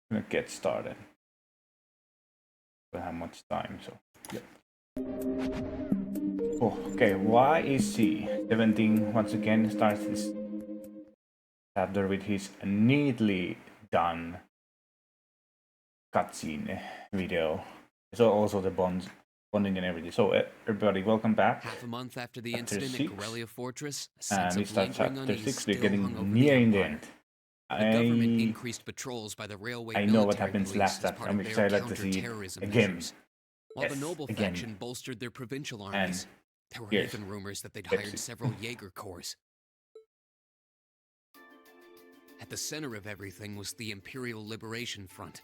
gonna get started. Don't have much time, so yep. Oh, okay, why is he 17 once again starts this chapter with his neatly done cutscene video. So also the bonding and everything. So everybody, welcome back. Half a month after the Chapter incident 6. at Corellia Fortress, a And sense we of start lingering chapter unease 6. We're still hung getting over near the in the empire. end. The government increased patrols by the railway I know what military happens police last as chapter. part I'm of their excited to see it counter-terrorism again. measures. While the Yes, noble again. faction bolstered their provincial armies, there were Yes. even rumors that they'd Pepsi. hired several Jaeger corps. At the center of everything was the Imperial Liberation Front.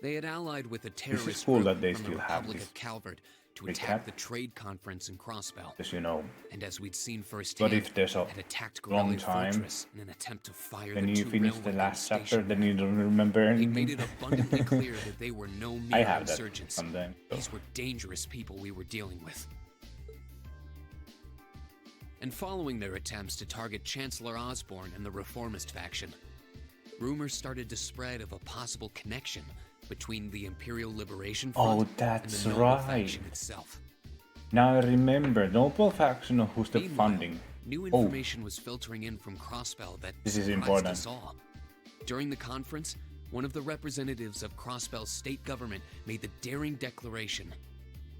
They had allied with a terrorist cool group that they from the still have Republic this of Calvert to recap. attack the trade conference in Crossbell. As you know. And as we'd seen firsthand, But if there's a had attacked long Corellia time, Fortress in an attempt to fire then the you two finish the railway last chapter, station. then you don't remember They anything. made it abundantly clear that they were no I mere have that insurgents. sometimes. So. These were dangerous people we were dealing with. And following their attempts to target Chancellor Osborne and the reformist faction, rumors started to spread of a possible connection between the Imperial Liberation Front and the Noble faction itself. Now I remember, Noble faction who's the Meanwhile, funding. New information was filtering in from Crossbell that This is surprised important. us all. During the conference, one of the representatives of Crossbell's state government made the daring declaration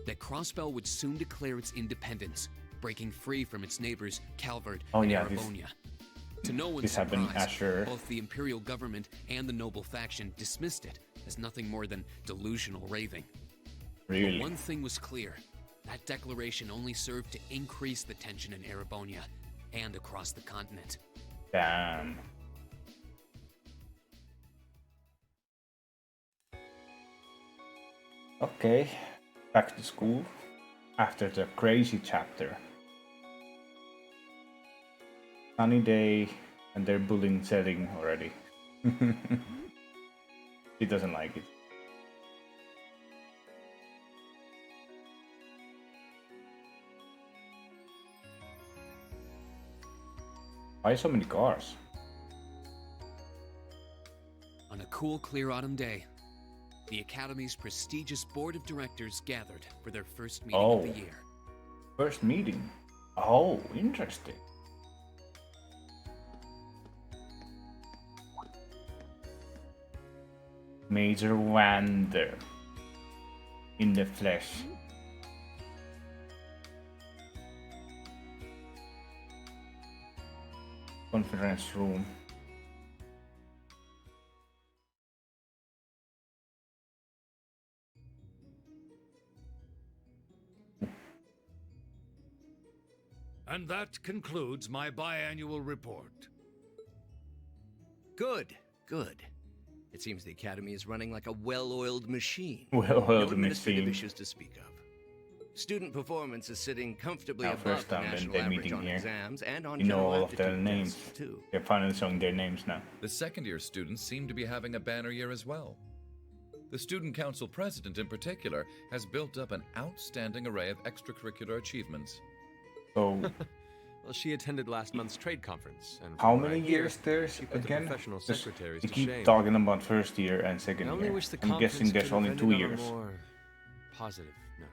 that Crossbell would soon declare its independence, breaking free from its neighbors Calvert and Erebonia. To no one's surprise, both the Imperial government and the noble faction dismissed it as nothing more than delusional raving. Really? But one thing was clear. That declaration only served to increase the tension in Erebonia and across the continent. Damn. Okay, back to school after the crazy chapter. Sunny day and they're bullying setting already. He doesn't like it. Why so many cars? On a cool, clear autumn day, the Academy's prestigious board of directors gathered for their first meeting of the year. First meeting? Oh, interesting. Major Wander in the flesh. Conference room. And that concludes my biannual report. Good, good. It seems the Academy is running like a well-oiled machine. Well-oiled no administrative machine. issues to speak of. Student performance is sitting comfortably Now, above first the time national they're average meeting on here. exams and on You know general all of their aptitude names. tests, too. They're finally showing their names now. The second-year students seem to be having a banner year as well. The Student Council President, in particular, has built up an outstanding array of extracurricular achievements. So, Well, she attended last month's trade conference, and how from what many I hear, years there's she put the again? professional Just- secretaries you to keep shame. talking about first year and second I only year. wish the I'm conference guessing there's could have only 2 ended on a years. more positive note.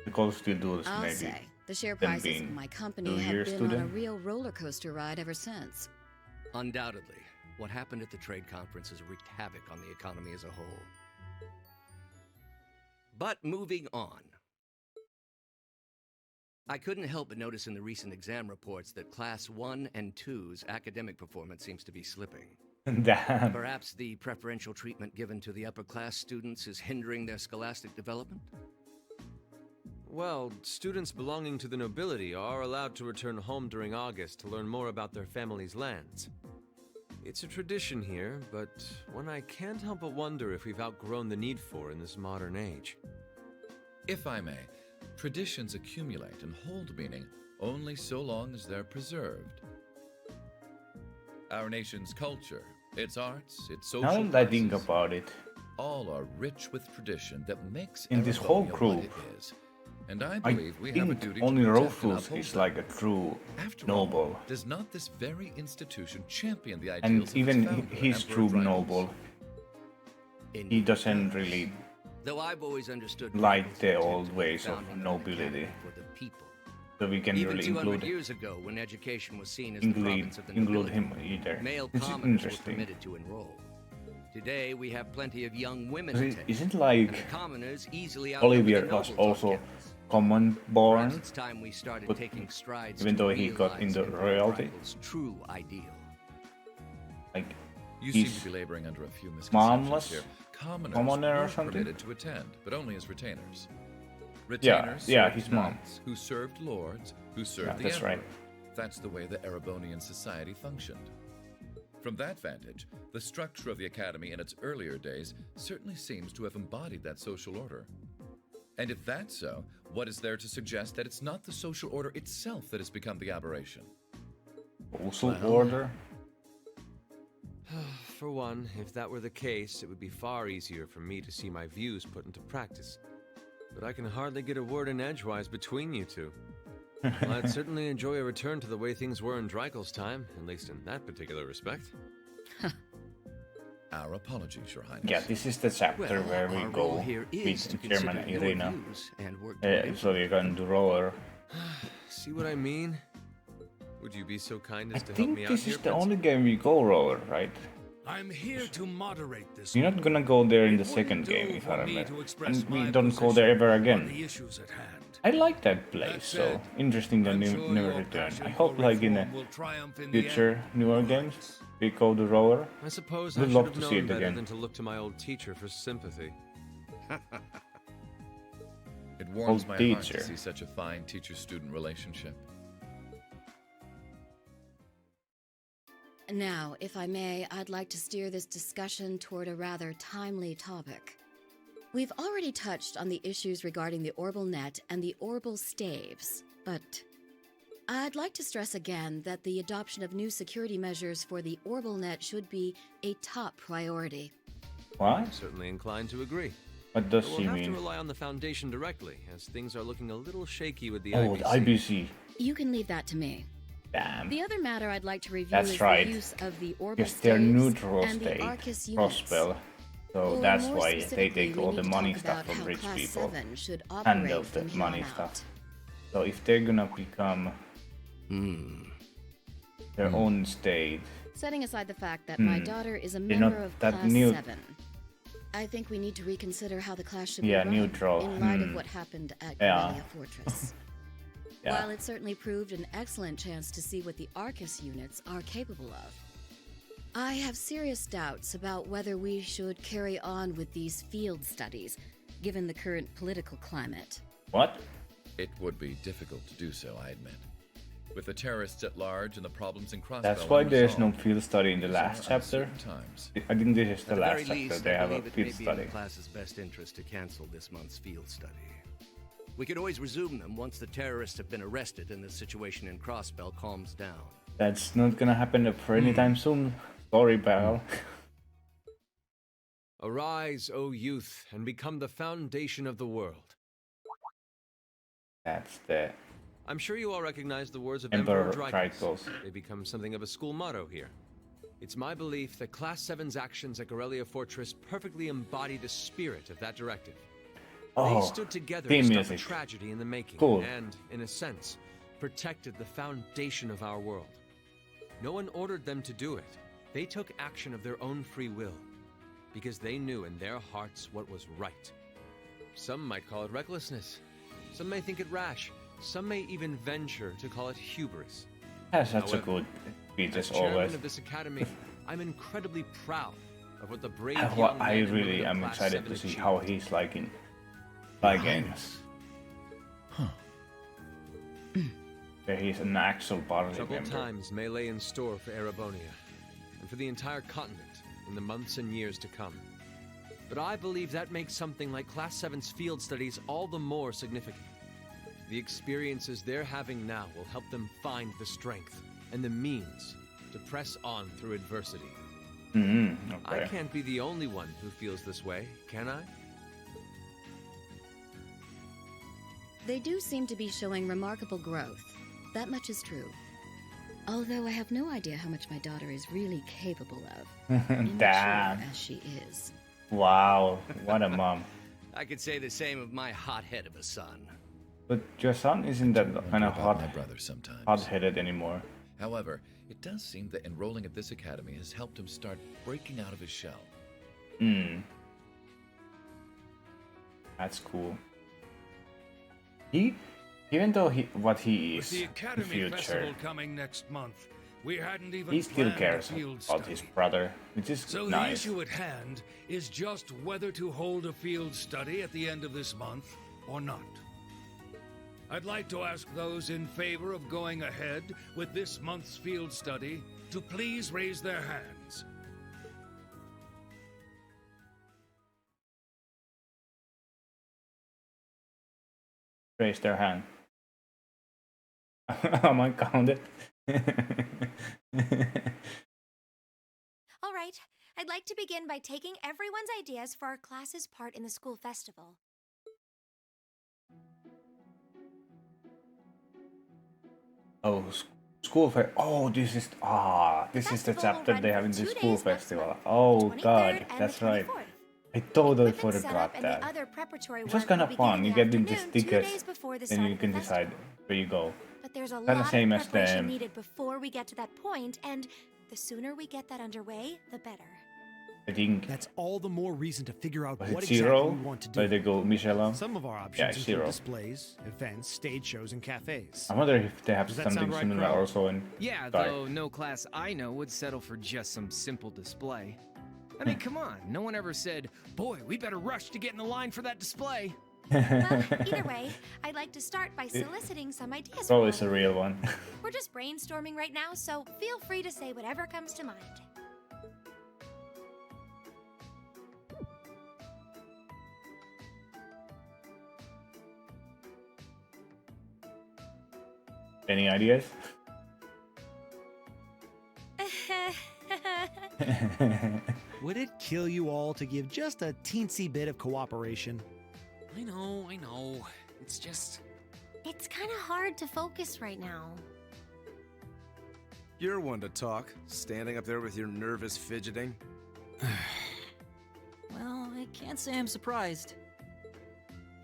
The college still do this I'll maybe. say, the share them prices being of my company 2 have years been on a student. real roller coaster ride ever since. Undoubtedly, what happened at the trade conference has wreaked havoc on the economy as a whole. But moving on. I couldn't help but notice in the recent exam reports that Class 1 and 2's academic performance seems to be slipping. Damn. Perhaps the preferential treatment given to the upper class students is hindering their scholastic development? Well, students belonging to the nobility are allowed to return home during August to learn more about their family's lands. It's a tradition here, but one I can't help but wonder if we've outgrown the need for in this modern age. If I may, traditions accumulate and hold meaning only so long as they're preserved. Our nation's culture, its arts, its social Now that I think classes, about it, all are rich with tradition that makes in this whole Erebonia what group, it is. And I I believe we have a think duty only to protect and Rofus uphold is them. like a true After noble. all, does not this very institution champion the ideals And of even its founder, he's Emperor true Dryas? noble. he doesn't really Though I've always understood like Michael's the intent old to ways of founding an nobility. academy for the people. So we can Even really 200 years ago, when education was seen as the include province of the include nobility, him either. male This is commoners were interesting. permitted to enroll. Today, we have plenty of young women attending, Isn't and like the commoners easily outnumber Olivier the was nobles on also campus. common Perhaps born, it's time we started but taking strides even to though he got realize into Emperor royalty. Michael's true ideal. like You seem he's to be laboring under a few momless misconceptions here. Commoners commoner or were something? permitted to attend, but only as retainers. Yeah, Retainers yeah, served his mom. knights, who served lords, who served Yeah, the that's emperor. right. That's the way the Erebonian society functioned. From that vantage, the structure of the academy in its earlier days certainly seems to have embodied that social order. And if that's so, what is there to suggest that it's not the social order itself that has become the aberration? social order. For one, if that were the case, it would be far easier for me to see my views put into practice. But I can hardly get a word in edgewise between you two. Well, I'd certainly enjoy a return to the way things were in Dreikel's time, at least in that particular respect. Our apologies, Your Highness. Yeah, this is the chapter where we our go role here is with to Chairman consider your Irina. views and work to So you're going to roller. See what I mean? Would you be so kind I as to help me think out this here, is the Prince? only game we go roller, right? I'm here to moderate this. You're not gonna go there in It the wouldn't second do game, if I for me remember. to express And we my don't go there ever position on again. the issues at hand. I like that place, That so said, interesting that I'm you sure never your return. passion I for hope like in the reform will triumph in the future end. newer games, we go the roller. I suppose Would I should love have to known see it better again. than to look to my old teacher for sympathy. It warms Old my heart teacher. to see such a fine teacher-student relationship. Now, if I may, I'd like to steer this discussion toward a rather timely topic. We've already touched on the issues regarding the Orbal Net and the Orbal Staves, but I'd like to stress again that the adoption of new security measures for the Orbal Net should be a top priority. What? I'm certainly inclined to agree. What does But we'll she have to mean? rely on the Foundation directly, as things are looking a little shaky with the Oh, IBC. the IBC. You can leave that to me. Damn. The other matter I'd like to review That's is right. the use of the Orbal Because they're Staves neutral and the state, Arcus units. Crossspell. So Well, that's more why they specifically, take we all need the to money talk stuff about from how rich Class people. 7 should Handle operate the from here money on stuff. out. So if they're gonna become their own state, Setting aside the fact that my Hmm. daughter is a They're member not of that Class new- 7, I think we need to reconsider how the class should Yeah, be run neutral. in light Hmm. of what happened at Yeah. Corellia Fortress. yeah. While it certainly proved an excellent chance to see what the Arcus units are capable of, I have serious doubts about whether we should carry on with these field studies, given the current political climate. What? It would be difficult to do so, I admit. With the terrorists at large and the problems in Crossbell That's why there's no unresolved, field study in the these last are chapter. uncertain times. I think this is At the the last very chapter. least, They I have a believe it field may be in study. the class's best interest to cancel this month's field study. We could always resume them once the terrorists have been arrested and the situation in Crossbell calms down. That's not gonna happen for anytime soon. Sorry, pal. Arise, O youth, and become the foundation of the world. That's the I'm sure you all recognize the words of Emperor Emperor Dreikel. Dreikel's. They become something of a school motto here. It's my belief that Class 7's actions at Corellia Fortress perfectly embody the spirit of that directive. They Oh, stood together theme to stop music. a tragedy in the making, Cool. and, in a sense, protected the foundation of our world. No one ordered them to do it. They took action of their own free will, because they knew in their hearts what was right. Some might call it recklessness. Some may think it rash. Some may even venture to call it hubris. Has such a However, good speech As as chairman always. of this academy, I'm incredibly proud of what the brave And young what men I and women really of am Class excited 7 to see achieved. how he's liking games. There he's an actual party Troubled member. times may lay in store for Erebonia, and for the entire continent in the months and years to come. But I believe that makes something like Class 7's field studies all the more significant. The experiences they're having now will help them find the strength and the means to press on through adversity. I Okay. can't be the only one who feels this way, can I? They do seem to be showing remarkable growth. That much is true. Although I have no idea how much my daughter is really capable of. Immature Damn. as she is. Wow, what a mom. I could say the same of my hothead of a son. But your son isn't that kind Wonder of about my brother sometimes. hot-headed anymore. However, it does seem that enrolling at this academy has helped him start breaking out of his shell. Hmm. That's cool. Even though what he With is the in Academy future, Festival coming next month, we hadn't even he still planned a cares field about his study. brother, which is So the nice. issue at hand is just whether to hold a field study at the end of this month or not. I'd like to ask those in favor of going ahead with this month's field study to please raise their hands. Raise their hand. Am I counted? All right, I'd like to begin by taking everyone's ideas for our class's part in the school festival. Oh, school fest. Oh, this is this is the festival will chapter run they for have in the 2 school days next festival. month, Oh the 23rd god, and that's the right. 24th. I totally Equipment forgot setup and that. the other preparatory It was work kind will of begin fun. in You the get these afternoon, 2 stickers, days before the then start you of can the decide festival. where you go. But there's a Kinda lot of same as preparation the needed before we get to that point, and the sooner we get that underway, the better. I think That's all the more reason to figure out was what it exactly Zero? we want to Where they do. go Michelin? Some of our Yeah, options Zero. include displays, events, stage shows, and cafes. I wonder if they have Does that something sound right, similar Crow? also in Yeah, Dark. though no class I know would settle for just some simple display. I mean, come on, no one ever said, boy, we better rush to get in the line for that display. Well, either way, I'd like to start by soliciting some ideas Pro from is all a of you. real one. We're just brainstorming right now, so feel free to say whatever comes to mind. Any ideas? Would it kill you all to give just a teensy bit of cooperation? I know. It's just. It's kind of hard to focus right now. You're one to talk, standing up there with your nervous fidgeting. Well, I can't say I'm surprised.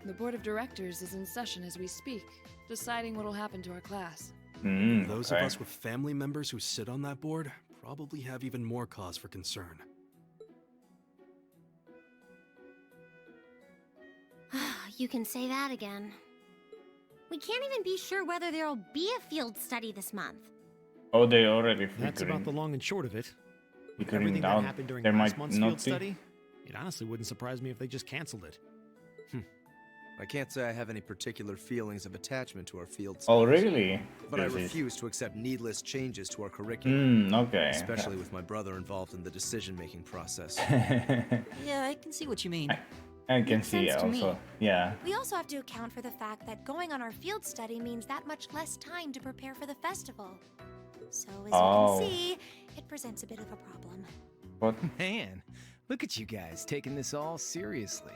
The board of directors is in session as we speak, deciding what'll happen to our class. Those of Okay. us with family members who sit on that board probably have even more cause for concern. You can say that again. We can't even be sure whether there'll be a field study this month. Oh, they already That's about the figuring long and short of it. With figuring everything out that happened during there last might month's not field be. study, it honestly wouldn't surprise me if they just canceled it. I can't say I have any particular feelings of attachment to our field studies. Oh, really? But I This is- refuse to accept needless changes to our curriculum. Okay. Especially with my brother involved in the decision-making process. Yeah, I can see what you mean. I can Makes see sense to me. also. Yeah. We also have to account for the fact that going on our field study means that much less time to prepare for the festival. So, as Oh. you can see, it presents a bit of a problem. What? Man, look at you guys taking this all seriously.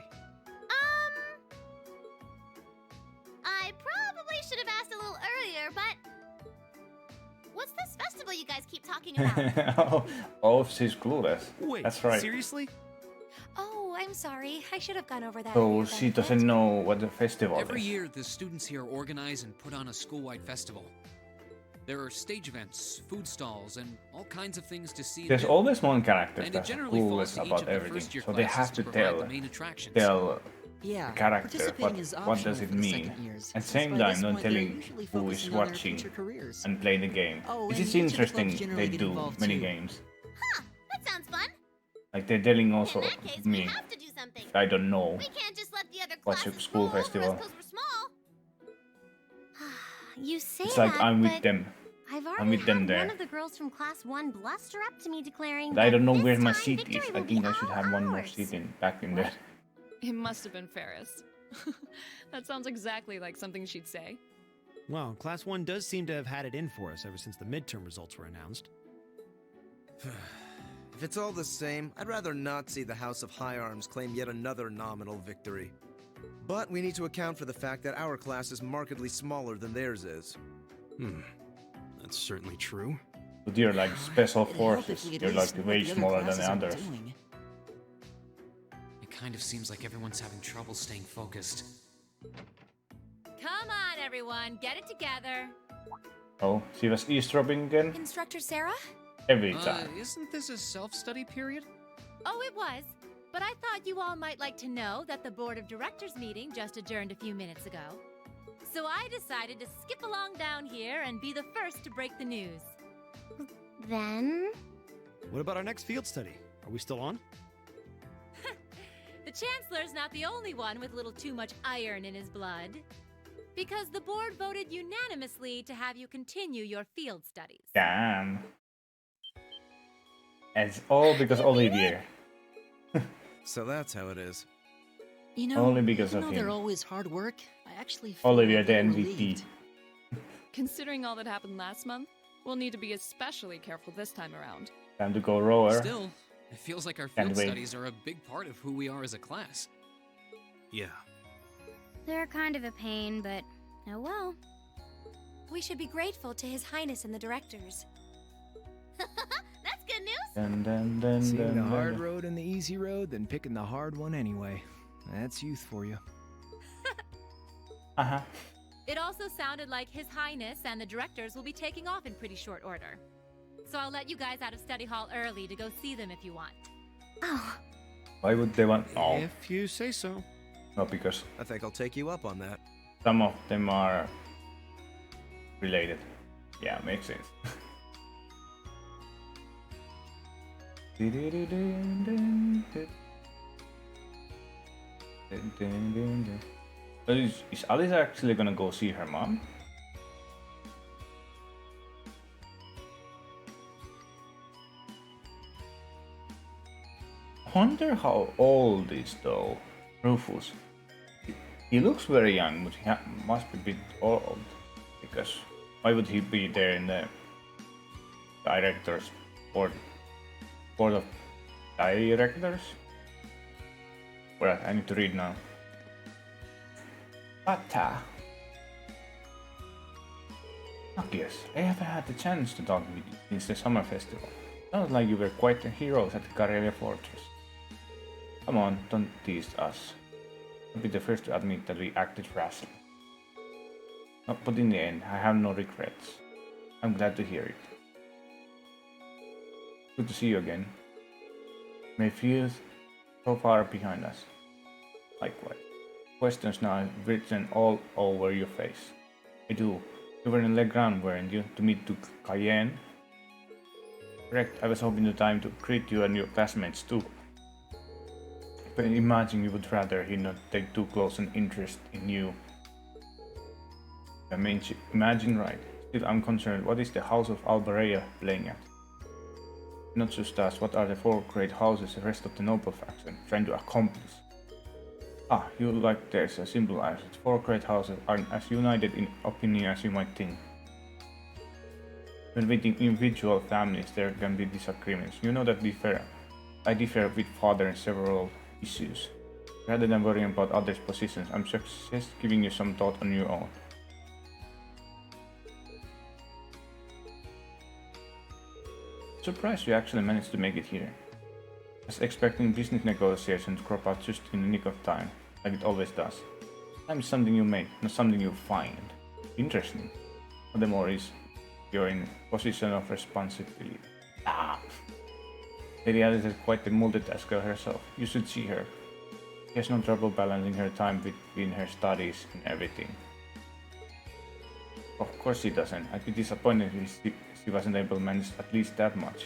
I probably should have asked a little earlier, but what's this festival you guys keep talking Oh, she's clueless. Wait, That's right. seriously? Oh, I'm sorry. I should have gone over that. So for your she benefit. doesn't know what the festival Every is. year, the students here organize and put on a school-wide festival. There are stage events, food stalls, and all kinds of things to see. and There's do. always one character And it that's generally falls clueless to each about of the everything, first-year so they classes have to provide tell the main attractions. Yeah, the character participating is what optional does it for the mean. second years, At the since same by time, this not point they're telling usually who is focusing on their watching future careers. and playing the game. Oh, Which and is each of the clubs interesting. generally They get do involved many too. games. That sounds fun. Like they're telling also In that case, me. we have to do something. I don't know. We can't just let the other What's classes a school roll over us festival? 'cause we're small. You say It's like that, I'm with but them. I've I'm already with them had there. one of the girls from class 1 bluster up to me declaring But I that don't know this where my time seat victory is. I will think be I should all have one more ours. seat in back in there. It must have been Ferris. That sounds exactly like something she'd say. Well, Class 1 does seem to have had it in for us ever since the midterm results were announced. If it's all the same, I'd rather not see the House of High Arms claim yet another nominal victory. But we need to account for the fact that our class is markedly smaller than theirs is. That's certainly true. But you're like special It'd help if forces. we at You're least like knew what way the other smaller than classes the are others. doing. kind of seems like everyone's having trouble staying focused. Come on, everyone, get it together. Oh, she was eavesdropping again? Instructor Sarah? Every time. Isn't this a self-study period? Oh, it was. But I thought you all might like to know that the Board of Directors meeting just adjourned a few minutes ago. So I decided to skip along down here and be the first to break the news. Then? What about our next field study? Are we still on? The Chancellor's not the only one with a little too much iron in his blood. Because the board voted unanimously to have you continue your field studies. Damn. It's all because Olivier. So that's how it is. You know, Only because even of though they're him. always hard work, I actually feel Olivier like the they're MVP. relieved. Considering all that happened last month, we'll need to be especially careful this time around. Time to go rower. Still, it feels like our Can't field wait. studies are a big part of who we are as a class. Yeah. They're kind of a pain, but oh well. We should be grateful to His Highness and the directors. That's good news. Seeing the hard road and the easy road, then picking the hard one anyway. That's youth for you. Uh-huh. It also sounded like His Highness and the directors will be taking off in pretty short order. So I'll let you guys out of study hall early to go see them if you want. Oh. Why would they want... Oh, If you say so. no, because I think I'll take you up on that. some of them are related. Yeah, makes sense. So is Alice actually gonna go see her mom? I wonder how old is though Rufus. He looks very young, but he must be a bit old. Because why would he be there in the director's board of directors? Well, I need to read now. But yes, I haven't had the chance to talk with you since the summer festival. Sounds like you were quite the heroes at the Karelia Fortress. Come on, don't tease us. I'll be the first to admit that we acted rashly. But in the end, I have no regrets. I'm glad to hear it. Good to see you again. May fears so far behind us. Likewise. Questions now written all over your face. I do. You were in Legrand, weren't you, to meet Duke Cayenne? Correct, I was hoping the time to greet you and your classmates too. But imagine you would rather he not take too close an interest in you. I mean, imagine right. Still, I'm concerned, what is the House of Albarea playing at? Not just us, what are the four great houses the rest of the noble faction trying to accomplish? Ah, you like there's a simple answer. The four great houses aren't as united in opinion as you might think. When meeting individual families, there can be disagreements. You know that I differ with father in several issues. Rather than worrying about others' positions, I'm just giving you some thought on your own. Surprised you actually managed to make it here. I was expecting business negotiations to crop out just in the nick of time, like it always does. Time is something you make, not something you find. Interesting. Furthermore is, you're in position of responsibility. Lady Alice is quite the multitasker herself. You should see her. She has no trouble balancing her time between her studies and everything. Of course she doesn't. I'd be disappointed if she wasn't able to manage at least that much.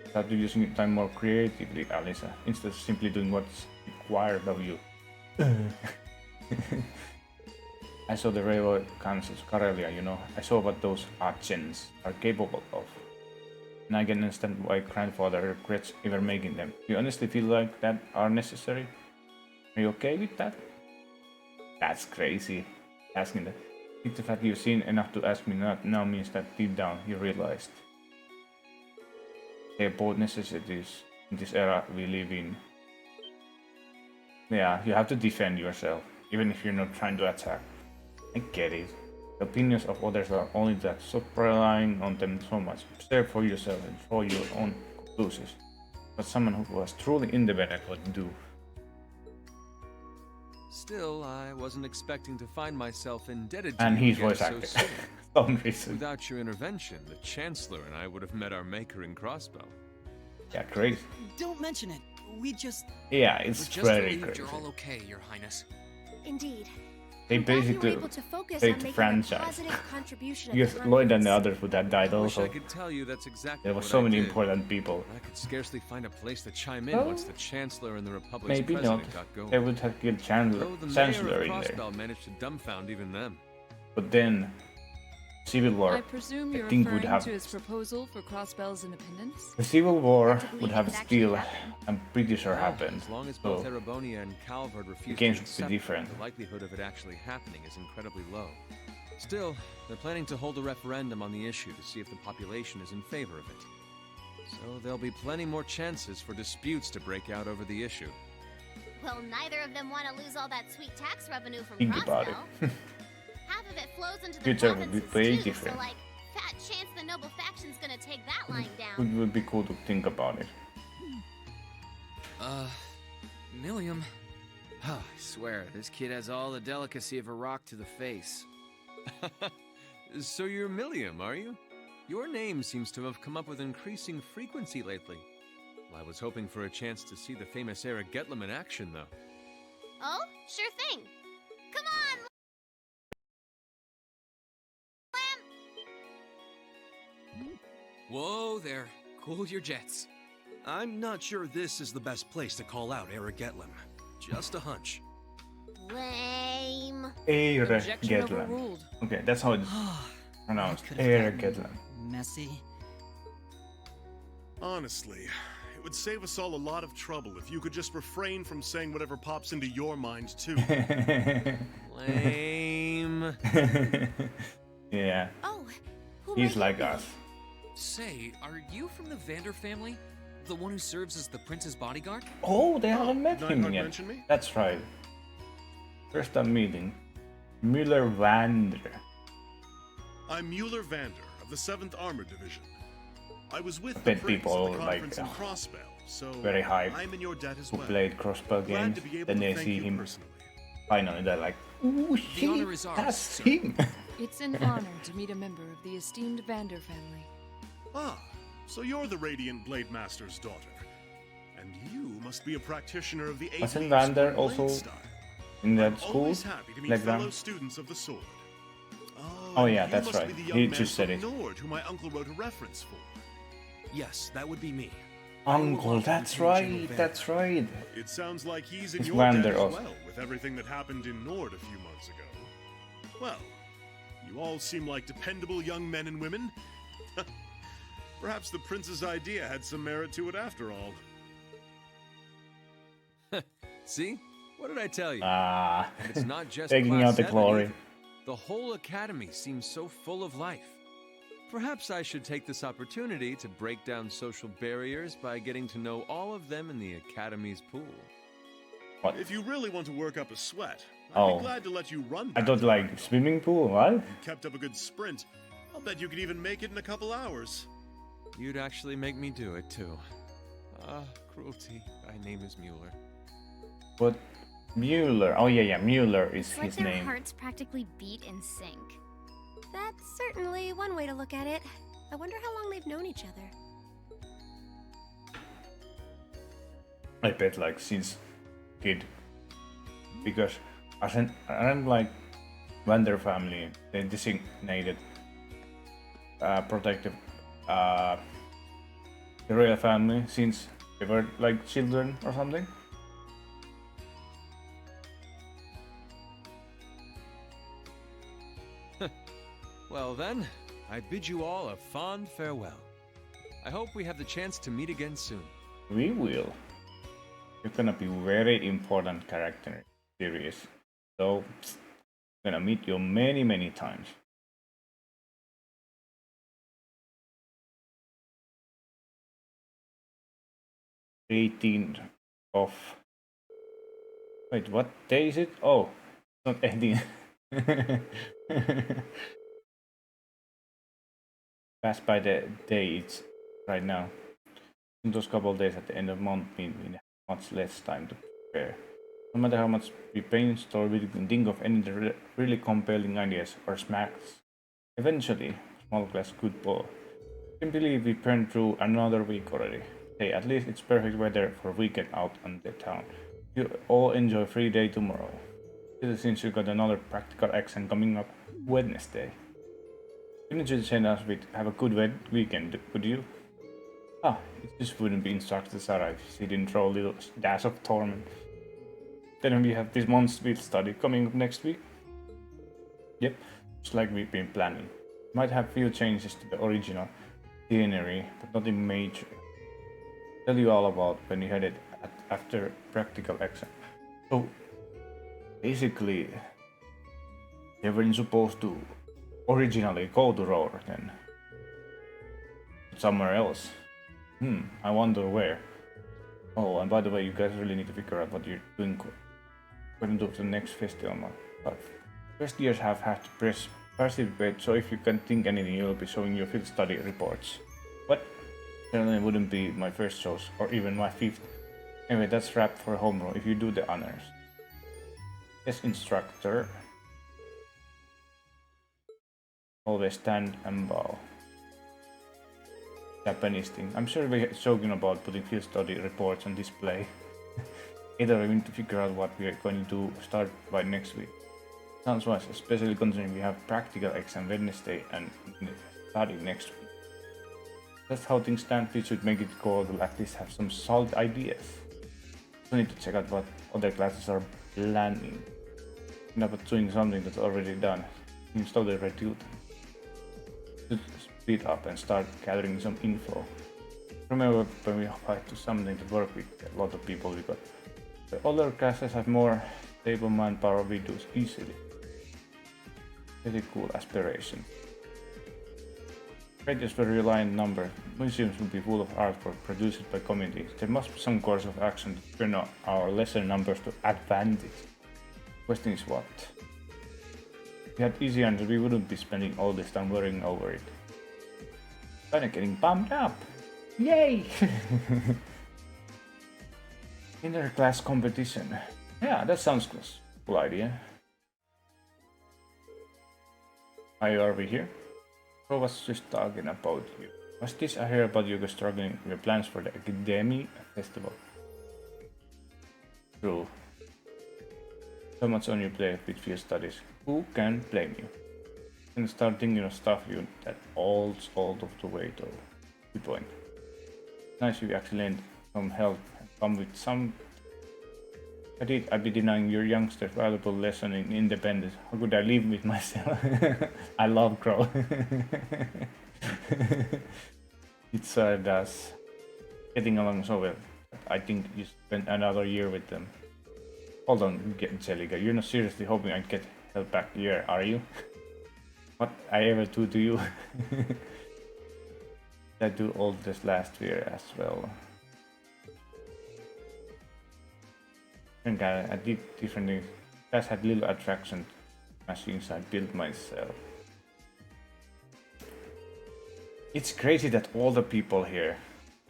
Start using your time more creatively, Alisa, instead of simply doing what's required of you. I saw the railway councils, Karelia, you know. I saw what those Achens are capable of. And I can understand why grandfather regrets ever making them. Do you honestly feel like that are necessary? Are you okay with that? That's crazy. Asking that. I think the fact you've seen enough to ask me now means that deep down you realized they're both necessities in this era we live in. Yeah, you have to defend yourself, even if you're not trying to attack. I get it. The opinions of others are only that, so relying on them so much. Observe for yourself and draw your own conclusions. But someone who was truly independent would do. Still, I wasn't expecting to find myself indebted to And you he's again voice so acting. soon. Some reason. Without your intervention, the Chancellor and I would have met our maker in Crossbow. Yeah, crazy. Don't mention it. We just... Yeah, We're it's just very relieved crazy. you're all okay, Your Highness. Indeed. They I'm glad you were basically able to focus take on the making a franchise. positive contribution at Because the Lloyd and the conference. others would have died I wish also. I could tell you that's exactly There were what so I many did. important people. I could scarcely find a place to chime in Well, once the Chancellor and the Republic's Maybe not. president got going. They would have killed Though the Chancellor mayor of in there. Crossbell managed to dumbfound even them. But then, Civil War, I presume you're I think referring would have to his proposal for Crossbell's independence? the Civil War believe would it have could actually still happen. and pretty sure Well, happened. As long as So both Erebonia and Calvard refuse games to would be accept different. it, the likelihood of it actually happening is incredibly low. Still, they're planning to hold a referendum on the issue to see if the population is in favor of it. So there'll be plenty more chances for disputes to break out over the issue. Well, neither of them want to lose all that sweet tax revenue from think about Crossbell. it. Half of it flows into the Future would be provinces way too, different. so like, fat chance the noble faction's gonna take that lying It down. would be cool to think about it. Milliam. I swear, this kid has all the delicacy of a rock to the face. So you're Milliam, are you? Your name seems to have come up with increasing frequency lately. Well, I was hoping for a chance to see the famous Eric Getlem in action, though. Oh, sure thing. Come on, Lamb! Whoa there. Cool your jets. I'm not sure this is the best place to call out Eric Getlem. Just a hunch. Lame. Eric Objection Getlem. overruled. Okay, that's how it's pronounced. Could have Eric gotten Getlem. Messy. Honestly, it would save us all a lot of trouble if you could just refrain from saying whatever pops into your mind, too. Lame. Yeah, Oh, who he's might like you be? us. Say, are you from the Vander family? The one who serves as the prince's bodyguard? Oh, they haven't met him Nightheart yet. mention me? That's right. First time meeting. Müller Vander. I'm Mueller Vander of the 7th Armored Division. I was with the bet prince people at the like, conference in Crossbell, so very hyped I'm in your debt as who well. played Crossbell Glad games. to be able Then to they thank see you him. personally. Finally, they're like, ooh, The honor is ours, that's sir. him. It's an honor to meet a member of the esteemed Vander family. Ah, so you're the Radiant Blade Master's daughter. And you must be a practitioner of the 8th Wasn't League's Vander blade also style. in that I'm school? always happy to meet Playground? fellow students of the sword. Oh, and yeah, you that's must right. Be the He young man just said from it. Nord, who my uncle wrote a reference for. Yes, that would be me. Uncle, that's right, that's right. It sounds like he's in It's your debt Vander as also. well, with everything that happened in Nord a few months ago. Well, you all seem like dependable young men and women. Perhaps the prince's idea had some merit to it after all. See? What did I tell you? Ah, And it's not just taking Class out the 7 glory. either. The whole academy seems so full of life. Perhaps I should take this opportunity to break down social barriers by getting to know all of them in the academy's pool. What? If you really want to work up a sweat, I'd Oh. be glad to let you run I back thought to like Nord. swimming pool, what? You kept up a good sprint. I'll bet you could even make it in a couple hours. You'd actually make me do it, too. Ah, cruelty. Thy name is Mueller. What? Mueller. Oh yeah, Mueller is It's like his their name. hearts practically beat in sync. That's certainly one way to look at it. I wonder how long they've known each other. I bet like since kid. Because aren't like Vander family, they designated protective the royal family since they were like children or something. Well then, I bid you all a fond farewell. I hope we have the chance to meet again soon. We will. You're gonna be very important character in the series. So gonna meet you many times. '18th of wait, what day is it? Oh, it's not 18. Pass by the dates right now. In those couple of days at the end of the month, we have much less time to prepare. No matter how much we brainstorm, we can think of any really compelling ideas or smacks. Eventually, small class could pull. I can believe we burned through another week already. Hey, at least it's perfect weather for a weekend out on the town. You all enjoy free day tomorrow. Since you got another practical exam coming up Wednesday. Couldn't you send us with have a good weekend, could you? Ah, it just wouldn't be instructed Sarah if she didn't throw a little dash of torment. Then we have this month's field study coming up next week. Yep, just like we've been planning. Might have few changes to the original itinerary, but nothing major. Tell you all about when you had it after practical exam. So basically, they weren't supposed to originally go to Roar then. Somewhere else. I wonder where. Oh, and by the way, you guys really need to figure out what you're doing going to the next festival. But first years have had to participate, so if you can think anything, you'll be showing your field study reports. What? Certainly wouldn't be my first shows, or even my fifth. Anyway, that's wrap for homeroom if you do the honors. Yes, instructor. Always stand and bow. Japanese thing. I'm sure we're joking about putting field study reports on display. Either we need to figure out what we are going to start by next week. Sounds wise, especially considering we have practical exam Wednesday and study next week. That's how things stand. We should make it go to at least have some solid ideas. We need to check out what other classes are planning. Not about doing something that's already done. Install the reduce. Speed up and start gathering some info. Remember when we applied to something to work with a lot of people we got. The other classes have more stable manpower we do easily. Pretty cool aspiration. Greatest for reliant number. Museums will be full of artwork produced by communities. There must be some course of action to turn our lesser numbers to advantage. Question is what? If we had easy answers, we wouldn't be spending all this time worrying over it. Kinda getting pumped up! Yay! Inter-class competition. Yeah, that sounds cool idea. Why are we here? I was just talking about you. Was this I hear about you guys struggling with your plans for the Academy Festival? True. So much on your plate with field studies. Who can blame you? And start thinking of stuff you that all of the way though. Good point. Nice if you actually lend some help and come with some. I'd be denying your youngsters valuable lesson in independence. How could I live with myself? I love Crow. It does. Getting along so well. I think you spent another year with them. Hold on, Angelica. You're not seriously hoping I'd get held back here, are you? What I ever do to you? I do all this last year as well. And I did different things. Just had little attraction machines I built myself. It's crazy that all the people here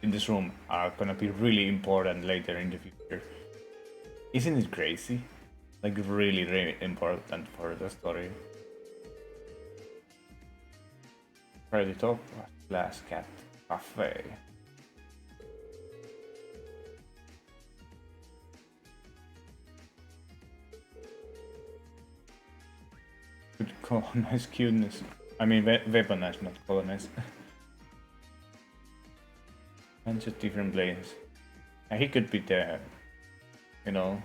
in this room are gonna be really important later in the future. Isn't it crazy? Like really, really important for the story. Try the top glass cat cafe. Could colonize cuteness. I mean, weaponize, not colonize. And just different planes. And he could be there, you know.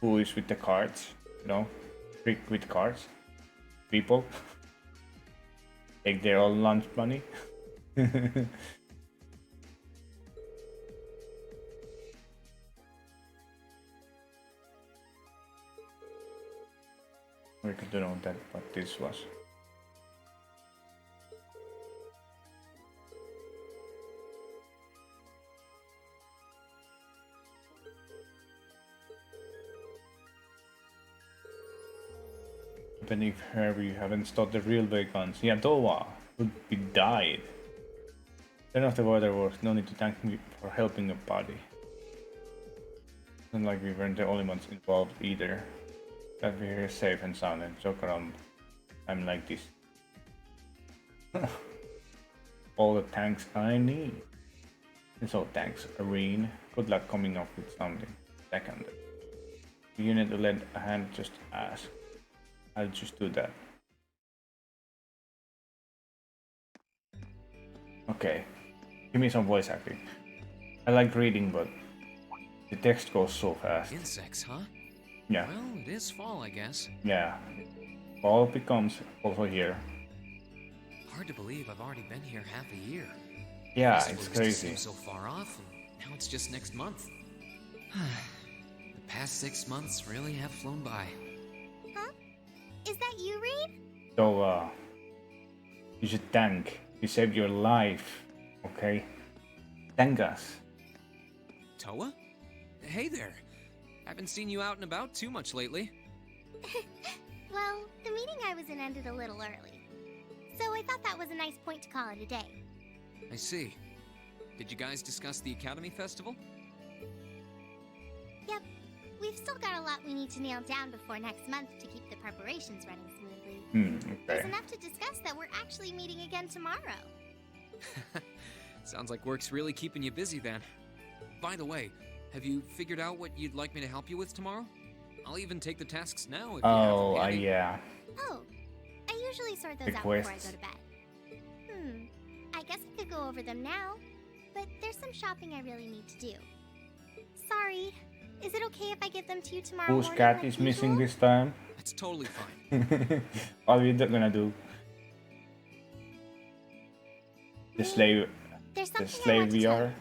Who is with the cards, you know? Trick with cards. People. Take their own lunch money. We could know that what this was. Even if Harry haven't stopped the railway guns, Yadowa would be died. Turn off the water works, no need to thank me for helping your body. Not like we weren't the only ones involved either. That we're here safe and sound and joke around. I'm like this. All the tanks I need. And so thanks, Irene. Good luck coming up with something. Second. If you need to lend a hand, just ask. I'll just do that. Okay. Give me some voice acting. I like reading, but the text goes so fast. Insects, huh? Yeah. Well, it is fall, I guess. Yeah. Fall becomes also here. Hard to believe I've already been here half a year. Yeah, Festival it's used to crazy. seem so far off, and now it's just next month. The past 6 months really have flown by. Huh? Is that you, Reed? So, you should thank. You saved your life, okay? Thank us. Toa? Hey there. Haven't seen you out and about too much lately. Well, the meeting I was in ended a little early. So I thought that was a nice point to call it a day. I see. Did you guys discuss the Academy Festival? Yep. We've still got a lot we need to nail down before next month to keep the preparations running smoothly. There's enough to discuss that we're actually meeting again tomorrow. Sounds like work's really keeping you busy then. By the way, have you figured out what you'd like me to help you with tomorrow? I'll even take the tasks now if you have them handy. Yeah. Oh, I usually sort those The out before I go quests. to bed. I guess I could go over them now, but there's some shopping I really need to do. Sorry, is it okay if I give them to you tomorrow Whose morning cat like is missing usual? this time? That's totally fine. What are we gonna do? The slave. There's The something I slave want to we tell are. you,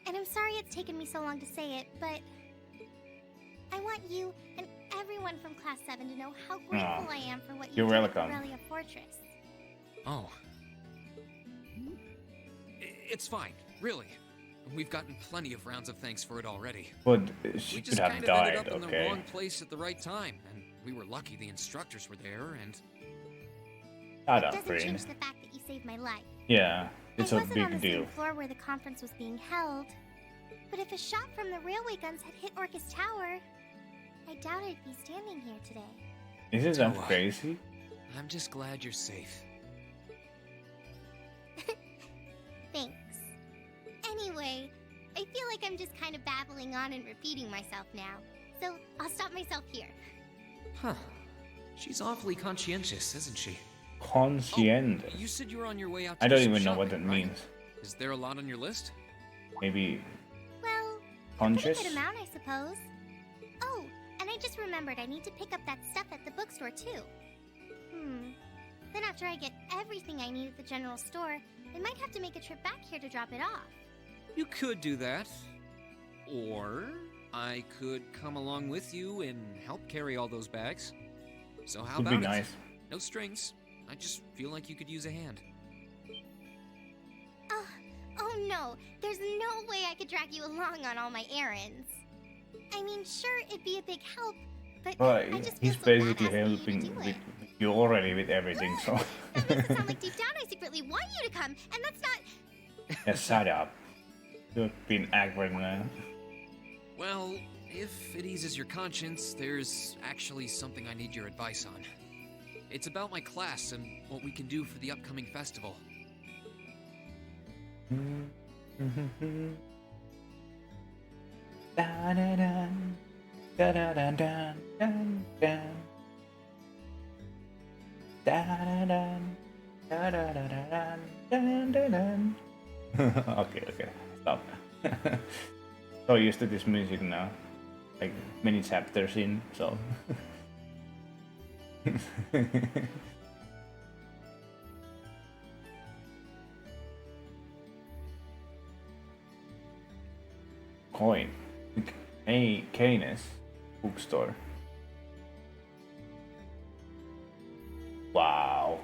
and I'm sorry it's taken me so long to say it, but I want you and everyone from Class 7 to know how grateful I am for what you You're did at welcome. Aurelia Fortress. Oh. It's fine, really. We've gotten plenty of rounds of thanks for it already. But We she just could have kind of died, ended up in the okay? wrong place at the right time, and we were lucky the instructors were there, and... Shut up, Doesn't Rain. change the fact that you saved my life. Yeah, it's I a wasn't on the big deal. same floor where the conference was being held, but if a shot from the railway guns had hit Orcus Tower, I doubt I'd be standing here today. Isn't that Toa. crazy? I'm just glad you're safe. Thanks. Anyway, I feel like I'm just kind of babbling on and repeating myself now, so I'll stop myself here. Huh. She's awfully conscientious, isn't she? Conscientious. You said you were on your way out to I do don't some even know what shopping, that right? means. Is there a lot on your list? Maybe Well, a conscious? pretty good amount, I suppose. Oh, and I just remembered I need to pick up that stuff at the bookstore, too. Then after I get everything I need at the general store, I might have to make a trip back here to drop it off. You could do that. Or I could come along with you and help carry all those bags. So how Would about be it? nice. No strings. I just feel like you could use a hand. Oh no, there's no way I could drag you along on all my errands. I mean, sure, it'd be a big help, but But I just he's feel so bad basically asking you to helping do with it. you already with everything, so. That makes it sound like deep down I secretly want you to come, and that's not... Yeah, shut up. You've been awkward now. Well, if it eases your conscience, there's actually something I need your advice on. It's about my class and what we can do for the upcoming festival. Da-da-dun, da-da-dun-dun, dun-dun. Da-da-dun, da-da-da-da-dun, dun-dun-dun. Okay, stop. So used to this music now. Like many chapters in, so. Coin. Hey, Canis. Bookstore. Wow.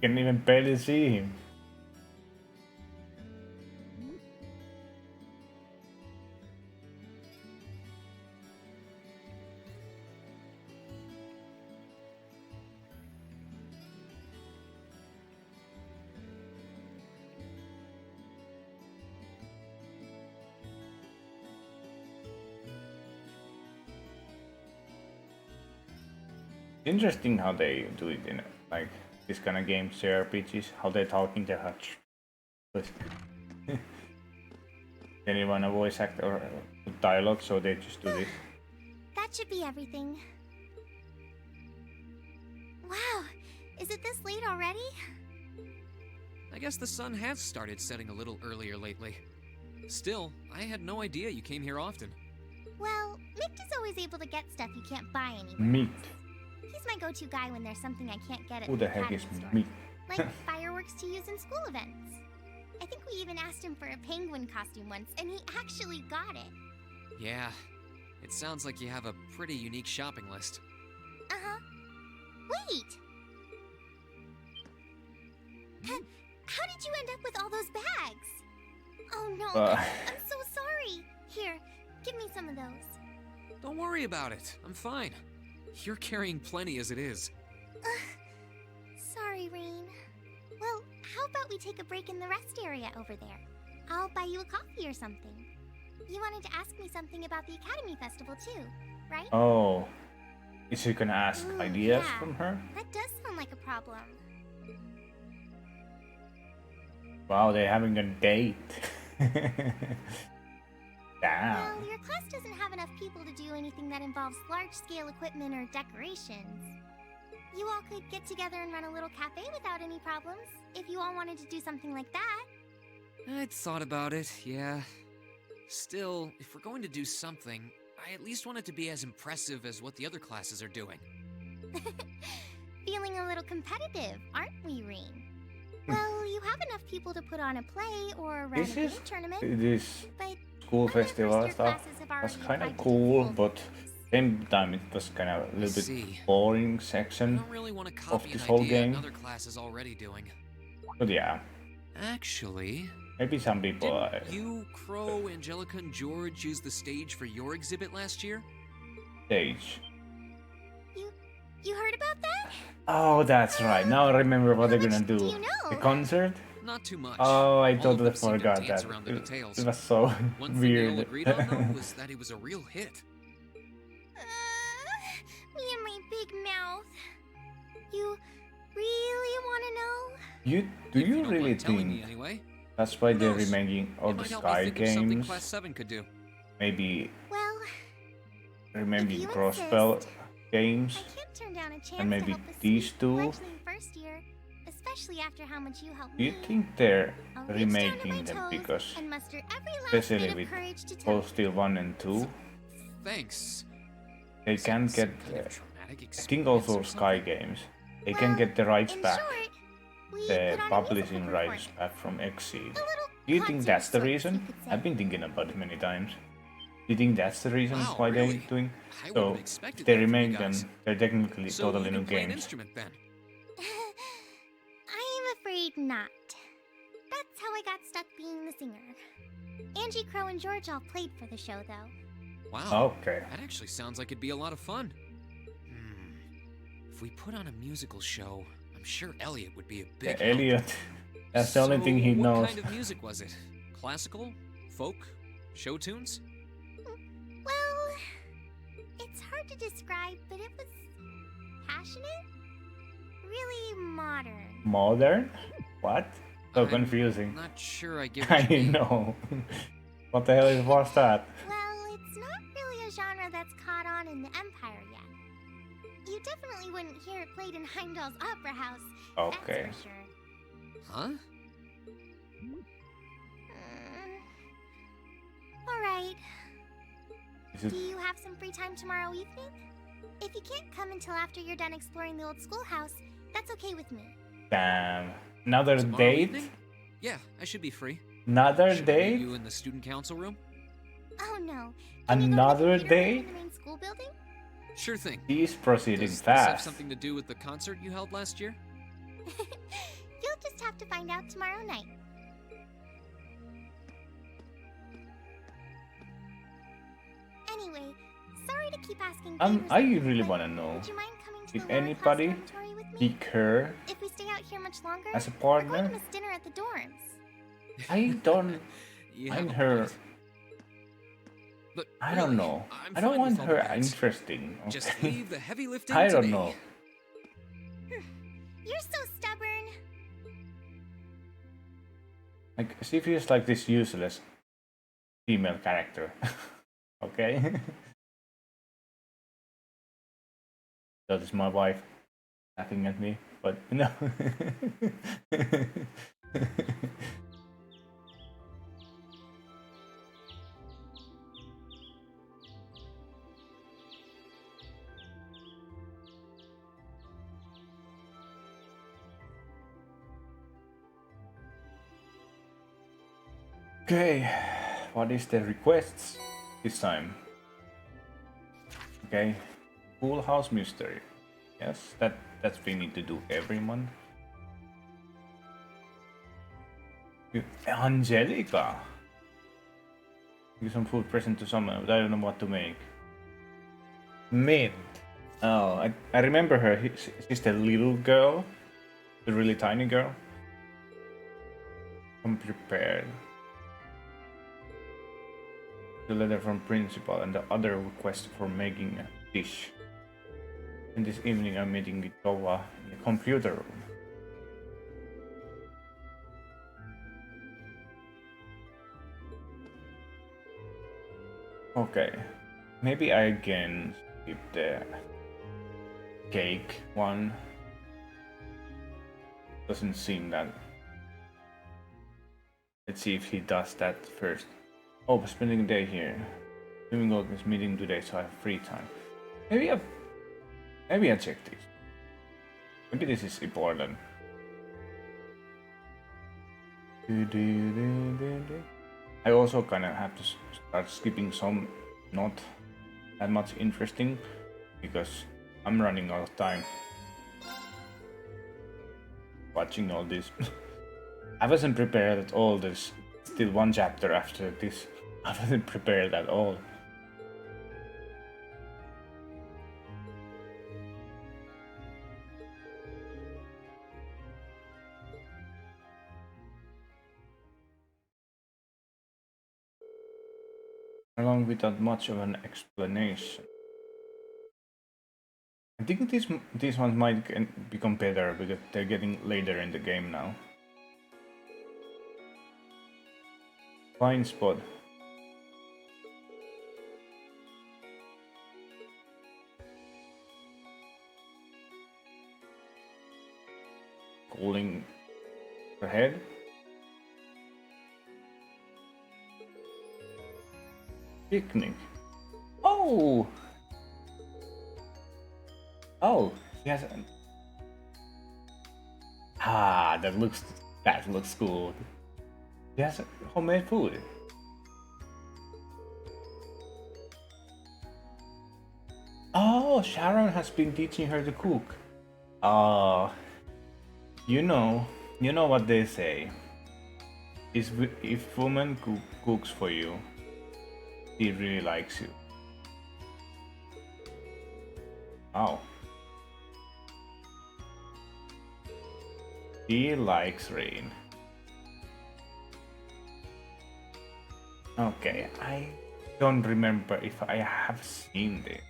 Can even barely see him. Interesting how they do it in like this kind of games, JRPGs, how they talk in their hutch. Anyone a voice act or dialogue, so they just do this. That should be everything. Wow, is it this late already? I guess the sun has started setting a little earlier lately. Still, I had no idea you came here often. Well, Mick is always able to get stuff you can't buy anywhere. Meat. He's my go-to guy when there's something I can't get at Who the heck Academy is store. Meat? Like fireworks to use in school events. I think we even asked him for a penguin costume once, and he actually got it. Yeah, it sounds like you have a pretty unique shopping list. Uh-huh. Wait! How did you end up with all those bags? Oh no, I'm so sorry. Here, give me some of those. Don't worry about it. I'm fine. You're carrying plenty as it is. Sorry, Rain. Well, how about we take a break in the rest area over there? I'll buy you a coffee or something. You wanted to ask me something about the Academy Festival too, right? Oh. Is he gonna ask ideas yeah. from her? That does sound like a problem. Wow, they're having a date. Damn. Well, your class doesn't have enough people to do anything that involves large-scale equipment or decorations. You all could get together and run a little cafe without any problems, if you all wanted to do something like that. I'd thought about it, yeah. Still, if we're going to do something, I at least want it to be as impressive as what the other classes are doing. Feeling a little competitive, aren't we, Reen? Well, you have enough people to put on a play or run a game tournament. This but school festival stuff was kind of cool, but same time it was kind of a little bit boring section I don't really want to of copy this an whole idea game. another class is already doing. But yeah, Actually, maybe some people. didn't you, Crow, Angelica, and George use the stage for your exhibit last year? Stage. You heard about that? Oh, that's right. Now I remember what they're gonna do. Do you know? The concert? Not too much. Oh, I All of totally them seemed to forgot dance that. around the details. It was so One thing they all weird. agreed on, though, was that it was a real hit. Me and my big mouth. You really want to know? Do you really telling me think anyway. that's why they're knows? remaking all It the might help me Sky think of something games? Class 7 could do. Maybe Well, remaking you Crossbell insist. games? I can't turn down a chance And maybe to help a these sweet two? fledgling first year, especially after how much you helped Do you me. think they're I'll reach down to my remaking them toes because, and muster every last especially bit with of courage to tell Cold Steel 1 and 2, Thanks. they can get, Traumatic I think also experience or Sky games, they can get the rights in back, short, we the put on a publishing musical rights performance. back from Exceed. A little Do you think that's the concert, reason? you could say. I've been thinking about it many times. Do you think that's the reason Wow, why really? they're doing? I wouldn't So, have expected if they that from you remake them, guys. they're technically So totally you new can play an games. instrument then. I'm afraid not. That's how I got stuck being the singer. Angie, Crow, and George all played for the show, though. Wow. Okay. That actually sounds like it'd be a lot of fun. If we put on a musical show, I'm sure Elliot would be a big help. Elliot, that's the only thing he What knows. kind of music was it? Classical? Folk? Show tunes? Well, it's hard to describe, but it was passionate. Really modern. Modern? What? So confusing. Not sure I get what I you mean. know. What the hell was that? Well, it's not really a genre that's caught on in the Empire yet. You definitely wouldn't hear it played in Heimdall's Opera House. Okay. That's for sure. Huh? Alright. Is it- Do you have some free time tomorrow evening? If you can't come until after you're done exploring the old schoolhouse, that's okay with me. Damn. Another Tomorrow date? evening? Yeah, I should be free. Another Should I meet date? you in the student council room? Oh no. Another In date? the main school building? Sure thing. He's proceeding Does this have fast. something to do with the concert you held last year? You'll just have to find out tomorrow night. Anyway, sorry to keep asking favors, I really but want to know would you mind coming to if the lower class anybody dormitory with me? pick her If we stay out here much longer, as a we're going partner. to miss dinner at the dorms. I don't You find have a her. point. But I don't really, know. I'm I don't fine with want all her the guys. interesting. Just Okay? leave the heavy lifting I to don't me. know. Like, she feels like this useless female character. Okay? That is my wife laughing at me, but no. Okay, what is the requests this time? Okay, Pool House Mystery. Yes, that's we need to do every month. Angelica. Give some food present to someone, but I don't know what to make. Mint. Oh, I remember her. She's the little girl, the really tiny girl. I'm prepared. The letter from principal and the other request for making a dish. And this evening I'm meeting with Towa in the computer room. Okay, maybe I can skip the cake one. Doesn't seem that. Let's see if he does that first. Oh, we're spending the day here. Doing all this meeting today, so I have free time. Maybe I check this. Maybe this is important. I also kind of have to start skipping some not that much interesting because I'm running out of time watching all this. I wasn't prepared at all. There's still one chapter after this. I wasn't prepared at all. Along without much of an explanation. I think these ones might become better because they're getting later in the game now. Fine spot. Calling ahead. Picnic. Oh! Oh, yes. Ah, that looks good. Yes, homemade food. Oh, Sharon has been teaching her to cook. You know what they say. If woman cooks for you, he really likes you. Oh. He likes rain. Okay, I don't remember if I have seen this.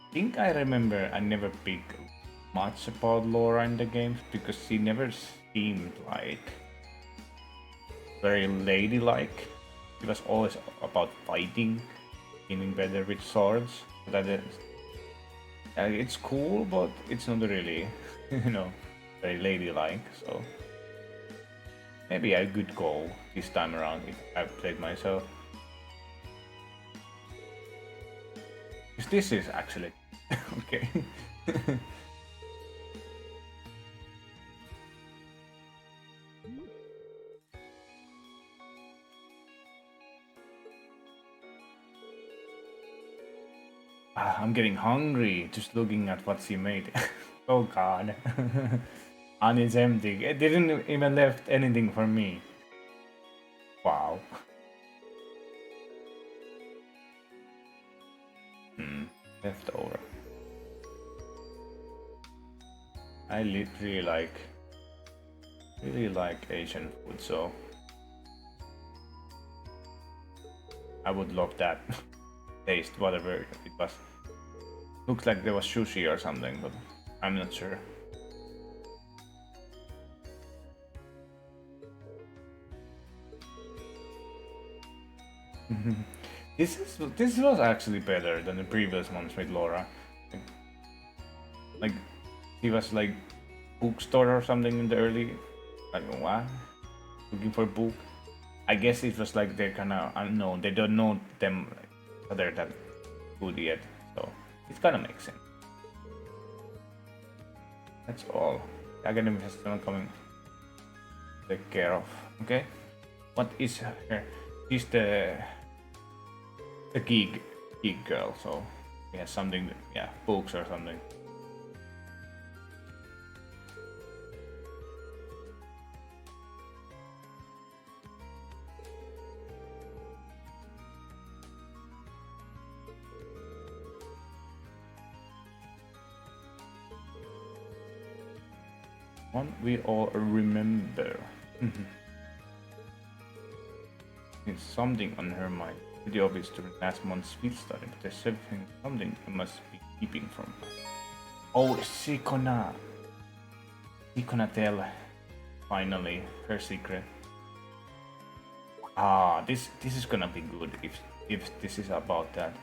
I think I remember I never picked much about Laura in the games because she never seemed like very ladylike. It was always about fighting, getting better with swords. That is, it's cool, but it's not really, very ladylike. So maybe I could go this time around if I played myself. Because this is actually okay. I'm getting hungry just looking at what she made. Oh god. And it's empty. It didn't even left anything for me. Wow. Leftover. I really like Asian food, so I would love that. Taste whatever it was. Looks like there was sushi or something, but I'm not sure. This was actually better than the previous ones with Laura. Like he was like bookstore or something in the early, like what? Looking for a book. I guess it was like they're kind of unknown. They don't know them other that good yet, so it kind of makes sense. That's all. The academy has someone coming to take care of. Okay, what is her? She's the geek girl, so he has something. Yeah, books or something. One we all remember. It's something on her mind. Pretty obvious during last month's field study, but there's something I must be keeping from her. Oh, she gonna tell finally her secret. Ah, this is gonna be good if this is about that.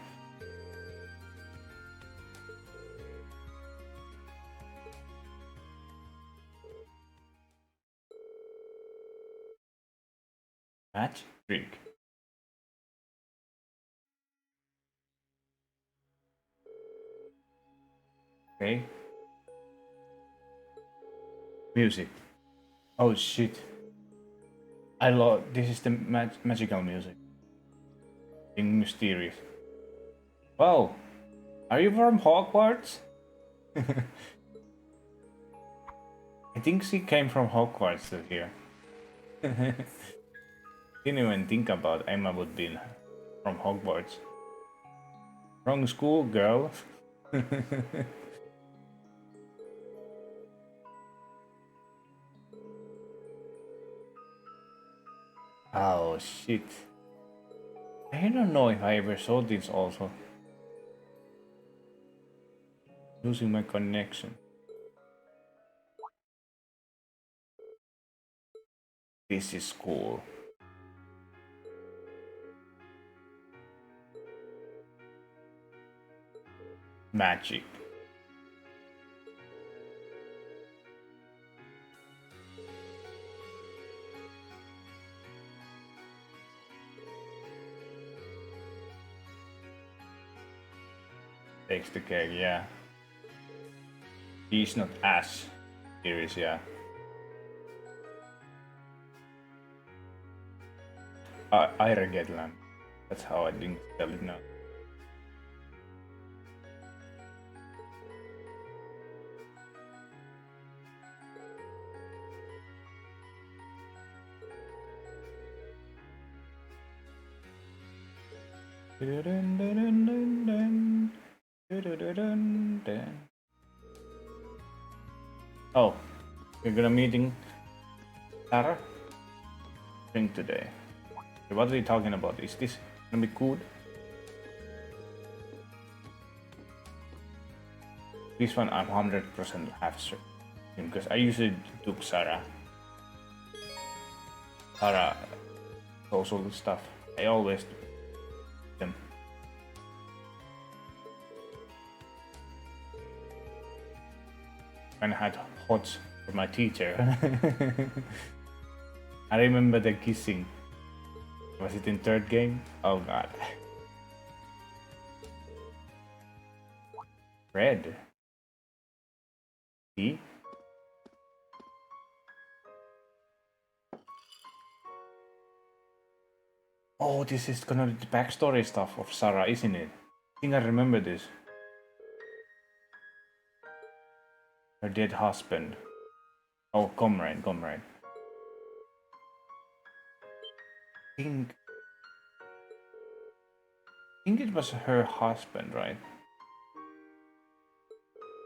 Match trick. Okay. Music. Oh shit. I love this is the magical music. Being mysterious. Wow. Are you from Hogwarts? I think she came from Hogwarts to here. Didn't even think about Emma would be from Hogwarts. Wrong school, girl. Oh shit. I don't know if I ever saw this also. Losing my connection. This is cool. Magic. Takes the cake, yeah. He's not as serious, yeah. I regret land. That's how I didn't tell it now. Oh, we're gonna meeting Sarah? Drink today. What are we talking about? Is this gonna be good? This one I'm 100% have certain because I usually took Sarah social stuff. I always do them. And I had HOTS for my teacher. I remember the kissing. Was it in third game? Oh god. Red. See? Oh, this is gonna be the backstory stuff of Sarah, isn't it? I think I remember this. Her dead husband. Oh, comrade. I think it was her husband, right?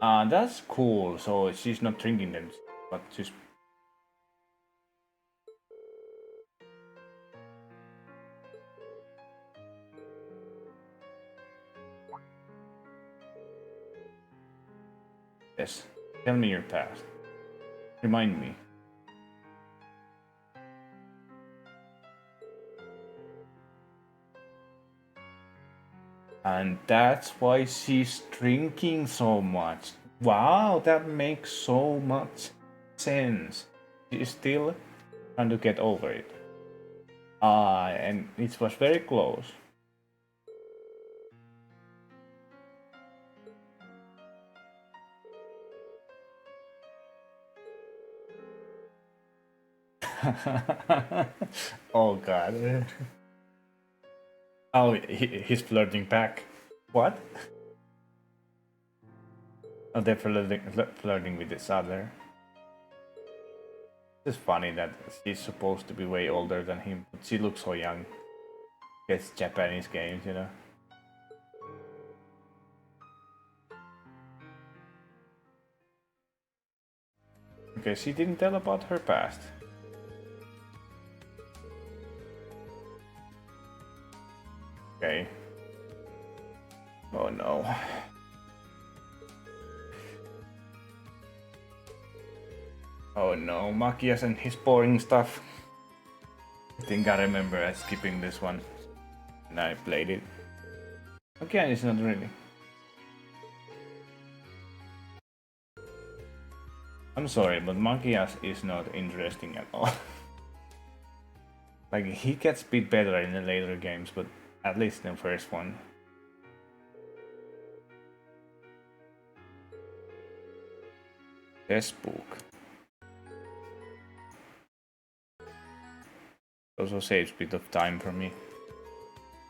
That's cool. So she's not drinking them, but just. Yes. Tell me your past. Remind me. And that's why she's drinking so much. Wow, that makes so much sense. She's still trying to get over it. And it was very close. Oh god. Oh, he's flirting back. What? Oh, they're flirting with each other. It's funny that she's supposed to be way older than him, but she looks so young. Gets Japanese games, you know. Okay, she didn't tell about her past. Okay. Oh no. Oh no, Makias and his boring stuff. I think I remember skipping this one. And I played it. Again, it's not really. I'm sorry, but Makias is not interesting at all. Like, he gets a bit better in the later games, but at least in the first one. This book. Also saves a bit of time for me.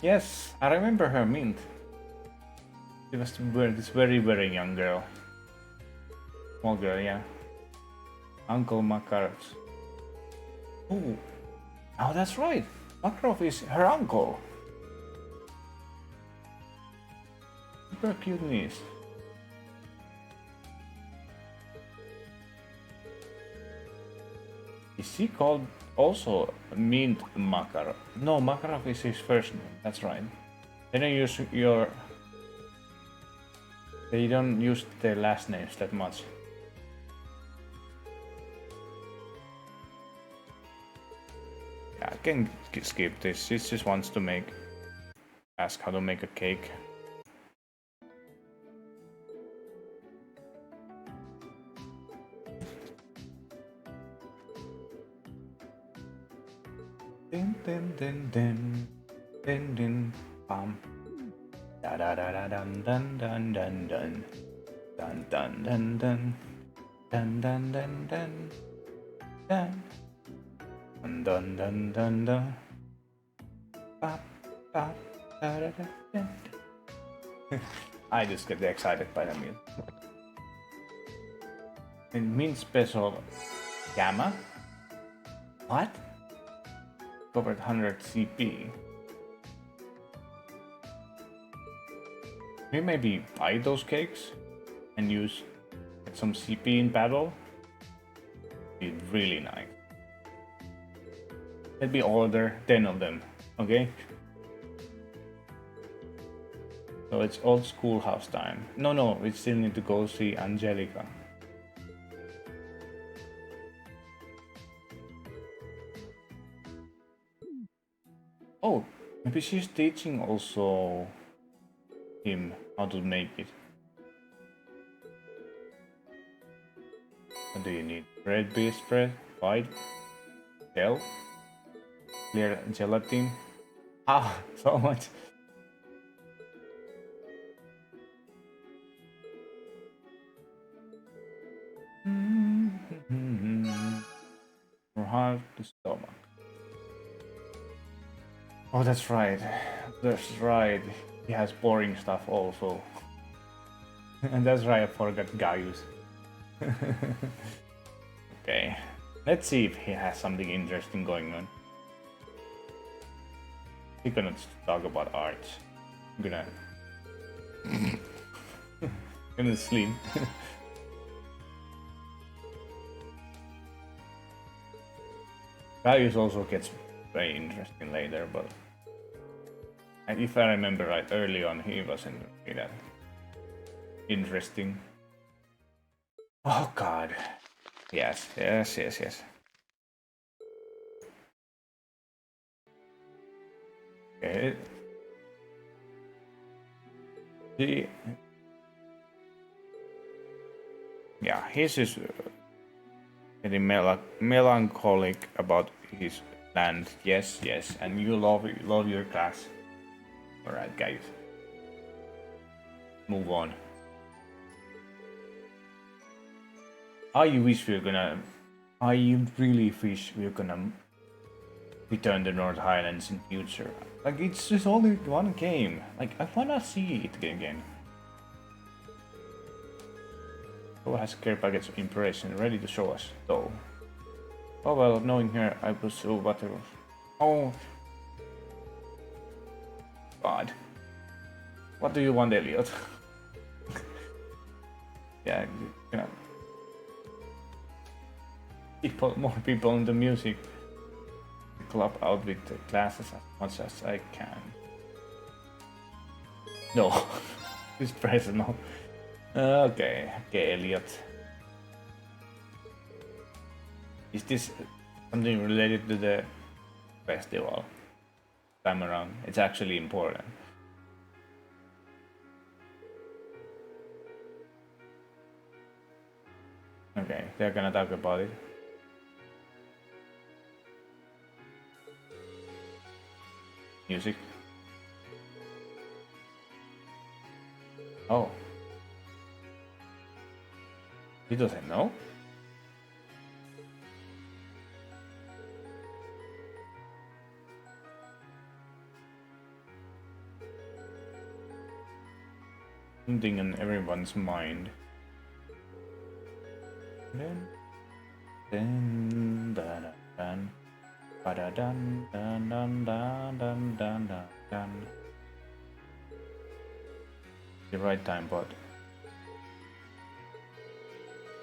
Yes, I remember her mint. She was this very, very young girl. Small girl, yeah. Uncle Makarov's. Oh, that's right. Makarov is her uncle. Super cute niece. Is she called also Mint Makarov? No, Makarov is his first name. That's right. They don't use They don't use their last names that much. Yeah, I can skip this. She just wants to ask how to make a cake. Din din din din din din bam. Da da da da dun dun dun dun dun dun dun dun dun dun dun dun dun dun dun dun dun dun. Bop bop da da da dun. I just get excited by the meal. It means special gamma. What? Covered 100 CP. We maybe buy those cakes and get some CP in battle. Be really nice. Let me order 10 of them, okay? So it's old schoolhouse time. No, we still need to go see Angelica. Oh, maybe she's teaching also him how to make it. What do you need? Red beef spread, white, gel, clear gelatin. Ah, so much. From heart to stomach. Oh, that's right. That's right. He has boring stuff also. And that's right, I forgot Gaius. Okay. Let's see if he has something interesting going on. He's gonna talk about art. I'm gonna sleep. Gaius also gets very interesting later, but if I remember right, early on he wasn't really that interesting. Oh god. Yes. Okay. The yeah, he's just very melancholic about his land. Yes, yes, and you love your class. All right, guys, move on. I really wish we're gonna return to North Highlands in future. Like, it's just only one game. Like, I wanna see it again. Who has care package impression ready to show us, though? Oh well, knowing her, I pursue whatever. Oh. God. What do you want, Elliot? Yeah, you know. More people in the music club out with the classes as much as I can. No, it's personal. Okay, Elliot. Is this something related to the festival? Time around, it's actually important. Okay, they're gonna talk about it. Music. Oh. He doesn't know? Something in everyone's mind. Then dun ba-da-dun dun dun dun dun dun dun dun. The right time, but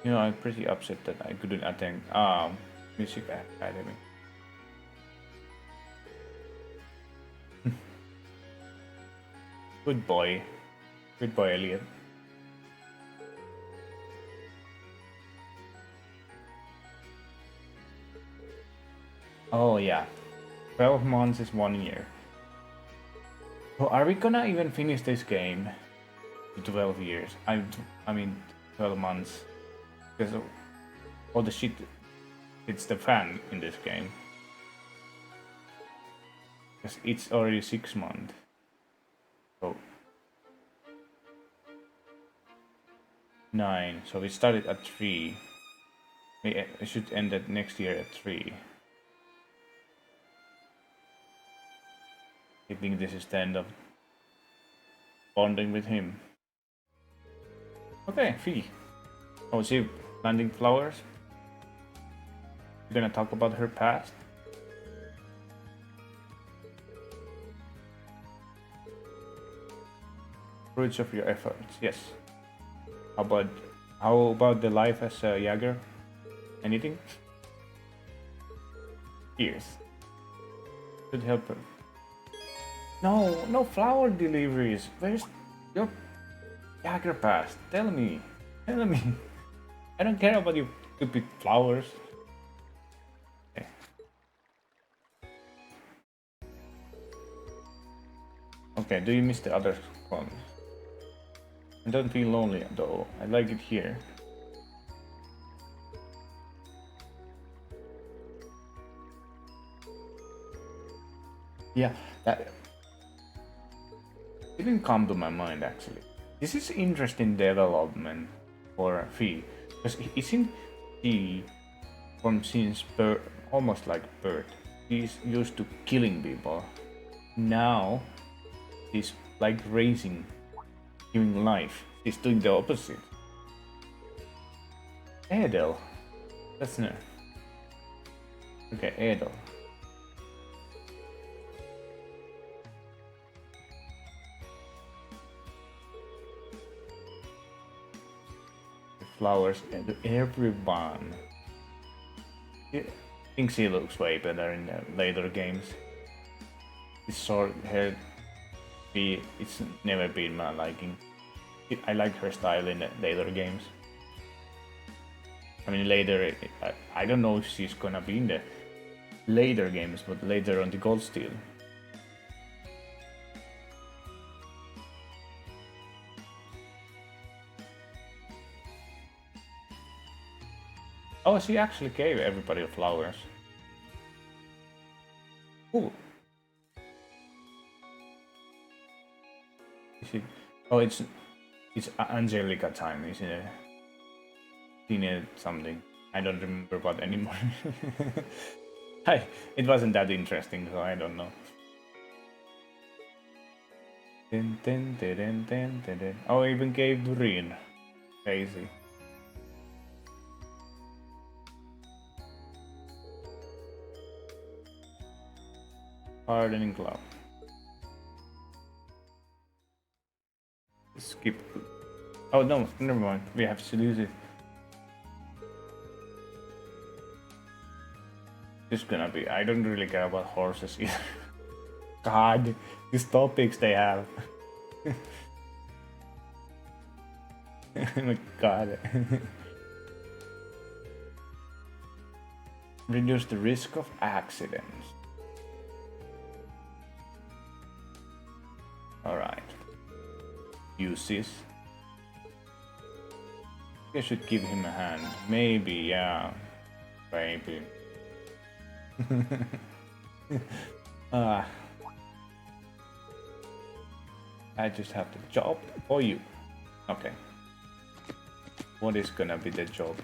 you know, I'm pretty upset that I couldn't attend Music Academy. Good boy, Elliot. Oh yeah, 12 months is 1 year. So are we gonna even finish this game in 12 years? I mean 12 months. Because of all the shit hits the fan in this game. Because it's already 6 months. So 9. So we started at 3. We should end it next year at 3. I think this is the end of bonding with him. Okay, Fee. Oh, she planting flowers? You're gonna talk about her past? Fruits of your efforts, yes. How about the life as a Jäger? Anything? Cheers. Should help her. No flower deliveries. Where's your Jäger past? Tell me. I don't care about your stupid flowers. Okay. Okay, do you miss the other clones? I don't feel lonely though. I like it here. Yeah, that didn't come to my mind actually. This is interesting development for Fee, because isn't he from since birth, almost like birth? He's used to killing people. Now he's like raising, giving life. He's doing the opposite. Edel, that's new. Okay, Edel. Flowers and everyone. I think she looks way better in the later games. This short hair, it's never been my liking. I like her style in the later games. I mean later, I don't know if she's gonna be in the later games, but later on the Gold Steel. Oh, she actually gave everybody flowers. Cool. Is it? Oh, it's Angelica time, isn't it? She needed something. I don't remember what anymore. It wasn't that interesting, so I don't know. Oh, I even gave Doreen. Crazy. Hardening glove. Skip. Oh no, never mind. We have to lose it. It's gonna be. I don't really care about horses either. God, these topics they have. Oh my god. Reduce the risk of accidents. Alright. Use this. I should give him a hand. Maybe, yeah. Maybe. I just have the job for you. Okay. What is gonna be the job?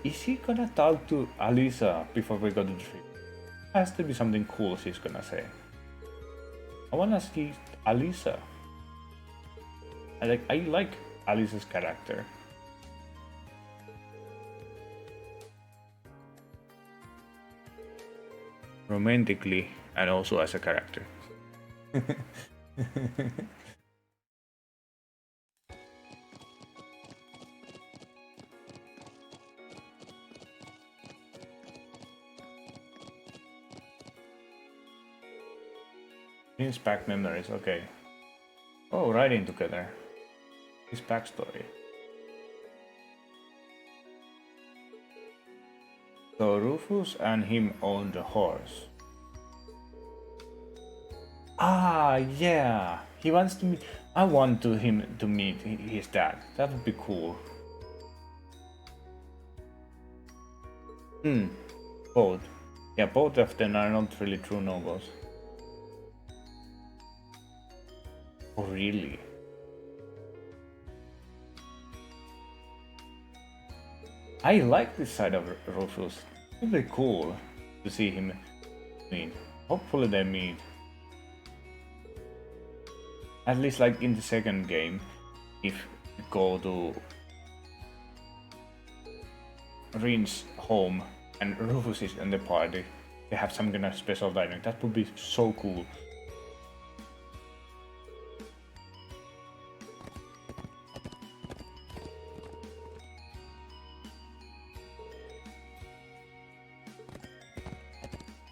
Is he gonna talk to Alisa before we go to the trip? Has to be something cool she's gonna say. I wanna see Alisa. I like Alisa's character. Romantically and also as a character. Brings back memories, okay. Oh, riding together. His backstory. So Rufus and him owned a horse. Ah, yeah. He wants to meet. I want him to meet his dad. That would be cool. Both. Yeah, both of them are not really true novels. Oh, really? I like this side of Rufus. It would be cool to see him meet. Hopefully they meet. At least like in the second game, if you go to Rin's home and Rufus is in the party, they have some kind of special dynamic. That would be so cool.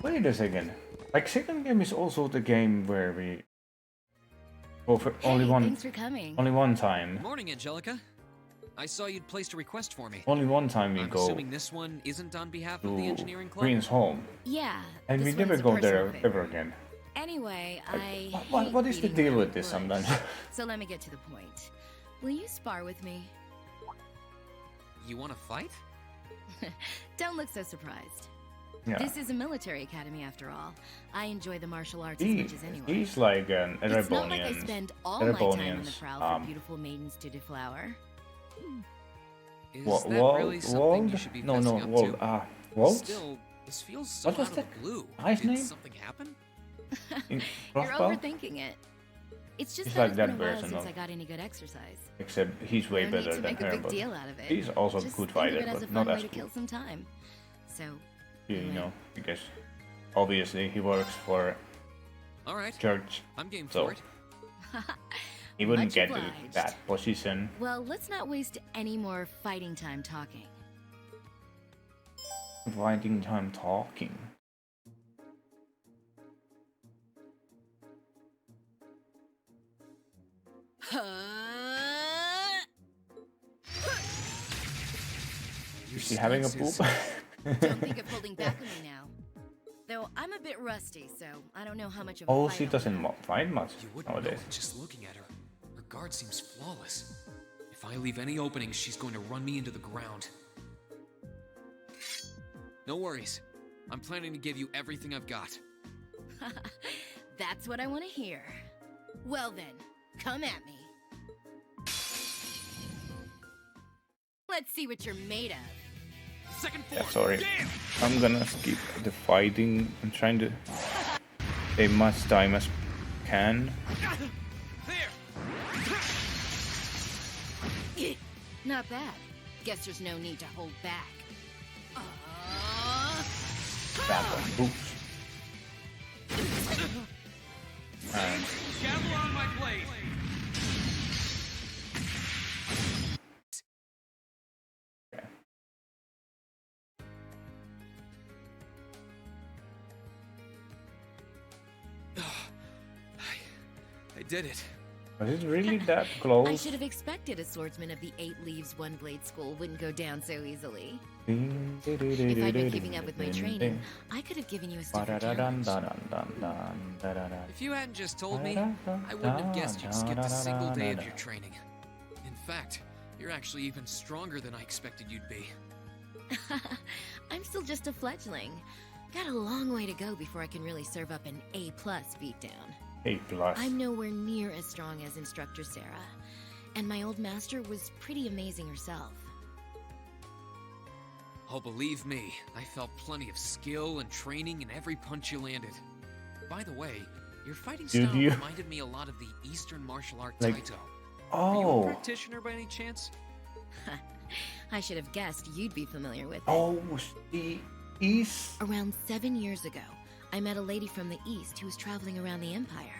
Wait a second. Like second game is also the game where we go for only thanks for coming. only one time. Morning, Angelica. I saw you'd placed a request for me. Only one time we I'm go assuming this one isn't on behalf of the engineering club? Rin's home. Yeah. And we this never one's a go personal there favor. ever again. Anyway, What is the beating deal around with this bush. sometimes? So let me get to the point. Will you spar with me? You want to fight? Don't look so surprised. Yeah. This is a military academy after all. I enjoy the martial arts as much as anyone. He's like an It's not like I spend all my time on the prowl for um, beautiful maidens to deflower. Is Wa- that Wald- really something Wald? you should be No, fessing no, up Wald. to? Wald? Still, this feels so What was out of that the blue. guy's Did name? something happen? In You're Crossbow? overthinking it. It's just He's that like it's that been a while version since of- I got any good exercise. Except he's way No need better to than make a her, big but deal out of it. he's also a Just good think of fighter, it as a but fun not way as to good. kill some time. So, You know, because obviously he works for All right. church, I'm game so for it. he wouldn't Much get obliged. that position. well, let's not waste any more fighting time talking. Finding time talking. Is she having a poop? Don't think of holding back on me now. Though I'm a bit rusty, so I don't know how much of a Oh, fight she I'll doesn't have. find much You wouldn't know nowadays. it just looking at her. Her guard seems flawless. If I leave any openings, she's going to run me into the ground. No worries. I'm planning to give you everything I've got. That's what I want to hear. Well then, come at me. Let's see what you're made of. Second Yeah, form. sorry. I'm gonna skip the fighting. I'm trying to save much time as can. Not bad. Guess there's no need to hold back. Back on boots. And Gavel on my blade. I did it. was it really that close? I should have expected a swordsman of the 8 Leaves, 1 Blade school wouldn't go down so easily. If I'd been keeping up with my training, I could have given you a stiffer challenge. If you hadn't just told me, I wouldn't have guessed you'd skipped a single day of your training. In fact, you're actually even stronger than I expected you'd be. I'm still just a fledgling. Got a long way to go before I can really serve up an A+ beatdown. A+. I'm nowhere near as strong as Instructor Sarah, and my old master was pretty amazing herself. Oh, believe me, I felt plenty of skill and training in every punch you landed. By the way, your fighting style reminded me a lot of the Eastern martial art Taito. Are you a practitioner by any chance? I should have guessed you'd be familiar with it. Oh, she is. Around 7 years ago, I met a lady from the East who was traveling around the Empire.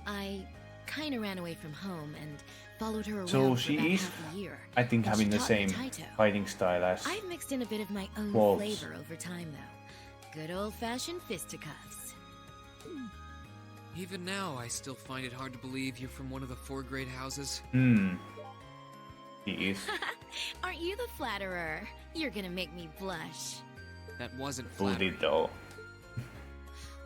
I kinda ran away from home and followed her around So for she about is, half a year. I think, and having she the taught me same Taito. fighting style as I've mixed in a bit of my own wolves. flavor over time, though. Good old-fashioned fisticuffs. Even now, I still find it hard to believe you're from one of the 4 great houses. He is. Aren't you the flatterer? You're gonna make me blush. That wasn't Fully flattering. though.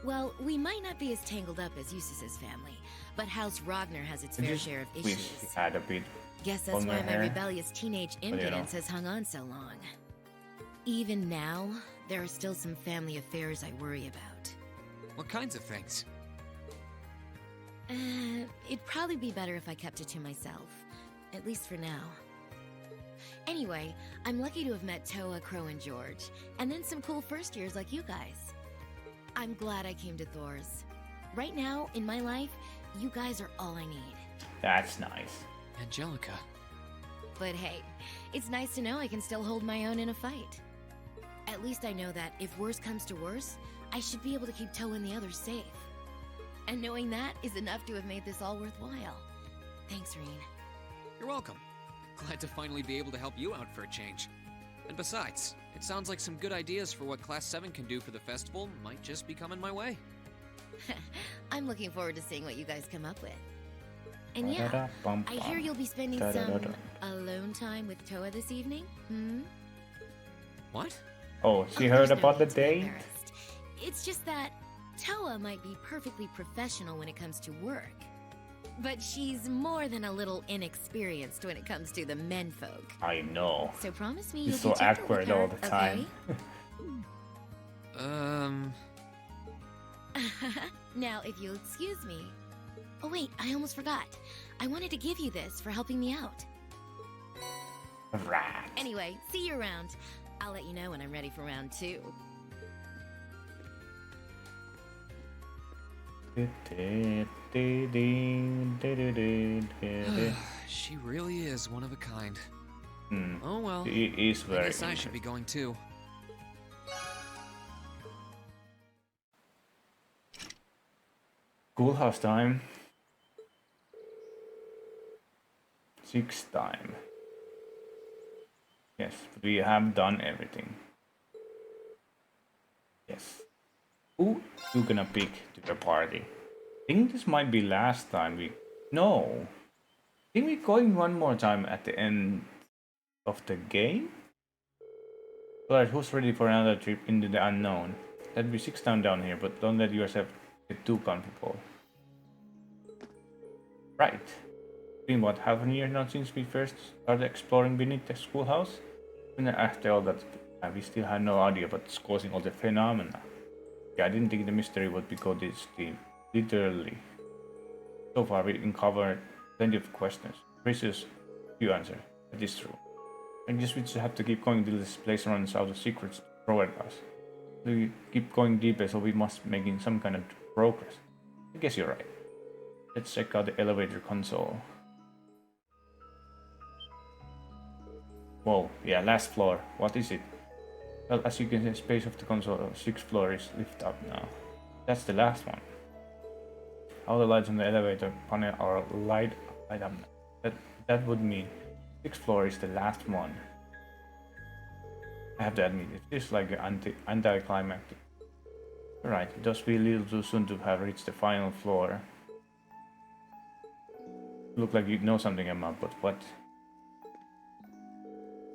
Well, we might not be as tangled up as Eustace's family, but House Ragnar has its fair share of Wish issues. he had a bit Guess that's longer why my hair. rebellious teenage you know. impudence has hung on so long. Even now, there are still some family affairs I worry about. What kinds of things? It'd probably be better if I kept it to myself. At least for now. Anyway, I'm lucky to have met Toa, Crow, and George, and then some cool first years like you guys. I'm glad I came to Thor's. Right now, in my life, you guys are all I need. That's nice. Angelica. But hey, it's nice to know I can still hold my own in a fight. At least I know that if worse comes to worse, I should be able to keep Toa and the others safe. And knowing that is enough to have made this all worthwhile. Thanks, Reen. You're welcome. Glad to finally be able to help you out for a change. And besides, it sounds like some good ideas for what Class 7 can do for the festival might just be coming my way. I'm looking forward to seeing what you guys come up with. And yeah, I hear you'll be spending some alone time with Toa this evening, What? Oh, she Oh, heard there's no about the need to be date? embarrassed. It's just that Toa might be perfectly professional when it comes to work. But she's more than a little inexperienced when it comes to the menfolk. I know. So promise me He's you'll so be gentle awkward with her, all the time. Now, if you'll excuse me. Oh wait, I almost forgot. I wanted to give you this for helping me out. Right. Anyway, see you around. I'll let you know when I'm ready for round 2. She really is one of a kind. Hmm. Oh well. She is I very guess I should be going too. Schoolhouse time. 6 time. Yes, we have done everything. Yes. Who you gonna pick to the party? I think this might be last time we... No. I think we're going one more time at the end of the game? Alright, who's ready for another trip into the unknown? That'd be 6 down here, but don't let yourself get too comfortable. Right. been what, half a year now since we first started exploring beneath the schoolhouse? And after all that, we still had no idea what's causing all the phenomena. Yeah, I didn't think the mystery would be go this deep. Literally. So far, we uncovered plenty of questions. Precious few answers. That is true. I guess we just have to keep going till this place runs out of secrets to provide us. We keep going deeper, so we must be making some kind of progress. I guess you're right. Let's check out the elevator console. Whoa, yeah, last floor. What is it? Well, as you can see, the space of the console, 6th floor is lifted up now. That's the last one. All the lights on the elevator panel are light up. That would mean 6th floor is the last one. I have to admit, it feels like an anticlimactic. Right, it does feel a little too soon to have reached the final floor. Look like you know something about, but what?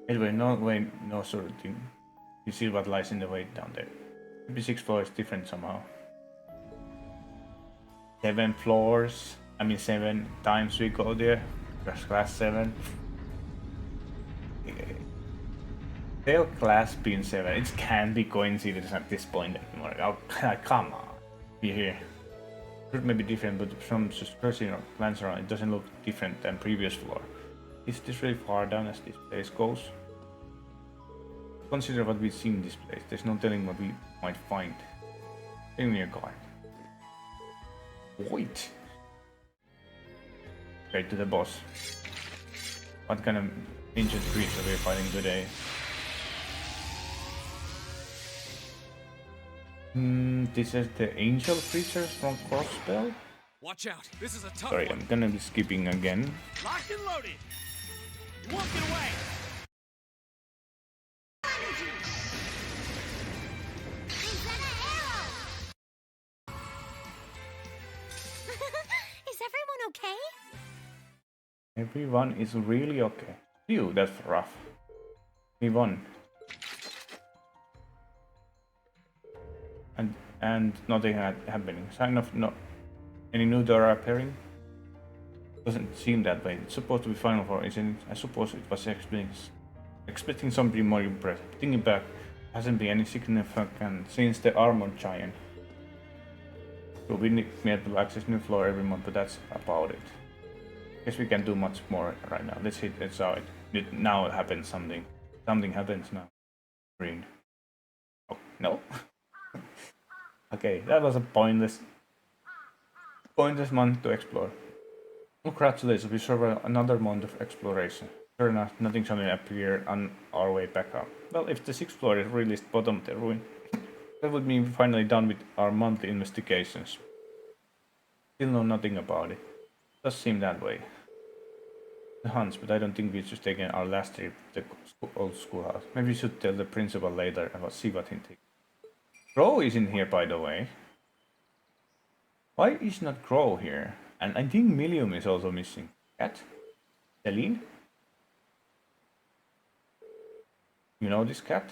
Anyway, no sort of thing. You see what lies in the way down there. Maybe 6th floor is different somehow. 7 floors. I mean 7 times we go there. That's class 7. Tell class being 7. It can't be coincidence at this point anymore. Oh, come on. Be here. It may be different, but from just cursing or glance around, it doesn't look different than previous floor. Is this really far down as this place goes? Consider what we've seen in this place. There's no telling what we might find. Give me a guard. Wait. Straight to the boss. What kind of ancient creature are we fighting today? This is the angel creature from Crossbell? Watch out! This is a tough Sorry, one. I'm gonna be skipping again. Locked and loaded! You won't get away! Is everyone okay? Everyone is really okay. Phew, that's rough. We won. And nothing happening. Sign of no any new door appearing? Doesn't seem that way. It's supposed to be final four, isn't it? I suppose it was expecting something more impressive. Thinking back, hasn't been any significant since the armored giant. So we need to access new floor every month, but that's about it. Guess we can't do much more right now. Let's hit it out. Now it happens something. Something happens now. Green. Oh, no? Okay, that was a pointless month to explore. Congratulations, we survived another month of exploration. Sure enough, nothing suddenly appeared on our way back up. Well, if the 6th floor is really bottom of the ruin, that would mean we're finally done with our monthly investigations. Still know nothing about it. Does seem that way. The hunts, but I don't think we should take our last trip to the old schoolhouse. Maybe we should tell the principal later and see what he thinks. Crow isn't here, by the way. Why is not Crow here? And I think Millium is also missing. Cat? Celine? You know this cat?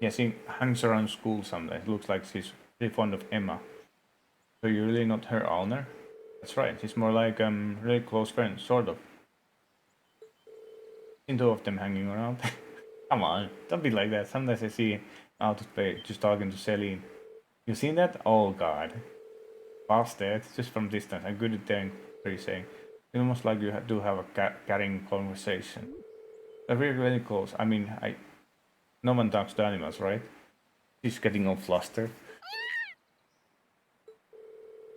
Yes, he hangs around school sometimes. Looks like she's pretty fond of Emma. So you're really not her owner? That's right, she's more like really close friend, sort of. Seen two of them hanging around. Come on, don't be like that. Sometimes I see out of play just talking to Celine. You seen that? Oh god. Bastard, just from distance. I'm good at telling what you're saying. It's almost like you do have a carrying conversation. They're really close. I mean, no one talks to animals, right? She's getting all flustered.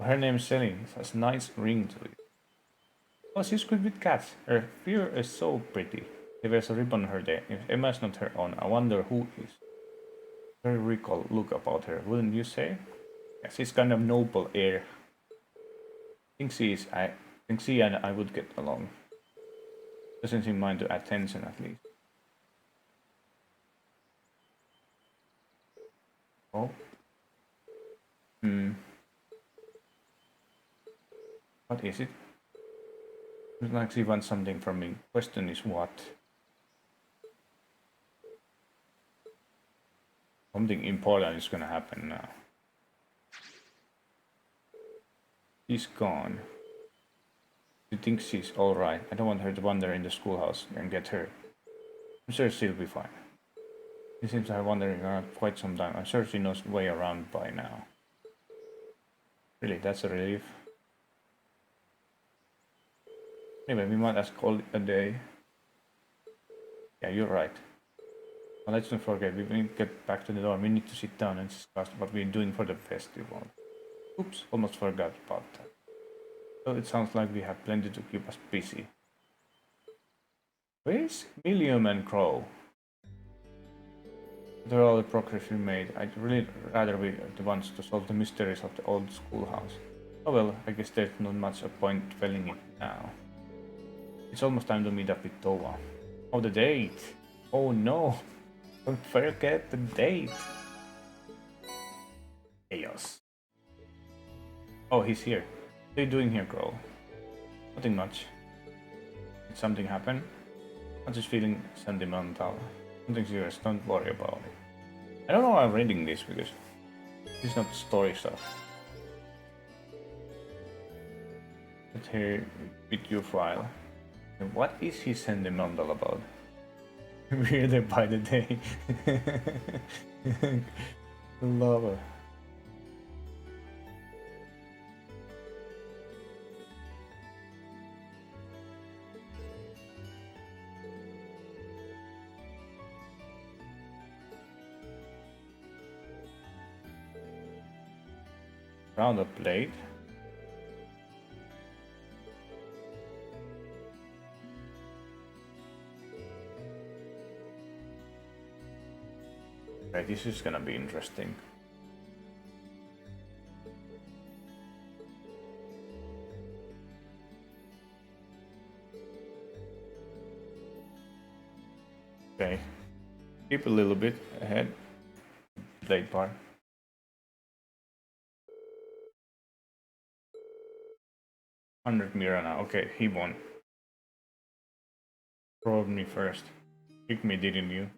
Her name is Celine. It has a nice ring to it. Oh, she's good with cats. Her fur is so pretty. She wears a ribbon on her day. If Emma's not her own, I wonder who is. Very recall look about her, wouldn't you say? Yeah, she's kind of noble air. I think she and I would get along. Doesn't seem mind to attention at least. Oh. What is it? Looks like she wants something from me. Question is what? Something important is gonna happen now. He's gone. She thinks she's alright. I don't want her to wander in the schoolhouse and get hurt. I'm sure she'll be fine. She seems to have wandering around quite some time. I'm sure she knows the way around by now. Really, that's a relief. Anyway, we might as call it a day. Yeah, you're right. Well, let's not forget, we need to get back to the dorm. We need to sit down and discuss what we're doing for the festival. Oops, almost forgot about that. So it sounds like we have plenty to keep us busy. Where's William and Crow? After all the progress we made, I'd really rather be the ones to solve the mysteries of the old schoolhouse. Oh well, I guess there's not much a point dwelling it now. It's almost time to meet up with Towa. Oh, the date! Oh no! Don't forget the date! Chaos. Oh, he's here. What are you doing here, Crow? Nothing much. Did something happen? I'm just feeling sentimental. Something serious, don't worry about it. I don't know why I'm reading this because this is not story stuff. Let's hear with your file. And what is he sentimental about? Weirder by the day. Love her. Round a plate. Right, this is gonna be interesting. Okay, keep a little bit ahead. Plate part. $100 Mira now. Okay, he won. Probed me first. Pick me, didn't you?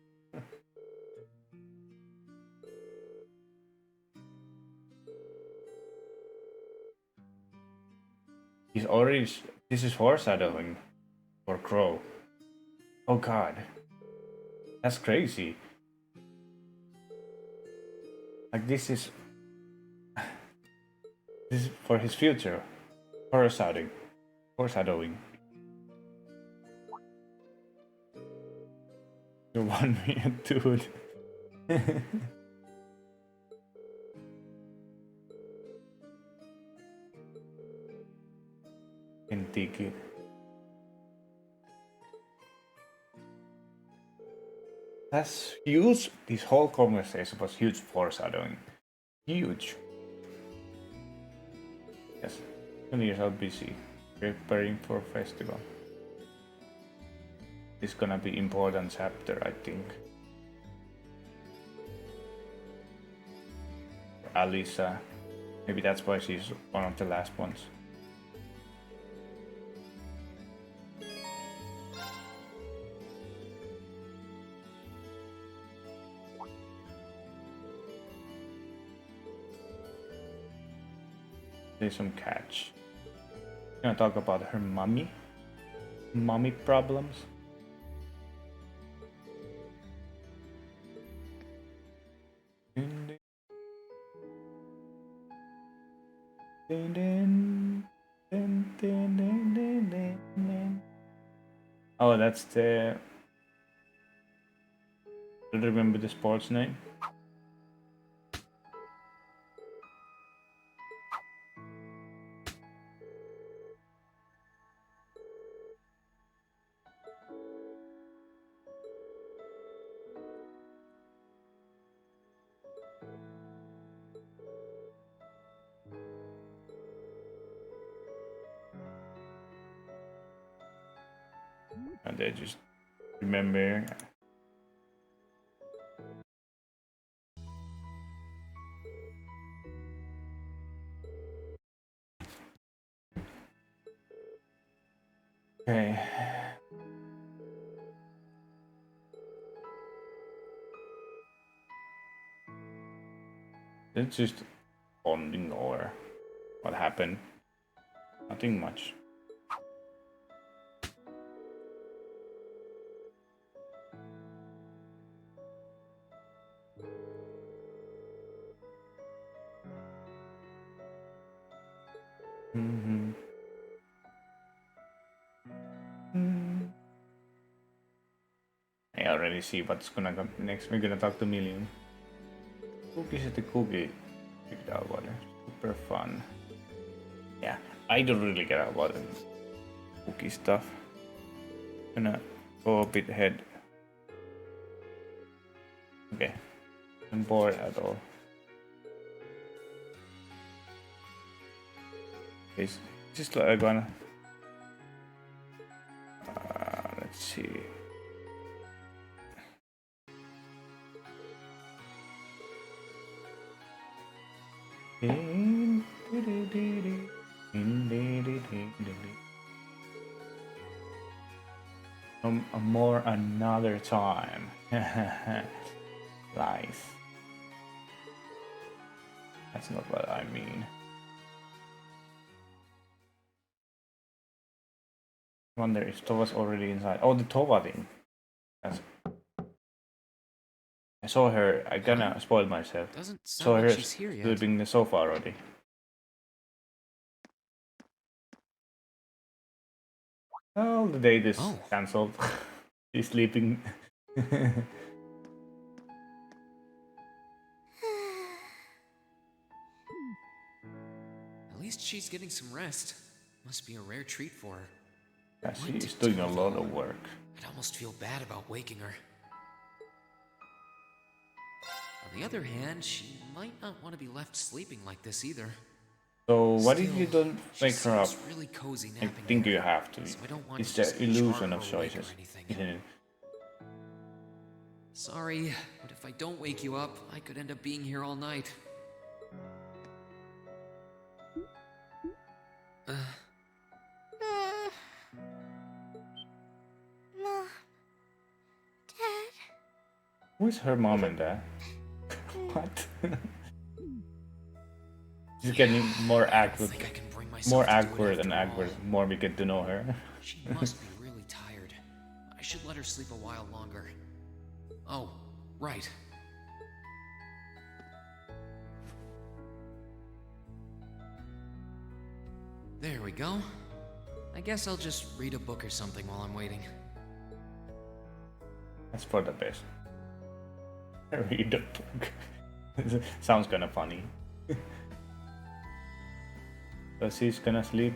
He's already. This is foreshadowing for Crow. Oh god. That's crazy. Like, this is. This is for his future. Foreshadowing. Foreshadowing. You want me a dude. Can take it. That's huge. This whole conversation was huge foreshadowing. Huge. Yes. 20 years out busy. Preparing for festival. It's gonna be important chapter, I think. Alisa. Maybe that's why she's one of the last ones. There's some catch. Gonna talk about her mommy problems. Oh, that's the. Do you remember the sports name? And they just remember. Okay. It's just bonding or what happened. Nothing much. I already see what's gonna come next. We're gonna talk to Million. Cookies at the cookie. Picked out water. Super fun. Yeah, I don't really care about the cookie stuff. Gonna go a bit ahead. Okay. I'm bored at all. It's just like gonna. Let's see. More another time. Lies. That's not what I mean. Wonder if Tova's already inside. Oh, the Tova thing. That's. I saw her. I kinda spoiled myself. Doesn't sound Saw like her she's here yet. sleeping in the sofa already. Well, the date is cancelled. She's sleeping. At least she's getting some rest. Must be a rare treat for her. Yeah, she's doing a lot of work. I'd almost feel bad about waking her. On the other hand, she might not want to be left sleeping like this either. So what if you don't wake her up? Really cozy I napping think here, you have to. so I don't want It's to just the jar illusion her of awake or choices, anything. isn't it? Sorry, but if I don't wake you up, I could end up being here all night. Mom. Dad. Who's her mom and dad? What? She's getting more awkward. More awkward and awkward. More we get to know her. She must be really tired. I should let her sleep a while longer. Oh, right. There we go. I guess I'll just read a book or something while I'm waiting. That's for the best. Read the book. Sounds kinda funny. So she's gonna sleep.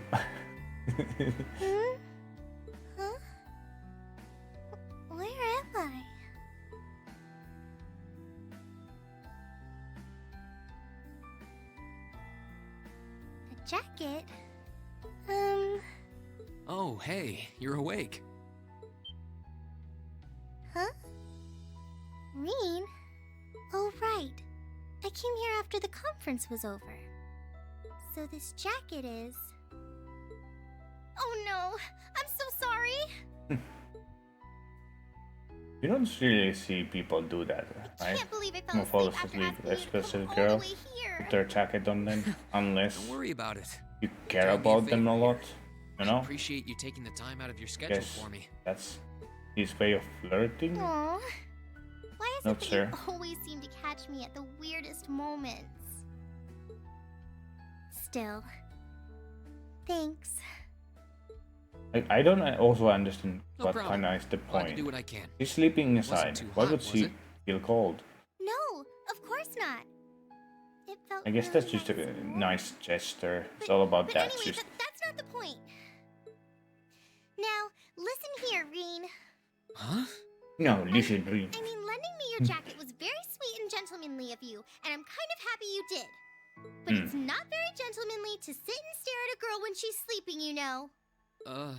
Huh? Where am I? A jacket? Oh, hey, you're awake. Huh? Reen? Oh, right. I came here after the conference was over. So this jacket is... Oh no! I'm so sorry! You don't really see people do that, right? Can't believe I I'm fell fall asleep asleep, after asking you to especially come all girl the way here. with their jacket on them, unless Don't worry about it. you care You're doing me a about them a favor lot, here. you know? I appreciate you taking the time out of your schedule Guess for me. that's his way of flirting. Aww. Why is Not it that sure. you always seem to catch me at the weirdest moments? Still, thanks. I don't also understand No what problem. kind of is the Glad to point. do what I can. She's sleeping It wasn't inside. too Why hot, would was she it? feel cold? No, of course not. It felt I guess really that's just a nice. nice gesture. It's all about But that. anyway, Just that's not the point. Now, listen here, Reen. Huh? no, listen, Reed. I mean, lending me your jacket was very sweet and gentlemanly of you, and I'm kind of happy you did. But it's not very gentlemanly to sit and stare at a girl when she's sleeping, you know. I'm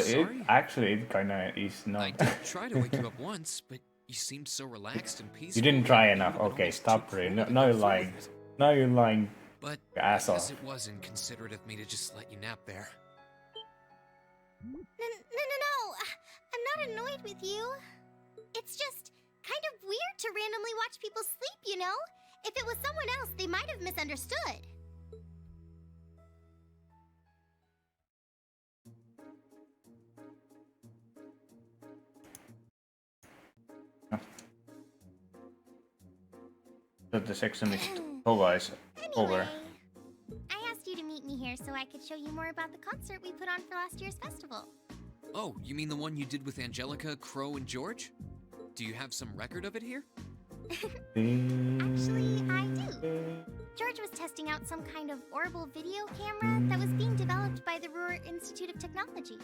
sorry? Actually it kind of is I not. did try to wake you up once, but you seemed so relaxed and peaceful. You didn't try that it enough. would've been Okay, almost stop, too Reed. cruel No, to now go you're through lying. with it. Now you're lying. But Your ass I guess off. it was inconsiderate of me to just let you nap there. No. I'm not annoyed with you. It's just kind of weird to randomly watch people sleep, you know? If it was someone else, they might have misunderstood. So the section is over. I asked you to meet me here so I show you more about the concert we put on for last year's festival. Oh, you mean the one you did with Angelica, Crow, and George? Do you have some record of it here? Actually, I do. George was testing out some kind of orbital video camera that was being developed by the Ruhr Institute of Technology.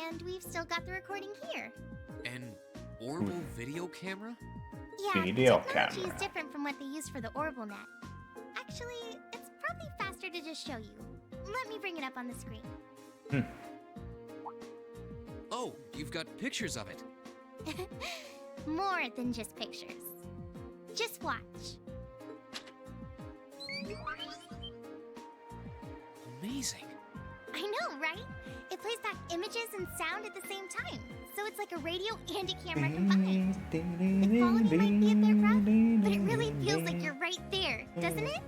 And we've still got the recording here. An orbital video camera? Yeah, Video the technology camera. is different from what they use for the orbital net. Actually, it's probably faster to just show you. Let me bring it up on the screen. Oh, you've got pictures of it. More than just pictures. Just watch. Amazing. I know, right? It plays back images and sound at the same time. So it's like a radio and a camera combined. The quality might be a bit rough, but it really feels like you're right there, doesn't it?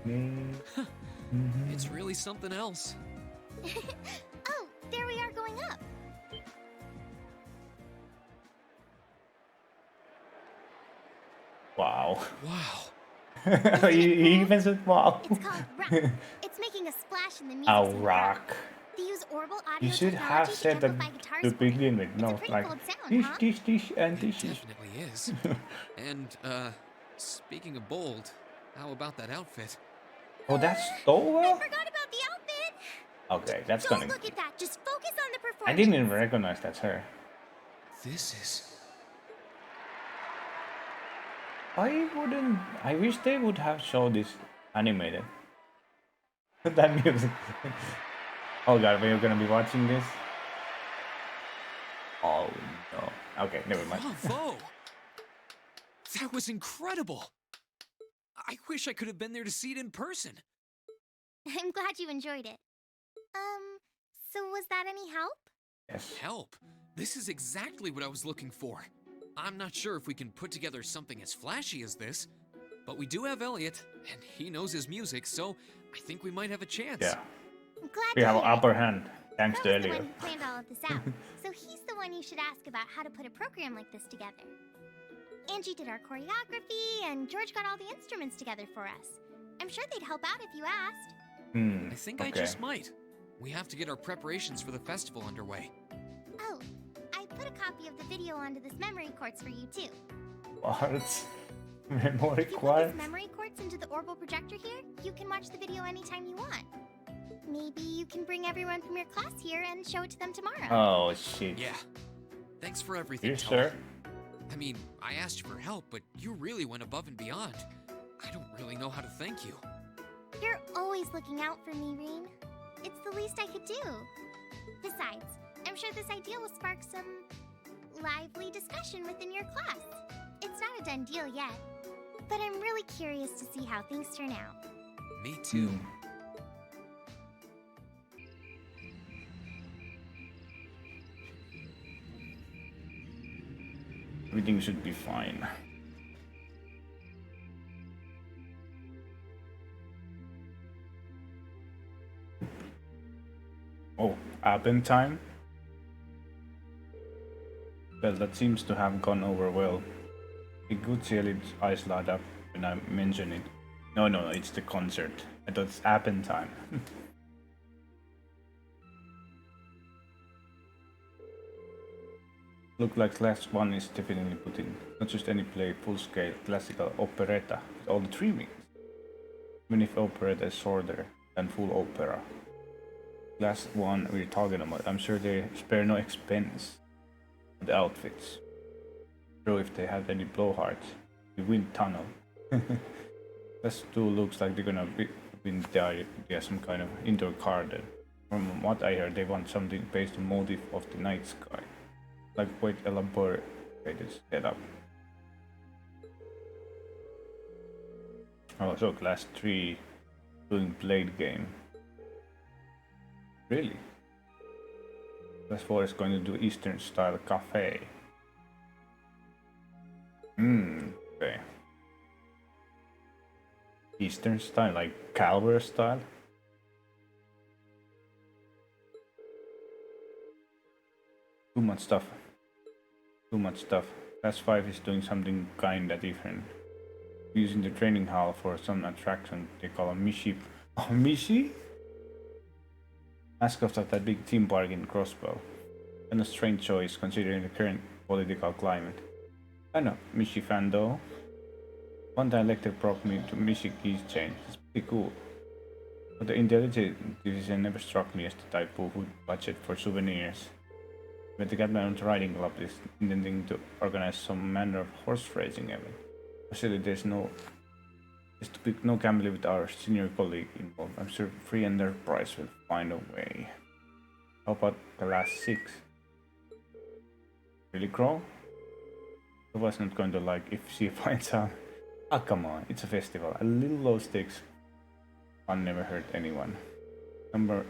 It's really something else. Oh, there we are going up. Wow. Wow. He even said wow. It's called rock. It's making a splash in the music. Oh, scene. rock. They use orbital audio You should technology have to said that amplify guitars to for you. begin with. It's a No, pretty like cool sound, this, huh? this, and It this. definitely is. And, speaking of bold, how about that outfit? Oh, that's I Stoa? forgot about the outfit. Okay, that's Don't gonna. look at that. Just focus on the performance. I didn't even recognize that's her. This is... I wouldn't. I wish they would have showed this animated. That music. Oh god, we're gonna be watching this. Oh no. Okay, never mind. Bravo! That was incredible! I wish I could have been there to see it in person. I'm glad you enjoyed it. So was that any help? Yes. Help? This is exactly what I was looking for. I'm not sure if we can put together something as flashy as this, but we do have Elliot, and he knows his music, so I think we might have a chance. Yeah. I'm glad We to have an hear it. upper hand thanks to Crow was the Elliot. one who planned all of this out, so he's the one you should ask about how to put a program like this together. Angie did our choreography, and George got all the instruments together for us. I'm sure they'd help out if you asked. I think I just might. We have to get our preparations for the festival underway. Oh, I put a copy of the video onto this memory quartz for you too. What? Memory If you put quartz? this memory quartz into the orbital projector here, you can watch the video anytime you want. Maybe you can bring everyone from your class here and show it to them tomorrow. Oh shit. Yeah. Thanks for everything, You Toa. sure? I mean, I asked you for help, but you really went above and beyond. I don't really know how to thank you. You're always looking out for me, Reen. It's the least I could do. Besides, I'm sure this idea will spark some lively discussion within your class. It's not a done deal yet, but I'm really curious to see how things turn out. Me too. Everything should be fine. Oh, Appen time? Well, that seems to have gone over well. It could see its eyes light up when I mention it. No, it's the concert. I thought it's Appen time. Look like class 1 is definitely putting not just any play, full-scale classical operetta with all the trimmings. Even if operetta is shorter than full opera. Class 1 we're talking about, I'm sure they spare no expense on the outfits. So if they have any blowhards, the wind tunnel. Class 2 looks like they're gonna win the idea some kind of indoor garden. From what I heard, they want something based on motif of the night sky. Like quite elaborated setup. Oh, so class 3 doing blade game. Really? Class 4 is going to do Eastern style cafe. Okay. Eastern style, like Calvary style? Too much stuff. Class 5 is doing something kinda different. Using the training hall for some attraction they call a Mishi. Oh, Mishi? mascots at that big theme park in Crossbow. And a strange choice considering the current political climate. Kind of Michi fan though. One time lecture brought me to Michi keychain. It's pretty cool. But the intelligent decision never struck me as the type who would budget for souvenirs. But the captain of the riding club is intending to organize some manner of horse racing event. Actually, there's no gambling with our senior colleague involved. I'm sure Free Enterprise will find a way. How about the last 6? Really, Crow? I was not going to like if she finds out. Ah, come on, it's a festival. A little low stakes. Fun never hurt anyone. Number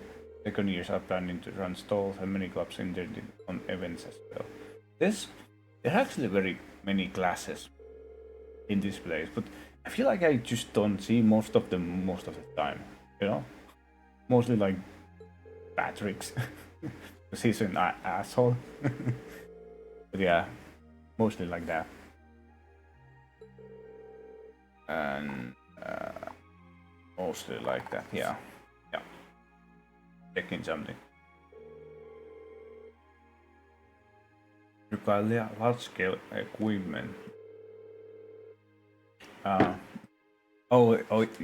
second years are planning to run stalls and many clubs intended on events as well. There are actually very many classes in this place, but I feel like I just don't see most of them most of the time, you know? Mostly like Patrick's, because he's an asshole. But yeah, mostly like that. And mostly like that, yeah. Yeah. Checking something. Require large scale equipment.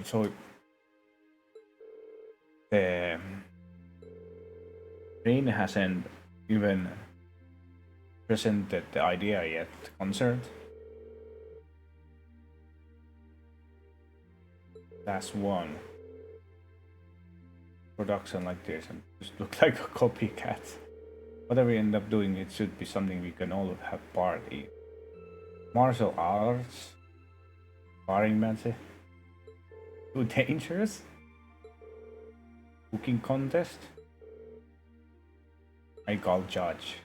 So the Rain hasn't even presented the idea yet. Concert. That's one. Production like this and just look like a copycat. Whatever we end up doing, it should be something we can all have part in. Martial arts, sparring matches, too dangerous, cooking contest. I call judge.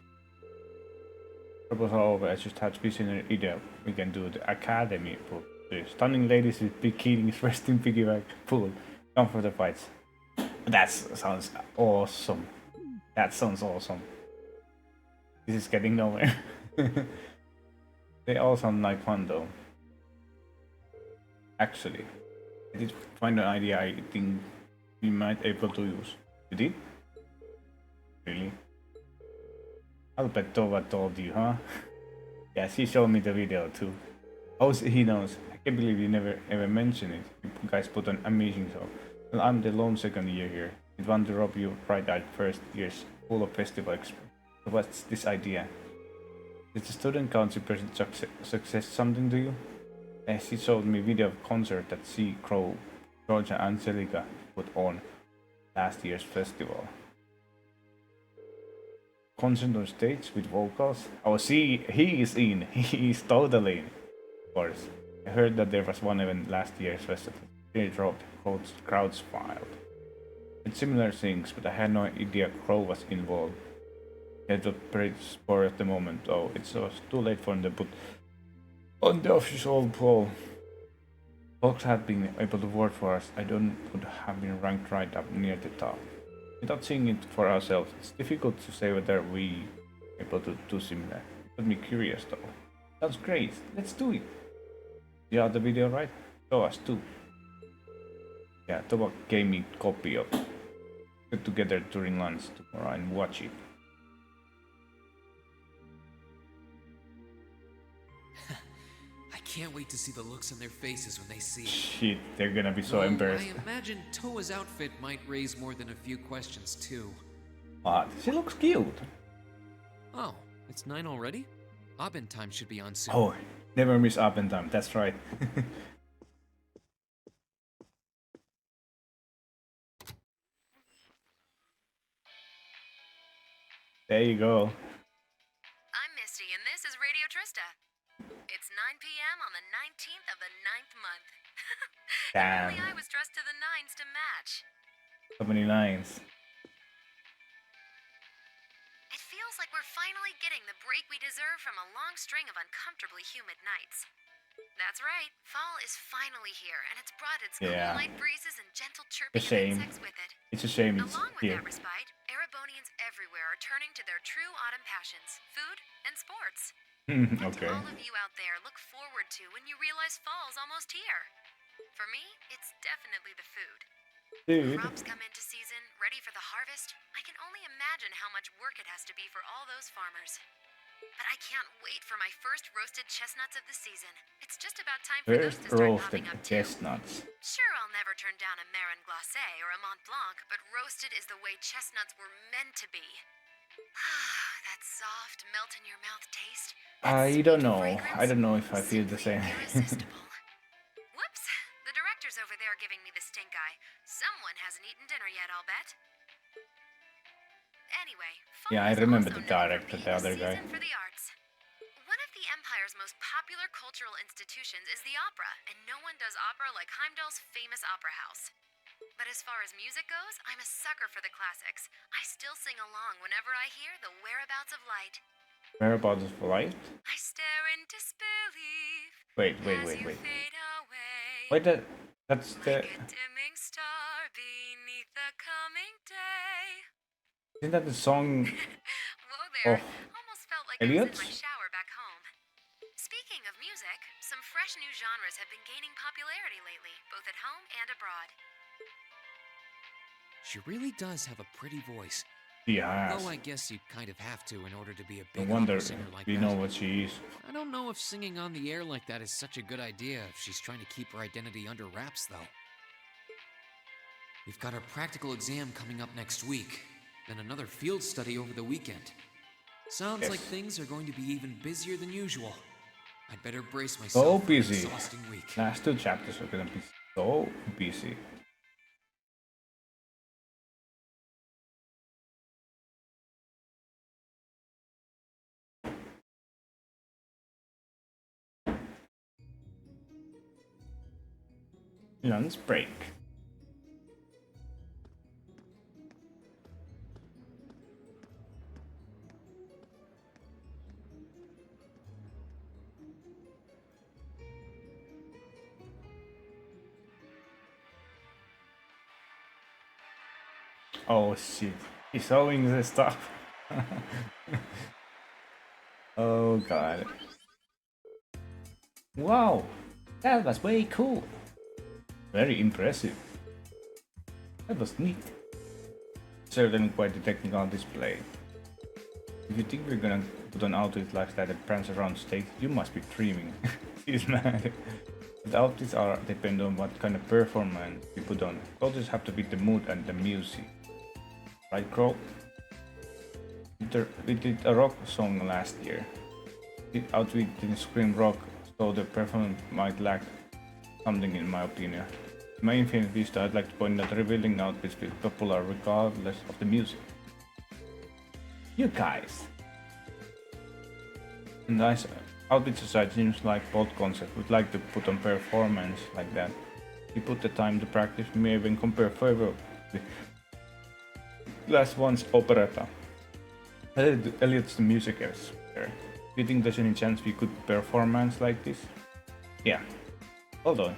Proposal over. I just had visionary idea. We can do the academy pool. The stunning ladies with bikinis resting piggyback pool. Come for the fights. That sounds awesome. That sounds awesome. This is getting nowhere. They all sound like fun though. Actually, I did find an idea I think we might able to use. You did? Really? I'll bet Tova told you, huh? Yeah, she showed me the video too. Oh, he knows. I can't believe you never ever mentioned it. You guys put on amazing show. Well, I'm the lone second year here. Did want to rob you bright-eyed first years full of festival experience. So what's this idea? Did the student council person success something to you? She showed me video of concert that C. Crow, George and Angelica put on last year's festival. Concert on stage with vocals? Oh, see, he is in. He is totally in. Of course. I heard that there was one event last year's festival. They dropped, crowds filed. And similar things, but I had no idea Crow was involved. He had a great sport at the moment, though it was too late for him to put on the official poll. Folks had been able to vote for us. I don't would have been ranked right up near the top. Without seeing it for ourselves, it's difficult to say whether we are able to do similar. It got me curious though. Sounds great. Let's do it. You have the video right? Show us too. Yeah, Toba gave me a copy of it. Get together during lunch tomorrow and watch it. I can't wait to see the looks on their faces when they see it. Shit, they're gonna be so embarrassed. I imagine Toa's outfit might raise more than a few questions too. What? She looks cute. Oh, it's 9 already? Abend time should be on soon. Oh, never miss Abend time, that's right. There you go. I'm Misty, and this is Radio Trista. It's 9 p.m. on the 19th of the 9th month. Damn. Apparently I was dressed to the nines to match. So many lines. It feels like we're finally getting the break we deserve from a long string of uncomfortably humid nights. That's right, fall is finally here, and it's brought its cool light breezes and gentle chirping of insects with it. It's a shame it's Along with here. that respite, Erebonians everywhere are turning to their true autumn passions, food and sports. What do Okay. all of you out there look forward to when you realize fall's almost here? For me, it's definitely the food. Dude. Crops come into season, ready for the harvest. I can only imagine how much work it has to be for all those farmers. But I can't wait for my first roasted chestnuts of the season. It's just about time for those First to start roasted popping up too. chestnuts. Sure, I'll never turn down a Marin Glacé or a Mont Blanc, but roasted is the way chestnuts were meant to be. That soft, melt in your mouth taste. I don't know. I don't know if I feel the same. Whoops! The director's over there giving me the stink eye. Someone hasn't eaten dinner yet, I'll bet. Anyway, Yeah, I remember the director, the other guy. for the arts. One of the Empire's most popular cultural institutions is the opera, and no one does opera like Heimdall's famous opera house. But as far as music goes, I'm a sucker for the classics. I still sing along whenever I hear The Whereabouts of Light. Whereabouts of light? I stare in disbelief. Wait. Wait, that's the... Dimming star beneath the coming day. Isn't that the song Whoa there. of Almost felt like I was Elliot's? in my shower back home. Speaking of music, some fresh new genres have been gaining popularity lately, both at home and abroad. She really does have a pretty voice. Yes. Though I guess you kind of have to in order to be a No big wonder opera singer like we that. know what she is. I don't know if singing on the air like that is such a good idea if she's trying to keep her identity under wraps, though. We've got our practical exam coming up next week, then another field study over the weekend. Sounds Yes. like things are going to be even busier than usual. I'd better brace So myself for an busy. exhausting week. Last 2 chapters are gonna be so busy. Lunch break. Oh shit, he's sewing the stuff. Oh god. Wow, that was way cool. Very impressive. That was neat. Certainly quite a technical display. If you think we're gonna put an outfit like that and prance around stage, you must be dreaming. He's mad. The outfits are depend on what kind of performance you put on. Clothes have to fit the mood and the music. Right, Crow? We did a rock song last year. The outfit didn't scream rock, so the performance might lack something in my opinion. In my infinite vista, I'd like to point out that revealing outfits feel popular regardless of the music. You guys! And nice outfits aside, seems like both concepts would like to put on performance like that. If you put the time to practice, we may even compare favorably. Last one's operetta. Elliot's the music expert. Do you think there's any chance we could performance like this? Yeah. Hold on.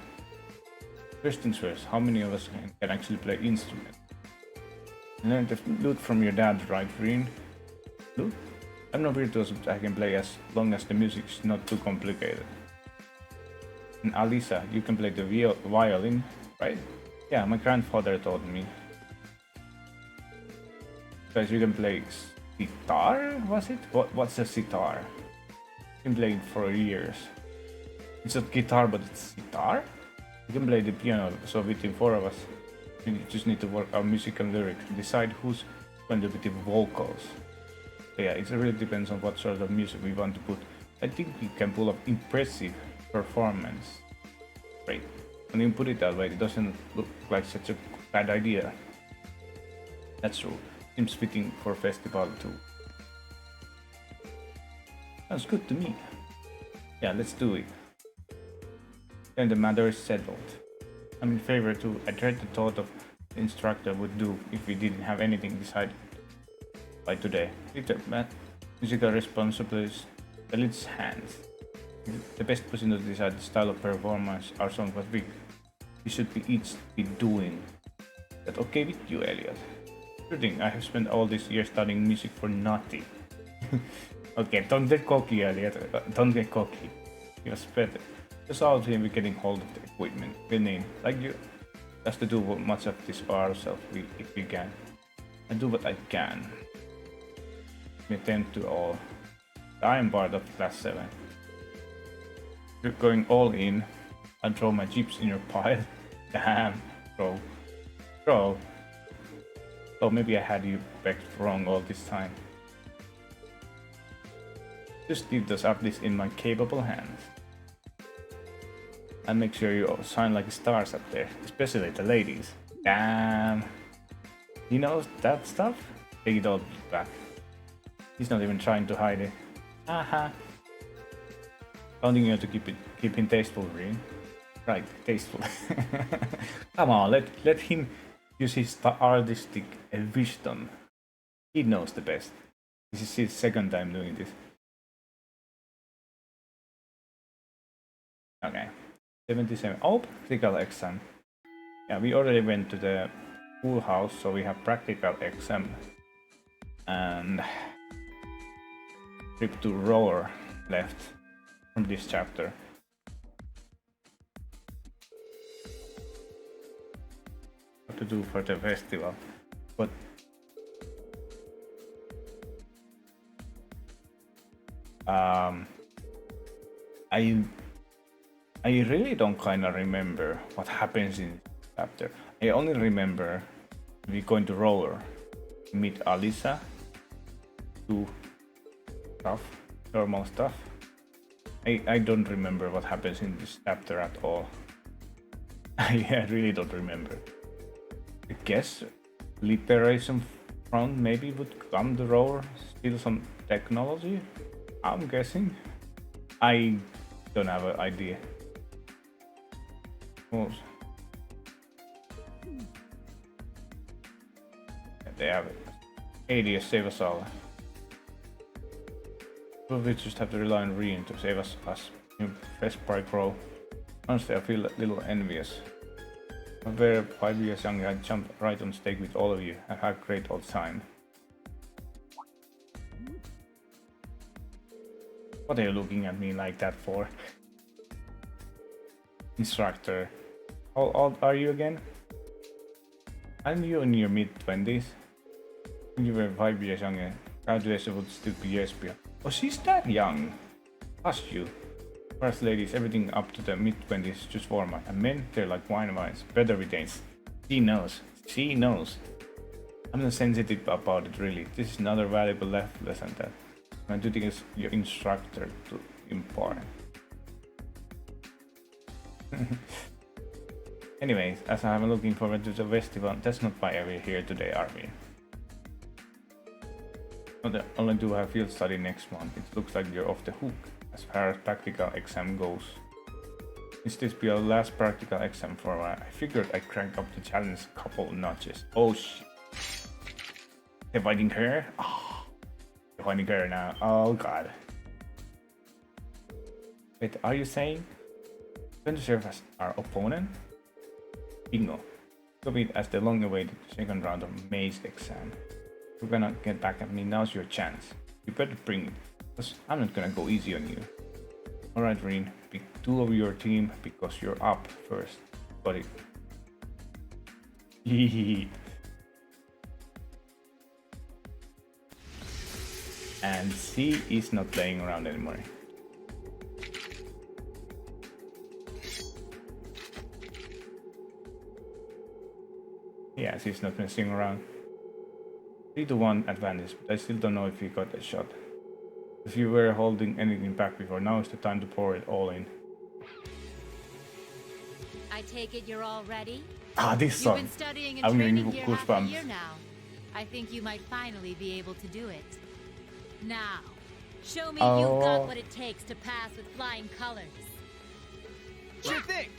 First things first, how many of us can actually play instruments? And then the flute from your dad, right, Green? Flute? I'm not virtuoso, but I can play as long as the music is not too complicated. And Alisa, you can play the violin, right? Yeah, my grandfather taught me. Guys, you can play sitar, was it? What's a sitar? You can play it for years. It's not guitar, but it's sitar? You can play the piano, so between 4 of us, we just need to work our musical lyrics, decide who's going to be the vocals. So yeah, it really depends on what sort of music we want to put. I think we can pull off impressive performance. Great. When you put it that way, it doesn't look like such a bad idea. That's true. Seems fitting for festival too. Sounds good to me. Yeah, let's do it. Then the matter is settled. I'm in favor too. I dread the thought of the instructor would do if we didn't have anything decided by today. Musical responsibilities in its hands. The best person to decide the style of performance our song, but we should be each be doing. Is that okay with you, Elliot? Sure thing, I have spent all this year studying music for nothing. Okay, don't get cocky, Elliot. Don't get cocky. You're better. Just out here we're getting hold of the equipment. Winning. Like you Just to do much of this by ourselves if we can. I do what I can. We attempt to all. I am part of class 7. You're going all in. I'll throw my chips in your pile. Damn, bro. Bro. So maybe I had you pegged wrong all this time. Just leave those updates in my capable hands. And make sure you all shine like stars up there, especially the ladies. Damn. He knows that stuff? Take it all back. He's not even trying to hide it. Haha. Counting you to keep him tasteful, really. Right, tasteful. Come on, let him use his artistic wisdom. He knows the best. This is his second time doing this. Okay. 77. Oh, practical exam. Yeah, we already went to the pool house, so we have practical exam. And trip to Roar left from this chapter. What to do for the festival. But I really don't kind of remember what happens in this chapter. I only remember we going to Roller, meet Alisa, do stuff, normal stuff. I don't remember what happens in this chapter at all. I really don't remember. I guess Liberation Front maybe would come to Roller, steal some technology. I'm guessing. I don't have an idea. They have it. ADS save us all. We just have to rely on Reen to save us new fresh spark grow. Honestly, I feel a little envious. I were 5 years younger, I'd jump right on stake with all of you and have a great old time. What are you looking at me like that for? Instructor. How old are you again? Aren't you in your mid-20s? When you were 5 years younger, graduation would still be years beyond. Oh, she's that young! Hush you. First ladies, everything up to the mid-20s just formal. And men, they're like wines. Better retains. She knows. She knows. I'm not sensitive about it really. This is another valuable life lesson that my duty is your instructor to impart. Anyways, as I'm looking forward to the festival, that's not why we're here today, are we? Not only do I have field study next month, it looks like you're off the hook as far as practical exam goes. Since this be our last practical exam for a while, I figured I'd crank up the challenge a couple of notches. Oh shit. They're fighting her? Oh, they're fighting her now. Oh god. Wait, are you saying going to serve as our opponent? Bingo. Copied as the long-awaited second round of Maze exam. You're gonna get back at me, now's your chance. You better bring it, because I'm not gonna go easy on you. Alright, Reen, pick 2 of your team because you're up first. Got it. And C is not playing around anymore. Yeah, she's not messing around. 3-1 advantage, but I still don't know if he got a shot. If you were holding anything back before, now is the time to pour it all in. I take it you're all ready? Ah, this song. You've been studying and I'm training getting here half a goosebumps. year now. I think you might finally be able to do it. Now, show me you've got what it takes to pass with flying colors. Sure thing.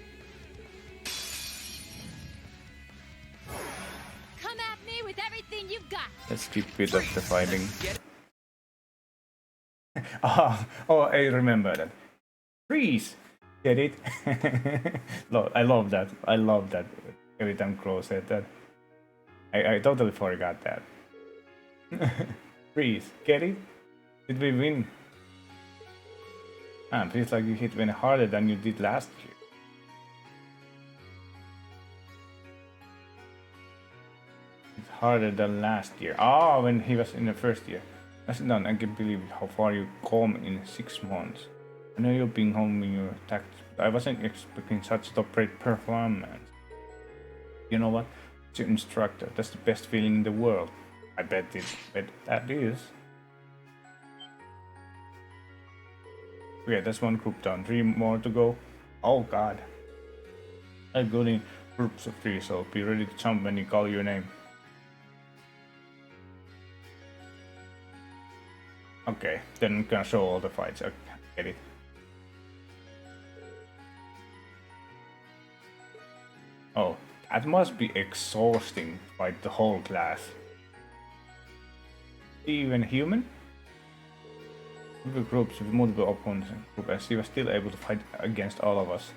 Come at me with everything you've got. Let's keep bit of the fighting. Oh, I remember that. Freeze! Get it? I love that. I love that. Every time Crow said that. I totally forgot that. Freeze! Get it? Did we win? Ah, feels like you hit even harder than you did last year. harder than last year. Ah, when he was in the first year. I sit down, I can't believe how far you come in 6 months. I know you've been home in your tactics, but I wasn't expecting such a great performance. You know what? It's your instructor. That's the best feeling in the world. I bet that is. Okay, that's one group down. 3 more to go. Oh god. I go in groups of 3, so be ready to jump when you call your name. Okay, then I'm gonna show all the fights. I get it. Oh, that must be exhausting to fight the whole class. Even human? Multiple groups with multiple opponents in group, and she was still able to fight against all of us.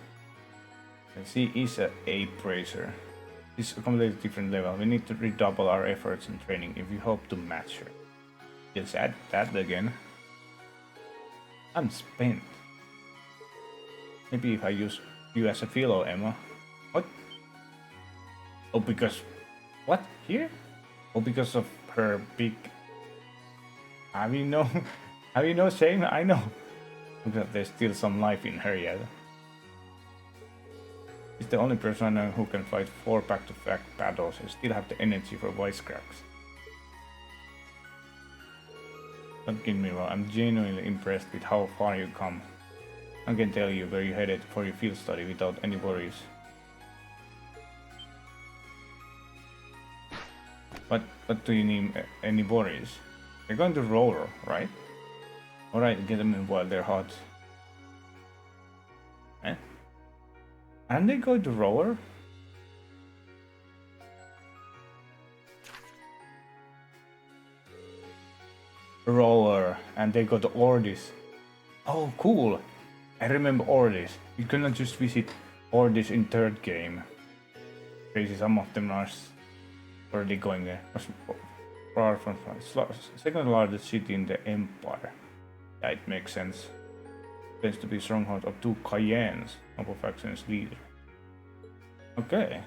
And she is a A-bracer. She's a completely different level. We need to redouble our efforts in training if we hope to match her. Yes, add that again. I'm spent. Maybe if I use you as a philo, Emma. What? Oh, because... What? Here? Oh, because of her big... Have you no shame? I know. Because there's still some life in her yet. She's the only person I know who can fight 4 back-to-back battles and still have the energy for wisecracks. Don't get me wrong, I'm genuinely impressed with how far you come. I can tell you where you're headed for your field study without any worries. What do you need any worries? You're going to roller, right? Alright, get them in while they're hot. Eh? And they go to roller? Roller, and they go to Ordis. Oh, cool! I remember Ordis. You cannot just visit Ordis in 3rd game. Crazy, some of them are already going there. Far from second largest city in the Empire. Yeah, it makes sense. Tends to be stronghold of 2 Cayennes, noble faction's leader. Okay,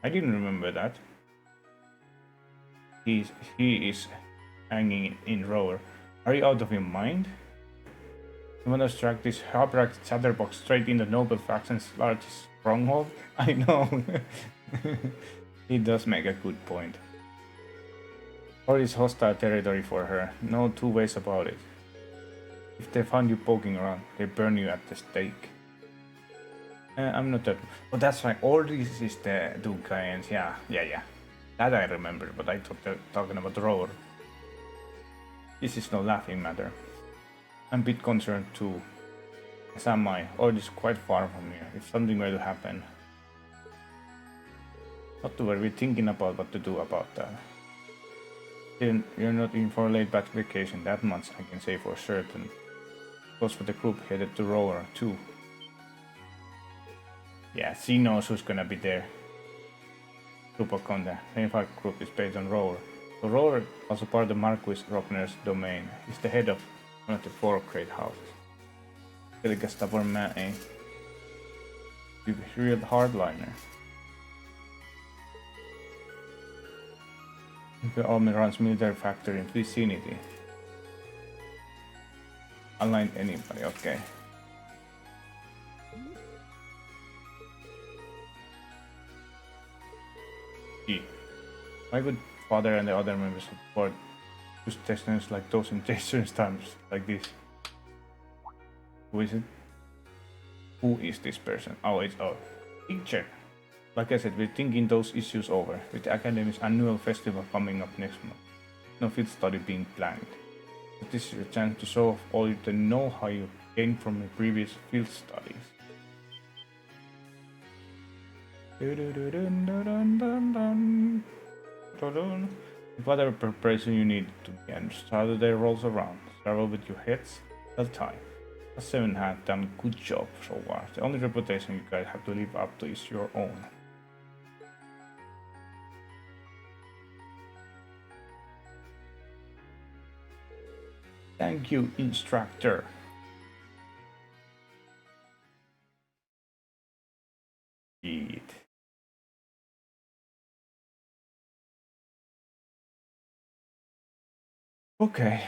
I didn't remember that. He is hanging in rower. Are you out of your mind? You want to strike this hard-racked chatterbox straight in the noble faction's largest stronghold? I know. He does make a good point. Or is hostile territory for her. No 2 ways about it. If they find you poking around, they burn you at the stake. I'm not that... Oh, that's right. Ordis is the 2 Cayennes. Yeah. That I remember, but I thought they were talking about the rower. This is no laughing matter. I'm a bit concerned too. As am I. Ordis is quite far from here. If something were to happen... Not to worry, we're thinking about what to do about that. You're not in for a laid-back vacation, that much I can say for certain. Goes for the group headed to Roller too. Yeah, she knows who's gonna be there. Group of content. Rainfire group is based on Roller. So Roller, also part of the Marquis Rockner's domain, is the head of one of the 4 great houses. Really a stubborn man, eh? He's a real hardliner. The army runs military factory in vicinity. Unlike anybody, okay. My good father and the other members of the board use techniques like those in dangerous times like this. Who is it? Who is this person? Oh, it's our teacher. Like I said, we're thinking those issues over, with the Academy's annual festival coming up next month. No field study being planned. But this is your chance to show off all the know-how you gained from your previous field studies. Whatever preparation you need to be, and Saturday rolls around. Travel with your heads held high. A 7 had done a good job so far. The only reputation you guys have to live up to is your own. Thank you, instructor. Eat. Okay.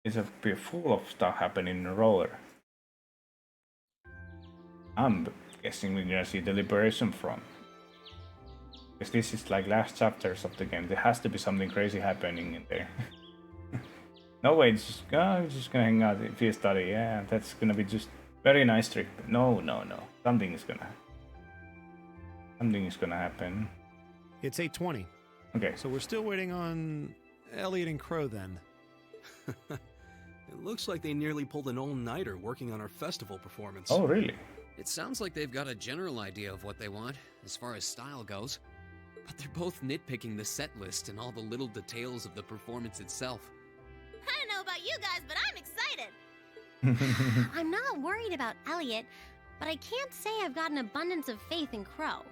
It's a bit full of stuff happening in the roller. I'm guessing we're gonna see the Liberation Front. Because this is like last chapters of the game. There has to be something crazy happening in there. No way, it's just, we're just gonna hang out in field study. Yeah, that's gonna be just very nice trip. No. Something is gonna happen. It's 8:20. Okay. So we're still waiting on Elliot and Crow then. It looks like they nearly pulled an all-nighter working on our festival performance. Oh, really? It sounds like they've got a general idea of what they want, as far as style goes. But they're both nitpicking the set list and all the little details of the performance itself. I don't know about you guys, but I'm excited. I'm not worried about Elliot, but I can't say I've got an abundance of faith in Crow.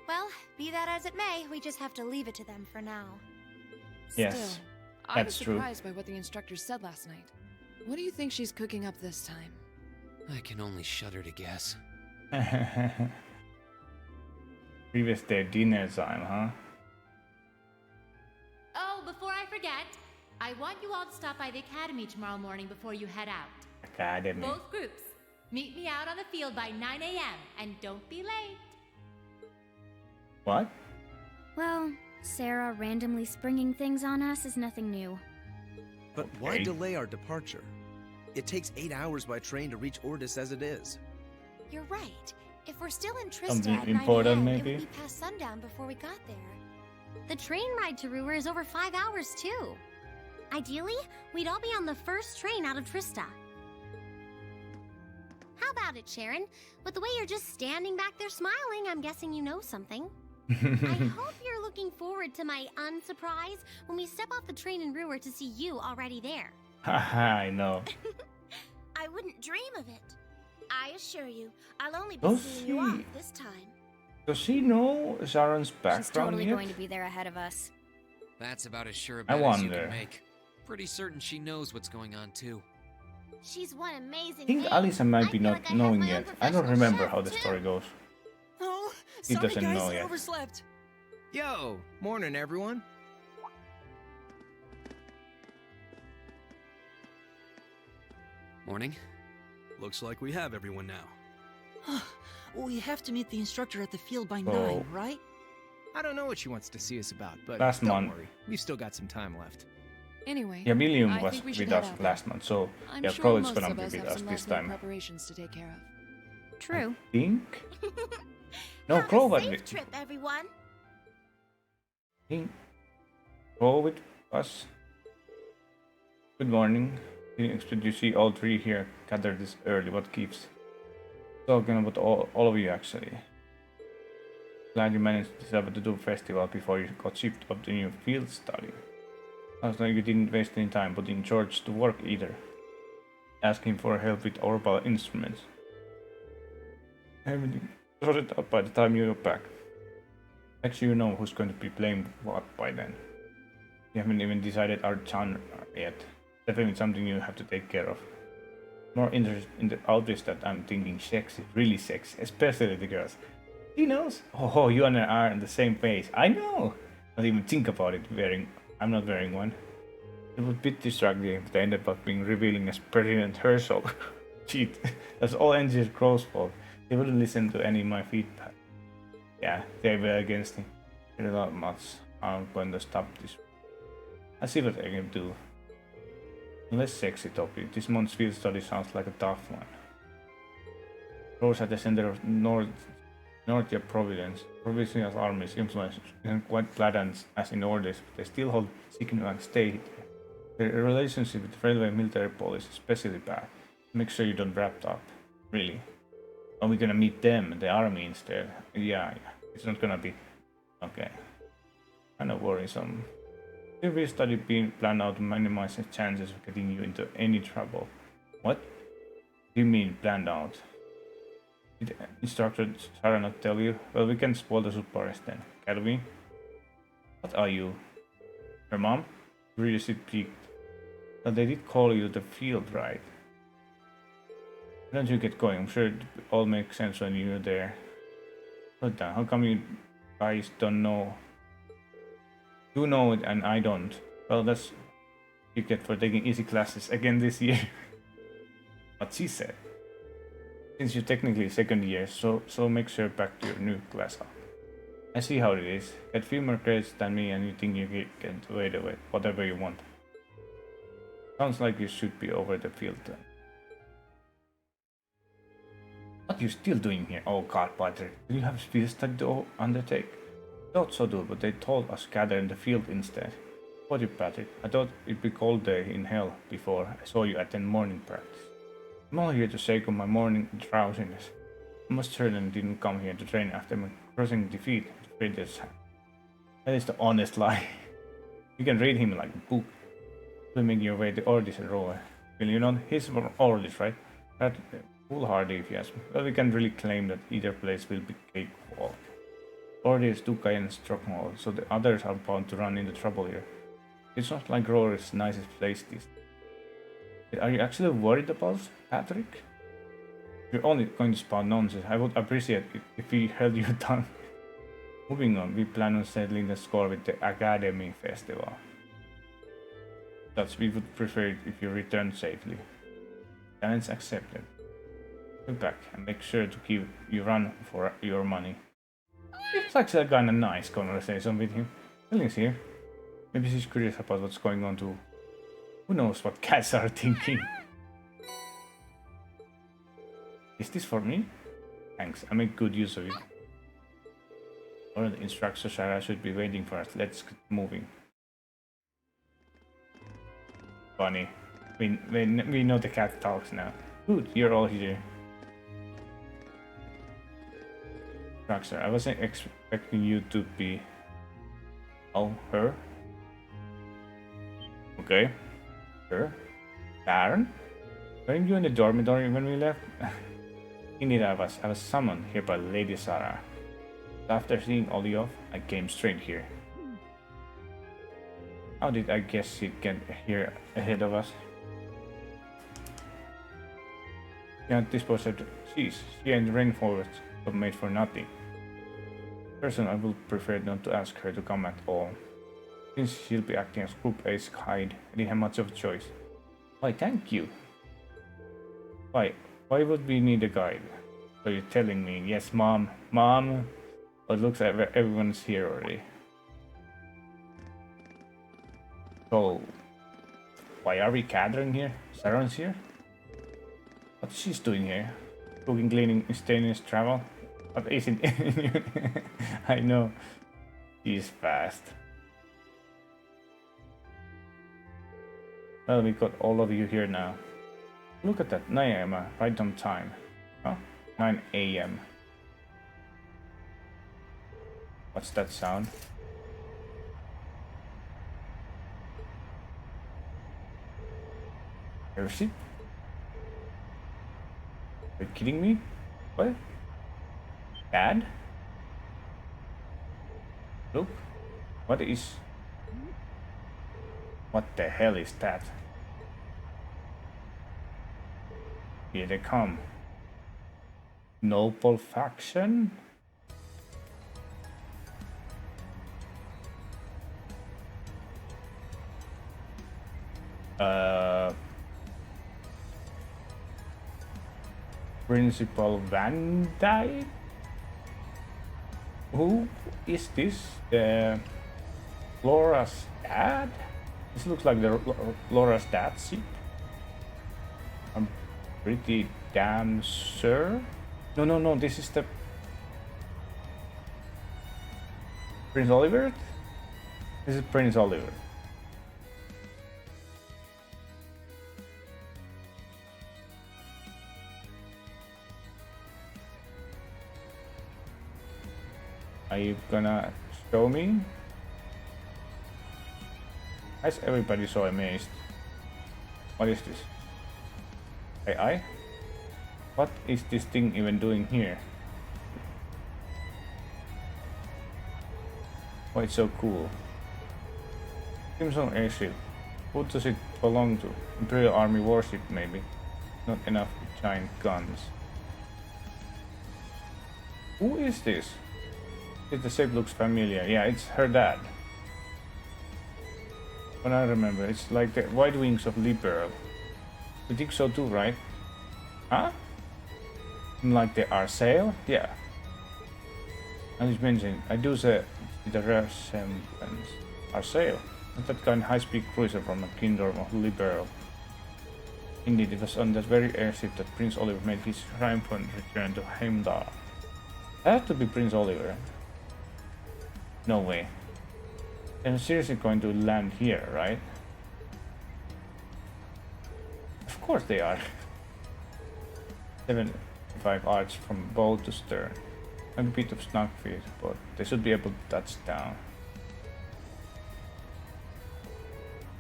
Well, be that as it may, we just have to leave it to them for now. Yes, Still, I was that's true. surprised by what the instructor said last night. What do you think she's cooking up this time? I can only shudder to guess. Previous day dinner time, huh? Oh, before I forget, I want you all to stop by the academy tomorrow morning before you head out. Academy. Both groups. Meet me out on the field by 9 a.m. and don't be late. What? Well, Sarah randomly springing things on us is nothing new. But why delay our departure? It takes 8 hours by train to reach Ordis as it is. You're right. If we're still in Trista Something at 9 important, a.m., maybe? it would be past sundown before we got there. The train ride to Ruhr is over 5 hours, too. Ideally, we'd all be on the first train out of Trista. How about it, Sharon? With the way you're just standing back there smiling, I'm guessing you know something. I hope you're looking forward to my unsurprise when we step off the train in Ruhr to see you already there. Haha, I know. I wouldn't dream of it. I assure you, I'll only be Does seeing you she- off this time. Does she know Sharon's background She's totally yet? going to be there ahead of us. That's about as sure a I bet as you wonder. can make. Pretty certain she knows what's going on too. She's one amazing I think thing. Alisa might be feel not like I have knowing my own yet. I don't professional remember chef, how the too. story goes. Oh, He sorry doesn't guys, know I yet. overslept. Yo, morning everyone. Morning. Looks like we have everyone now. We have to meet the instructor at the field by Oh. 9, right? I don't know what she wants to see us about, but Last don't month. worry. We've still got some time left. Anyway, Yeah, William I was think we should with head us out last month, so I'm yeah, sure probably it's most gonna of be us with have us some this last-minute time. preparations to take care of. True. Think? No, Have Crow a was safe with trip, everyone. Think. Crow with us. Good morning. Didn't expect you see all three here gathered this early. What keeps talking about all of you actually? Glad you managed to decide to do a festival before you got shipped up the new field study. Sounds like you didn't waste any time putting George to work either. Asking for help with orbital instruments. Everything sorted out by the time you're back. Actually, you know who's going to be playing what by then. You haven't even decided our genre yet. Definitely something you have to take care of. More interest in the outfits that I'm thinking sexy, really sexy, especially the girls. He knows. Oh, you and I are on the same page. I know. Not even think about it. I'm not wearing one. It would be distracting if they ended up being revealing as President Herschel. Cheat. That's all NG's Crow's fault. They wouldn't listen to any of my feedback. Yeah, they were against him. There's not much. I'm going to stop this. I'll see what I can do. Less sexy topic. This month's field study sounds like a tough one. Rose at the center of Northia Providence. Provincial armies' influence isn't quite blatant as in Ordis, but they still hold significant state. Their relationship with the railway military police is especially bad. Make sure you don't wrap up. Really. Are we gonna meet them, the army instead? Yeah. It's not gonna be... Okay. Kinda worrisome. Every study being planned out to minimize the chances of getting you into any trouble. What? Do you mean planned out? Did instructor Sarah not tell you? Well, we can spoil the surprise then, can we? What are you? Your mom? Really peaked. But they did call you to the field, right? Why don't you get going? I'm sure it all makes sense when you're there. Hold down. How come you guys don't know? You know it and I don't. Well, that's you get for taking easy classes again this year. But she said, since you're technically second year, so make sure back to your new class up. I see how it is. Get few more credits than me and you think you can wait away, whatever you want. Sounds like you should be over the field then. What are you still doing here? Oh god, Patrick. Do you have field study to undertake? Thought so too, but they told us gather in the field instead. What you, Patrick? I thought it'd be cold day in hell before I saw you attend morning practice. I'm all here to shake off my morning drowsiness. I must certainly didn't come here to train after my crossing defeat at Frida's hand. That is the honest lie. You can read him like a book. Swimming your way to Ordis and Roy. Will you not? He's from Ordis, right? That foolhardy if you ask me. Well, we can really claim that either place will be cakewalk. Ordis, Dukai and Stronghold, so the others are bound to run into trouble here. It's not like Rory's nicest place this. Are you actually worried about us, Patrick? If you're only going to spout nonsense, I would appreciate it if we held you down. Moving on, we plan on settling the score with the Academy Festival. Thus, we would prefer it if you return safely. Challenge accepted. Go back and make sure to keep you run for your money. It's actually kind of nice conversation with him. Ellie's here. Maybe she's curious about what's going on too. Who knows what cats are thinking? Is this for me? Thanks, I make good use of it. Or the instructor Sarah should be waiting for us. Let's get moving. Funny. We know the cat talks now. Good, you're all here. Instructor, I wasn't expecting you to be... Oh, her? Okay. Her? Baron? Weren't you in the dormitory when we left? Indeed I was summoned here by Lady Sarah. After seeing Oliov, I came straight here. How did I guess she'd get here ahead of us? Can't dispose of she and rainforest were made for nothing. Person, I would prefer not to ask her to come at all. Since she'll be acting as Group A's guide, I didn't have much of a choice. Why, thank you. Why would we need a guide? So you're telling me, yes, Mom. It looks like everyone's here already. So, why are we gathering here? Sharon's here? What's she doing here? Cooking, cleaning, staying in travel? What isn't I know. She's fast. Well, we got all of you here now. Look at that, 9 AM, right on time. Huh? 9 AM. What's that sound? Airship? Are you kidding me? What? Dad? Look, what the hell is that? Here they come. Noble faction? Principal Van Dyke? Who is this? Laura's dad? This looks like the Laura's dad's ship. I'm pretty damn sure. No, this is the Prince Oliver? This is Prince Oliver. Are you gonna show me? Why is everybody so amazed? What is this? AI? What is this thing even doing here? Why it's so cool? Crimson airship. Who does it belong to? Imperial Army warship maybe. Not enough giant guns. Who is this? The shape looks familiar. Yeah, it's her dad. When I remember, it's like the white wings of Liberal. You think so too, right? Huh? Like the Arsail? Yeah. I was mentioning, I do see the resemblance. Arsail, not that kind of high-speed cruiser from the kingdom of Liberal. Indeed, it was on that very airship that Prince Oliver made his triumphant return to Heimdall. I have to be Prince Oliver. No way. They're seriously going to land here, right? Of course they are. 75 arcs from bow to stern. A bit of snug feet, but they should be able to touch down.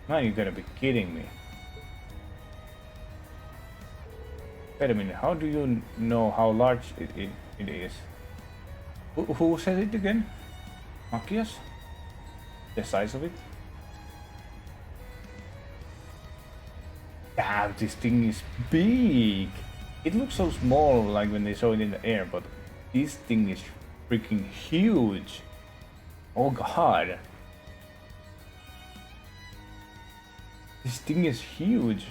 Now you're gonna be kidding me. Wait a minute, how do you know how large it is? Who said it again? Machias? The size of it? Damn, this thing is big! It looks so small like when they show it in the air, but this thing is freaking huge! Oh god! This thing is huge!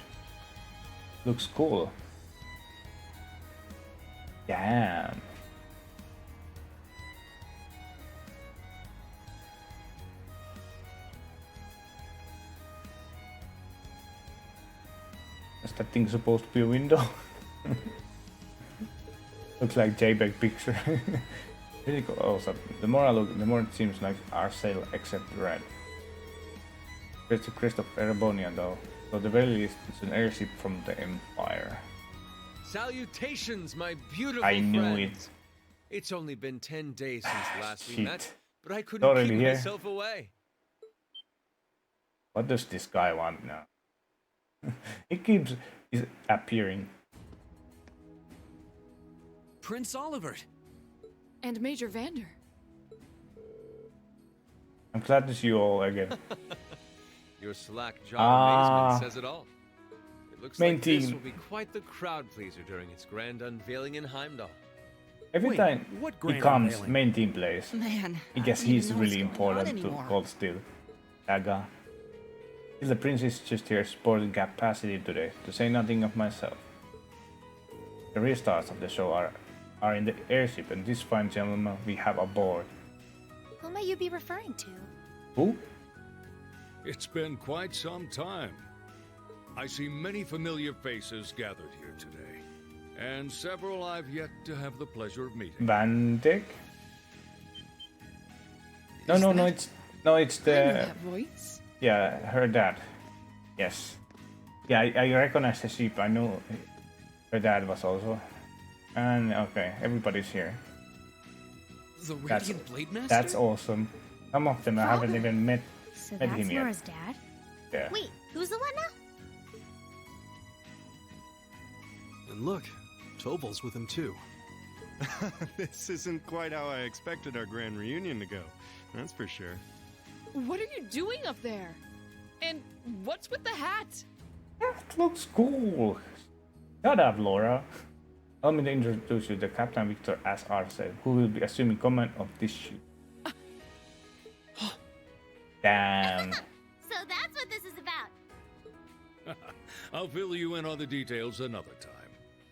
Looks cool. Damn! Is that thing supposed to be a window? Looks like JPEG picture. Really cool. Oh, so the more I look, the more it seems like Arsail except red. It's the crest of Erebonia though, so the very least it's an airship from the Empire. Salutations, my beautiful I knew friends. it. It's only been 10 days since last we met, but I couldn't Already keep here. myself away. What does this guy want now? He keeps appearing. Prince Oliver. And Major Vander. I'm glad to see you all again. Your slack jaw amazement says it all. It looks Main like this team. will be quite the crowd pleaser during its grand unveiling in Heimdall. Every Wait, time what he grand comes, unveiling? main team plays. Man, I guess I don't he's even know really what's going on important to anymore. Cold Steel. Saga. Still, the prince is just here sporting capacity today, to say nothing of myself. The real stars of the show are in the airship, and this fine gentleman we have aboard. Who might you be referring to? Who? It's been quite some time. I see many familiar faces gathered here today, and several I've yet to have the pleasure of meeting. Van Dijk? No, it's I know the that voice. yeah, her dad. Yes. Yeah, I recognize the sheep. I know her dad was also. And okay, everybody's here. The Radiant Blade Master? That's awesome. Some of them I haven't even met So met that's him yet. Laura's dad? Yeah. Wait, who's the what now? And look, Tobal's with him too. This isn't quite how I expected our grand reunion to go, that's for sure. What are you doing up there? And what's with the hat? It looks cool. Shut up, Laura. Allow me to introduce you to Captain Victor as Arsail, who will be assuming command of this ship. Damn. So that's what this is about. I'll fill you in on the details another time.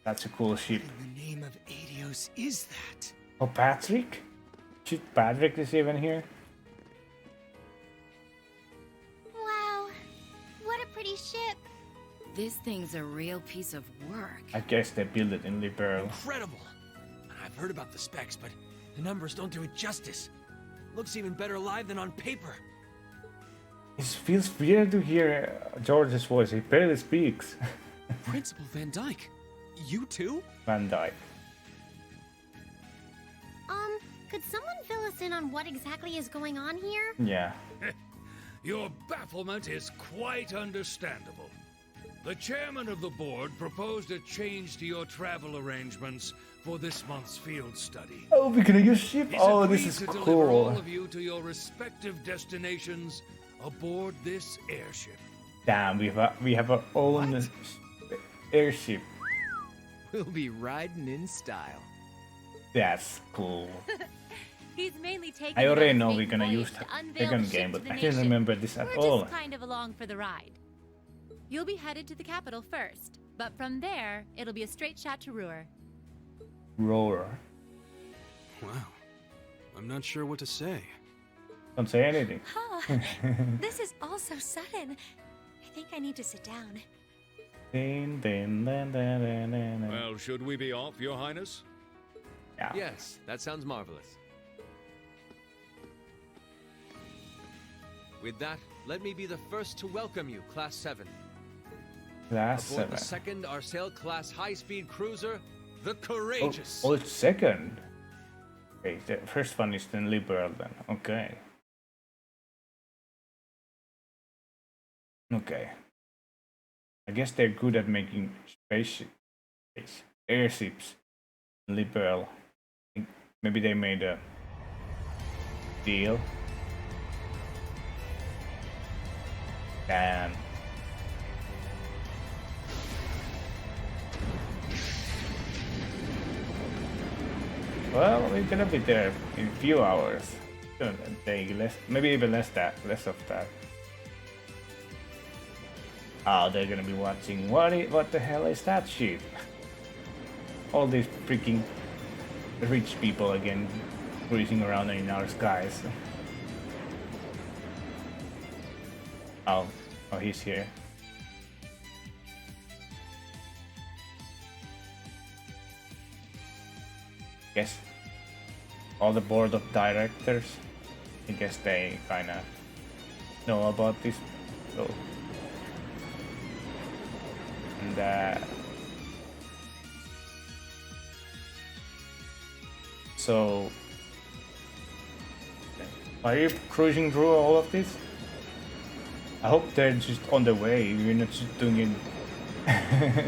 That's a cool ship. In the name of Adios is that? Oh, Patrick? Shit, Patrick is even here? Wow, what a pretty ship. This thing's a real piece of work. I guess they built it in Liberal. Incredible! I've heard about the specs, but the numbers don't do it justice. Looks even better live than on paper. It feels weird to hear George's voice. He barely speaks. Principal Van Dyke. You too? Van Dyke. Could someone fill us in on what exactly is going on here? Yeah. Your bafflement is quite understandable. The chairman of the board proposed a change to your travel arrangements for this month's field study. Oh, we're gonna use ship? He's Oh, agreed this is to deliver cool. all of you to your respective destinations aboard this airship. Damn, we have our own airship. We'll be riding in style. That's cool. He's mainly taken I already on know his we're gonna maiden use voyage the to unveil second the game, ship but to the I didn't nation. remember this at We're all. just kind of along for the ride. You'll be headed to the capital first, but from there, it'll be a straight shot to Ruhr. Roar. Wow. I'm not sure what to say. Don't say anything. Huh. This is all so sudden. I think I need to sit down. Well, should we be off, Your Highness? Yeah. Yes, that sounds marvelous. With that, let me be the first to welcome you, Class 7. Class Aboard 7. the second Arcel class high-speed cruiser, the Courageous. Oh, it's second. Okay, the first one is the Liberal then. Okay. Okay. I guess they're good at making airships. Liberal. Maybe they made a deal. Damn. Well, we're gonna be there in a few hours. Gonna take less, maybe even less of that. Oh, they're gonna be watching. What the hell is that shit? All these freaking rich people again, cruising around in our skies. Oh, he's here. Guess all the board of directors, I guess they kinda know about this. So, and so are you cruising through all of this? I hope they're just on the way. You're not just doing a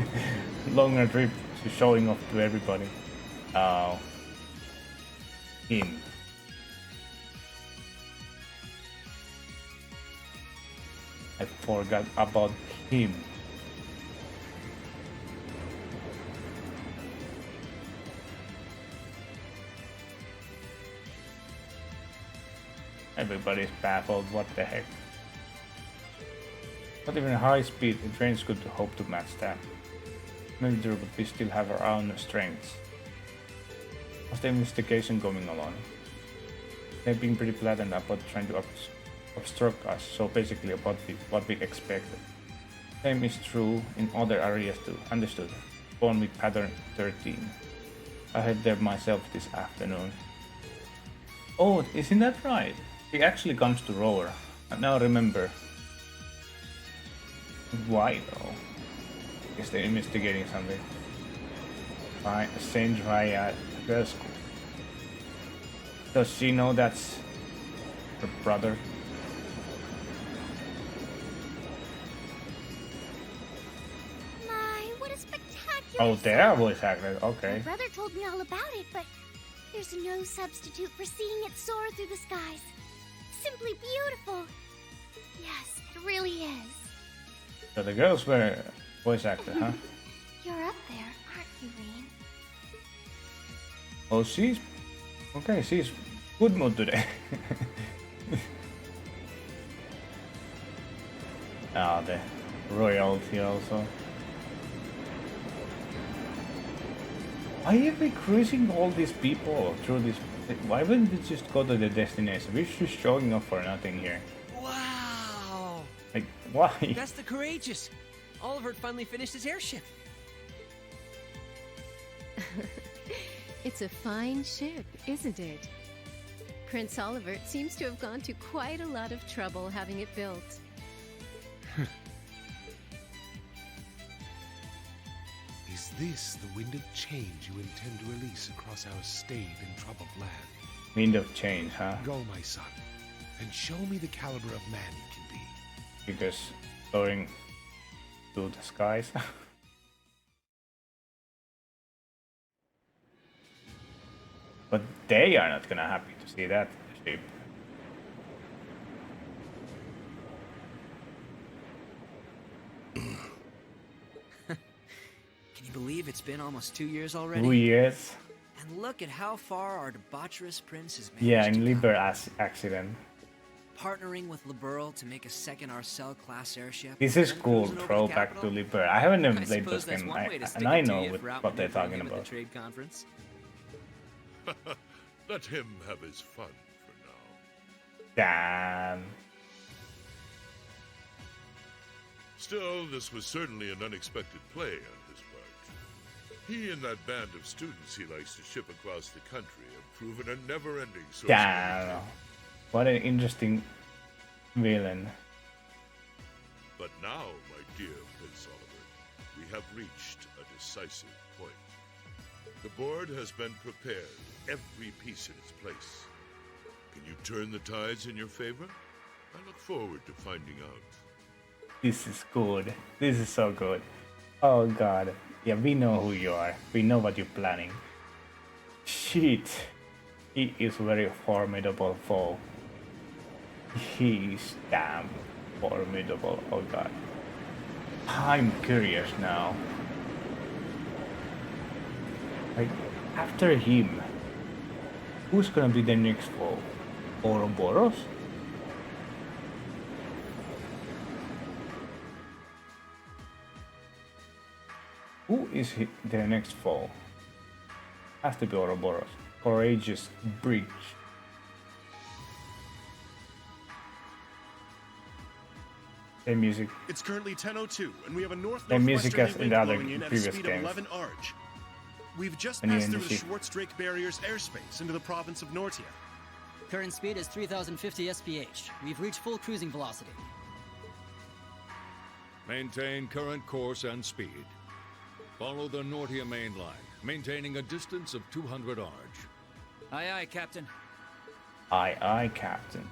longer trip, just showing off to everybody. Him. I forgot about him. Everybody's baffled, what the heck. Not even high-speed trains could hope to match that. Maybe there would be still have our own strengths. How's the investigation going along? They've been pretty blatant about trying to obstruct us, so basically about what we expected. Same is true in other areas too, understood. Phone with pattern 13. I head there myself this afternoon. Oh, isn't that right? He actually comes to Roar. I now remember. Why though? I guess they're investigating something. Saint Riot Girls' School. Does she know that's her brother? My, what a spectacular Oh, their sword. voice actor. My Okay. brother told me all about it, but there's no substitute for seeing it soar through the skies. Simply beautiful. Yes, it really is. So the girls were voice actor, huh? You're up there, aren't you, Rain? Oh, she's okay. She's good mood today. The royalty also. Why are we cruising all these people through this? Why wouldn't we just go to the destination? We're just showing off for nothing here. Wow! Like, why? That's the Courageous. Oliver finally finished his airship. It's a fine ship, isn't it? Prince Oliver seems to have gone to quite a lot of trouble having it built. Is this the wind of change you intend to release across our staid and troubled land? Wind of change, huh? Go, my son, and show me the caliber of man you can be. Because soaring to the skies. But they are not gonna happy to see that ship. Can you believe it's been almost 2 years already? 2 years. And look at how far our debaucherous prince has managed Yeah, to in come. Liber accident. Partnering with Liberl to make a second Arcel-class airship. This is and cool cruising over the throwback to capital. Liber. I haven't even I played suppose those that's games, one way to stick and I it to know you if we're what they're outmaneuvering talking him at about. the trade conference. Let him have his fun for now. Damn. Still, this was certainly an unexpected play on his part. He and that band of students he likes to ship across the country have proven a never-ending source of Damn. entertainment. What an interesting villain. But now, my dear Prince Oliver, we have reached a decisive point. The board has been prepared, every piece in its place. Can you turn the tides in your favor? I look forward to finding out. This is good. This is so good. Oh god. Yeah, we know who you are. We know what you're planning. Shit. He is very formidable foe. He is damn formidable. Oh god. I'm curious now. Like, after him, who's gonna be the next foe? Ouroboros? Who is the next foe? Has to be Ouroboros. Courageous Bridge. The music. It's currently 10:02, and we have a The music as north-northwesterly in wind the other blowing in at a previous speed games. of 11 arch. We've just When you're passed in the through the ship. Schwartz-Drake barrier's airspace into the province of Nortia. Current speed is 3,050 SPH. We've reached full cruising velocity. Maintain current course and speed. Follow the Nortia main line, maintaining a distance of 200 arj. Aye, aye, Captain. Aye, aye, Captain.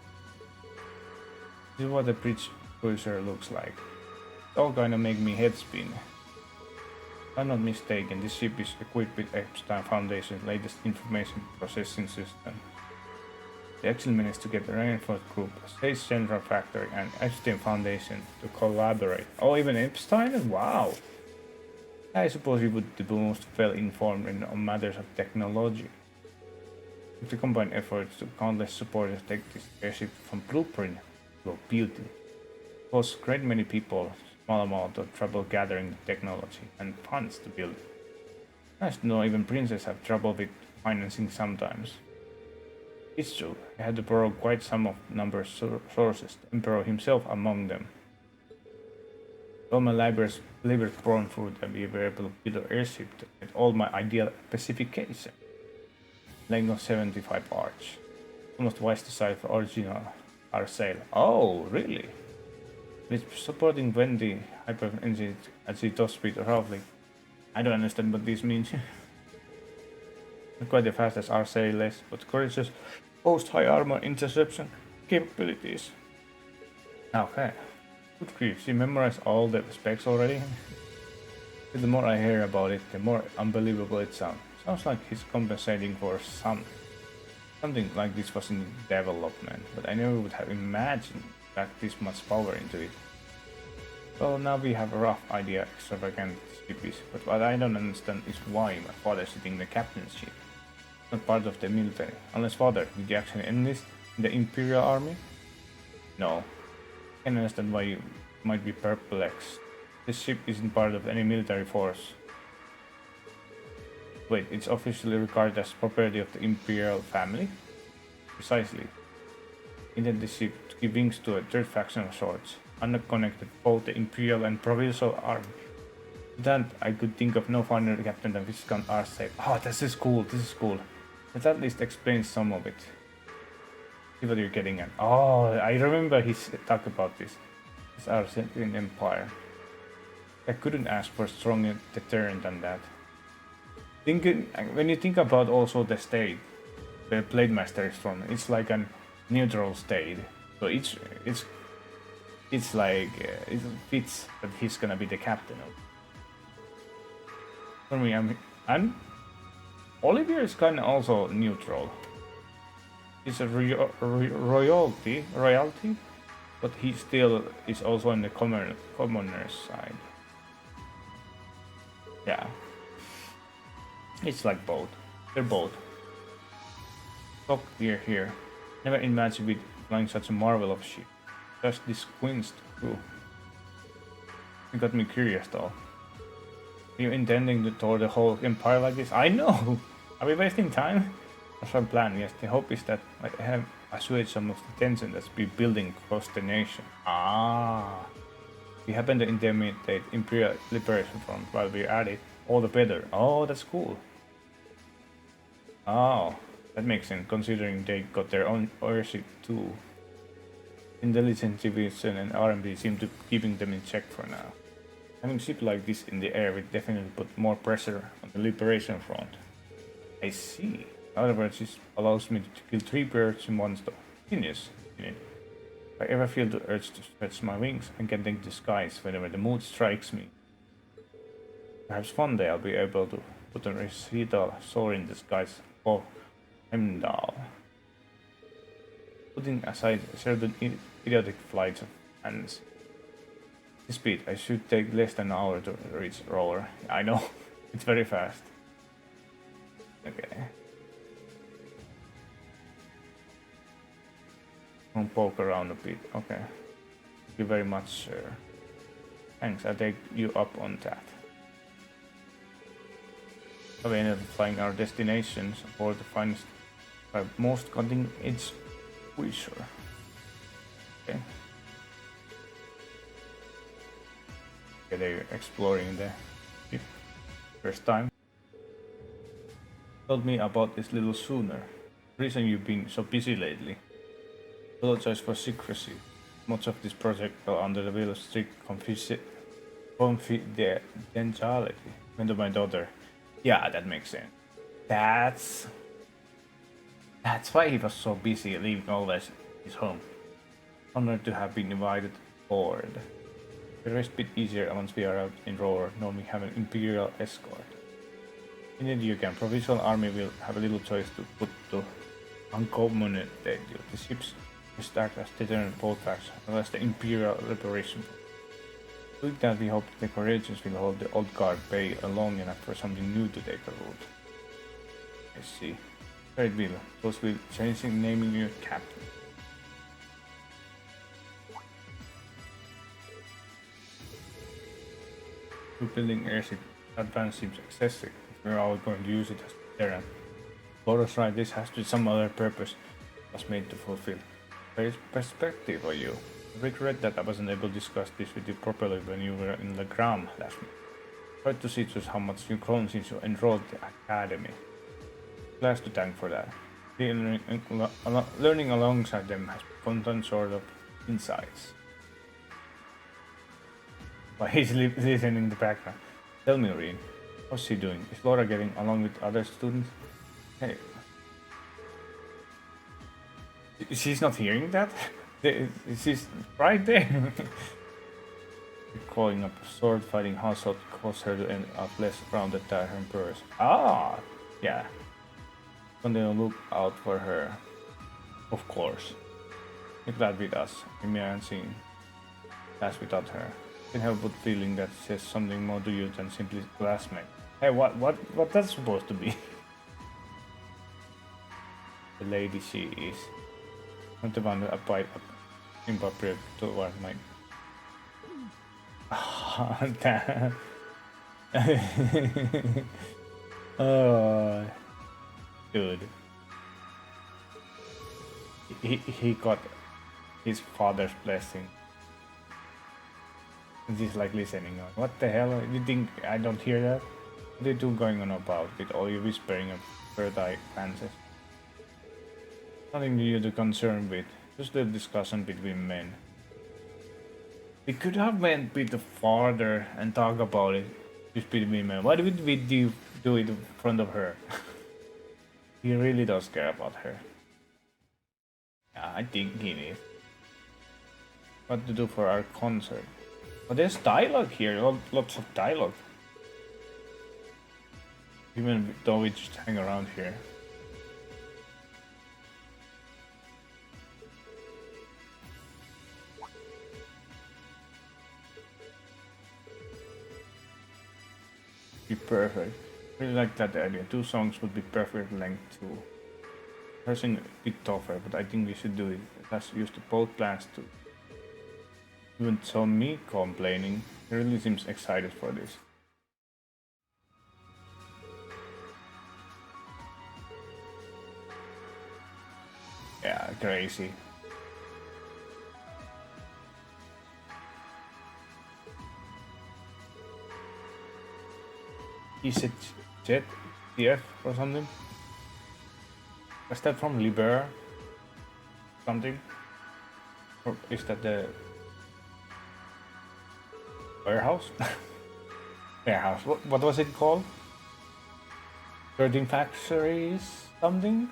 This is what the bridge cruiser looks like. It's all gonna make me head spin. If I'm not mistaken, this ship is equipped with Epstein Foundation's latest information processing system. They actually managed to get the reinforced group, State Central Factory, and Epstein Foundation to collaborate. Oh, even Epstein? Wow! I suppose you would be the most well-informed on matters of technology. With the combined efforts to countless supporters take this airship from blueprint to a beauty. It was a great many people, small amount of trouble gathering the technology and funds to build it. Nice to know even princes have trouble with financing sometimes. It's true, he had to borrow quite some of number of sources, the Emperor himself among them. All my libraries born through that we were able to build an airship with all my ideal specifications. Length of 75 arch. Almost twice the size of original Arcel. Oh, really? With supporting 20 hyper engines at the top speed roughly. I don't understand what this means. Not quite as fast as Arcel, but courageous, post high armor interception capabilities. Okay. Good grief, she memorized all the specs already? The more I hear about it, the more unbelievable it sounds. Sounds like he's compensating for something like this was in development, but I never would have imagined that this much power into it. Well, now we have a rough idea extravagant ship is, but what I don't understand is why my father is sitting in the captain's ship. Not part of the military. Unless father, did you actually enlist in the Imperial Army? No. I can understand why you might be perplexed. This ship isn't part of any military force. Wait, it's officially regarded as property of the Imperial family? Precisely. Intended the ship to give wings to a third faction of sorts, unconnected both the Imperial and Provincial army. That I could think of no finer captain than Viscount Arcel. Oh, this is cool, this is cool. That at least explains some of it. See what you're getting at. Oh, I remember he talked about this. It's our Arcelian Empire. I couldn't ask for a stronger deterrent than that. When you think about also the state where Blade Master is from, it's like a neutral state. So it's like it fits that he's gonna be the captain of. For me, I'm Olivier is kind of also neutral. He's a royalty, but he still is also on the commoner's side. Yeah. It's like both. They're both. Top tier here. Never imagined we'd flying such a marvel of ship. Just this squints too. It got me curious though. Are you intending to tour the whole empire like this? I know! Are we wasting time? That's our plan, yes. The hope is that I have assuaged some of the tension that's been building across the nation. Ah! We happen to intimidate Imperial Liberation Front while we're at it. All the better. Oh, that's cool. Oh, that makes sense considering they got their own airship too. Intelligence Division and RMD seem to be keeping them in check for now. Having a ship like this in the air will definitely put more pressure on the Liberation Front. I see. In other words, this allows me to kill 3 birds in one stone. Genius. If I ever feel the urge to stretch my wings, I can take the skies whenever the mood strikes me. Perhaps one day I'll be able to put a recital soar in the skies of Heimdall. Putting aside certain idiotic flights of hands. The speed, I should take less than an hour to reach Roller. I know, it's very fast. Okay. I'll poke around a bit. Okay. Thank you very much, sir. Thanks, I'll take you up on that. We ended up flying our destinations aboard the finest, most cutting-edge cruiser. Okay. Okay, they're exploring the ship. First time. Told me about this little sooner. The reason you've been so busy lately. Apologize for secrecy. Much of this project fell under the will of strict confidentiality. Went to my daughter. Yeah, that makes sense. That's why he was so busy leaving always his home. Honored to have been invited aboard. The rest bit easier once we are out in Roar, knowing we have an Imperial escort. Indeed you can. Provisional army will have a little choice to put to uncommunicated. The ships will start as deterrent both factions, unless the Imperial Liberation. Doing that, we hope the courageous will hold the old guard bay long enough for something new to take a root. I see. Great Bill. Those will changing naming your captain. Building airship advance seems excessive if we're all going to use it as deterrent. Boros right, this has to be some other purpose it was made to fulfill. There is perspective for you. I regret that I wasn't able to discuss this with you properly when you were in Legram last week. Tried to see just how much you've grown since you enrolled the academy. Glad to thank for that. Learning alongside them has become some sort of insights. But he's listening in the background. Tell me, Reen, how's she doing? Is Laura getting along with other students? Hey. She's not hearing that? She's right there. Calling up a sword fighting household caused her to end up less rounded than her peers. Ah, yeah. Continue to look out for her. Of course. You're glad with us. Imagine as without her. Can't help but feeling that says something more to you than simply classmate. Hey, what that's supposed to be? The lady she is. Not the one that applied inappropriate toward my. Damn. Oh, dude. He got his father's blessing. And he's like listening. What the hell? You think I don't hear that? What are you going on about with all your whispering of third-eye glances? Nothing to you to concern with. Just a discussion between men. We could have went a bit farther and talk about it just between men. Why did we do it in front of her? He really does care about her. Yeah, I think he is. What to do for our concert? But there's dialogue here, lots of dialogue. Even though we just hang around here. Be perfect. Really like that idea. 2 songs would be perfect length too. Pressing a bit tougher, but I think we should do it. Let's use the both plans to. Even saw me complaining. He really seems excited for this. Yeah, crazy. Is it Jet TF or something? Was that from Liber? Something? Or is that the warehouse? Warehouse. What was it called? 13 Factories something?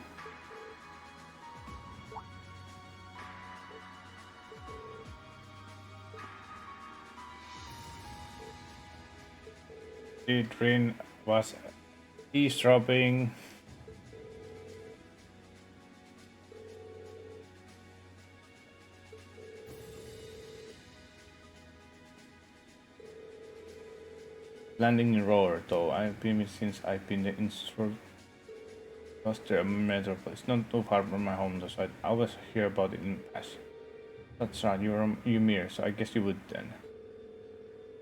Rin was eavesdropping. Landing in Roar, though I've been since I've been the instructor metropolis, not too far from my home, though, so I always hear about it in the past. That's right, you're Ymir, so I guess you would then.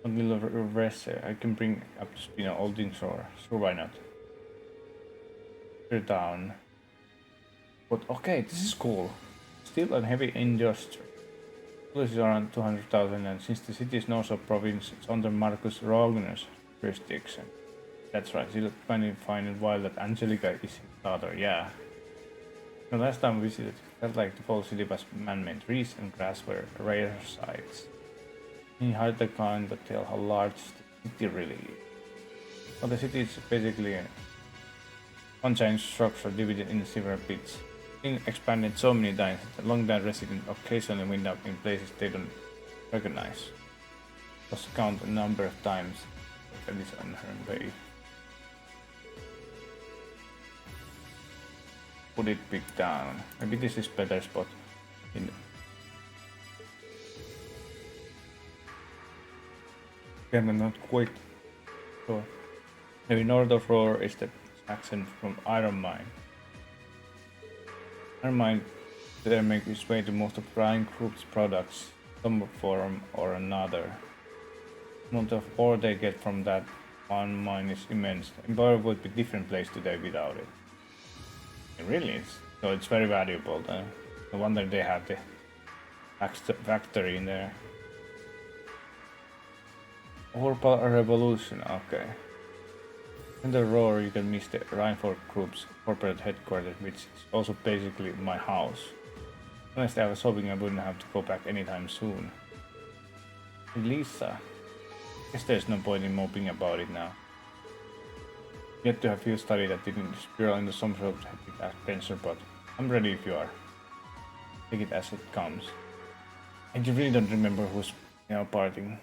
A little rest there. I can bring up to speed on all things Roar. Sure, why not? You're down. But okay, this is cool. Still a heavy industry. Police is around 200,000, and since the city is north of province, it's under Marcus Rogner's jurisdiction. That's right, still find it wild that Angelica is his daughter, yeah. The last time we visited, it felt like the whole city was man-made. Trees and grass were rare sights. It's hard to kind but tell how large the city really is. Well, the city is basically a one-giant structure divided into several bits. Being expanded so many times that long-time residents occasionally wind up in places they don't recognize. Just count a number of times that is on her way. Put it big down. Maybe this is better spot in. I'm not quite sure. Maybe north of Roar is the accent from Iron Mine. Iron Mine there makes its way to most of Flying Group's products, some form or another. The amount of ore they get from that one mine is immense. Empire would be a different place today without it. It really is. So it's very valuable. No wonder they have the factory in there. Orpal Revolution, okay. In the Roar you can miss the Rhineford Group's corporate headquarters, which is also basically my house. Honestly, I was hoping I wouldn't have to go back anytime soon. Alisa. Guess there's no point in moping about it now. Yet to have field study that didn't spiral into some sort of hectic adventure, but I'm ready if you are. Take it as it comes. And you really don't remember who's parting.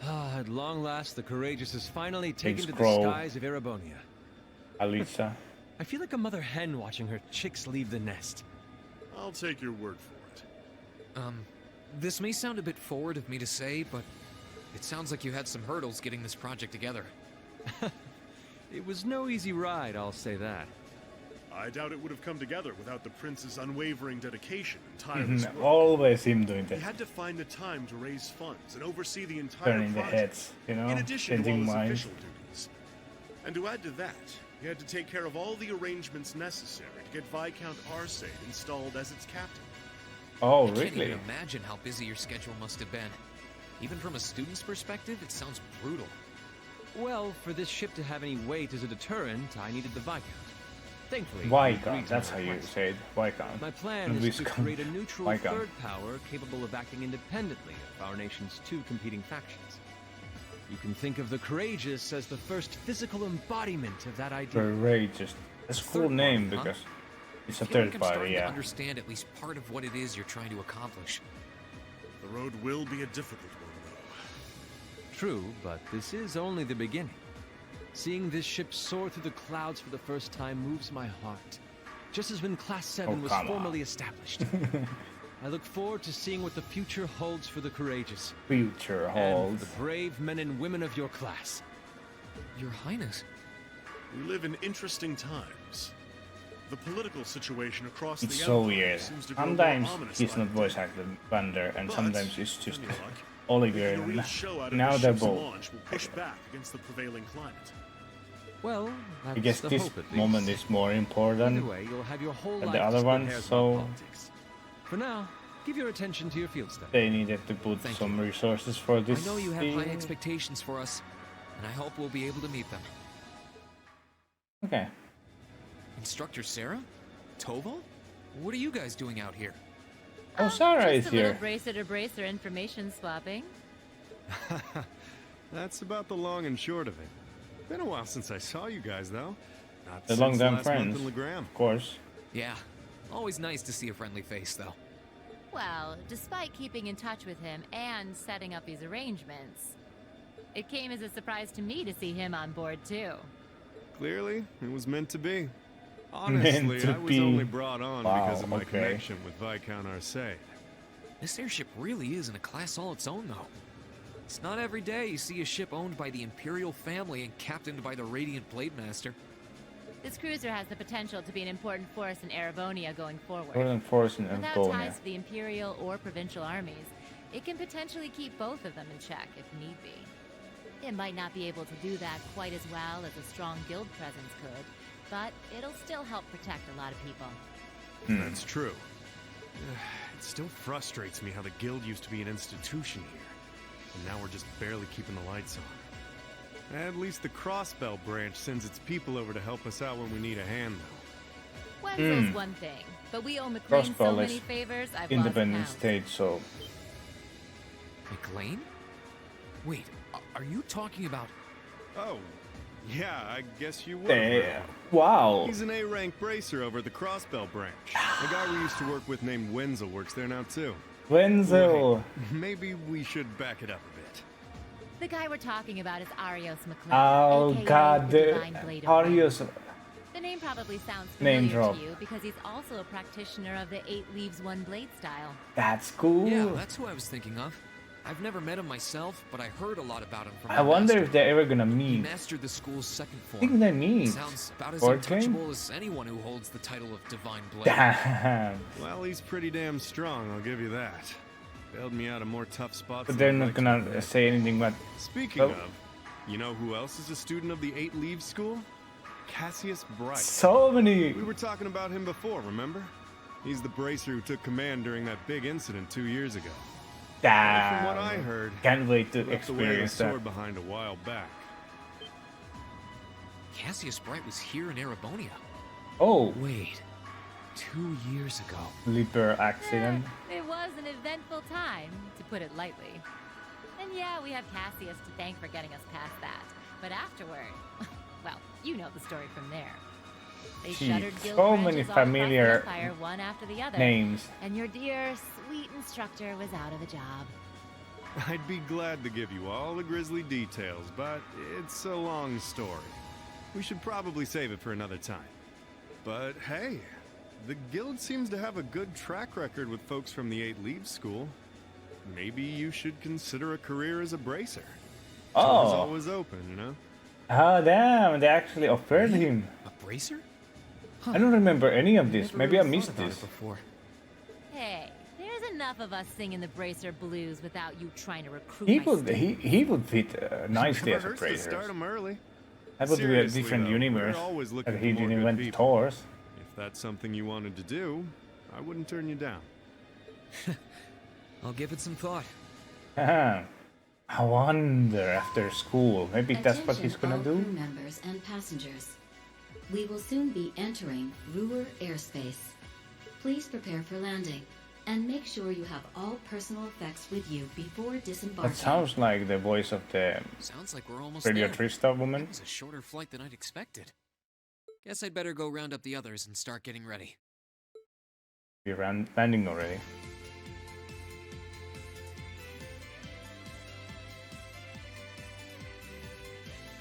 At long last, the Courageous is finally taken to the Crow. skies of Erebonia. Alisa. I feel like a mother hen watching her chicks leave the nest. I'll take your word for it. This may sound a bit forward of me to say, but it sounds like you had some hurdles getting this project together. It was no easy ride, I'll say that. I doubt it would have come together without the prince's unwavering dedication and tireless work. Always him doing that. He had to find the time to raise funds and oversee the entire Turning project, the heads, you know, in addition to all changing his minds. official duties. And to add to that, he had to take care of all the arrangements necessary to get Viscount Arcade installed as its captain. Oh, I can't really? even imagine how busy your schedule must have been. Even from a student's perspective, it sounds brutal. Well, for this ship to have any weight as a deterrent, I needed the Viscount. Thankfully, Viscount, that's how you say it. Viscount. My plan is to create a neutral third power capable of acting independently of our nation's 2 competing factions. You can think of the Courageous as the first physical embodiment of that idea. Courageous. That's a cool name because it's a third I'm party, starting to yeah. understand at least part of what it is you're trying to accomplish. The road will be a difficult one, though. True, but this is only the beginning. Seeing this ship soar through the clouds for the first time moves my heart, just as when Class 7 was formally established. I look forward to seeing what the future holds for the Courageous. Future and holds. for the brave men and women of your class. Your Highness. We live in interesting times. The political situation across It's the so Empire weird. seems to grow Sometimes more ominous he's by not the voice day. acted Vander, and But, sometimes it's just on your luck, Oliver. making a And real show out of now the they're ship's both. launch will push back against the prevailing climate. Well, I that's guess the this hope at least. moment is more important Either way, you'll have your whole than life the to other split one, hairs about so politics. For now, give your attention to your field study. they needed to put some resources for this. I know you have high thing. expectations for us, and I hope we'll be able to meet them. Okay. Instructor Sarah? Toval? What are you guys doing out here? Oh, Sarah is Just a little here. bracer-to-bracer information swapping. That's about the long and short of it. Been a while since I saw you guys, though. Not The since long-term last month friends, in Legram. of course. Yeah, always nice to see a friendly face, though. Well, despite keeping in touch with him and setting up these arrangements, it came as a surprise to me to see him on board, too. Clearly, it was meant to be. Honestly, to I was be. only brought on because of my Wow, okay. connection with Viscount Arcade. This airship really is in a class all its own, though. It's not every day you see a ship owned by the Imperial family and captained by the Radiant Blade Master. This cruiser has the potential to be an important force in Erebonia going forward. Important force in Without Erebonia. ties to the Imperial or provincial armies, it can potentially keep both of them in check if need be. It might not be able to do that quite as well as a strong guild presence could, but it'll still help protect a lot of people. That's true. It still frustrates me how the guild used to be an institution here, and now we're just barely keeping the lights on. At least the Crossbell branch sends its people over to help us out when we need a hand, though. Wenzel's one thing, but we owe McLean so Crossbell many is favors, I've independent lost count. state, so McLean? Wait, are you talking about... Oh, yeah, I guess you would. yeah. Wow. He's an A-rank bracer over at the Crossbell branch. A guy we used to work with named Wenzel works there now, too. Wenzel. Wait, maybe we should back it up a bit. The guy we're talking about is Arios McLean. Oh aka god, the the Divine Blade of Fire. Arios. The name probably sounds Name familiar drop. to you because he's also a practitioner of the 8 Leaves 1 Blade style. That's cool. Yeah, that's who I was thinking of. I've never met him myself, but I heard a lot about him from I my wonder master. if they're ever gonna He meet. mastered the school's second I form. think they meet. Sounds about as Board game? untouchable as anyone who holds the title of Divine Blade. Damn. Well, he's pretty damn strong, I'll give you that. Bailed me out of more tough spots. But than they're I'd not like to gonna admit. say anything but. Speaking Oh. of, you know who else is a student of the 8 Leaves School? Cassius Bright. So many. We were talking about him before, remember? He's the bracer who took command during that big incident 2 years ago. Damn. From what I heard, Can't wait to left away experience his that. sword behind a while back. Cassius Bright was here in Erebonia. Oh. Wait, 2 years ago. Liber accident. It was an eventful time, to put it lightly. And yeah, we have Cassius to thank for getting us past that. But afterward, well, you know the story from there. They Gee, shuttered guild so branches many all across the familiar Empire, one after the other. names. And your dear, sweet instructor was out of a job. I'd be glad to give you all the grisly details, but it's a long story. We should probably save it for another time. But hey, the guild seems to have a good track record with folks from the 8 Leaves School. Maybe you should consider a career as a bracer. Oh. Door's always open, you know? Oh damn! They actually offered him. A bracer? I don't remember any of this. Never Maybe I really missed thought about this. it before. Hey, there's enough of us singing the Bracer blues without you trying to recruit He my would students. he would fit nicely as Never a hurts to bracer. start 'em early. That would be a Seriously, different though, universe. we're always looking That for he more didn't good invent people. Taurus. If that's something you wanted to do, I wouldn't turn you down. I'll give it some thought. I wonder after school. Maybe that's what he's Attention gonna all do. crew members and passengers. We will soon be entering Ruhr airspace. Please prepare for landing, and make sure you have all personal effects with you before disembarking. That sounds like the voice of the Sounds like we're almost Radio there. Trista woman. That was a shorter flight than I'd expected. Guess I'd better go round up the others and start getting ready. We're landing already.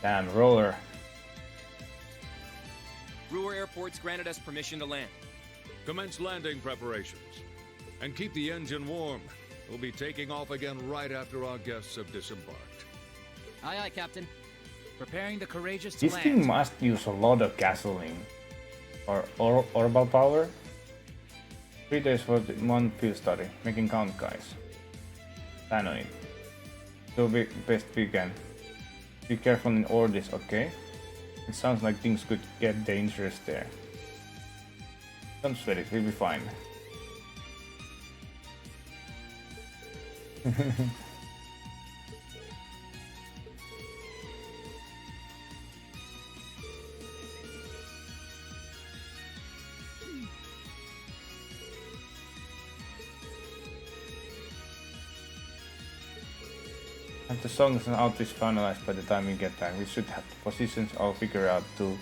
Damn, roller. Ruhr Airport's granted us permission to land. Commence landing preparations. And keep the engine warm. We'll be taking off again right after our guests have disembarked. Aye, aye, Captain. Preparing the courageous to This land. thing must use a lot of gasoline. Or orbital power. 3 days for the 1 field study. Making count, guys. Plan on it. Do best we can. Be careful in orders, okay? It sounds like things could get dangerous there. Don't sweat it, we'll be fine. If the songs and outfits finalized by the time we get back, we should have the positions all figured out too.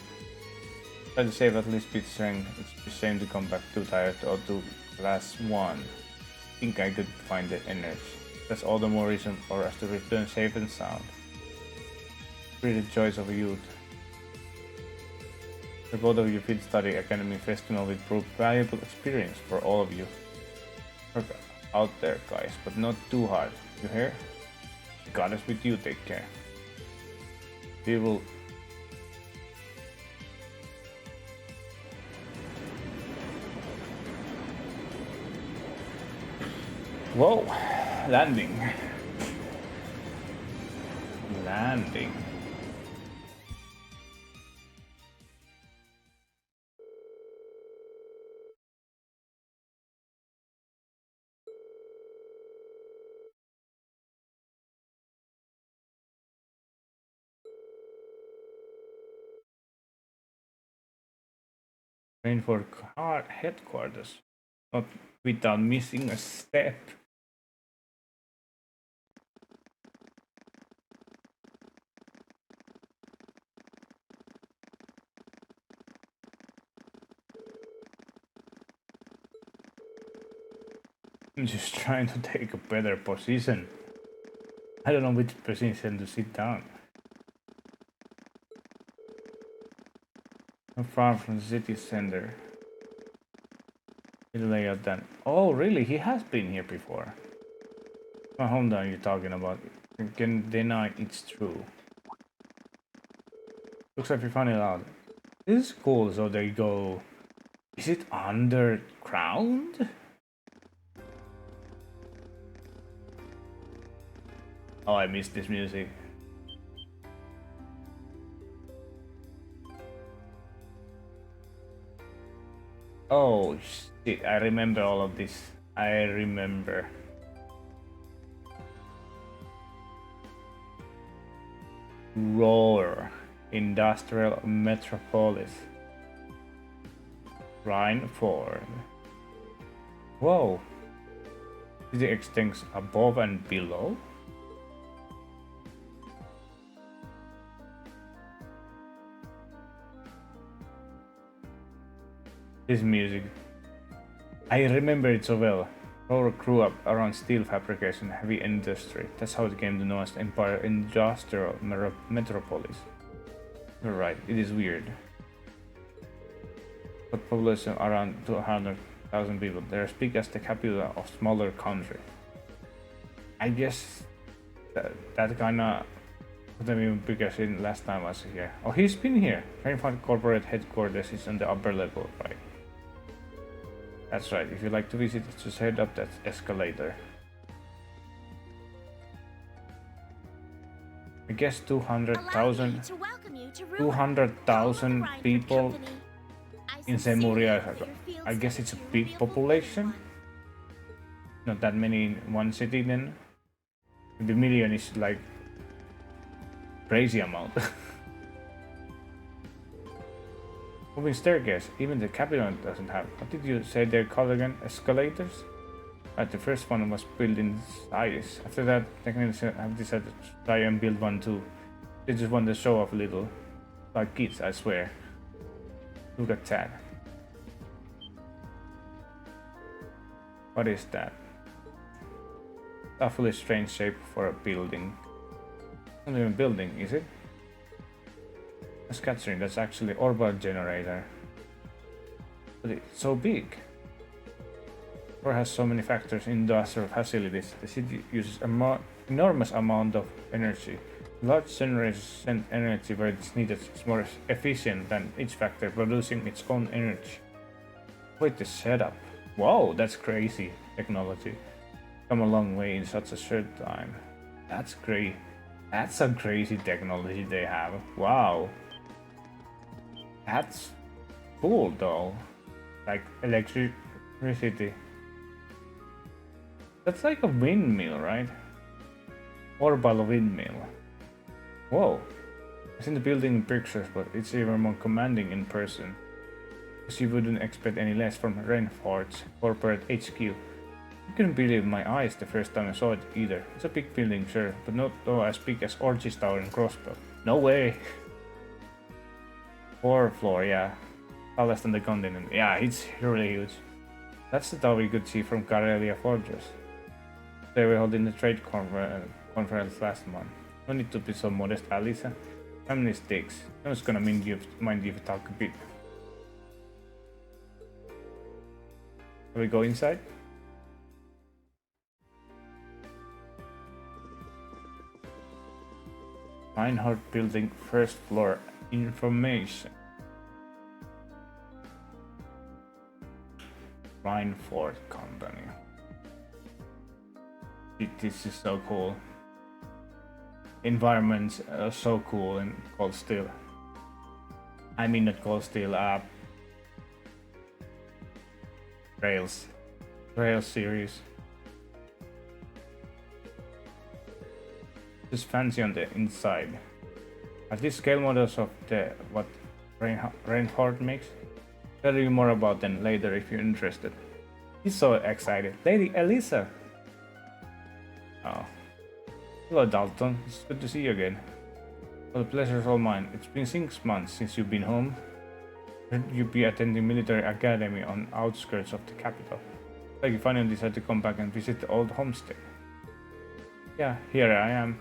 Try to save at least bit strength. It's a shame to come back too tired or to last one. Think I could find the energy. That's all the more reason for us to return safe and sound. Free the joys of youth. The both of you Field Study Academy Festival will prove valuable experience for all of you. Work out there, guys, but not too hard. You hear? God is with you, take care. We will. Whoa! Landing. Landing. Train for car headquarters. Not without missing a step. I'm just trying to take a better position. I don't know which position to sit down. Not far from the city center. The layout then. Oh, really? He has been here before. My hometown you're talking about. You can deny it's true. Looks like we found it out. This is cool. So they go. Is it underground? Oh, I missed this music. Oh shit, I remember all of this. I remember. Roar. Industrial Metropolis. Rhineford. Whoa. City extends above and below? This music. I remember it so well. Roar grew up around steel fabrication, heavy industry. That's how it came to know as Empire Industrial Metropolis. You're right, it is weird. But population around 200,000 people. They're as big as the capital of smaller country. I guess that kinda put them even bigger since last time I was here. Oh, he's been here. Rainford corporate headquarters is on the upper level, right? That's right, if you like to visit, just head up that escalator. I guess 200,000 people in Zemuria. I guess it's a big population. Not that many in one city then. The million is like crazy amount. Moving staircase, even the capital doesn't have. What did you say they're called again? Escalators? Right, the first one was built in size. After that, technicians have decided to try and build one too. They just want to show off a little. Like kids, I swear. Look at that. What is that? Awfully strange shape for a building. Not even a building, is it? A scattering, that's actually orbital generator. But it's so big. Or has so many factors in industrial facilities. The city uses an enormous amount of energy. Large generators send energy where it's needed. It's more efficient than each factory producing its own energy. Wait, the setup. Whoa, that's crazy technology. Come a long way in such a short time. That's great. That's some crazy technology they have. Wow. That's cool though. Like electricity. That's like a windmill, right? Orbital windmill. Whoa. I've seen the building in pictures, but it's even more commanding in person. Because you wouldn't expect any less from Rainfort's corporate HQ. I couldn't believe my eyes the first time I saw it either. It's a big building, sure, but not though as big as Orchis Tower in Crossbow. No way! 4th floor, yeah. Tallest on the continent. Yeah, it's really huge. That's the tower we could see from Karelia Fortress. They were holding the trade conference last month. No need to be so modest, Alisa. Family mistakes. I'm just gonna mind you if you talk a bit. Shall we go inside? Reinhardt Building, 1st floor. Information. Reinfort Company. This is so cool. Environments are so cool in Cold Steel. I mean not Cold Steel, Rails series. Just fancy on the inside. Are these scale models of the what Reinhardt makes? Tell you more about them later if you're interested. He's so excited. Lady Alisa! Oh. Hello Dalton, it's good to see you again. Well, the pleasure's all mine. It's been 6 months since you've been home. You'll be attending military academy on outskirts of the capital. Like you finally decided to come back and visit the old homestead. Yeah, here I am.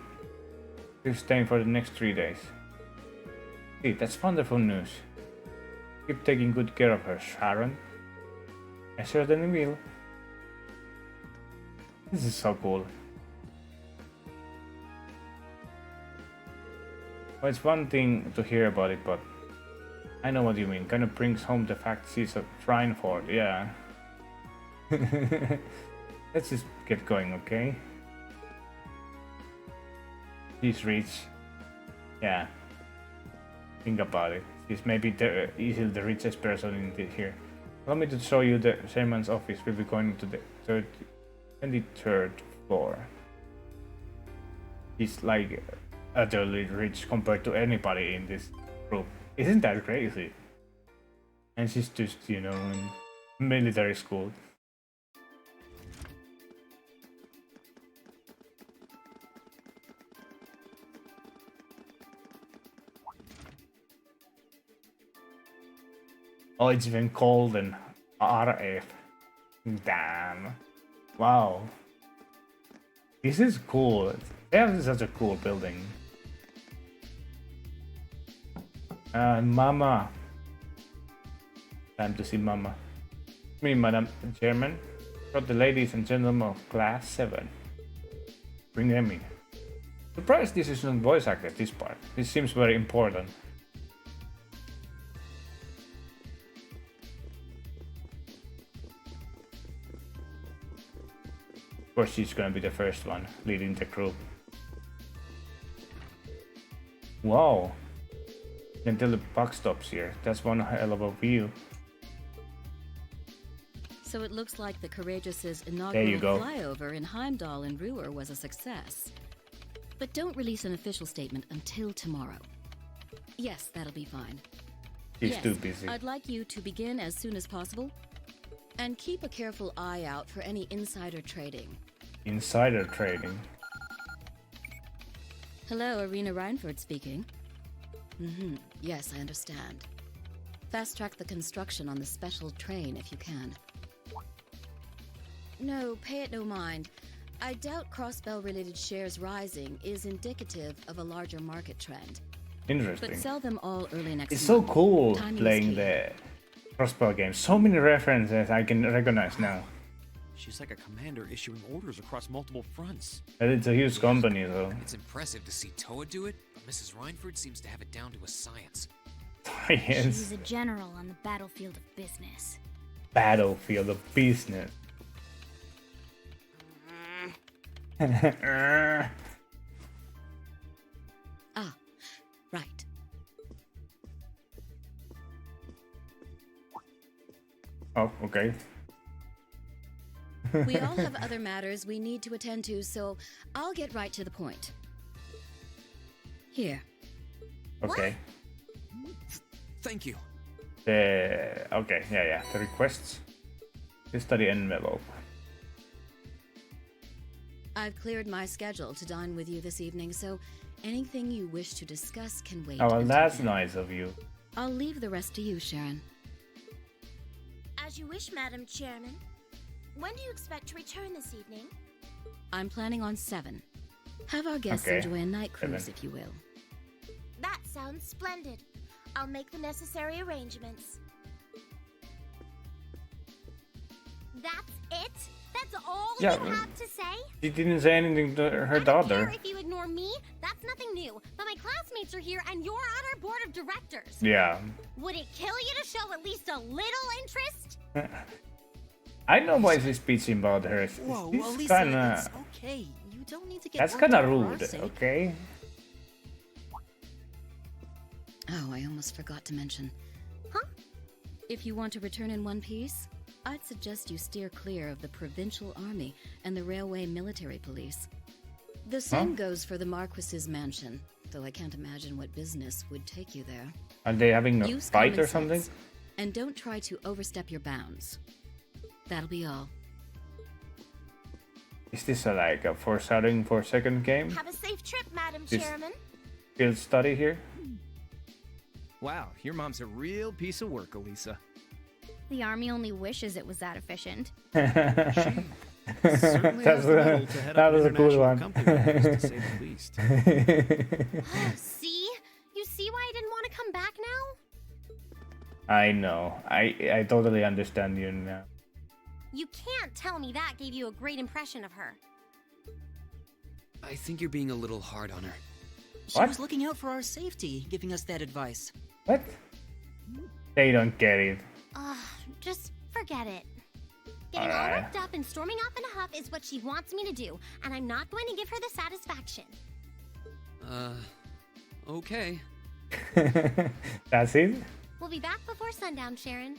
We're staying for the next 3 days. Hey, that's wonderful news. Keep taking good care of her, Sharon. I certainly will. This is so cool. Well, it's one thing to hear about it, but I know what you mean. Kind of brings home the fact she's a shrine for it, yeah. Let's just get going, okay? She's rich. Yeah. Think about it. She's maybe easily the richest person in here. Allow me to show you the chairman's office. We'll be going to the 23rd floor. He's like utterly rich compared to anybody in this group. Isn't that crazy? And she's just, you know, in military school. Oh, it's even called an RF. Damn. Wow. This is cool. They have such a cool building. Mama. Time to see Mama. Me, Madam Chairman. Got the ladies and gentlemen of Class 7. Bring them in. Surprised this isn't voice acted, this part. This seems very important. Of course, she's gonna be the first one leading the group. Wow! You can tell the buck stops here. That's one hell of a view. So it looks like the Courageous' inaugural flyover in Heimdall and Ruhr was a success. But don't release an official statement until tomorrow. Yes, that'll be fine. He's too busy. I'd like you to begin as soon as possible. And keep a careful eye out for any insider trading. Insider trading? Hello, Irina Reinford speaking. Yes, I understand. Fast-track the construction on the special train if you can. No, pay it no mind. I doubt Crossbell-related shares rising is indicative of a larger market trend. Interesting. But sell them all early next month. It's so cool Timing playing the Crossbell game. So many references I can recognize now. She's like a commander issuing orders across multiple fronts. And it's a huge company, though. It's impressive to see Toa do it, but Mrs. Reinford seems to have it down to a science. Yes. She's a general on the battlefield of business. Battlefield of business. Ah, right. Oh, okay. We all have other matters we need to attend to, so I'll get right to the point. Here. Okay. Thank you. Okay, yeah. The requests. The study envelope. I've cleared my schedule to dine with you this evening, so anything you wish to discuss can wait. Oh, well, until that's then. nice of you. I'll leave the rest to you, Sharon. As you wish, Madam Chairman. When do you expect to return this evening? I'm planning on 7. Have our guests Okay, enjoy a night cruise, 7. if you will. That sounds splendid. I'll make the necessary arrangements. That's it? That's all Yeah, you have to say? She didn't say anything to her I don't daughter. care if you ignore me. That's nothing new. But my classmates are here and you're on our board of directors. Yeah. Would it kill you to show at least a little interest? I know why she's bitching about her. Whoa, She's Alisa, kinda... it's okay. You don't need to get That's worked kinda up for our rude, sake. okay? Oh, I almost forgot to mention. Huh? If you want to return in one piece, I'd suggest you steer clear of the provincial army and the railway military police. The same goes for the Marquis's mansion, though I can't imagine what business would take you there. Are they having a Use fight common or something? sense, and don't try to overstep your bounds. That'll be all. Is this like a foreshadowing for second game? Have a safe trip, Madam This- Chairman. Field study here? Wow, your mom's a real piece of work, Alisa. The army only wishes it was that efficient. Certainly has the mettle to head up an a cool international one. company like this, to say the least. See? You see why I didn't want to come back now? I know. I totally understand you now. You can't tell me that gave you a great impression of her. I think you're being a little hard on her. She was looking out for our safety, giving us that advice. What? They don't get it. Just forget it. Getting all Alright. worked up and storming off in a huff is what she wants me to do, and I'm not going to give her the satisfaction. Okay. That's it? We'll be back before sundown, Sharon.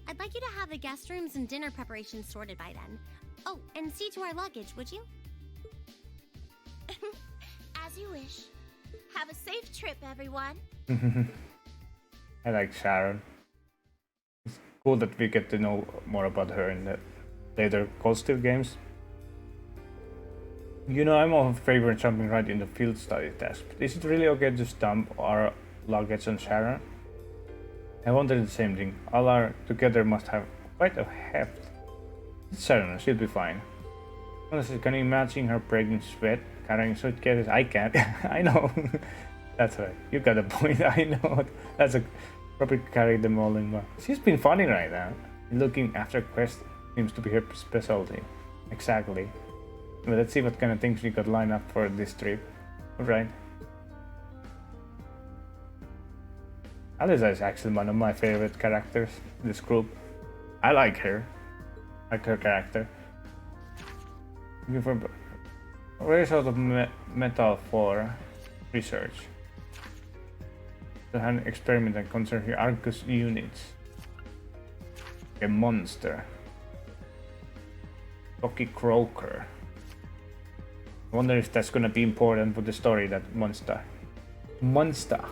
I'd like you to have the guest rooms and dinner preparations sorted by then. Oh, and see to our luggage, would you? As you wish. Have a safe trip, everyone. I like Sharon. It's cool that we get to know more about her in the later Cold Steel games. You know, I'm all in favor of jumping right in the field study test. But is it really okay to just dump our luggage on Sharon? I wondered the same thing. All our together must have quite a heft. It's Sharon, she'll be fine. Honestly, can you imagine her breaking sweat, carrying suitcases? I can't. I know. That's right. You got a point. I know. That's a probably carry them all in one. She's been funny right now. Looking after quest seems to be her specialty. Exactly. Well, let's see what kind of things we got lined up for this trip. Alright. Alisa is actually one of my favorite characters in this group. I like her. I like her character. Looking for rare sort of metal for research. To have an experiment that concerns the Argus units. A monster. Rocky Croaker. I wonder if that's gonna be important for the story, that monster. Monster.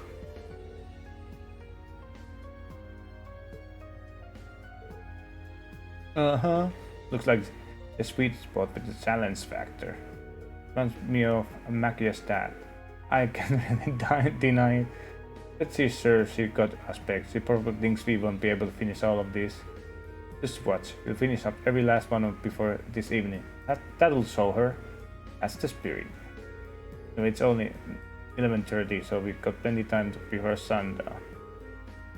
Looks like a sweet spot with the challenge factor. Runs me off a Machia's dad. I can't deny it. Let's see, sir, she got aspects. She probably thinks we won't be able to finish all of these. Just watch. We'll finish up every last one before this evening. That'll show her. That's the spirit. So it's only 11:30, so we've got plenty time before sundown.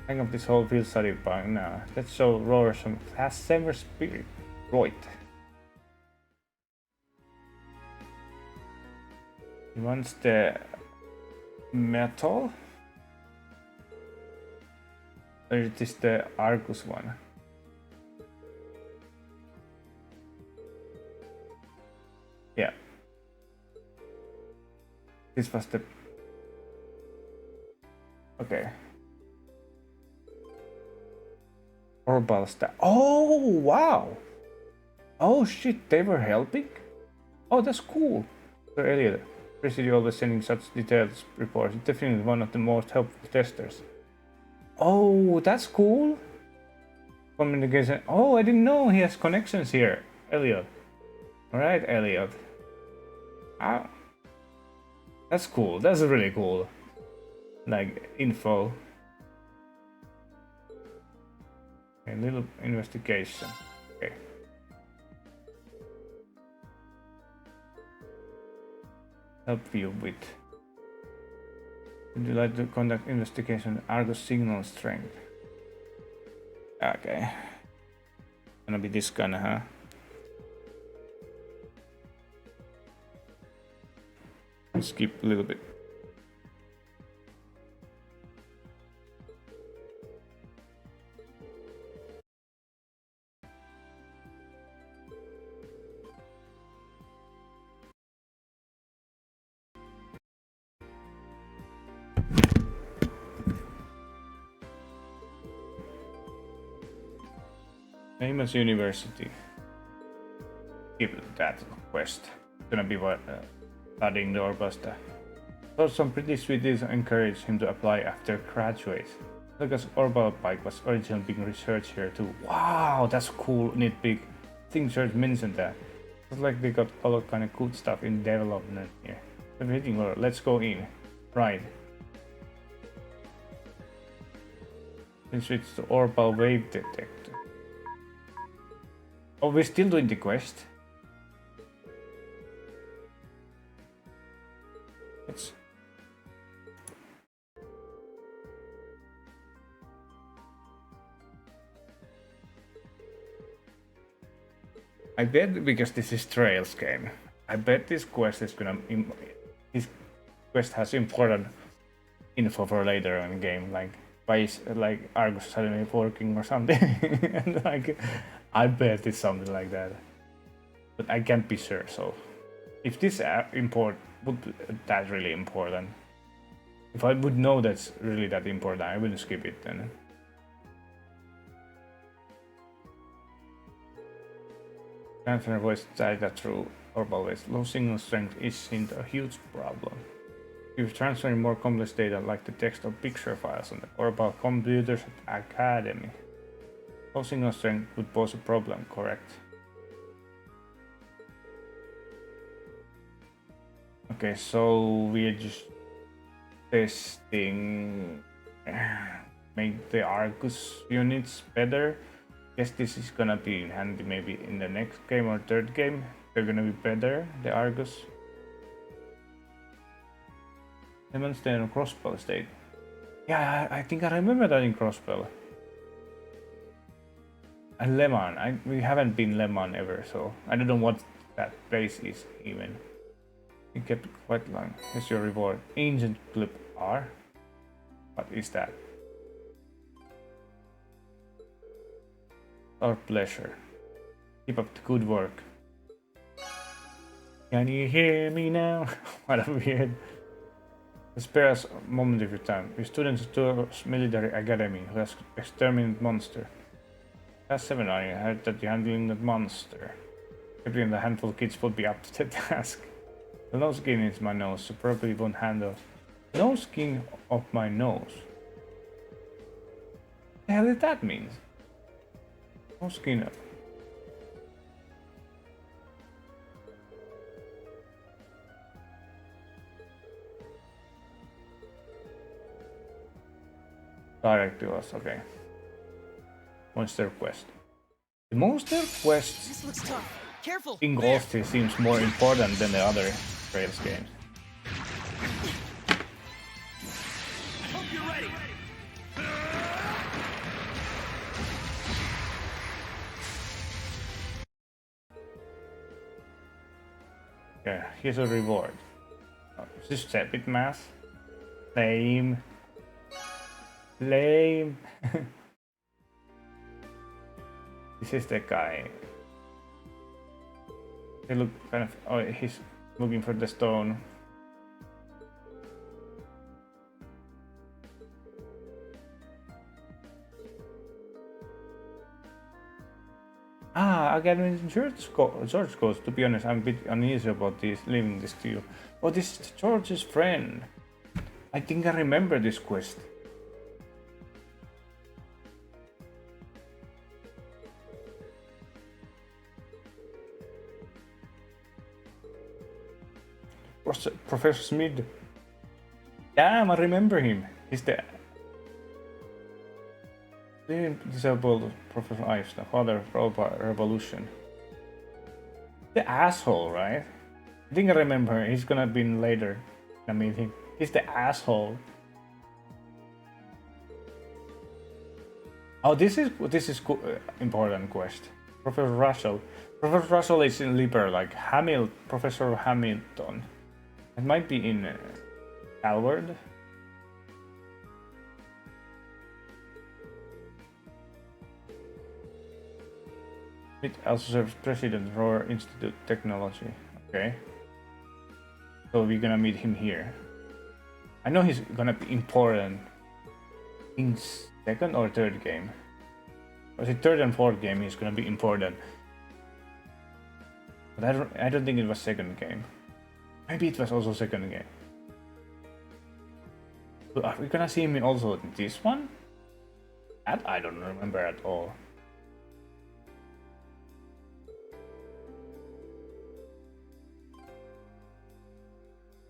Hang up this whole field study by now. Let's show Roar some fast saver spirit. Right. He wants the metal. Or it is the Argus one. Yeah. This was the... Okay. Orbal staff. Oh, wow! Oh shit, they were helping? Oh, that's cool. So Elliot, Presidio always sending such detailed reports. It's definitely one of the most helpful testers. Oh, that's cool. Communication. Oh, I didn't know he has connections here. Elliot. Alright, Elliot. Ah. That's cool. That's really cool. Like, info. A little investigation. Okay. Help you with. Would you like to conduct investigation? Argus signal strength. Okay. Gonna be this kind of, huh? Skip a little bit. Famous university. Give that quest. It's gonna be what studying the Orbusta. So some pretty sweeties encouraged him to apply after graduate. Lucas' Orbal bike was originally being researched here too. Wow, that's cool, nitpick. I think George mentioned that. Looks like they got all kind of cool stuff in development here. Everything, let's go in. Right. Then switch to Orbal wave detector. Oh, we're still doing the quest. Let's... I bet, because this is Trails game, I bet this quest is gonna... This quest has important info for later in the game, like why is like Argus suddenly working or something. And like, I bet it's something like that. But I can't be sure, so... If this would be that really important. If I would know that's really that important, I will skip it then. Transfer voice data through Orbal waves. Low signal strength isn't a huge problem. If transferring more complex data like the text or picture files on the Orbal computers at Academy. Low signal strength would pose a problem, correct? Okay, so we're just testing make the Argus units better. Guess this is gonna be handy maybe in the next game or third game. They're gonna be better, the Argus. Demonstrate on Crossbell state. Yeah, I think I remember that in Crossbell. And Lemon, we haven't been Lemon ever, so I don't know what that place is even. You kept it quite long. Here's your reward. Ancient Clip R. What is that? Our pleasure. Keep up the good work. Can you hear me now? What a weird. Spare us a moment of your time. Your students to military academy who has exterminated monster. Class 7 are you? I heard that you're handling that monster. Every the handful of kids will be up to the task. The nose skin is my nose, so probably won't handle. Nose skin of my nose? What the hell did that mean? Nose skin up. Direct to us, okay. Monster quest. The monster quest This looks tough. Careful. in Ghost seems more important than the other Trails games. Hope you're ready. Okay, here's a reward. This is Sepit Mass. Lame. Lame. This is the guy. They look kind of. Oh, he's looking for the stone. Again, when George goes, to be honest, I'm a bit uneasy about this, leaving this to you. Oh, this is George's friend. I think I remember this quest. Professor Smith. Damn, I remember him. He's the disabled Professor Ives, the father of revolution. The asshole, right? I think I remember. He's gonna be in later in the meeting. He's the asshole. Oh, this is important quest. Professor Russell. Professor Russell is in Liber, like Professor Hamilton. It might be in Alward. It also serves President Roar Institute Technology. Okay. So we're gonna meet him here. I know he's gonna be important in second or third game. Was it third and fourth game? He's gonna be important. But I don't think it was second game. Maybe it was also second game. So are we gonna see him also in this one? That I don't remember at all.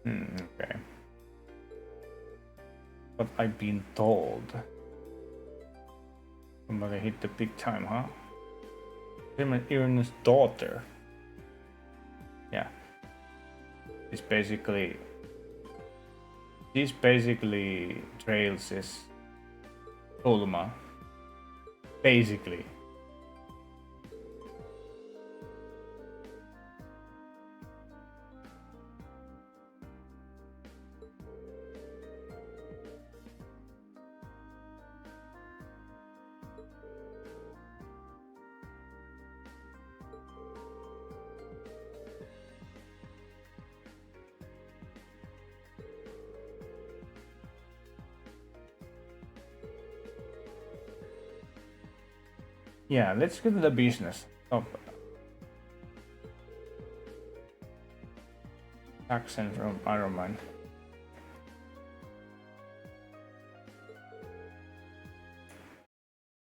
Okay. But I've been told. Somebody hit the big time, huh? Irina's daughter. Yeah. She's basically trails his Ulma. Basically. Yeah, let's get to the business of accent from Iron Man.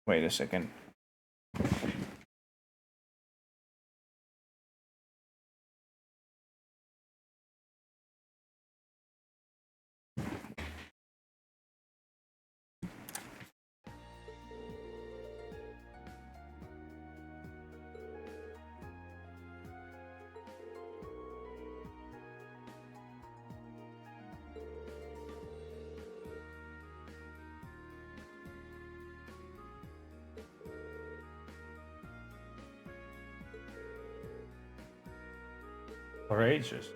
Wait a second. Courageous.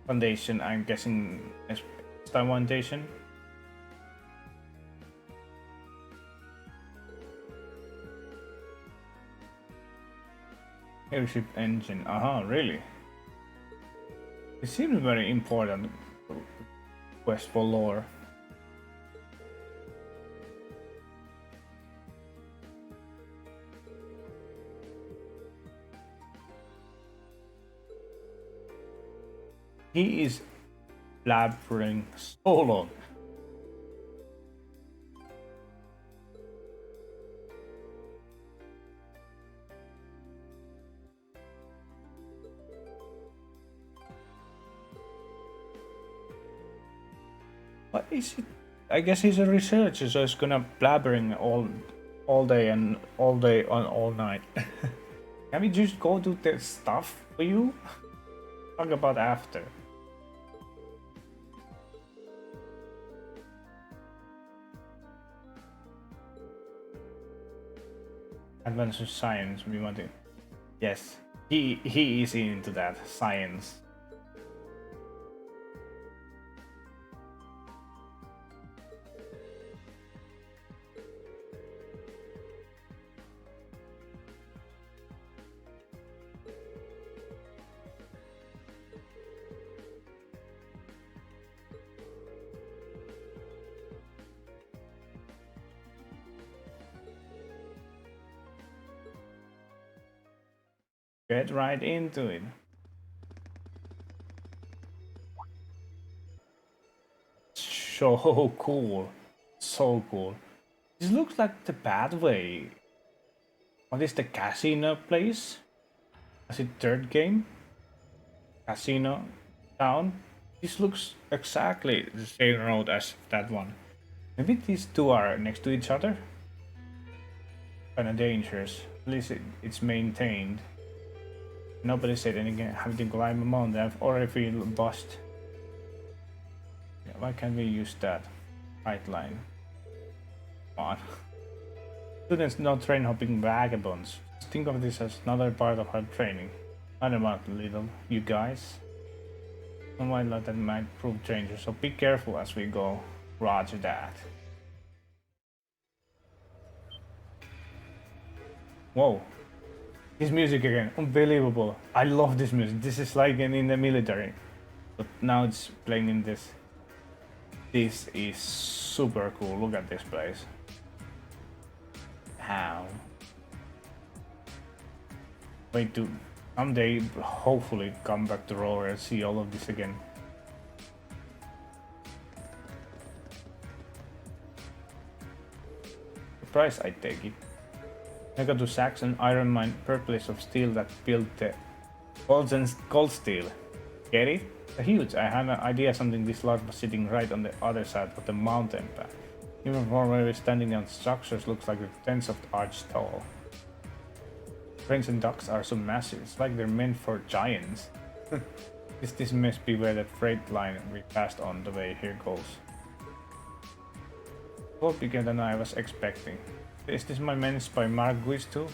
Foundation, I'm guessing Star Foundation. Airship engine. Really? It seems very important quest for lore. He is blabbering so long. What is it? I guess he's a researcher, so he's gonna blabbering all day and all night. Can we just go do the stuff for you? Talk about after. Advanced science, we want it. Yes, he is into that science. Get right into it. So cool. So cool. This looks like the pathway. What is the casino place? Is it third game? Casino town? This looks exactly the same road as that one. Maybe these two are next to each other? Kinda dangerous. At least it's maintained. Nobody said anything having to climb a mountain. I've already feel bust. Yeah, why can't we use that? Right line. Come on. Students not train hopping vagabonds. Just think of this as another part of our training. Not about little, you guys. Some wildlife that might prove dangerous, so be careful as we go. Roger that. Whoa. This music again, unbelievable. I love this music. This is like in the military. But now it's playing in this. This is super cool. Look at this place. How? Wait to someday hopefully come back to Roar and see all of this again. The price I take it. I got to Saxon iron mine purplish of steel that built the gold steel. Get it? Huge. I had an idea something this large was sitting right on the other side of the mountain path. Even from where we're standing on structures looks like the tens of arch tall. Cranes and docks are so massive, it's like they're meant for giants. This must be where that freight line we passed on the way here goes. A lot bigger than I was expecting. Is this my managed by Marguis too?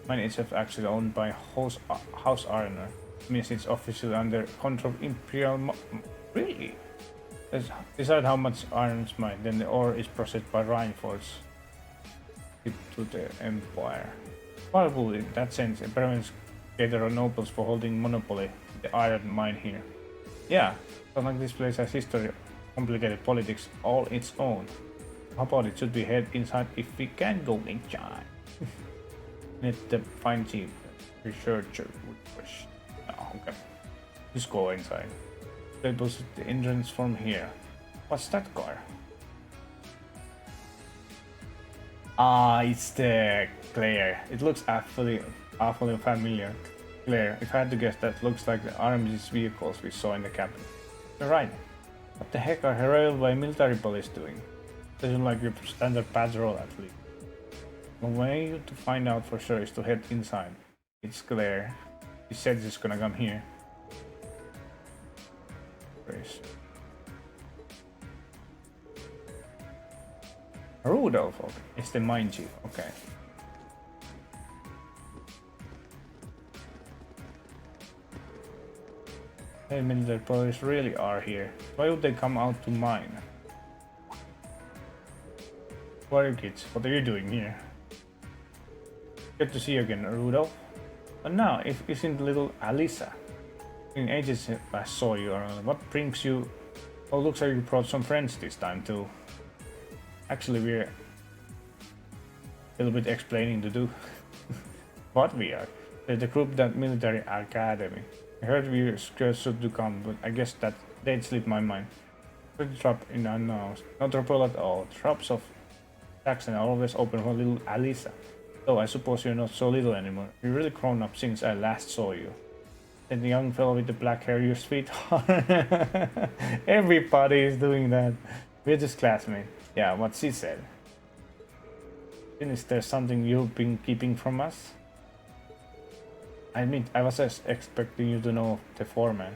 Mine itself actually owned by House Arner. Means it's officially under control of Imperial Really? Decide how much iron is mine, then the ore is processed by Reinforce to the Empire. Powerful in that sense, it prevents Gator nobles for holding monopoly the iron mine here. Yeah, sounds like this place has history, complicated politics all its own. How about it should we head inside if we can go inside? Need the fine chief researcher would push. Oh, okay. Just go inside. Labels the entrance from here. What's that car? Ah, it's the Claire. It looks awfully familiar. Claire, if I had to guess, that looks like the army's vehicles we saw in the cabin. You're right. What the heck are railway military police doing? Doesn't like your standard patrol at least. The way to find out for sure is to head inside. It's Claire. He said he's gonna come here. Grace. Rudolph, okay. It's the mine chief, okay. Hey, military police really are here. Why would they come out to mine? What are you kids? What are you doing here? Good to see you again, Rudolph. But now, if isn't little Alisa? In ages I saw you around. What brings you? Oh, looks like you brought some friends this time too. Actually, we're a little bit explaining to do. What we are? They're the group that military academy. I heard we were supposed to come, but I guess that they'd slip my mind. Pretty drop in unannounced. No trouble at all. Drops of Saxon are always open for little Alisa. Though I suppose you're not so little anymore. You're really grown up since I last saw you. And the young fellow with the black hair, your sweetheart. Everybody is doing that. We're just classmates. Yeah, what she said. Then is there something you've been keeping from us? I mean, I was just expecting you to know the foreman.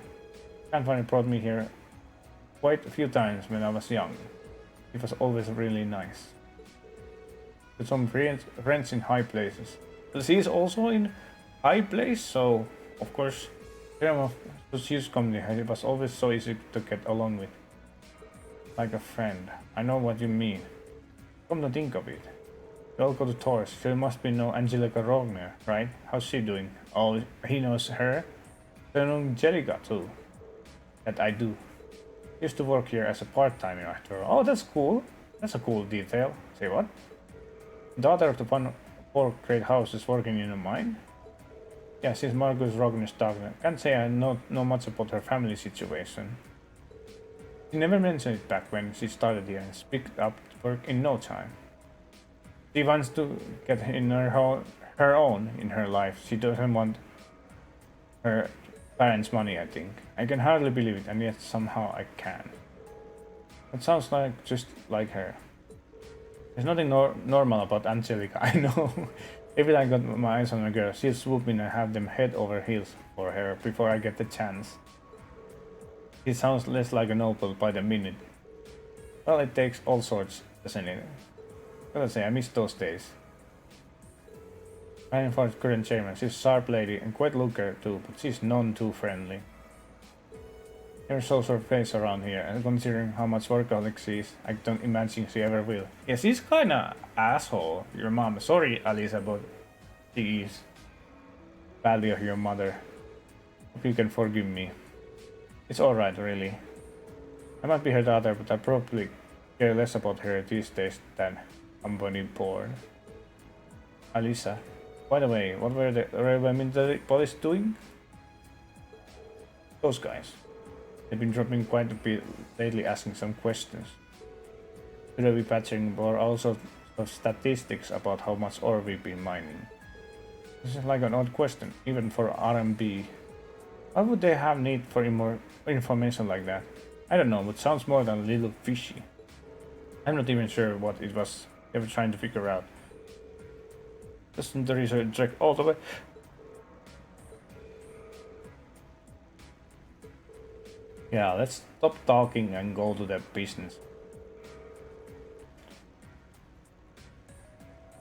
Grandfather brought me here quite a few times when I was young. It was always really nice. With some friends in high places. she's also in high place, so of course, freedom of she's community. It was always so easy to get along with, like a friend. I know what you mean. Come to think of it, we all go to tours. She must be no Angelica Rogner, right? How's she doing? Oh, he knows her. I know Angelica too. That I do. Used to work here as a part-timer after all. Oh, that's cool. That's a cool detail. Say what? Daughter of the poor great house is working in a mine? Yeah, she's Marcus Rogner's daughter. Can't say I know much about her family situation. She never mentioned it back when she started here and picked up work in no time. She wants to get in her own in her life. She doesn't want her parents' money, I think. I can hardly believe it, and yet somehow I can. It sounds like just like her. There's nothing normal about Angelica, I know. Every time I got my eyes on a girl, she'll swoop in and have them head over heels for her before I get the chance. She sounds less like a noble by the minute. Well, it takes all sorts, doesn't it? Gotta say, I miss those days. I am for current chairman. She's a sharp lady and quite looker too, but she's none too friendly. Never saw her face around here, and considering how much workaholic she is, I don't imagine she ever will. Yeah, she's kinda asshole, your mom. Sorry, Alisa, but she is. Badly of your mother. Hope you can forgive me. It's alright, really. I might be her daughter, but I probably care less about her these days than company board. Alisa. By the way, what were the railway military police doing? Those guys. They've been dropping quite a bit lately, asking some questions. Should I be patching or also of statistics about how much ore we've been mining? This is like an odd question, even for RMB. Why would they have need for more information like that? I don't know, but sounds more than a little fishy. I'm not even sure what it was they were trying to figure out. Doesn't the research check all the way? Yeah, let's stop talking and go to the business.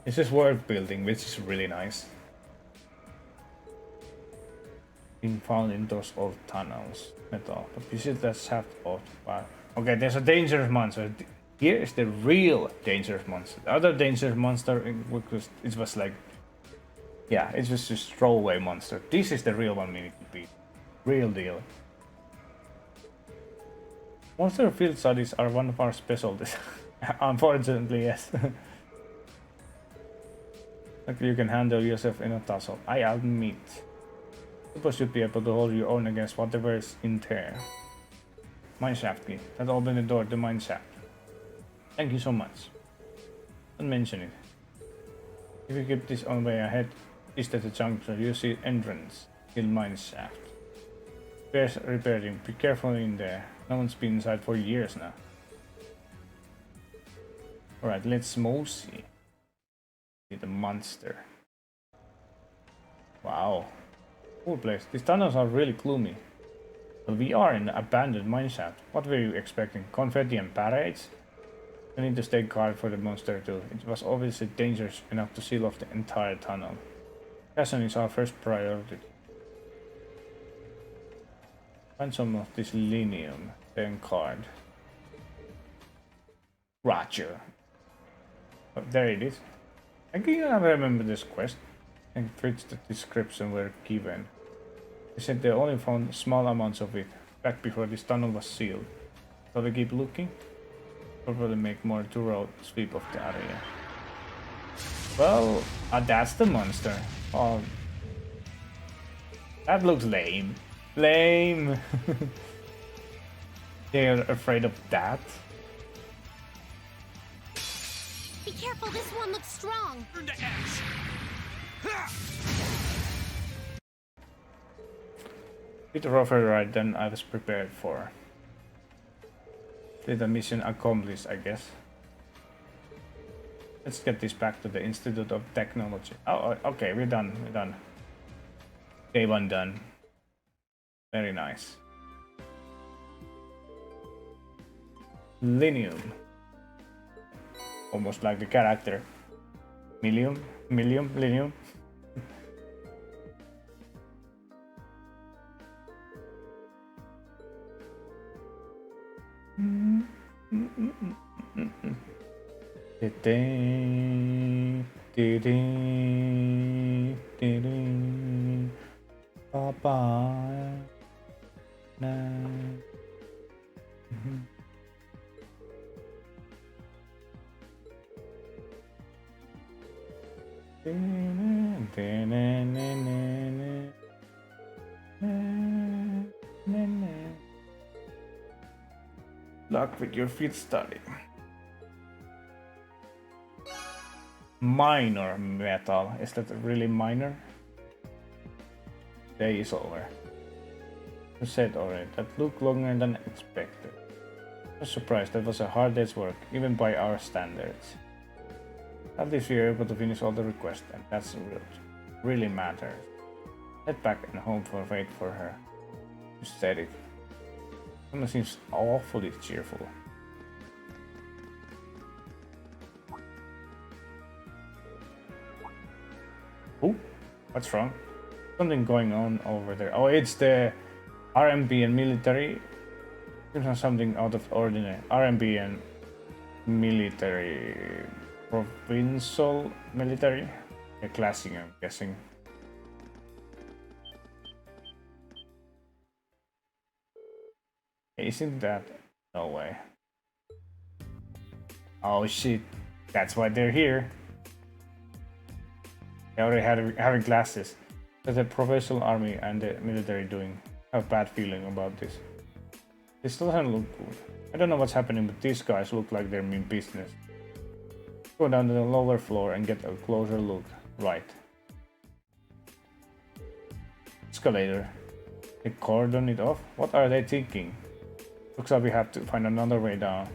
This is world building, which is really nice. Been found in those old tunnels. Metal. But visit that shaft of okay, there's a dangerous monster. Here is the real dangerous monster. The other dangerous monster it was like, yeah, it's just a throwaway monster. This is the real one we need to beat. Real deal. Monster field studies are one of our specialties. Unfortunately, yes. Like you can handle yourself in a tussle. I admit. Suppose you'd be able to hold your own against whatever is in there. Mineshaft key. That opened the door to mineshaft. Thank you so much. Don't mention it. If you keep this on way ahead, east at the junction, you see entrance in mineshaft. Repairs repairing. Be careful in there. No one's been inside for years now. Alright, let's mosey. See the monster. Wow. Cool place. These tunnels are really gloomy. But we are in an abandoned mineshaft. What were you expecting? Confetti and parades? We need to stay guard for the monster too. It was obviously dangerous enough to seal off the entire tunnel. Caution is our first priority. Find some of this linium. Then card. Roger. Oh, there it is. I can't remember this quest. And fits the description were given. They said they only found small amounts of it back before this tunnel was sealed. So we keep looking. Probably make more thorough sweep of the area. Well, that's the monster. Oh, that looks lame. Lame. They're afraid of that. Be careful, this one looks strong. Turn to X. Bit rougher ride than I was prepared for. Did the mission accomplished, I guess. Let's get this back to the Institute of Technology. Oh, okay, we're done. We're done. Day one done. Very nice. Linium. Almost like the character. Linium. Dee-dee, dee-dee, dee-dee. Bye-bye. Night. Mhm. Luck with your field study. Minor metal. Is that really minor? Day is over. I said already, that took longer than expected. I was surprised, that was a hard day's work, even by our standards. At least we were able to finish all the requests, and that's what really matters. Head back and home for wait for her. Aesthetic. Someone seems awfully cheerful. Oh, what's wrong? Something going on over there. Oh, it's the RMB and military. Seems like something out of ordinary. RMB and military. Provincial military? A classic, I'm guessing. Isn't that? No way. Oh shit. That's why they're here. They already having classes. There's the professional army and the military doing. I have a bad feeling about this. This doesn't look good. I don't know what's happening, but these guys look like they're mean business. Go down to the lower floor and get a closer look. Right. Escalator. They cordon it off? What are they thinking? Looks like we have to find another way down.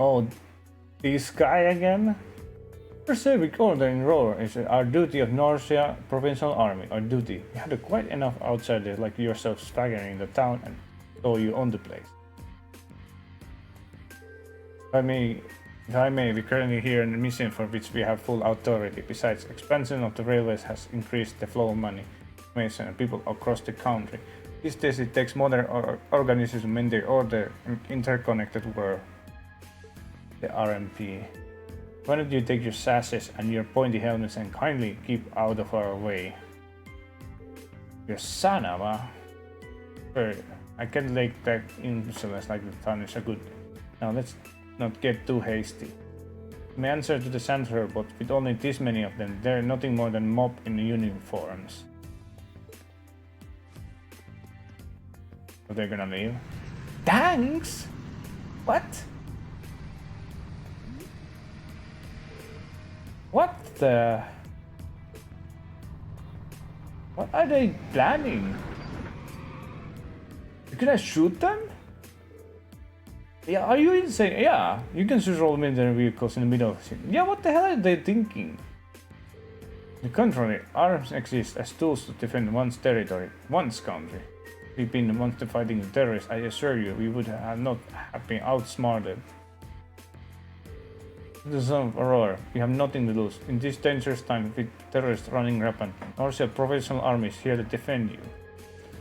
Oh, this guy again? Specific order in Roar is our duty of Norcia Provincial Army. Our duty. We had quite enough outsiders like yourself staggering the town and so you own the place. If I may, we currently here in a mission for which we have full authority. Besides, expansion of the railways has increased the flow of money, information, and people across the country. These days it takes modern organizations to maintain order in interconnected world. The RMP. Why don't you take your sashes and your pointy helmets and kindly keep out of our way? You son of a... Sure, I can take that insolence like the tarnish are good. Now let's not get too hasty. We may answer to the center, but with only this many of them, they're nothing more than mob in uniforms. So they're gonna leave? Thanks! What? What the... What are they planning? Can I shoot them? Yeah, are you insane? Yeah, you can just roll military vehicles in the middle of the city. Yeah, what the hell are they thinking? On the contrary, arms exist as tools to defend one's territory, one's country. If we've been the monster fighting the terrorists, I assure you, we would have not have been outsmarted. The son of Aurora, we have nothing to lose. In this dangerous time with terrorists running rampant, also a professional army is here to defend you.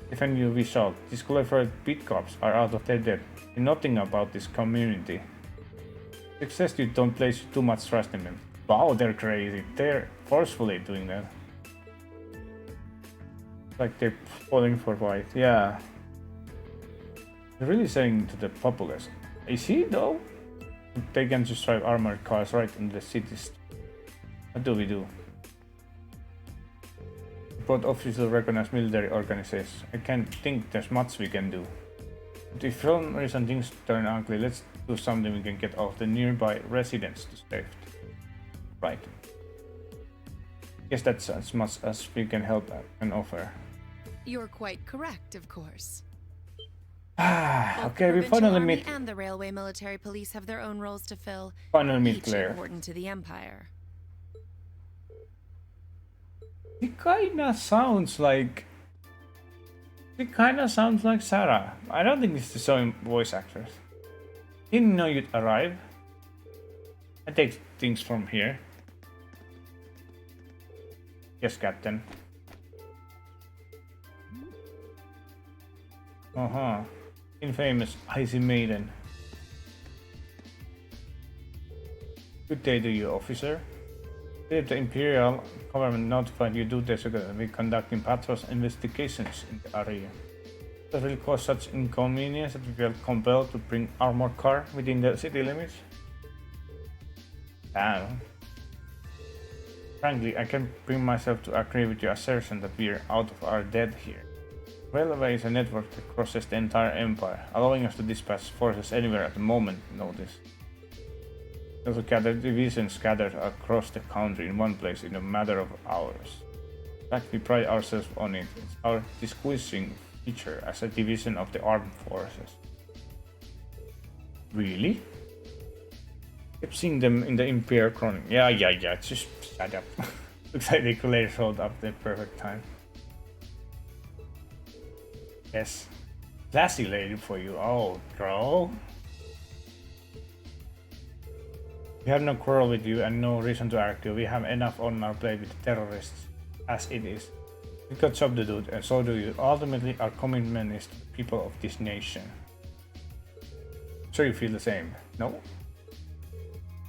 Defend you we shall. These qualified beat cops are out of their depth. They know nothing about this community. Success you don't place too much trust in them. Wow, they're crazy. They're forcefully doing that. Like they're falling for white. Yeah. They're really saying to the populace. Is he though? They can just drive armored cars right in the cities. What do we do? Both officials recognize military organizations. I can't think there's much we can do. But if for some reason things turn ugly, let's do something we can get off the nearby residents to safety. Right. Guess that's as much as we can help and offer. You're quite correct, of course. Okay, we finally meet. And the railway military police have their own roles to fill. Finally meet each Claire. important to the Empire. It kinda sounds like. It kinda sounds like Sarah. I don't think it's the same voice actress. Didn't know you'd arrive. I take things from here. Yes, Captain. Infamous Icy Maiden. Good day to you, officer. If the Imperial government notified you 2 days ago that we're conducting patrols investigations in the area. Does it really cause such inconvenience that we felt compelled to bring armored car within the city limits? Damn. Frankly, I can't bring myself to agree with your assertion that we're out of our depth here. Railway is a network that crosses the entire empire, allowing us to dispatch forces anywhere at the moment notice. We also gather divisions scattered across the country in one place in a matter of hours. In fact, we pride ourselves on it. It's our distinguishing feature as a division of the armed forces. Really? Keep seeing them in the Imperial Chronicle. Yeah, just shut up. Looks like the Nicolay showed up at the perfect time. Yes. Classy lady for you. Oh, girl. We have no quarrel with you and no reason to argue. We have enough on our plate with the terrorists as it is. We've got job to do, and so do you. Ultimately, our commitment is to the people of this nation. Sure you feel the same? No?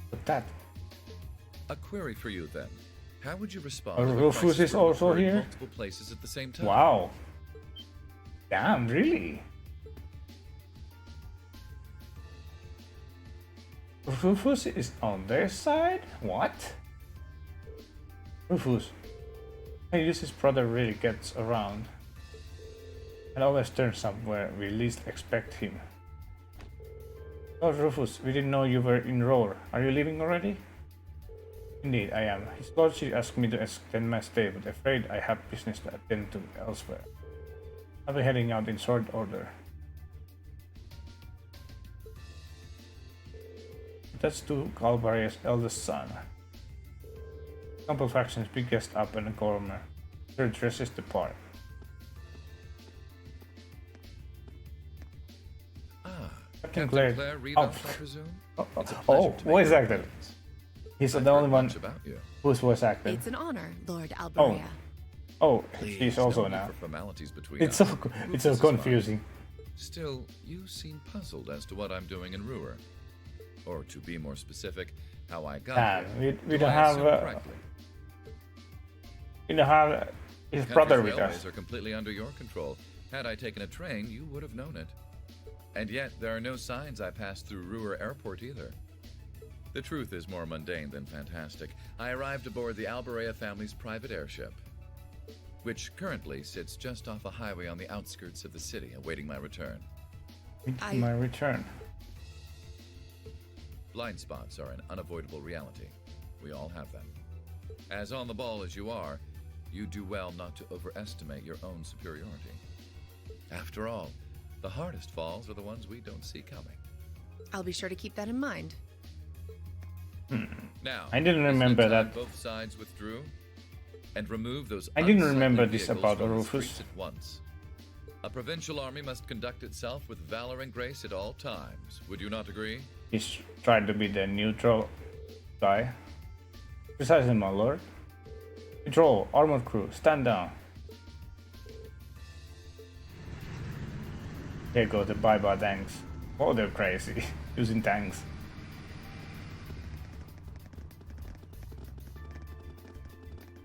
But that. A query for you then. How would you respond Oh, if a Rufus crisis is were also occurring here? multiple places at the same time? Wow. Damn, really? Rufus is on their side? What? Rufus. I guess his brother really gets around. And always turns up where we least expect him. Oh, Rufus, we didn't know you were in Roar. Are you leaving already? Indeed, I am. His lordship asked me to extend my stay, but afraid I have business to attend to elsewhere. I'll be heading out in short order. That's to Calvaria's eldest son. Couple factions biggest up and a corner. Sure dresses the part. Captain Claire Revamp, I presume? It's a pleasure Oh, to voice make your actor. acquaintance. He's I've the only heard one much about you. who's voice actor. It's an honor, Lord Alberia. Oh, Please, she's also no need now. for formalities between It's us. so Rufus it's so is fine. confusing. Still, you seem puzzled as to what I'm doing in Ruhr. Or to be more specific, how I got here. We Do don't I have assume correctly? we don't have his The brother country's with railways us. are completely under your control. Had I taken a train, you would have known it. And yet, there are no signs I passed through Ruhr Airport either. The truth is more mundane than fantastic. I arrived aboard the Alberea family's private airship, which currently sits just off a highway on the outskirts of the city, awaiting my return. My return. Blind spots are an unavoidable reality. We all have them. As on the ball as you are, you do well not to overestimate your own superiority. After all, the hardest falls are the ones we don't see coming. I'll be sure to keep that in mind. Now, I didn't isn't it remember time that. both sides withdrew and removed those I didn't unsightly remember this vehicles about from the Rufus. streets at once. A provincial army must conduct itself with valor and grace at all times. Would you not agree? He's trying to be the neutral guy. Precisely, my lord. Control, armored crew, stand down. There go the bye-bye tanks. Oh, they're crazy. Using tanks.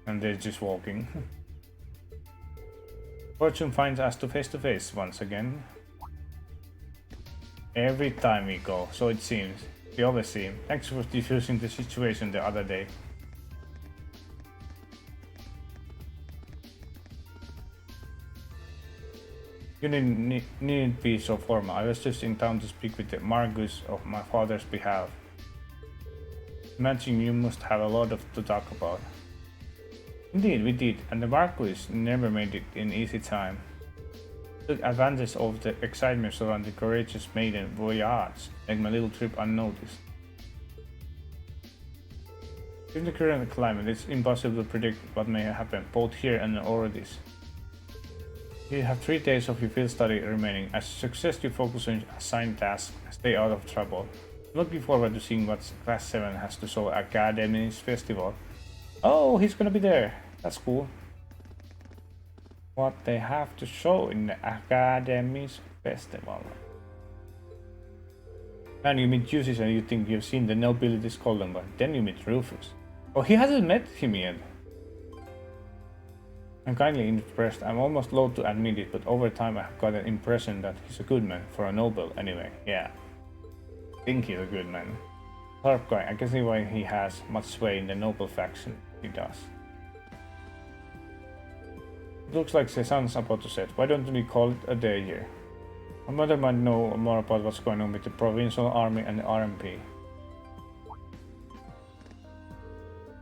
And they're just walking. Fortune finds us face to face once again. Every time we go, so it seems. We always see him. Thanks for diffusing the situation the other day. You needn't be so formal. I was just in town to speak with the Margus of my father's behalf. Imagine you must have a lot to talk about. Indeed, we did, and the Marquis never made it an easy time. Took advantage of the excitement surrounding the courageous maiden voyage, make my little trip unnoticed. Given the current climate, it's impossible to predict what may happen, both here and in Orodis. You have 3 days of your field study remaining. As success, you focus on assigned tasks, stay out of trouble. Looking forward to seeing what Class 7 has to show at Academy's festival. Oh, he's gonna be there. That's cool. What they have to show in the Academy's festival. And you meet Juices and you think you've seen the nobility's column, but then you meet Rufus. Oh, he hasn't met him yet. I'm kindly impressed. I'm almost loath to admit it, but over time I've got an impression that he's a good man, for a noble anyway. Yeah, I think he's a good man. Sharp guy, I can see why he has much sway in the noble faction. He does. It looks like the sun's about to set. Why don't we call it a day here? My mother might know more about what's going on with the provincial army and the RMP.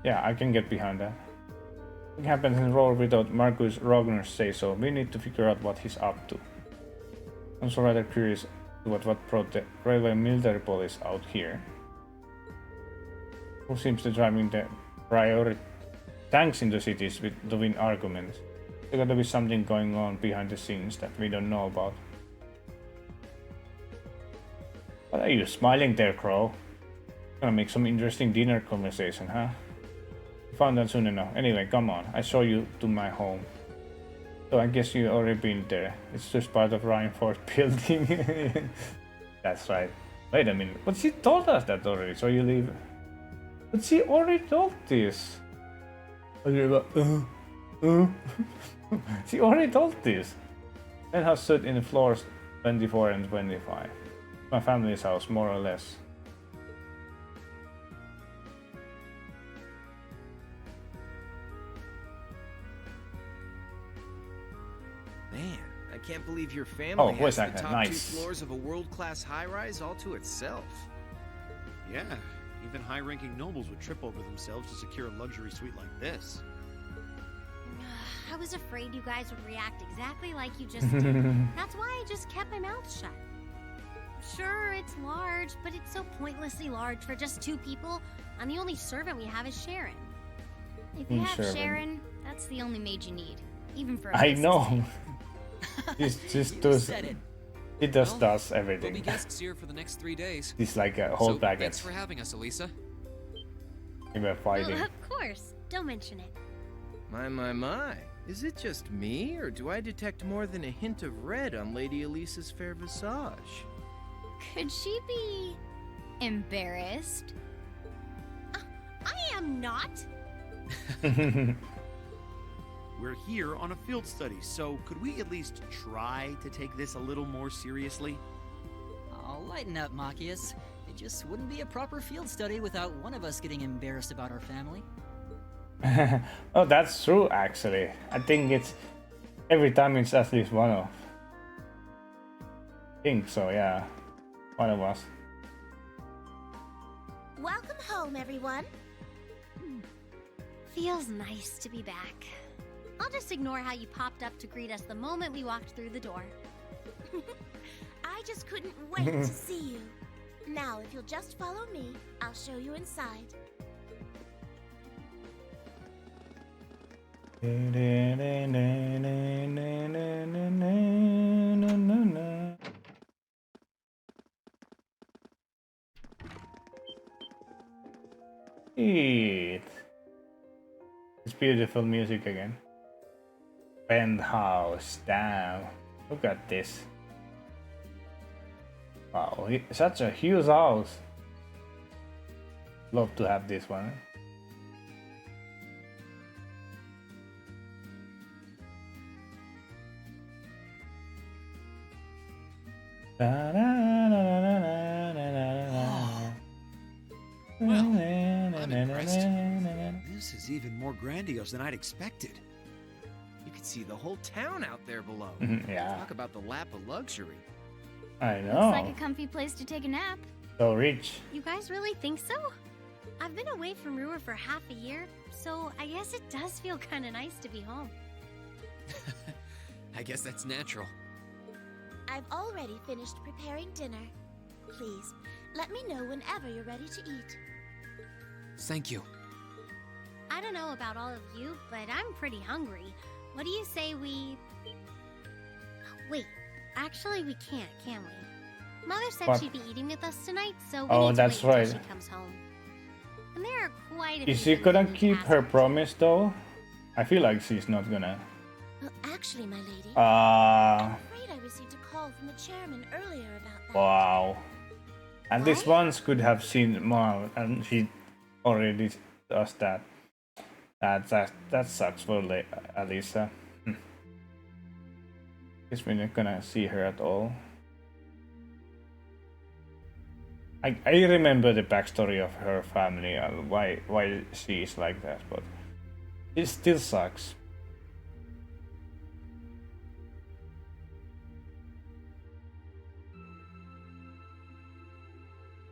Yeah, I can get behind that. Nothing happens in Roar without Marcus Rogner's say so. We need to figure out what he's up to. I'm so rather curious what brought the railway military police out here. Who seems to driving the priority tanks into cities with to win arguments? There's gotta be something going on behind the scenes that we don't know about. What are you smiling there, Crow? Gonna make some interesting dinner conversation, huh? Found that soon enough. Anyway, come on. I show you to my home. So I guess you already been there. It's just part of Ryan Ford building. That's right. Wait a minute. But she told us that already, so you leave. But she already told this. She already told this. That house stood in the floors 24 and 25. My family's house, more or less. Man, I can't believe your family has the top nice. 2 floors of a world-class high-rise all to itself. Yeah, even high-ranking nobles would trip over themselves to secure a luxury suite like this. I was afraid you guys would react exactly like you just did. That's why I just kept my mouth shut. Sure, it's large, but it's so pointlessly large for just 2 people, and the only servant we have is Sharon. If you have Sharon, that's the only maid you need, even for a I business know. date. Just does. It just does We'll everything. be guests here for the next 3 days. It's like a whole so, package. Thanks for having us, Alisa. We were fighting. Well, of course. Don't mention it. My. Is it just me, or do I detect more than a hint of red on Lady Elisa's fair visage? Could she be embarrassed? I am not. We're here on a field study, so could we at least try to take this a little more seriously? Oh, lighten up, Machias. It just wouldn't be a proper field study without one of us getting embarrassed about our family. Oh, that's true actually. I think it's every time it's at least one of. I think so, yeah. One of us. Welcome home, everyone. Feels nice to be back. I'll just ignore how you popped up to greet us the moment we walked through the door. I just couldn't wait to see you. Now, if you'll just follow me, I'll show you inside. It's beautiful music again. Penthouse, damn. Look at this. Wow, such a huge house. Love to have this one. Well, I'm impressed. This is even more grandiose than I'd expected. You could see the whole town out there below. Yeah. Talk about the lap of luxury. I know. Looks like a comfy place to take a nap. So rich. You guys really think so? I've been away from Ruhr for half a year, so I guess it does feel kind of nice to be home. I guess that's natural. I've already finished preparing dinner. Please, let me know whenever you're ready to eat. Thank you. I don't know about all of you, but I'm pretty hungry. What do you say we... Wait, actually we can't, can we? Mother said What? she'd be eating with us tonight, so we Oh, need to that's wait right. until she comes home. And there are quite a Is few she gonna things we keep can her pass promise though? I feel like she's not gonna. Well, actually, my lady, Ah. I'm afraid I received a call from the chairman earlier about that. Wow. And this once could have seen Mom, and she already does that. That sucks for Alisa. Guess we're not gonna see her at all. I remember the backstory of her family and why she is like that, but it still sucks.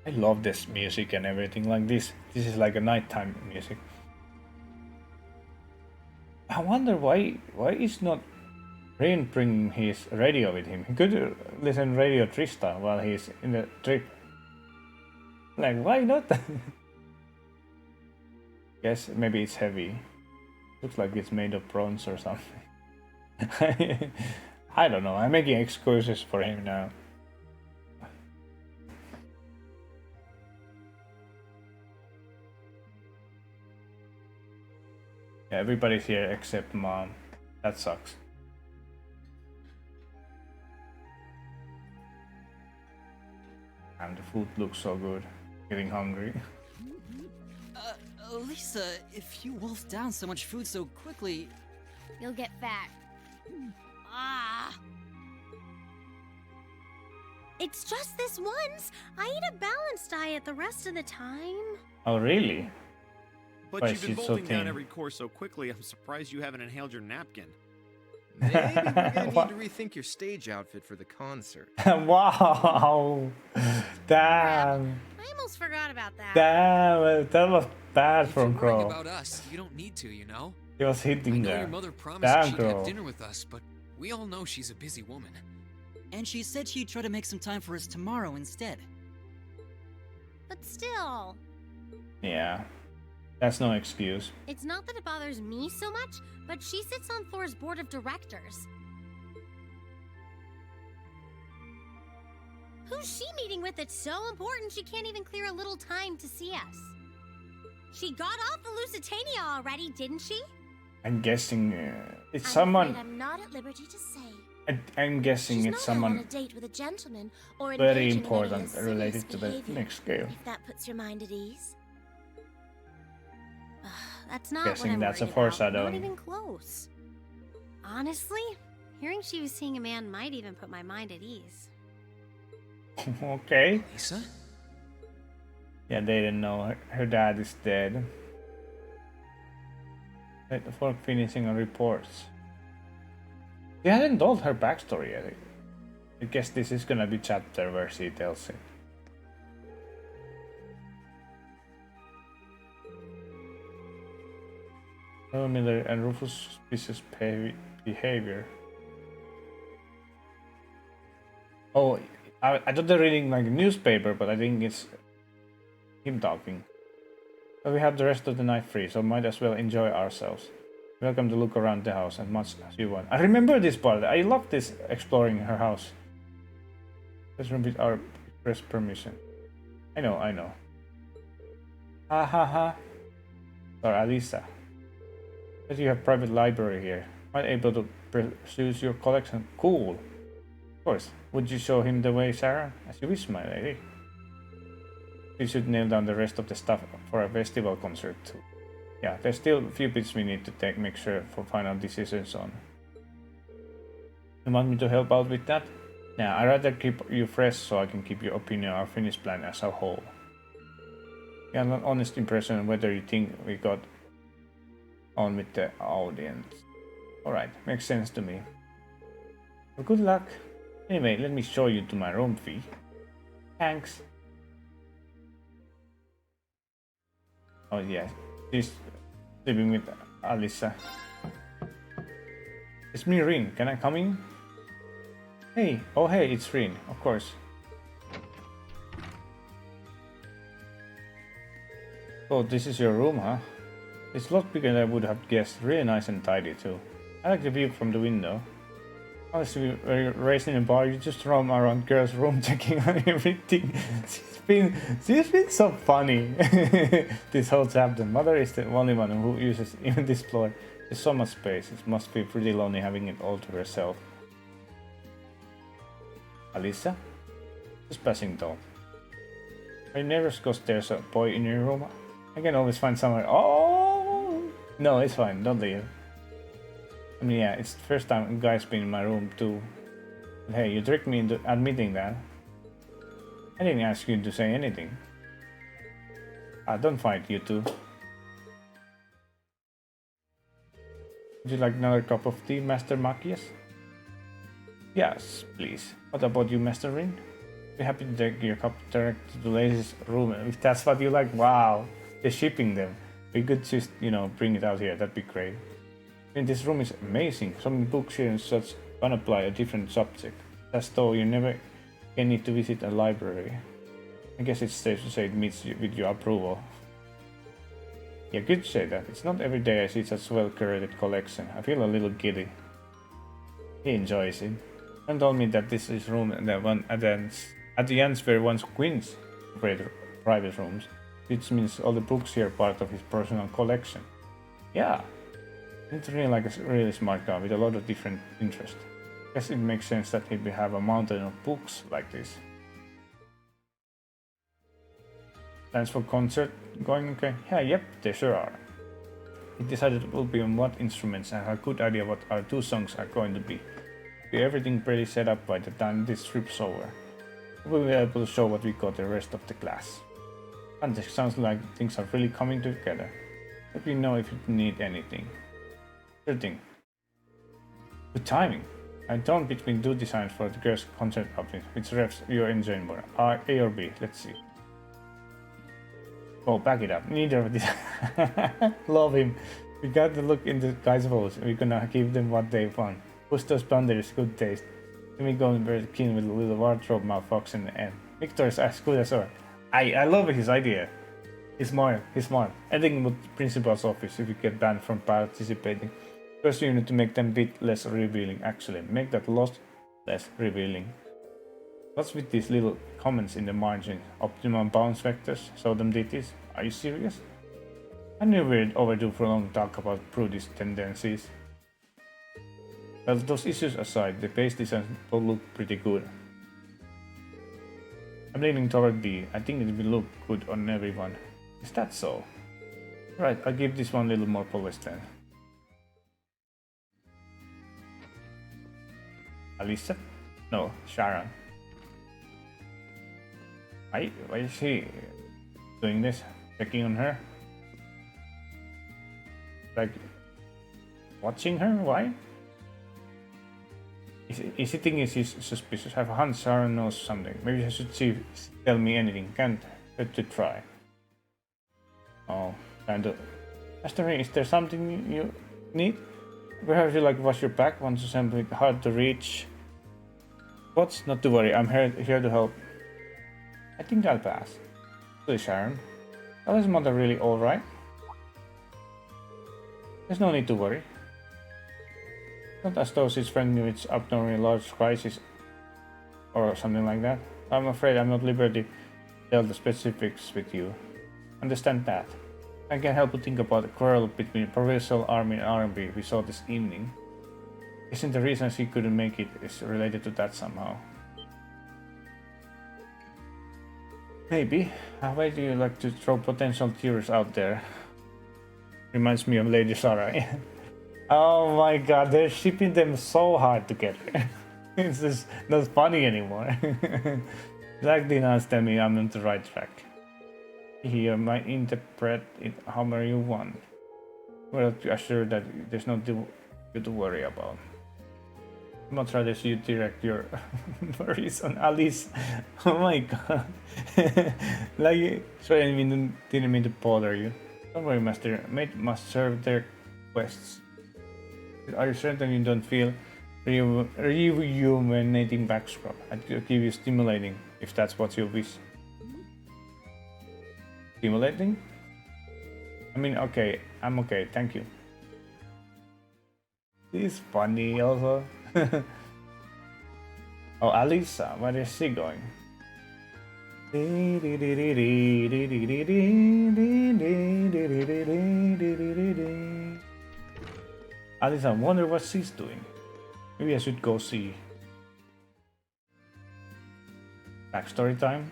I love this music and everything like this. This is like a nighttime music. I wonder why is not Rain bringing his radio with him? He could listen Radio Tristan while he's in the trip. Like, why not? Guess maybe it's heavy. Looks like it's made of bronze or something. I don't know. I'm making excuses for him now. Yeah, everybody's here except Mom. That sucks. And the food looks so good. Getting hungry. Lisa, if you wolf down so much food so quickly... You'll get fat. Ah! It's just this once. I eat a balanced diet the rest of the time. Oh, really? But Why, you've been she's so bolting down thin. every course so quickly, I'm surprised you haven't inhaled your napkin. Maybe we're gonna need to rethink your stage outfit for the concert. Wow! Damn! I almost forgot about that. Damn! That was bad If you're from worrying Crow. about us, you don't need to, you know? He was hitting I know there. your mother promised Damn, she'd Crow. have dinner with us, but we all know she's a busy woman. And she said she'd try to make some time for us tomorrow instead. But still, Yeah. That's no excuse. it's not that it bothers me so much, but she sits on Thor's board of directors. Who's she meeting with that's so important she can't even clear a little time to see us? She got off the Lusitania already, didn't she? I'm guessing it's I'm someone. afraid I'm not at liberty to say. I'm guessing She's it's not out on someone a date with a gentleman or very engaging in any important lascivious related to the behavior, next game. If that puts your mind at ease. That's not Guessing what I'm that's a worried about. Not foreshadowing. even close. Honestly, hearing she was seeing a man might even put my mind at ease. Okay. Lisa? Yeah, they didn't know her dad is dead. Wait for finishing her reports. She hasn't told her backstory yet. I guess this is gonna be chapter where she tells it. Miller and Rufus' suspicious behavior. Oh, I thought they're reading like a newspaper, but I think it's him talking. But we have the rest of the night free, so might as well enjoy ourselves. Welcome to look around the house as much as you want. I remember this part. I love this exploring her house. This room with our express permission. I know. Ha ha ha. Or Alisa. But you have private library here. Might able to pursue your collection. Cool. Of course. Would you show him the way, Sarah? As you wish, my lady. We should nail down the rest of the stuff for a festival concert too. Yeah, there's still a few bits we need to make sure for final decisions on. You want me to help out with that? Nah, I'd rather keep you fresh so I can keep your opinion on our finished plan as a whole. Get an honest impression on whether you think we got on with the audience. Alright, makes sense to me. Well, good luck. Anyway, let me show you to my room fee. Thanks. Oh yes, she's living with Alisa. It's me, Rin. Can I come in? Hey, oh hey, it's Rin, of course. Oh, this is your room, huh? It's a lot bigger than I would have guessed. Really nice and tidy too. I like the view from the window. Honestly, when you're raised in a bar, you just roam around girls' room checking on everything. She's been so funny this whole chapter. Mother is the only one who uses even this floor. There's so much space. It must be pretty lonely having it all to herself. Alisa? Just passing though. Are you nervous because there's a boy in your room? I can always find somewhere. Oh! No, it's fine. Don't leave. I mean, yeah, it's the first time a guy's been in my room too. But hey, you tricked me into admitting that. I didn't ask you to say anything. Don't fight, you two. Would you like another cup of tea, Master Machias? Yes, please. What about you, Master Rin? Be happy to take your cup direct to the lady's room if that's what you like. Wow, they're shipping them. We could just, bring it out here. That'd be great. I mean, this room is amazing. So many books here and such can apply a different subject. As though you never again need to visit a library. I guess it's safe to say it meets you with your approval. Yeah, good to say that. It's not every day I see such well-curated collection. I feel a little giddy. He enjoys it. And told me that this is room and the one at the ends where once queens operated private rooms, which means all the books here are part of his personal collection. Yeah, it's really like a really smart guy with a lot of different interests. Guess it makes sense that he'd have a mountain of books like this. Plans for concert going okay? Yeah, yep, they sure are. He decided it will be on what instruments and have a good idea what our 2 songs are going to be. Be everything pretty set up by the time this trip's over. We'll be able to show what we got the rest of the class. And it sounds like things are really coming together. Let me know if you need anything. Sure thing. Good timing. I torn between 2 designs for the girls' concert outfit. Which refs you're enjoying more? A or B? Let's see. Oh, back it up. Neither of these. Love him. We got to look into guys' votes. We're gonna give them what they want. Push those boundaries, good taste. Let me go and very keen with a little wardrobe malfunction in the end. Victor is as good as ever. I love his idea. He's smart. I think with principal's office if you get banned from participating. First you need to make them a bit less revealing actually. Make that loss less revealing. What's with these little comments in the margin? Optimum bounce vectors? Show them DTs? Are you serious? I knew we'd overdue for a long talk about Prudy's tendencies. Well, those issues aside, the base design will look pretty good. I'm leaning toward B. I think it will look good on everyone. Is that so? Right, I'll give this one a little more polish then. Alisa? No, Sharon. Why is he doing this? Checking on her? Like, watching her? Why? Is he thinking she's suspicious? I have a hunch Sharon knows something. Maybe I should see if she tell me anything. Can't hurt to try. Oh, kind of. Master Ring, is there something you need? Perhaps you like wash your back? Want something hard to reach? What's not to worry, I'm here to help. I think I'll pass. Please, Sharon. Is mother really alright? There's no need to worry. Not as though she's friendly with abnormally large crisis or something like that. I'm afraid I'm not liberty to tell the specifics with you. Understand that. I can't help but think about the quarrel between Provincial Army and RMB we saw this evening. Isn't the reason she couldn't make it is related to that somehow? Maybe. Why do you like to throw potential theories out there? Reminds me of Lady Sarah. Oh my god, they're shipping them so hard together. It's just not funny anymore. Like the announced tell me I'm on the right track. Here, might interpret it however you want. Well, to assure that there's nothing you to worry about. I'd much rather see you direct your worries on Alice. Oh my god. Like, sorry, I didn't mean to bother you. Don't worry, Master. Mate must serve their quests. Are you certain you don't feel rejuvenating back scrub? I'd give you stimulating if that's what you wish. Stimulating? I mean, okay, I'm okay, thank you. This is funny also. Oh, Alisa, where is she going? Alisa, I wonder what she's doing. Maybe I should go see. Backstory time?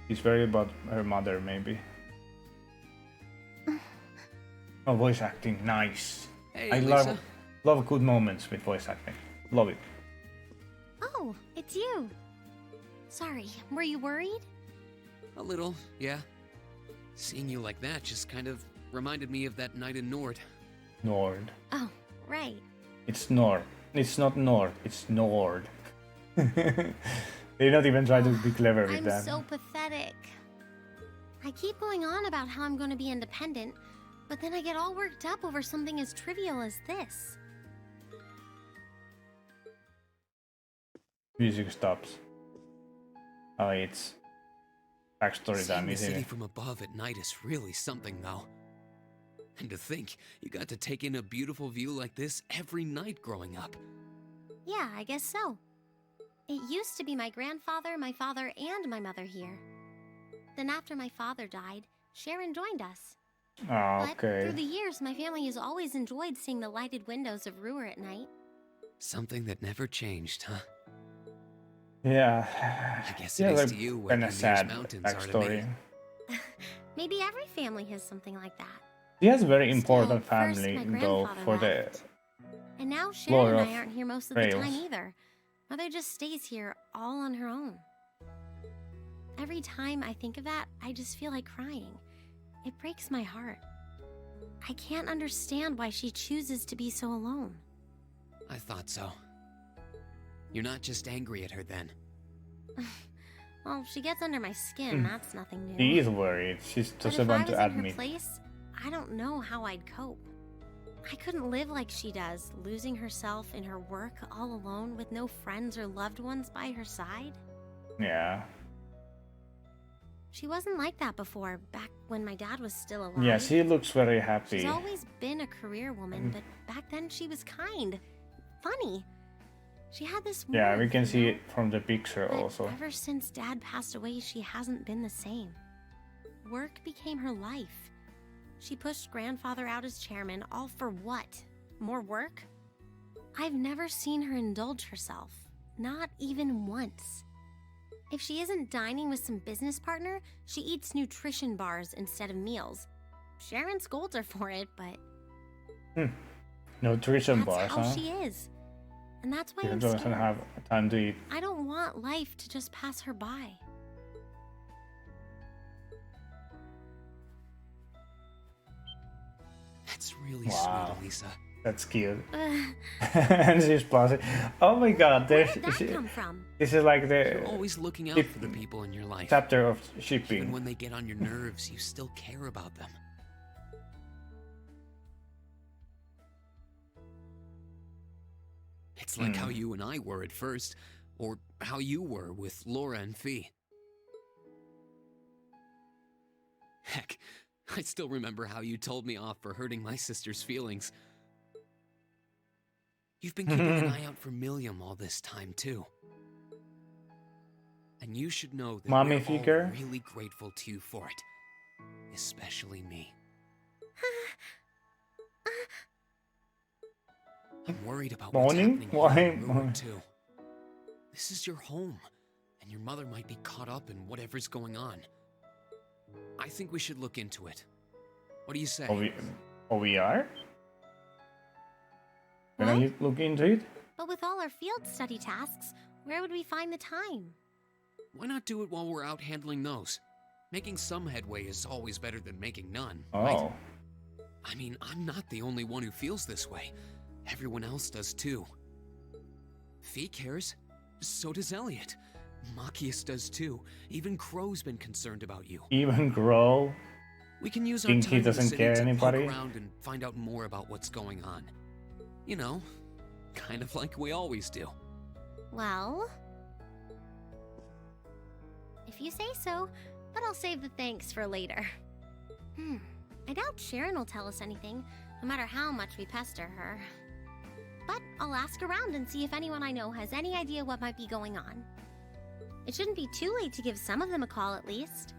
She's worried about her mother, maybe. Oh, voice acting, nice. Hey, I Lisa. love good moments with voice acting. Love it. Oh, it's you. Sorry, were you worried? A little, yeah. Seeing you like that just kind of reminded me of that night in Nord. Nord. Oh, right. It's Nord. It's not Nord, it's Nord. They not even try to be clever with that. I'm so pathetic. I keep going on about how I'm going to be independent, but then I get all worked up over something as trivial as this. Music stops. Oh, it's backstory Seeing time, the isn't city it? from above at night is really something, though. And to think, you got to take in a beautiful view like this every night growing up. Yeah, I guess so. It used to be my grandfather, my father, and my mother here. Then after my father died, Sharon joined us. Oh, But through the years, my family has always enjoyed seeing the lighted windows of Ruhr at night. Something that never changed, huh? Yeah. I guess Yeah, it is like, to you what kinda Ymir's sad mountains are to backstory. me. Maybe every family has something like that. She has a very Still, important first family, my though, grandfather for left. And now lore Sharon and of I aren't here most of the Rails. time either. Mother just stays here all on her own. Every time I think of that, I just feel like crying. It breaks my heart. I can't understand why she chooses to be so alone. I thought so. You're not just angry at her then. Well, she gets under my skin, that's nothing new. She is worried. She's But just if I about was to in her admit. place, I don't know how I'd cope. I couldn't live like she does, losing herself in her work all alone with no friends or loved ones by her side. Yeah. She wasn't like that before, back when my dad was still alive. Yeah, she looks very happy. She's always been a career woman, but back then she was kind, funny. She had this Yeah, we warmth, can you see know? it from the picture But also. ever since Dad passed away, she hasn't been the same. Work became her life. She pushed Grandfather out as chairman, all for what? More work? I've never seen her indulge herself, not even once. If she isn't dining with some business partner, she eats nutrition bars instead of meals. Sharon scolds her for it, but Nutrition that's bars, how huh? she is. And that's why She I'm doesn't scared. have time to eat. I don't want life to just pass her by. That's really Wow. sweet, Elisa. That's cute. Ugh, And she's blushing. Oh my god, where there's did that come from? this is like You're the always looking out ship- for the people in your life. chapter of Even shipping. when they get on your nerves, you still care about them. It's like how you and I were at first, or how you were with Laura and Fee. Heck, I still remember how you told me off for hurting my sister's feelings. You've been keeping an eye out for Milliam all this time, too. And you should know that Mommy we're figure? all really grateful to you for it. Especially me. I'm worried about what's Morning? happening Why? here in Ruhr, too. This is your home, and your mother might be caught up in whatever's going on. I think we should look into it. What do you say? We are? Can I look into it? But with all our field study tasks, where would we find the time? Why not do it while we're out handling those? Making some headway is always better than making none, Oh. right? I mean, I'm not the only one who feels this way. Everyone else does too. Fee cares. So does Elliot. Machias does too. Even Crow's been concerned about you. Even Grow? We can use our Think time he in the doesn't city care to anybody? poke around and find out more about what's going on. You know, kind of like we always do. Well, if you say so, but I'll save the thanks for later. I doubt Sharon will tell us anything, no matter how much we pester her. But I'll ask around and see if anyone I know has any idea what might be going on. It shouldn't be too late to give some of them a call at least.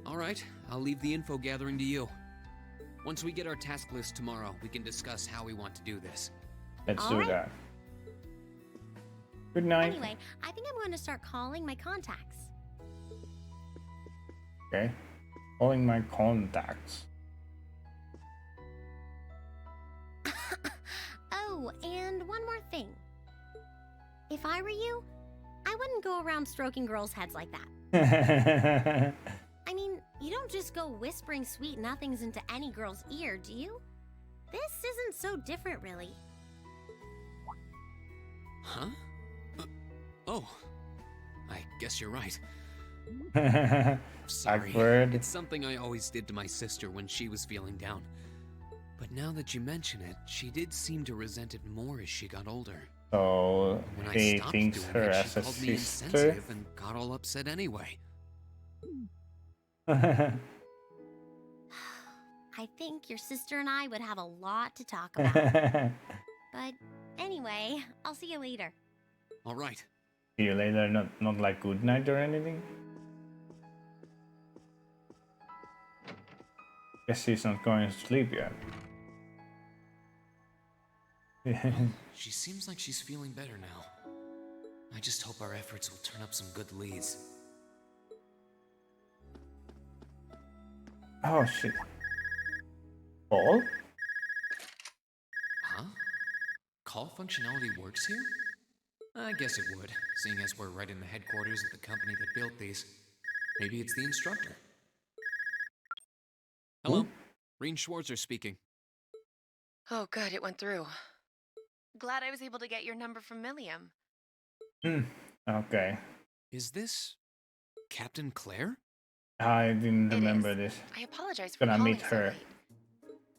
All right, I'll leave the info gathering to you. Once we get our task list tomorrow, we can discuss how we want to do this. Let's do that. Good night. Anyway, I think I'm going to start calling my contacts. Okay. Calling my contacts. Oh, and one more thing. If I were you, I wouldn't go around stroking girls' heads like that. I mean, you don't just go whispering sweet nothings into any girl's ear, do you? This isn't so different, really. Huh? Oh, I guess you're right. Sorry. Awkward. It's something I always did to my sister when she was feeling down. But now that you mention it, she did seem to resent it more as she got older. So When I he stopped thinks doing her it, as she a called me sister. insensitive and got all upset anyway. I think your sister and I would have a lot to talk about. But anyway, I'll see you later. All right. See you later. Not like good night or anything. Guess she's not going to sleep yet. She seems like she's feeling better now. I just hope our efforts will turn up some good leads. Oh shit. Paul? Huh? Call functionality works here? I guess it would, seeing as we're right in the headquarters of the company that built these. Maybe it's the instructor. Hello? Reen Schwarzer speaking. Oh, good, it went through. Glad I was able to get your number from Milliam. Okay. Is this Captain Claire? I didn't remember this. I apologize for Gonna calling meet so her. late.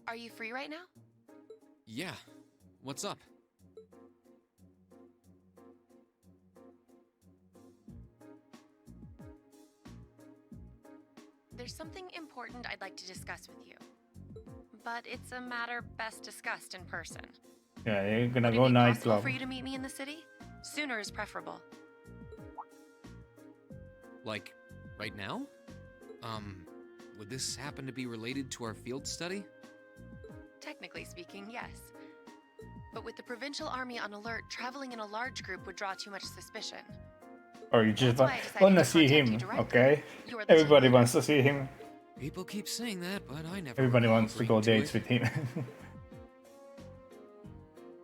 Are you free right now? Yeah. What's up? There's something important I'd like to discuss with you. But it's a matter best discussed in person. Yeah, you're gonna Would go it be possible nightclub. for you to meet me in the city? Sooner is preferable. Like, right now? Would this happen to be related to our field study? Technically speaking, yes. But with the provincial army on alert, traveling in a large group would draw too much suspicion. Or you just That's why I decided wanna to see contact him, you directly. okay? You are the Everybody wants to see him. People keep saying that, but I never. Everybody recall wants to agreeing go dates it. with him.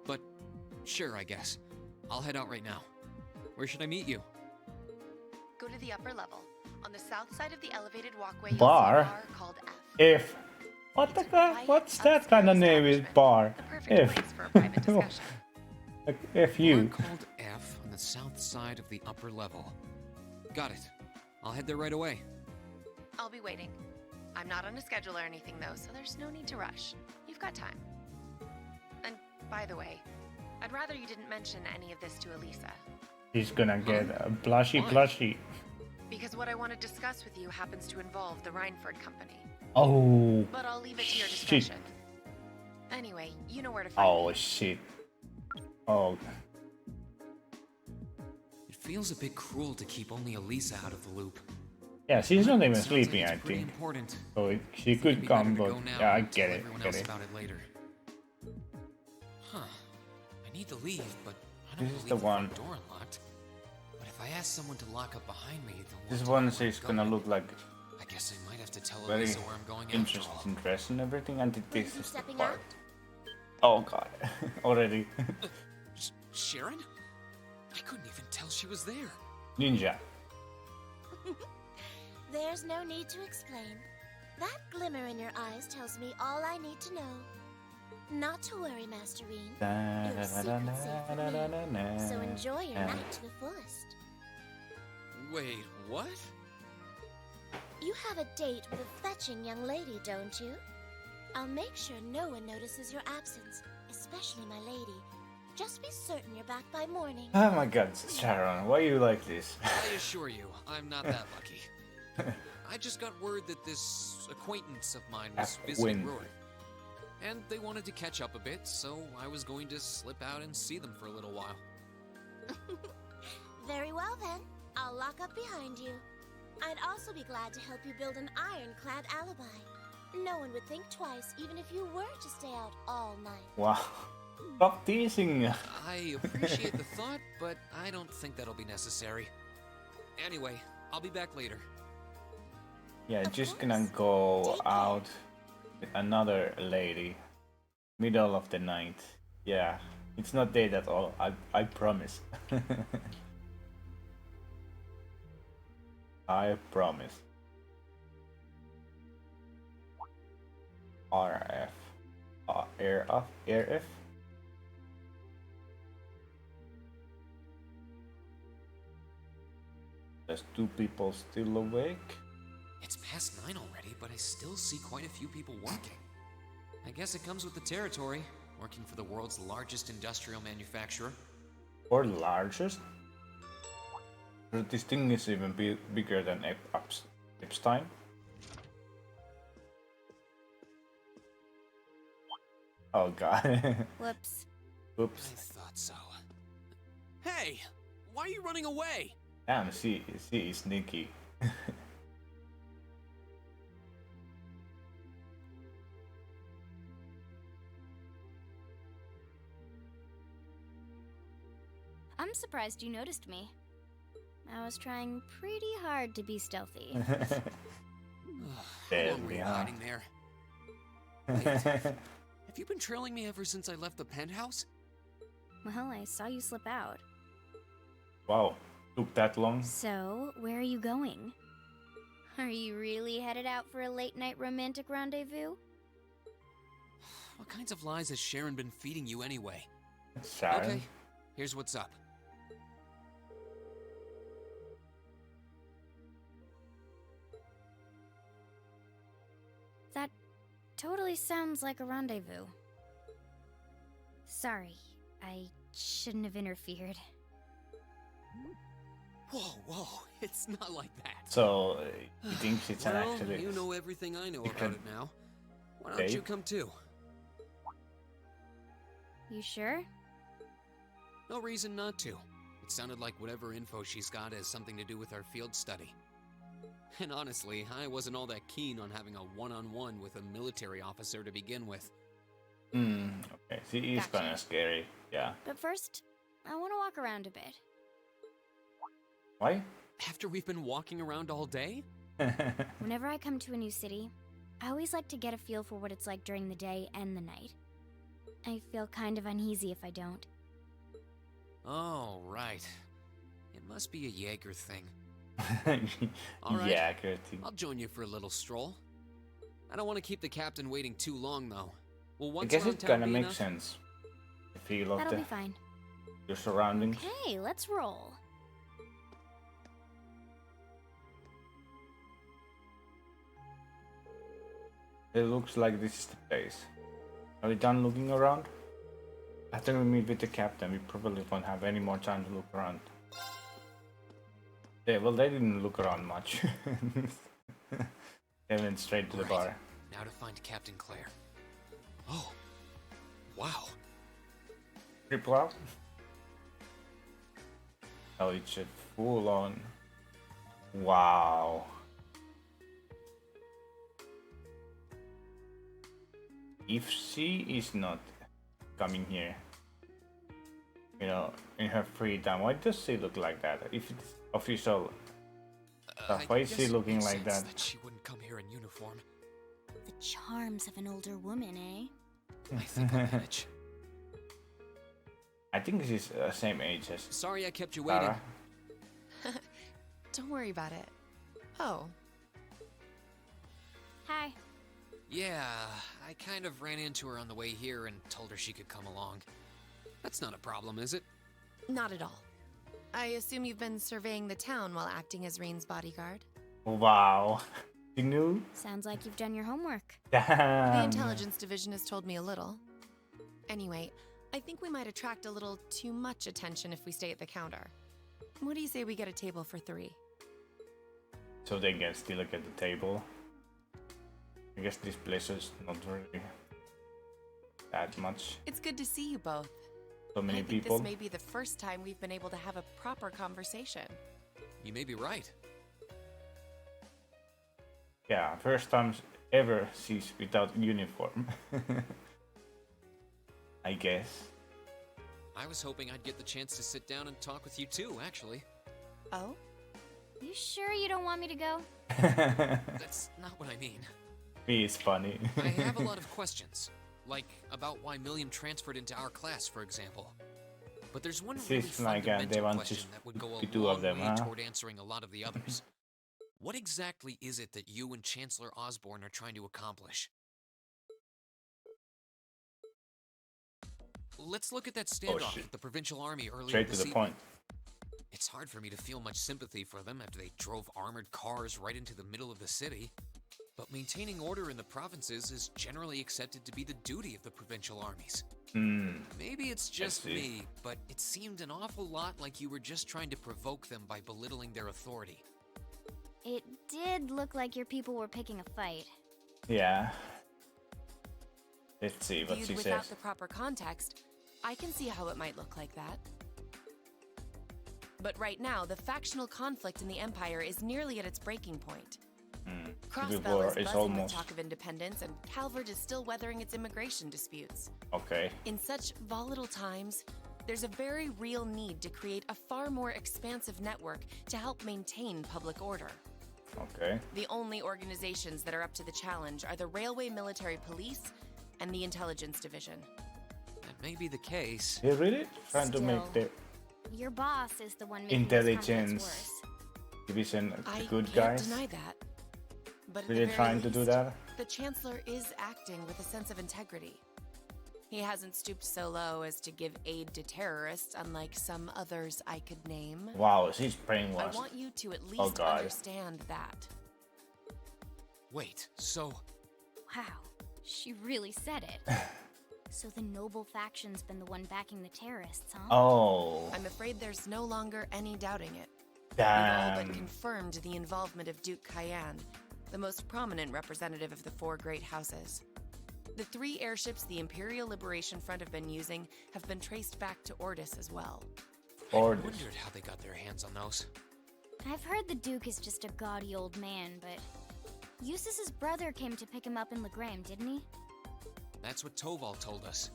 But sure, I guess. I'll head out right now. Where should I meet you? Go to the upper level. On the south side of the elevated walkway, you'll Bar? see a bar called F. If. What the fuck? What's that kind of name is bar? If. Like, if you. Called F on the south side of the upper level. Got it. I'll head there right away. I'll be waiting. I'm not on a schedule or anything, though, so there's no need to rush. You've got time. And by the way, I'd rather you didn't mention any of this to Alisa. He's gonna get a plushie. Because what I want to discuss with you happens to involve the Rhineford Company. Oh. But I'll leave it to your shit. discretion. Anyway, you know where to find me. Oh shit. Oh. It feels a bit cruel to keep only Alisa out of the loop. Yeah, she's not even Sounds sleeping, like I it's pretty think. important. So she could Maybe come, better to but go now yeah, I and get tell it. everyone Get else it. about it later. Huh. I need to leave, but I don't This is believe the the one. front door unlocked. But if I ask someone to lock up behind me, they'll This want one to know where is I'm gonna going. look like I guess I might have to tell very Alisa where I'm going after all. interesting dress and everything, and this is the stepping part. out? Oh god, already. Sharon? I couldn't even tell she was there. Ninja. There's no need to explain. That glimmer in your eyes tells me all I need to know. Not to worry, Master Reen. Your secret's safe with me. So enjoy your night to the fullest. Wait, what? You have a date with a fetching young lady, don't you? I'll make sure no one notices your absence, especially my lady. Just be certain you're back by morning. Oh my god, Sharon, why you like this? I assure you, I'm not that lucky. I just got word that this acquaintance of mine was visiting Roy. and they wanted to catch up a bit, so I was going to slip out and see them for a little while. Very well then. I'll lock up behind you. I'd also be glad to help you build an ironclad alibi. No one would think twice, even if you were to stay out all night. Wow. Stop teasing. I appreciate the thought, but I don't think that'll be necessary. Anyway, I'll be back later. Yeah, just gonna go out with another lady. Middle of the night. Yeah, it's not date at all. I promise. I promise. RF. RF? There's 2 people still awake. It's past 9 already, but I still see quite a few people working. I guess it comes with the territory, working for the world's largest industrial manufacturer. Or largest? This thing is even bigger than Epstein. Oh god. Whoops. Oops. I thought so. Hey! Why are you running away? Damn, she is sneaky. I'm surprised you noticed me. I was trying pretty hard to be stealthy. How long were you hiding there? Wait, have you been trailing me ever since I left the penthouse? Well, I saw you slip out. Wow, took that long? So, where are you going? Are you really headed out for a late-night romantic rendezvous? What kinds of lies has Sharon been feeding you anyway? Sharon? Okay, here's what's up. That totally sounds like a rendezvous. Sorry, I shouldn't have interfered. Whoa, it's not like that. So, he thinks it's an well, actually... you know everything I know about it now. Why don't you come too? You sure? No reason not to. It sounded like whatever info she's got has something to do with our field study. And honestly, I wasn't all that keen on having a one-on-one with a military officer to begin with. Okay, she is kinda scary, yeah. But first, I want to walk around a bit. Why? After we've been walking around all day? Whenever I come to a new city, I always like to get a feel for what it's like during the day and the night. I feel kind of uneasy if I don't. Oh, right. It must be a Jaeger thing. All right. Jaeger thing. I'll join you for a little stroll. I don't want to keep the captain waiting too long, though. Well, I once guess around it town kinda be makes enough? sense. The feel of That'll be fine. your surroundings. Okay, let's roll. It looks like this is the place. Are we done looking around? After we meet with the captain, we probably won't have any more time to look around. Yeah, well, they didn't look around much. They went straight to the bar. Now to find Captain Claire. Oh, wow. Triple out? Oh, it's a full on. Wow. If she is not coming here, you know, in her free time, why does she look like that? If it's official stuff, why is she looking like that? She wouldn't come here in uniform. The charms of an older woman, eh? I think I'll manage. I think she's the same age as. Sorry I kept you waiting. Sarah. Don't worry about it. Oh. Hi. Yeah, I kind of ran into her on the way here and told her she could come along. That's not a problem, is it? Not at all. I assume you've been surveying the town while acting as Reen's bodyguard. Wow. You knew? Sounds like you've done your homework. Damn. The intelligence division has told me a little. Anyway, I think we might attract a little too much attention if we stay at the counter. What do you say we get a table for 3? So they can still look at the table. I guess this place is not really that much. It's good to see you both. So many I think people. This may be the first time we've been able to have a proper conversation. You may be right. Yeah, first time ever sees without uniform. I guess. I was hoping I'd get the chance to sit down and talk with you too, actually. Oh? You sure you don't want me to go? That's not what I mean. Me is funny. I have a lot of questions. Like, about why Milliam transferred into our class, for example. But there's one really Seems like they fundamental want question just that would go the a two long of them, way huh? toward answering a lot of the others. What exactly is it that you and Chancellor Osborne are trying to accomplish? Let's look at that standoff with the Provincial Army earlier Straight this to the evening. point. It's hard for me to feel much sympathy for them after they drove armored cars right into the middle of the city. But maintaining order in the provinces is generally accepted to be the duty of the provincial armies. Maybe it's just me, but it seemed an awful lot like you were just trying to provoke them by belittling their authority. It did look like your people were picking a fight. Yeah. Let's see what she Viewed without says. the proper context, I can see how it might look like that. But right now, the factional conflict in the Empire is nearly at its breaking point. Crossbell War is is buzzing with almost talk of independence, and Calvert is still weathering its immigration disputes. okay. In such volatile times, there's a very real need to create a far more expansive network to help maintain public order. Okay. The only organizations that are up to the challenge are the Railway Military Police and the Intelligence Division. That may be the case. They're really trying to make Still, the Your boss is the one making intelligence these conflicts division I the good can't guys. deny that. But at Really the very trying to do least, that? the Chancellor is acting with a sense of integrity. He hasn't stooped so low as to give aid to terrorists, unlike some others I could name. Wow, she's I brainwashed. want you to at Oh, least God. understand that. Wait, so Wow, she really said it. So the noble faction's been the one backing the terrorists, huh? Oh. I'm afraid there's no longer any doubting it. We've all Damn. but confirmed the involvement of Duke Cayenne, the most prominent representative of the four great houses. The 3 airships the Imperial Liberation Front have been using have been traced back to Ordis as well. I wondered how they got their hands on those. I've heard the Duke is just a gaudy old man, but Eustace's brother came to pick him up in Legram, didn't he? That's what Toval told us.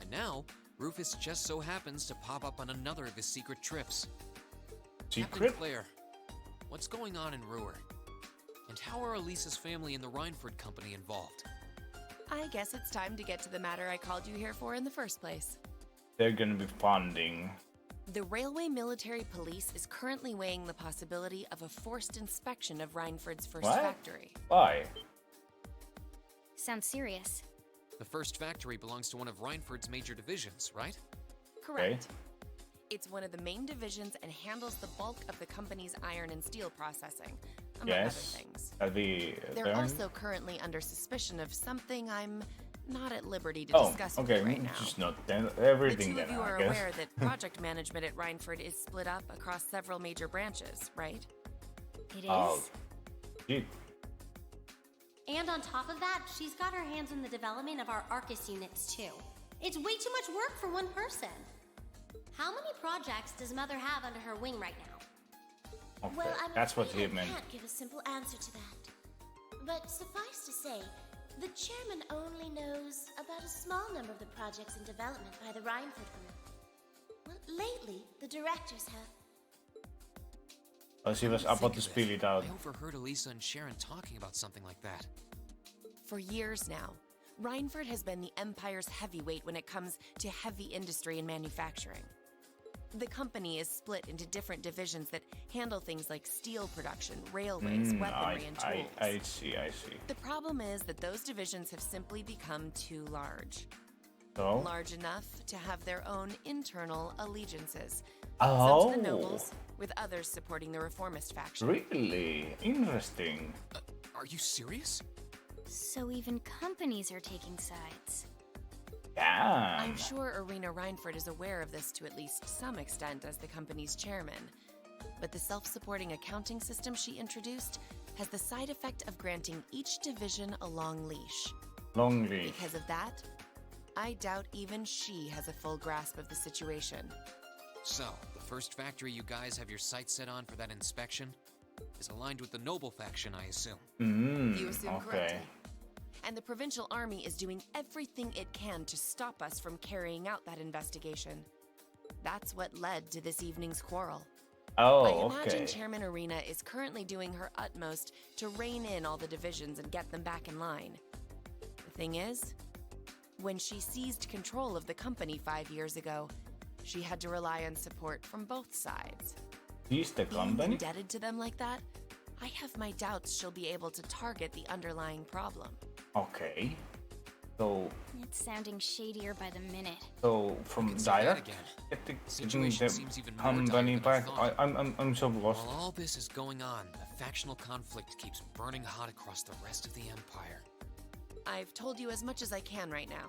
And now, Rufus just so happens to pop up on another of his secret trips. Captain Secret? Claire, what's going on in Ruhr? And how are Elisa's family and the Rhineford Company involved? I guess it's time to get to the matter I called you here for in the first place. They're gonna be funding. The Railway Military Police is currently weighing the possibility of a forced inspection of Rhineford's first What? factory. Why? Sounds serious. The first factory belongs to one of Rhineford's major divisions, right? Correct. It's one of the main divisions and handles the bulk of the company's iron and steel processing, among Yes. other things. That'd be They're Baron? also currently under suspicion of something I'm not at liberty to Oh, discuss with okay. you right now. Just not everything The two then, of you I are guess. aware that project management at Rhineford is split up across several major branches, right? It is? Oh. Gee. And on top of that, she's got her hands in the development of our Arcus units too. It's way too much work for one person. How many projects does Mother have under her wing right now? Okay, Well, I'm that's what afraid he meant. I can't give a simple answer to that. But suffice to say, the chairman only knows about a small number of the projects in development by the Rhineford Group. Well, lately, the directors have. Oh, she was Think about to of spill it out. I overheard Elisa and Sharon talking about something like that. For years now, Rhineford has been the Empire's heavyweight when it comes to heavy industry and manufacturing. The company is split into different divisions that handle things like steel production, railways, weaponry, and tools. I see. The problem is that those divisions have simply become too large. So? Large enough to have their own internal allegiances. Oh. Some to the nobles, with others supporting the reformist faction. Really? Interesting. Are you serious? So even companies are taking sides. Damn. I'm sure Irina Rhineford is aware of this to at least some extent as the company's chairman. But the self-supporting accounting system she introduced has the side effect of granting each division a long leash. Long leash. Because of that, I doubt even she has a full grasp of the situation. So, the first factory you guys have your sights set on for that inspection is aligned with the Noble faction, I assume. You assume okay. correctly. And the Provincial Army is doing everything it can to stop us from carrying out that investigation. That's what led to this evening's quarrel. Oh, I imagine okay. Chairman Arena is currently doing her utmost to rein in all the divisions and get them back in line. The thing is, when she seized control of the company 5 years ago, she had to rely on support from both sides. She's the Being company? indebted to them like that, I have my doubts she'll be able to target the underlying problem. Okay. So It's sounding shadier by the minute. from say that direct, again. getting Situation the seems even more company dire than I back. thought. I'm so lost. While all this is going on, the factional conflict keeps burning hot across the rest of the Empire. I've told you as much as I can right now.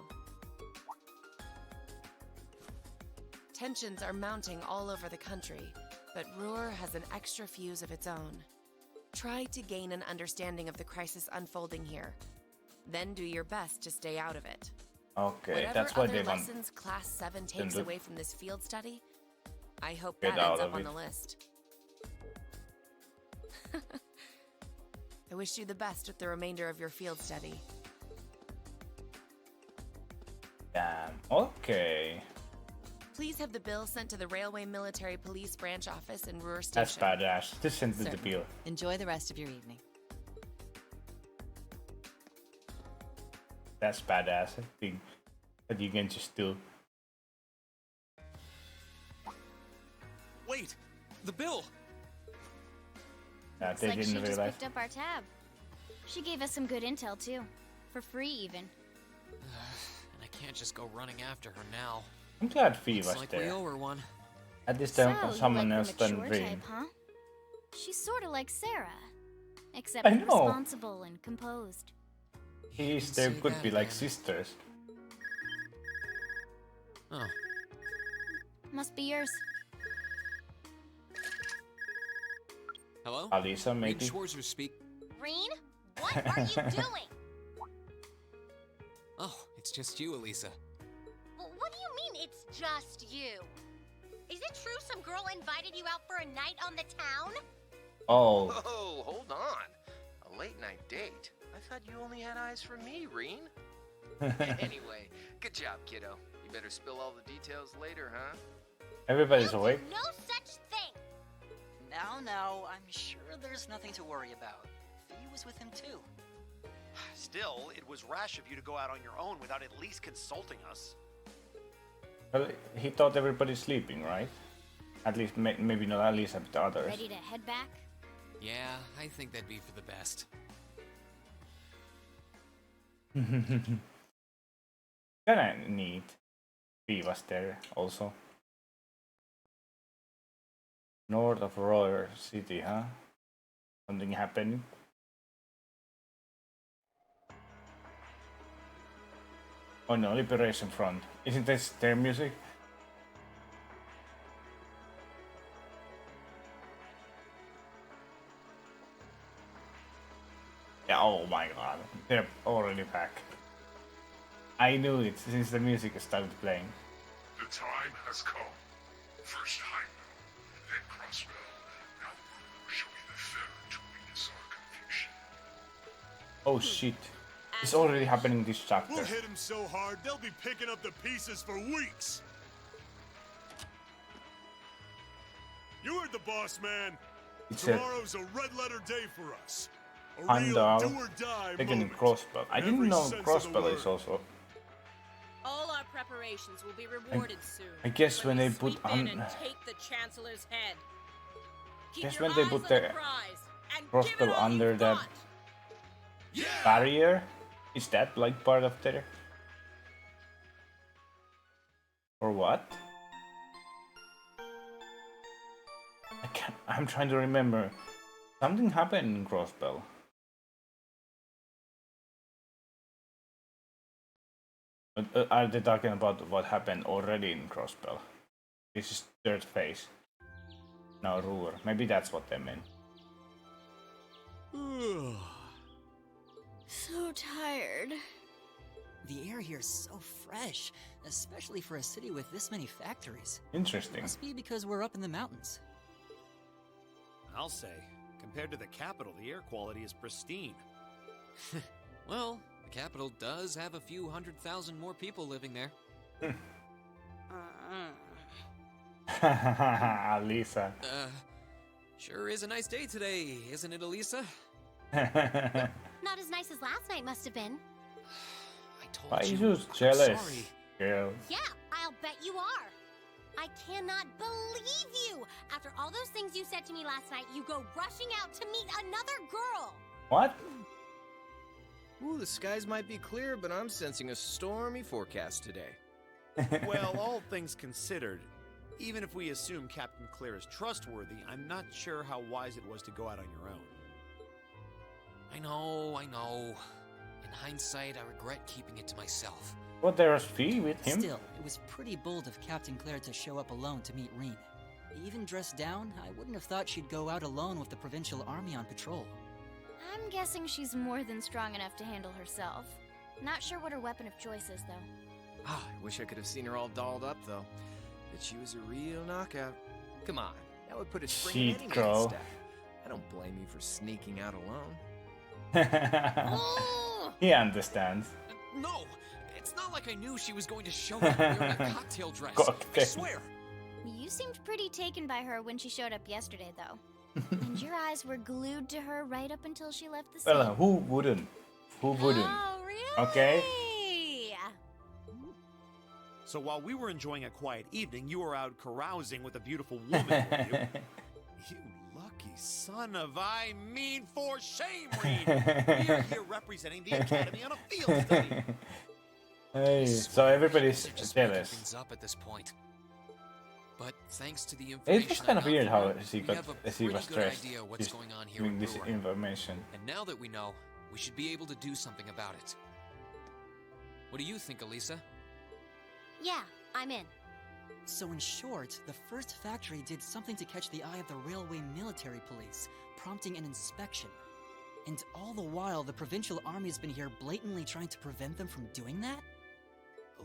Tensions are mounting all over the country, but Ruhr has an extra fuse of its own. Try to gain an understanding of the crisis unfolding here. Then do your best to stay out of it. Okay, Whatever that's what other they want. lessons Class 7 takes do. away from this field study, I hope Get that ends out up of on it. the list. I wish you the best with the remainder of your field study. Damn. Okay. Please have the bill sent to the Railway Military Police Branch Office in Ruhr That's Station. badass. Just send the Certainly. bill. Enjoy the rest of your evening. That's badass. I think that you can just do. Wait, the bill! They Looks like she didn't just realize. picked up our tab. She gave us some good intel too. For free even. And I can't just go running after her now. I'm glad Fee Looks was like we there. owe her one. At this So, time, you someone like else the than mature Dream. type, huh? She's sorta like Sarah. Except I know. responsible and composed. They say could that be like again. sisters. Oh, Must be yours. hello? Alisa, Reed maybe? Schwarzer speak. Reen, what are you doing? Oh, it's just you, Alisa. What do you mean it's just you? Is it true some girl invited you out for a night on the town? Oh, Oh, hold on. A late night date? I thought you only had eyes for me, Reen. Anyway, good job, kiddo. You better spill all the details later, huh? everybody's awake. No such thing. Now, I'm sure there's nothing to worry about. Fee was with him too. Still, it was rash of you to go out on your own without at least consulting us. Well, he thought everybody's sleeping, right? At least, maybe not at least, but the others. Ready to head back? Yeah, I think that'd be for the best. Kinda neat. Fee was there also. North of Royal City, huh? Something happening. Oh no, Liberation Front. Isn't this their music? Yeah, oh my god. They're already back. I knew it since the music started playing. The time has come. First Heimdall, then Crossbow. Now Ruhr shall be the third to witness our confusion. Oh shit. It's already happening this chapter. We'll hit them so hard, they'll be picking up the pieces for weeks. You heard the boss, man. It's a Tomorrow's a red-letter day for us. A real Heimdall do-or-die taking moment. Crossbow. I didn't Every know sense of the Crossbow is word. also. All our preparations will be rewarded soon. I guess Let when me they put sweep in on. and take the Chancellor's head. Keep Guess your when they eyes put on the the prize and give Crossbow it all under you've that got. barrier. Is that like part of there? Or what? I'm trying to remember. Something happened in Crossbow. Are they talking about what happened already in Crossbow? This is third phase. No, Ruhr. Maybe that's what they meant. So tired. The air here is so fresh, especially for a city with this many factories. Interesting. Must be because we're up in the mountains. I'll say, compared to the capital, the air quality is pristine. Well, the capital does have a few 100,000 more people living there. Alisa. Sure is a nice day today, isn't it, Alisa? Not as nice as last night must have been. Why are you so jealous, sorry. girl? Yeah, I'll bet you are. I cannot believe you! After all those things you said to me last night, you go rushing out to meet another girl! What? Ooh, the skies might be clear, but I'm sensing a stormy forecast today. Well, all things considered, even if we assume Captain Claire is trustworthy, I'm not sure how wise it was to go out on your own. I know. In hindsight, I regret keeping it to myself. What, there's Fee with him? Still, it was pretty bold of Captain Claire to show up alone to meet Reen. Even dressed down, I wouldn't have thought she'd go out alone with the provincial army on patrol. I'm guessing she's more than strong enough to handle herself. Not sure what her weapon of choice is, though. Ah, I wish I could have seen her all dolled up, though. But she was a real knockout. Come on, that would put a spring in any man's step. I don't blame you for sneaking out alone. He understands. No! It's not like I knew she was going to show up wearing a cocktail dress. I swear! You seemed pretty taken by her when she showed up yesterday, though. And your eyes were glued to her right up until she left the scene. Well, who wouldn't? Who wouldn't? Oh, really? Okay. So while we were enjoying a quiet evening, you were out carousing with a beautiful woman, were you? You lucky son of for shame, Reed! We're here representing the Academy on a field study. Hey, so everybody's jealous. Things up at this point. But thanks to the It's information just kind of weird how she we got have a she was pretty good stressed. idea what's Just going on here giving in this Brewer. information. And now that we know, we should be able to do something about it. What do you think, Alisa? Yeah, I'm in. So in short, the first factory did something to catch the eye of the railway military police, prompting an inspection. And all the while, the provincial army has been here blatantly trying to prevent them from doing that?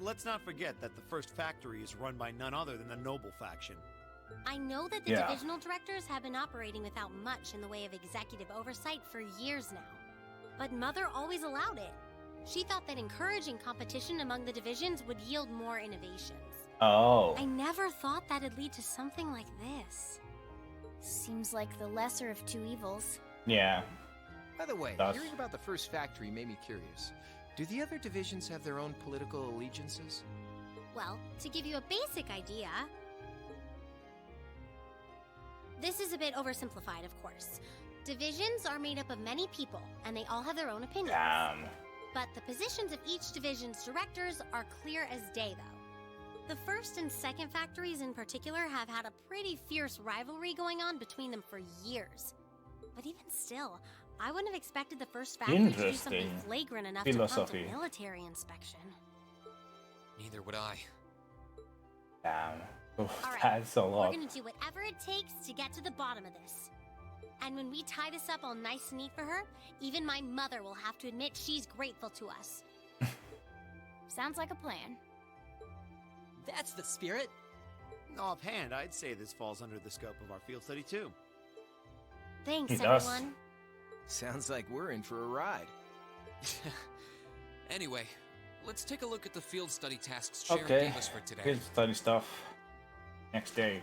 Let's not forget that the first factory is run by none other than the Noble faction. I know that the divisional directors have been operating without much in the way of executive oversight for years now. But Mother always allowed it. She thought that encouraging competition among the divisions would yield more innovations. Oh. I never thought that'd lead to something like this. Seems like the lesser of two evils. Yeah. By the way, Does. hearing about the first factory made me curious. Do the other divisions have their own political allegiances? Well, to give you a basic idea... This is a bit oversimplified, of course. Divisions are made up of many people, and they all have their own opinions. Damn. But the positions of each division's directors are clear as day, though. The first and second factories in particular have had a pretty fierce rivalry going on between them for years. But even still, I wouldn't have expected the first factory to do something flagrant enough to prompt a military inspection. Neither would I. Damn. Oof, All right, that's a lot. we're gonna do whatever it takes to get to the bottom of this. And when we tie this up all nice and neat for her, even my mother will have to admit she's grateful to us. Sounds like a plan. That's the spirit. Offhand, I'd say this falls under the scope of our field study too. Thanks, He does. everyone. Sounds like we're in for a ride. Anyway, let's take a look at the field study tasks Sharon Okay. gave us for today. Field study stuff. Next day.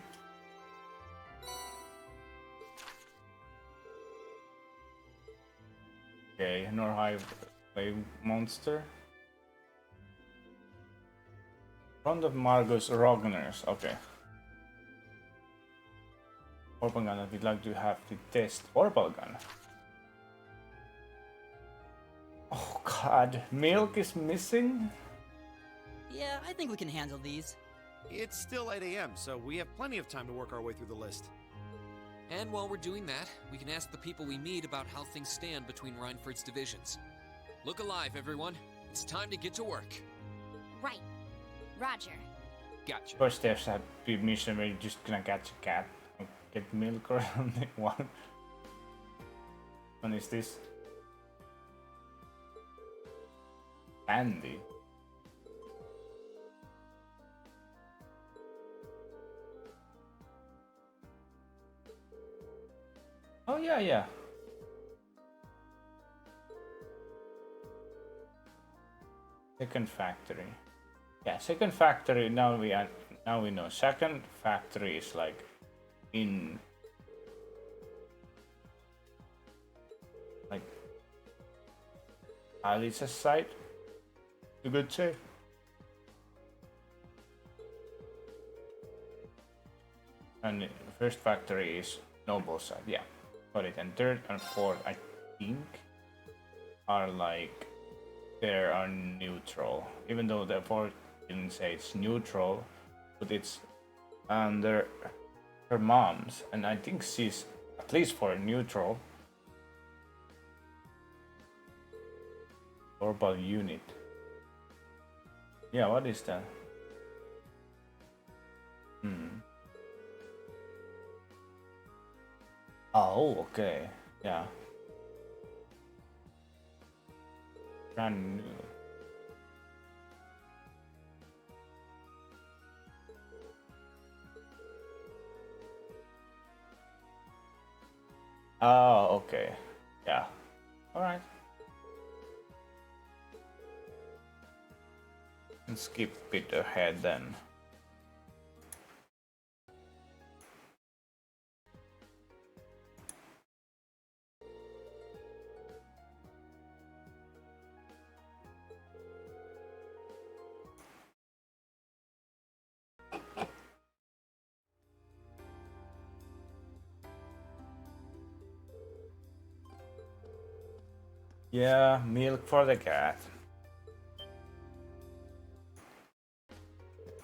Okay, Norhive Wave Monster. Front of Margus Rogners. Okay. Orpal gun. We'd like to have to test Orpal gun. Oh god, milk is missing? Yeah, I think we can handle these. It's still 8 a.m., so we have plenty of time to work our way through the list. And while we're doing that, we can ask the people we meet about how things stand between Reinford's divisions. Look alive, everyone. It's time to get to work. Right. Roger. Gotcha. First steps have to be mission where you're just gonna catch a cat and get milk or something. What? When is this? Candy. yeah. Second factory. Yeah, second factory. Now we know. Second factory is like in like Alisa's side. You could say. And the first factory is Noble side. Yeah, got it. And third and fourth, I think, are like they are neutral. Even though the fourth didn't say it's neutral, but it's under her mom's, and I think she's at least for neutral. Orbital unit. Yeah, what is that? Oh, okay. Yeah. Brand new. Oh, okay. Yeah. Alright. And skip it ahead then. Yeah, milk for the cat.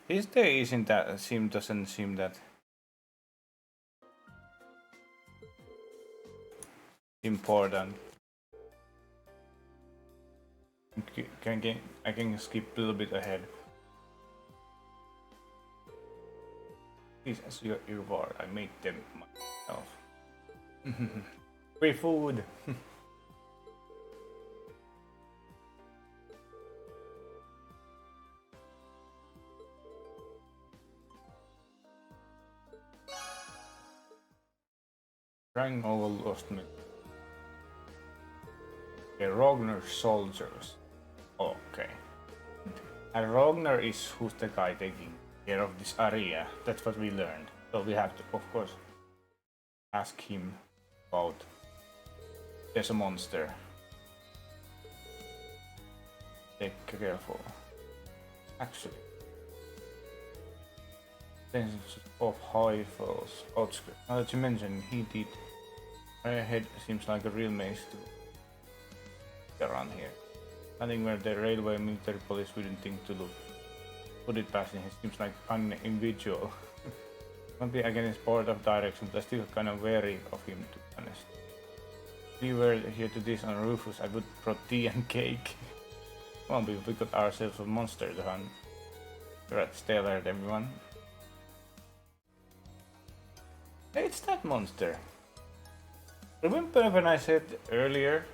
These days doesn't seem that important. I can skip a little bit ahead. Please, as your reward, I make them myself. Free food. Trying over lost me. Okay, Rogner soldiers. Okay. And Rogner is who's the guy taking care of this area. That's what we learned. So we have to, of course, ask him about. There's a monster. Take careful. Actually. Sense of high falls outskirts. Now that you mention, he did. My head seems like a real maze to around here. Nothing where the railway military police wouldn't think to look. Put it past him, he seems like an individual. Might be against board of direction, but I'm still kind of wary of him, to be honest. If we were here to this on Rufus, I would brought tea and cake. Come on, we got ourselves a monster to hunt. Right, stay alert, everyone. Hey, it's that monster. Remember when I said earlier,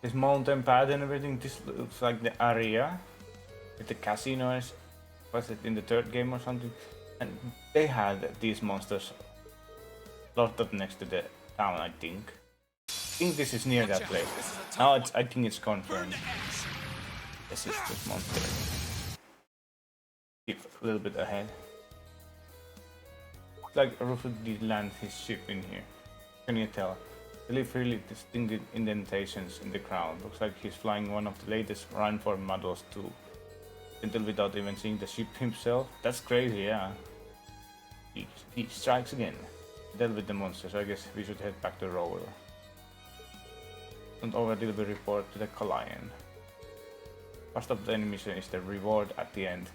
this mountain path and everything, this looks like the area with the casinos, was it in the third game or something? And they had these monsters locked up next to the town, I think. I think this is near that place. Now I think it's confirmed. This is this monster. Keep a little bit ahead. Like Rufus did land his ship in here. Can you tell? They leave really distinct indentations in the ground. Looks like he's flying one of the latest Reinforth models too. Until without even seeing the ship himself. That's crazy, yeah. He strikes again. Dealt with the monster, so I guess we should head back to Rowell. Don't overdo the report to the Calian. First of the enemy mission is the reward at the end.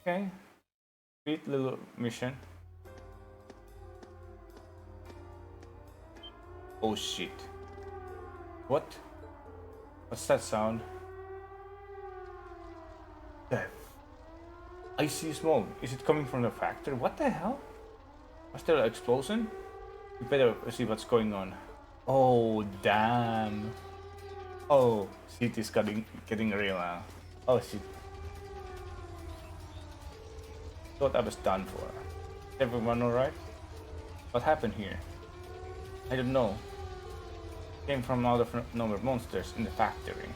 Okay. Sweet little mission. Oh shit. What? What's that sound? Death. I see smoke. Is it coming from the factory? What the hell? Was there an explosion? We better see what's going on. Oh damn. Oh, shit is getting real now. Oh shit. Thought I was done for. Everyone alright? What happened here? I don't know. Came from out of nowhere monsters in the factory.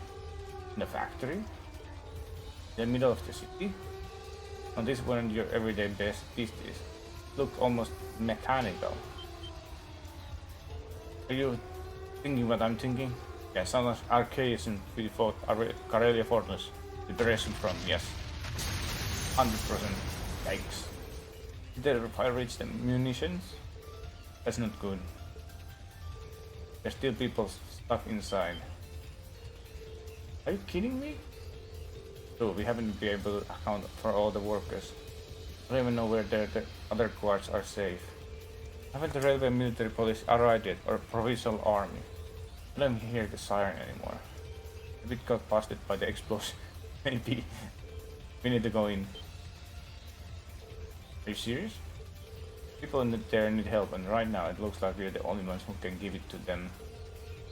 In the factory? In the middle of the city? And this weren't your everyday beasties. Looked almost mechanical. Are you thinking what I'm thinking? Yeah, sounds like archaism we fought Karelia Fortress liberation from, yes. 100%. Yikes. Did the fire reach the munitions? That's not good. There's still people stuck inside. Are you kidding me? So we haven't been able to account for all the workers. I don't even know where the other guards are safe. Haven't the railway military police arrived yet, or provincial army? I don't hear the siren anymore. A bit got busted by the explosion. Maybe we need to go in. Are you serious? People in there need help, and right now it looks like we're the only ones who can give it to them.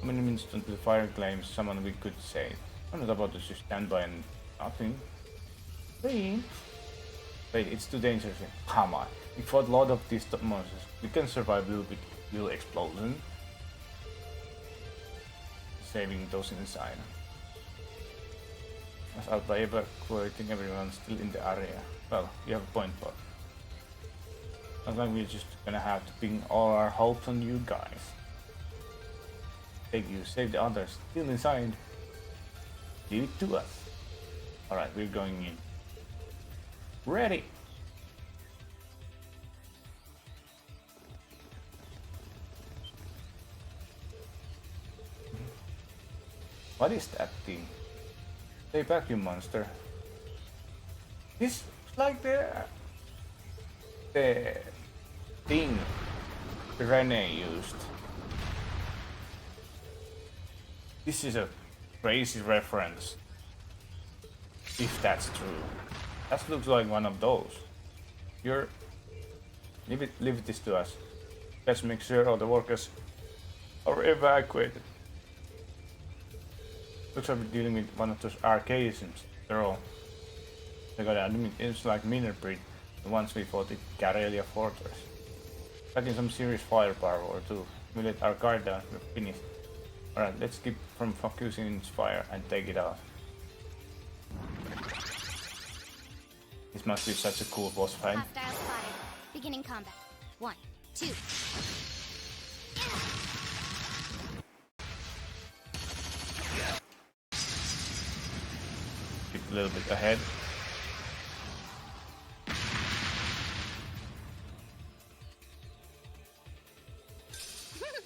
How many minutes until the fire claims someone we could save? I'm not about to just stand by and nothing. Wait, it's too dangerous. Come on, we fought a lot of these monsters. We can survive a little explosion. Saving those inside. As out by evacuating everyone still in the area. Well, you have a point, but sounds like we're just gonna have to ping all our hopes on you guys. Take you, save the others still inside. Leave it to us. Alright, we're going in. Ready! What is that thing? Stay back, you monster. This looks like the thing Rene used. This is a crazy reference. If that's true. That looks like one of those. Leave this to us. Let's make sure all the workers are evacuated. Looks like we're dealing with one of those archaisms. They're all. They gotta admit, it's like Minerbreed, the ones we fought in Karelia Fortress. Packing some serious firepower or two. We let our guard down, we're finished. Alright, let's keep from focusing its fire and take it out. This must be such a cool boss fight. Hostile spotted. Beginning combat. 1, 2. Keep a little bit ahead.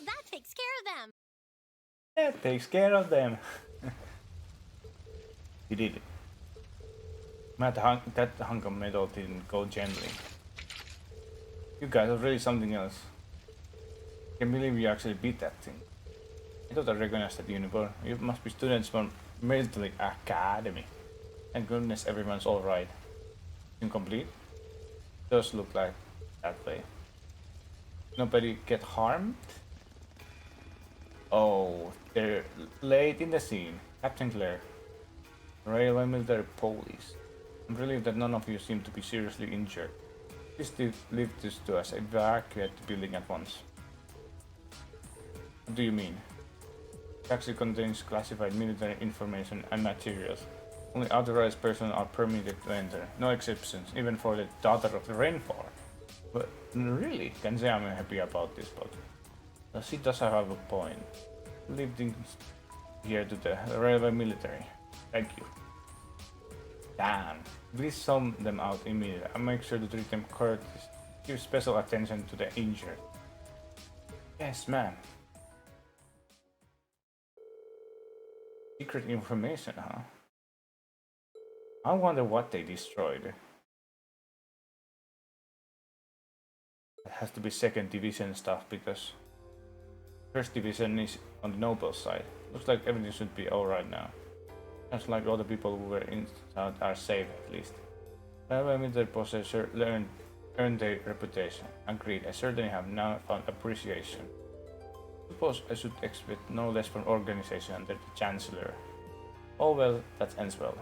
That takes care of them. That takes care of them. You did it. That hunk of metal didn't go gently. You guys are really something else. I can't believe you actually beat that thing. I thought I recognized that uniform. You must be students from Military Academy. Thank goodness everyone's alright. Incomplete? Does look like that way. Nobody get harmed? Oh, they're late in the scene. Captain Claire. Railway Military Police. I'm relieved that none of you seem to be seriously injured. Please leave this to us. Evacuate the building at once. What do you mean? It actually contains classified military information and materials. Only authorized persons are permitted to enter. No exceptions, even for the daughter of the rainfall. But really, can say I'm happy about this, but she does have a point. Leave things here to the railway military. Thank you. Damn. Please sum them out immediately and make sure to treat them courteously. Give special attention to the injured. Yes, ma'am. Secret information, huh? I wonder what they destroyed. It has to be second division stuff because first division is on the noble side. Looks like everything should be alright now. Sounds like all the people who were inside are safe at least. Railway military possessor earned their reputation. Agreed, I certainly have now found appreciation. Suppose I should expect no less from organization under the Chancellor. Oh well, that ends well.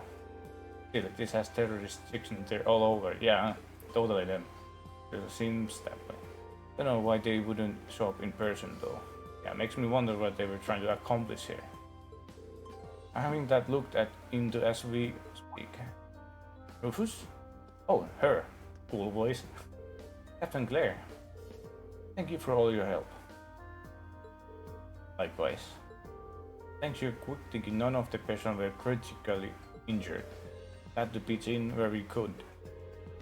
Still, this has terrorist restrictions, they're all over. Yeah, totally them. It seems that way. Don't know why they wouldn't show up in person though. Yeah, makes me wonder what they were trying to accomplish here. I'm having that looked at into as we speak. Rufus? Oh, her. Cool voice. Captain Claire. Thank you for all your help. Likewise. Thanks to your quick thinking, none of the patients were critically injured. Had to pitch in where we could.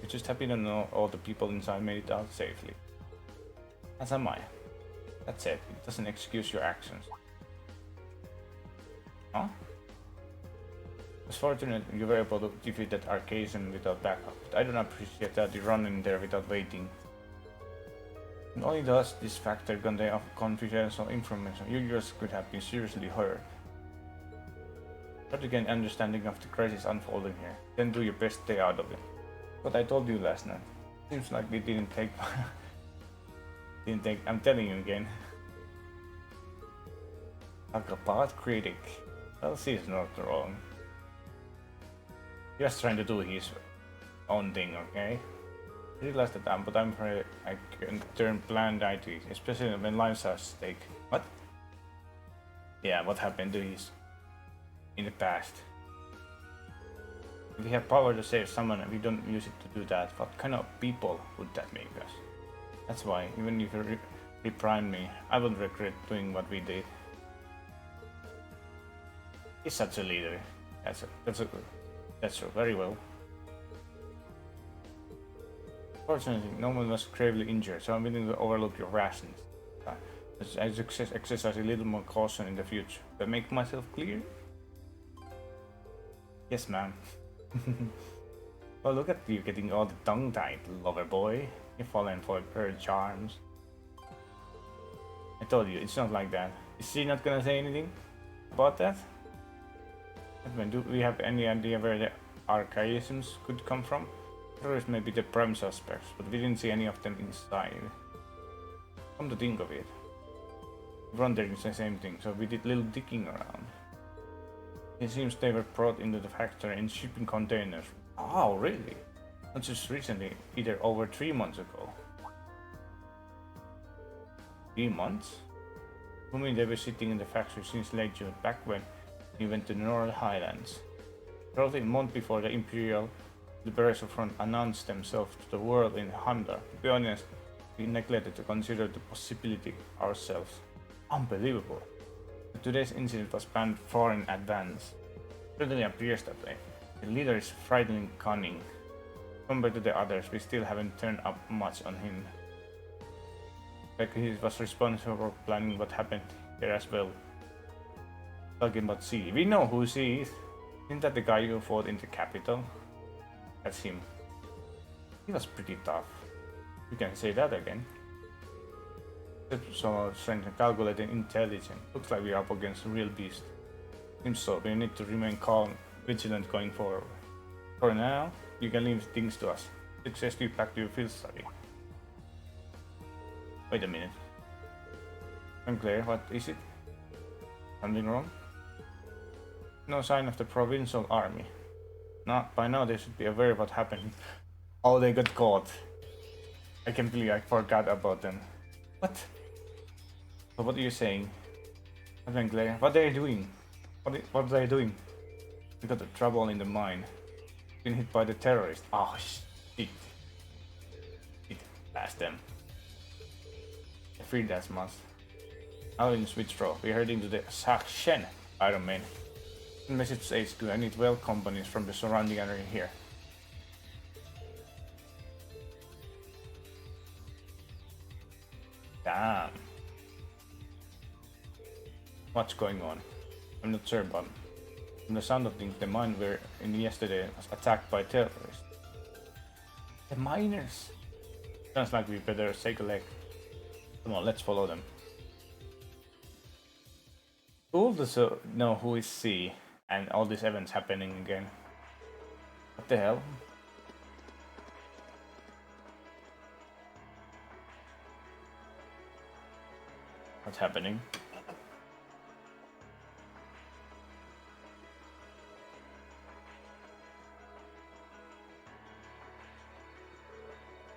We're just happy to know all the people inside made it out safely. As am I. That said, it doesn't excuse your actions. Huh? It's fortunate you were able to defeat that Arcasian without backup, but I don't appreciate that you run in there without waiting. Not only does this factor contain confidential information, you just could have been seriously hurt. Try to get an understanding of the crisis unfolding here, then do your best to stay out of it. What I told you last night. Seems like they didn't take I'm telling you again. Like a bad critic. Well, she's not wrong. Just trying to do his own thing, okay? I realize that but I'm afraid I can turn blind eye to it, especially when lives are at stake. What? Yeah, what happened to his in the past? If we have power to save someone and we don't use it to do that, what kind of people would that make us? That's why, even if you reprime me, I wouldn't regret doing what we did. He's such a leader. That's true, very well. Fortunately, no one was gravely injured, so I'm willing to overlook your rashness. I exercise a little more caution in the future. Do I make myself clear? Yes, ma'am. Well, look at you getting all the tongue-tied, lover boy. You've fallen for her charms. I told you, it's not like that. Is she not gonna say anything about that? Do we have any idea where the archaisms could come from? Terrorists may be the prime suspects, but we didn't see any of them inside. Come to think of it, wondering the same thing, so we did little digging around. It seems they were brought into the factory in shipping containers. Oh, really? Not just recently, either over 3 months ago. 3 months? You mean they were sitting in the factory since late June, back when we went to the Northern Highlands? Roughly a month before the Imperial Liberation Front announced themselves to the world in Hamdar. To be honest, we neglected to consider the possibility ourselves. Unbelievable. But today's incident was planned far in advance. It certainly appears that way. The leader is frighteningly cunning. Compared to the others, we still haven't turned up much on him. Like he was responsible for planning what happened here as well. Talking about C. We know who C is. Isn't that the guy who fought in the capital? That's him. He was pretty tough. You can say that again. So strength and calculating intelligence. Looks like we're up against a real beast. Seems so. We need to remain calm, vigilant going forward. For now, you can leave things to us. Success to you back to your field study. Wait a minute. Unclear, what is it? Something wrong? No sign of the provincial army. By now they should be aware of what happened. Oh, they got caught. I can't believe I forgot about them. What? So what are you saying? Unclear, what are you doing? What are they doing? We got the trouble in the mine. Been hit by the terrorists. Oh shit. Shit. Blast them. I feared as much. Now in Switchrow, we're heading to the Shen Iron Man. Message says I need well companies from the surrounding area here. Damn. What's going on? I'm not sure, but from the sound of things, the mine we were in yesterday was attacked by terrorists. The miners! Sounds like we better take a leg. Come on, let's follow them. Cool to know who is C and all these events happening again. What the hell? What's happening?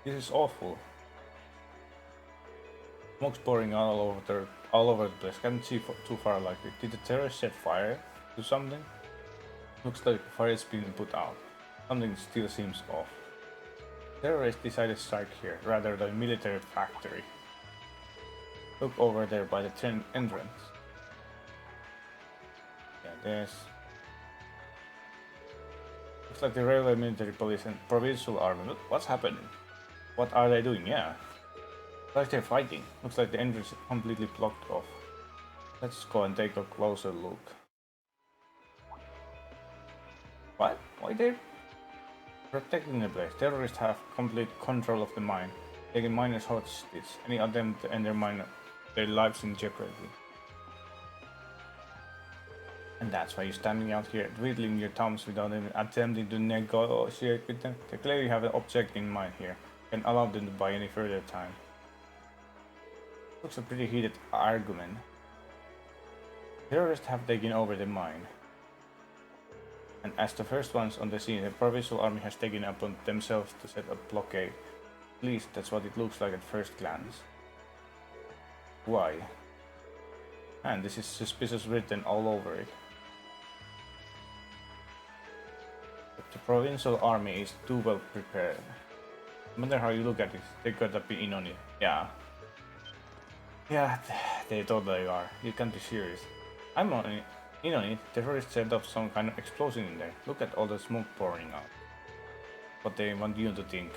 This is awful. Smoke's pouring all over the place. Can't see too far likely. Did the terrorists set fire to something? Looks like fire is being put out. Something still seems off. Terrorists decided to strike here, rather than a military factory. Look over there by the train entrance. Yeah, there's... Looks like the railway military police and provincial army. Look, what's happening? What are they doing? Yeah. Looks like they're fighting. Looks like the entrance is completely blocked off. Let's go and take a closer look. What? Why they're protecting the place? Terrorists have complete control of the mine, taking miners hostage. Any attempt to enter mine, their lives in jeopardy. And that's why you're standing out here, twiddling your thumbs without even attempting to negotiate with them. They clearly have an object in mind here, and allow them to buy any further time. Looks a pretty heated argument. Terrorists have taken over the mine. And as the first ones on the scene, the provincial army has taken it upon themselves to set a blockade. At least that's what it looks like at first glance. Why? And this is suspicious written all over it. But the provincial army is too well prepared. No matter how you look at it, they gotta be in on it. Yeah. Yeah, they totally are. You can't be serious. I'm on it. In on it, terrorists set up some kind of explosion in there. Look at all the smoke pouring out. What they want you to think.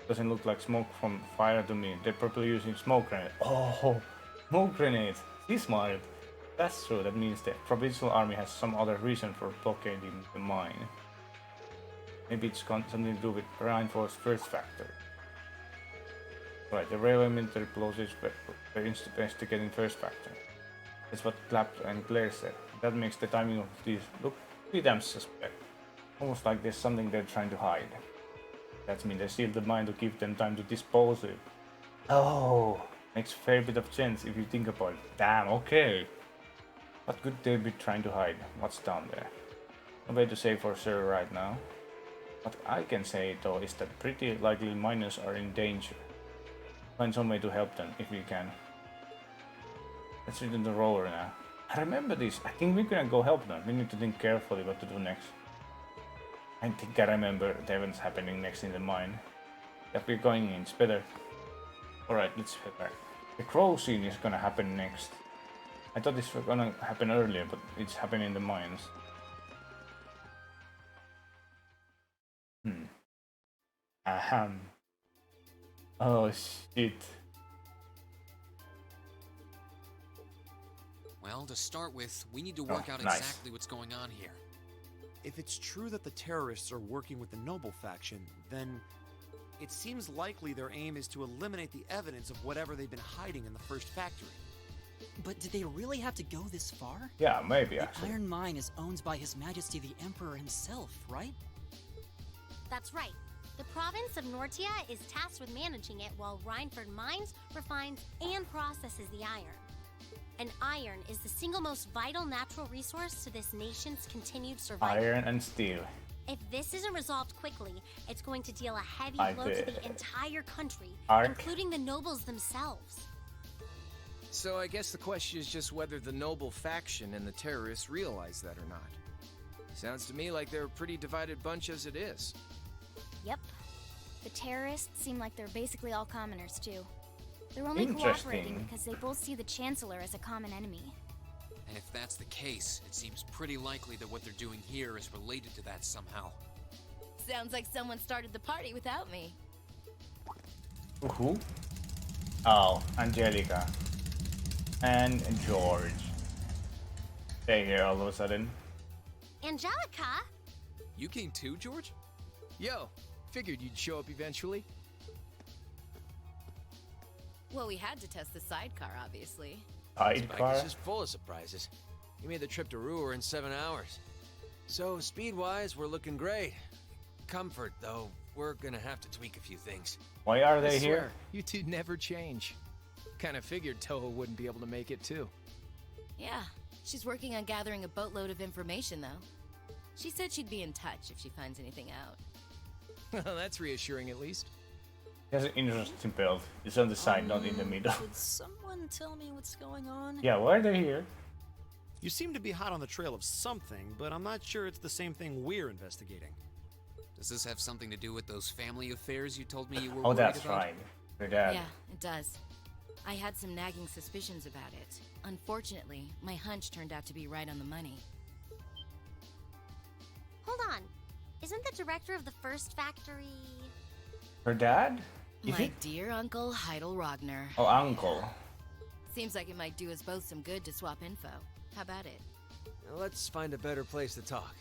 Doesn't look like smoke from fire to me. They're probably using smoke grenades. Oh, smoke grenades. He's smart. That's true. That means the provincial army has some other reason for blockading the mine. Maybe it's got something to do with reinforced first factor. Right, the railway military police were investigating first factor. That's what Clapp and Claire said. That makes the timing of these look pretty damn suspect. Almost like there's something they're trying to hide. That means they sealed the mine to give them time to dispose it. Oh, makes a fair bit of sense if you think about it. Damn, okay. What could they be trying to hide? What's down there? No way to say for sure right now. What I can say though is that pretty likely miners are in danger. Find some way to help them if we can. Let's read in the roller now. I remember this. I think we're gonna go help them. We need to think carefully what to do next. I think I remember the events happening next in the mine. If we're going in, it's better. Alright, let's head back. The crow scene is gonna happen next. I thought this was gonna happen earlier, but it's happening in the mines. Ahem. Oh shit. Well, to start with, we need to work out nice. exactly what's going on here. If it's true that the terrorists are working with the Noble faction, then it seems likely their aim is to eliminate the evidence of whatever they've been hiding in the first factory. But did they really have to go this far? Yeah, maybe actually. The Iron Mine is owned by His Majesty the Emperor himself, right? That's right. The province of Nortia is tasked with managing it while Reinford mines, refines, and processes the iron. And iron is the single most vital natural resource to this nation's continued survival. Iron and steel. If this isn't resolved quickly, it's going to deal a heavy blow to the entire country, including the nobles themselves. So I guess the question is just whether the Noble faction and the terrorists realize that or not. Sounds to me like they're a pretty divided bunch as it is. Yep. The terrorists seem like they're basically all commoners, too. They're only cooperating because they both see the Chancellor as a common enemy. And if that's the case, it seems pretty likely that what they're doing here is related to that somehow. Sounds like someone started the party without me. Who? Oh, Angelica. And George. Stay here all of a sudden. Angelica? You came too, George? Yo, figured you'd show up eventually. Well, we had to test the sidecar, obviously. Sidecar? It's just full of surprises. You made the trip to Ruhr in 7 hours. So, speed-wise, we're looking great. Comfort, though, we're gonna have to tweak a few things. Why are I they swear, here? You two never change. Kinda figured Toho wouldn't be able to make it, too. Yeah, she's working on gathering a boatload of information, though. She said she'd be in touch if she finds anything out. Well, that's reassuring, at least. It has an interesting build. It's on the side, not in the middle. Could someone tell me what's going on? Yeah, why are they here? You seem to be hot on the trail of something, but I'm not sure it's the same thing we're investigating. Does this have something to do with those family affairs you told me you were Oh, worried that's about? right. Her dad. Yeah, it does. I had some nagging suspicions about it. Unfortunately, my hunch turned out to be right on the money. Hold on. Isn't the director of the first factory... Her dad? Is My it? dear Uncle Heidel Rogner. Oh, uncle. Seems like it might do us both some good to swap info. How about it? Let's find a better place to talk.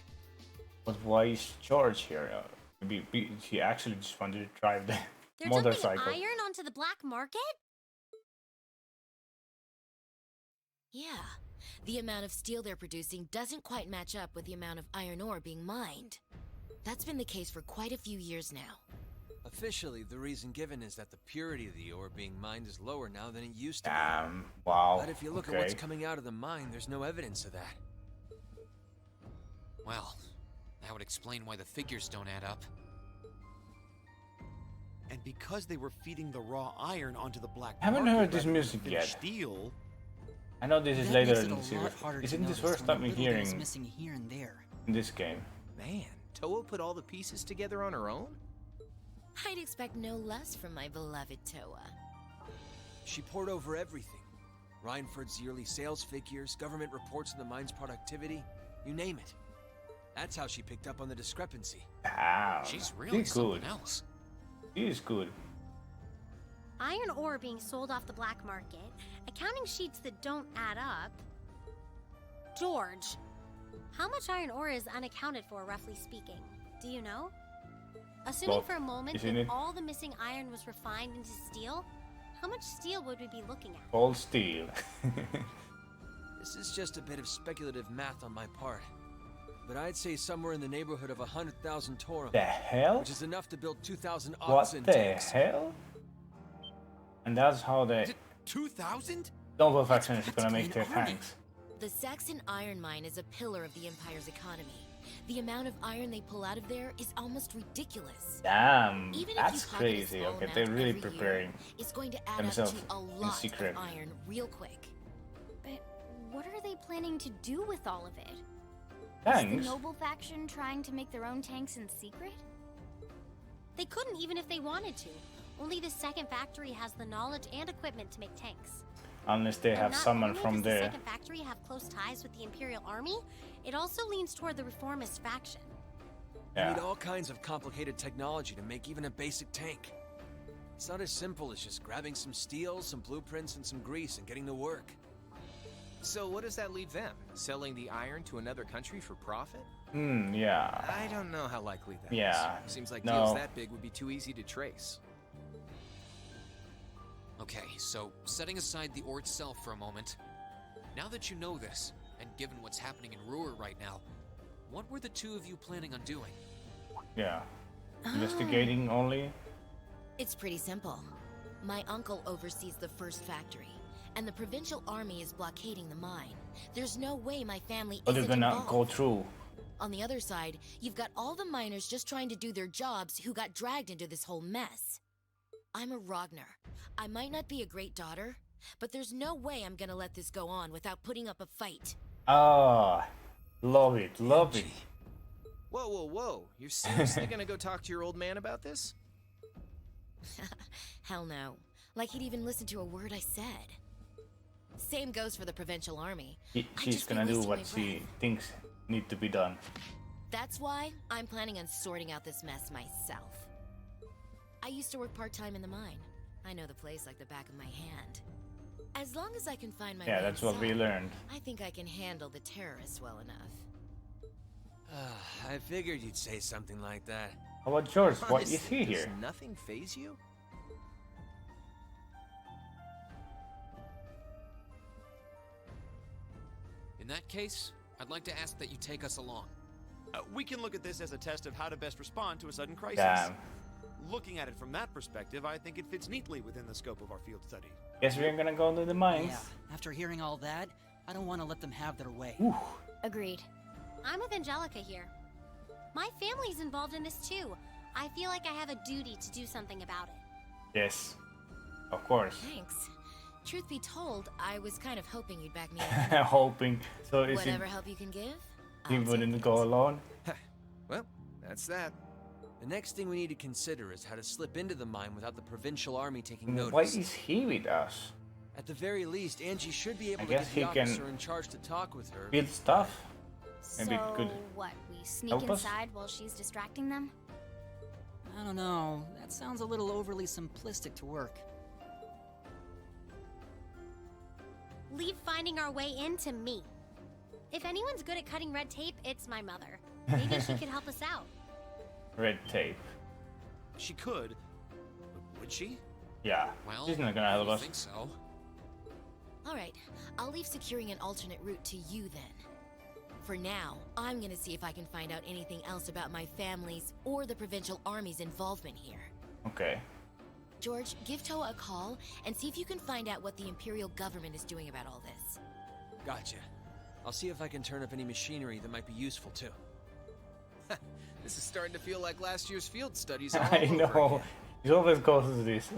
But why is George here? Maybe he actually just wanted to drive the They're motorcycle. dumping iron onto the black market? Yeah. The amount of steel they're producing doesn't quite match up with the amount of iron ore being mined. That's been the case for quite a few years now. Officially, the reason given is that the purity of the ore being mined is lower now than it used to Damn, be. wow. But if you look at what's coming out of the mine, there's no evidence of that. Well, that would explain why the figures don't add up. And because they were feeding the raw iron onto the black Haven't market heard this rather than music finished yet. steel, I know this is That later makes in it the a series. lot harder to Isn't this notice first when time a we're little bit is hearing missing here and there. in this game? Man, Toa put all the pieces together on her own? I'd expect no less from my beloved Toa. She poured over everything. Reinford's yearly sales figures, government reports on the mine's productivity, you name it. That's how she picked up on the discrepancy. Damn. She's really She's something good. else. She is good. Iron ore being sold off the black market, accounting sheets that don't add up. George, how much iron ore is unaccounted for, roughly speaking? Do you know? Assuming Well, for a moment isn't that it- all the missing iron was refined into steel, how much steel would we be looking at? All steel. This is just a bit of speculative math on my part. But I'd say somewhere in the neighborhood of 100,000 Torum. The hell? Which is enough to build 2,000 What oxen the tanks. hell? And that's how the 2,000? Noble faction is gonna make their tanks. The Saxon iron mine is a pillar of the Empire's economy. The amount of iron they pull out of there is almost ridiculous. Damn, Even if that's you pocket a crazy. small Okay, amount they're really every year, preparing it's going to add up themselves to a in lot secret. of iron real quick. But what are they planning to do with all of it? Tanks? Is the noble faction trying to make their own tanks in secret? They couldn't even if they wanted to. Only the second factory has the knowledge and equipment to make tanks. Unless they And have not someone only from does the there. second factory have close ties with the Imperial Army, it also leans toward the reformist faction. You need all kinds of complicated technology to make even a basic tank. It's not as simple as just grabbing some steel, some blueprints, and some grease and getting to work. So what does that leave them? Selling the iron to another country for profit? Yeah. I don't know how likely that is. Yeah, Seems like no. deals that big would be too easy to trace. Okay, so setting aside the ore itself for a moment, now that you know this, and given what's happening in Ruhr right now, what were the two of you planning on doing? Yeah. Investigating only? It's pretty simple. My uncle oversees the first factory, and the provincial army is blockading the mine. There's no way my family Or they're isn't gonna involved. go through. On the other side, you've got all the miners just trying to do their jobs who got dragged into this whole mess. I'm a Ragnar. I might not be a great daughter, but there's no way I'm gonna let this go on without putting up a fight. Ah, love it, love it. Whoa, whoa, whoa. You're seriously gonna go talk to your old man about this? Hell no. Like he'd even listen to a word I said. Same goes for the provincial army. She's gonna do what she thinks need to be done. That's why I'm planning on sorting out this mess myself. I used to work part-time in the mine. I know the place like the back of my hand. As long as I can find my Yeah, way that's what we inside, learned. I think I can handle the terrorists well enough. I figured you'd say something like that. How about George? Why is Honestly, he does here? nothing faze you? In that case, I'd like to ask that you take us along. We can look at this as a test of how to best respond to a sudden crisis. Damn. Looking at it from that perspective, I think it fits neatly within the scope of our field study. Guess we're gonna go to the mines. Yeah, after hearing all that, I don't want to let them have their way. Agreed. I'm with Angelica here. My family's involved in this too. I feel like I have a duty to do something about it. Yes, of course. Thanks. Truth be told, I was kind of hoping you'd back me up. Hoping. So is Whatever it help you can give. he wouldn't go alone? Well, that's that. The next thing we need to consider is how to slip into the mine without the provincial army taking notice. Why is he with us? At the very least, Angie should be able I to guess get the he can officer in charge to talk with her. build stuff. Maybe it So, could what, we sneak help us? inside while she's distracting them? I don't know. That sounds a little overly simplistic to work. Leave finding our way in to me. If anyone's good at cutting red tape, it's my mother. Maybe she could help us out. Red tape. She could. But would she? Yeah. Well, She's not gonna help I us. think so. All right, I'll leave securing an alternate route to you then. For now, I'm gonna see if I can find out anything else about my family's or the provincial army's involvement here. Okay. George, give Toa a call and see if you can find out what the Imperial government is doing about all this. Gotcha. I'll see if I can turn up any machinery that might be useful too. This is starting to feel like last year's field studies all I over know. again. It always goes to this.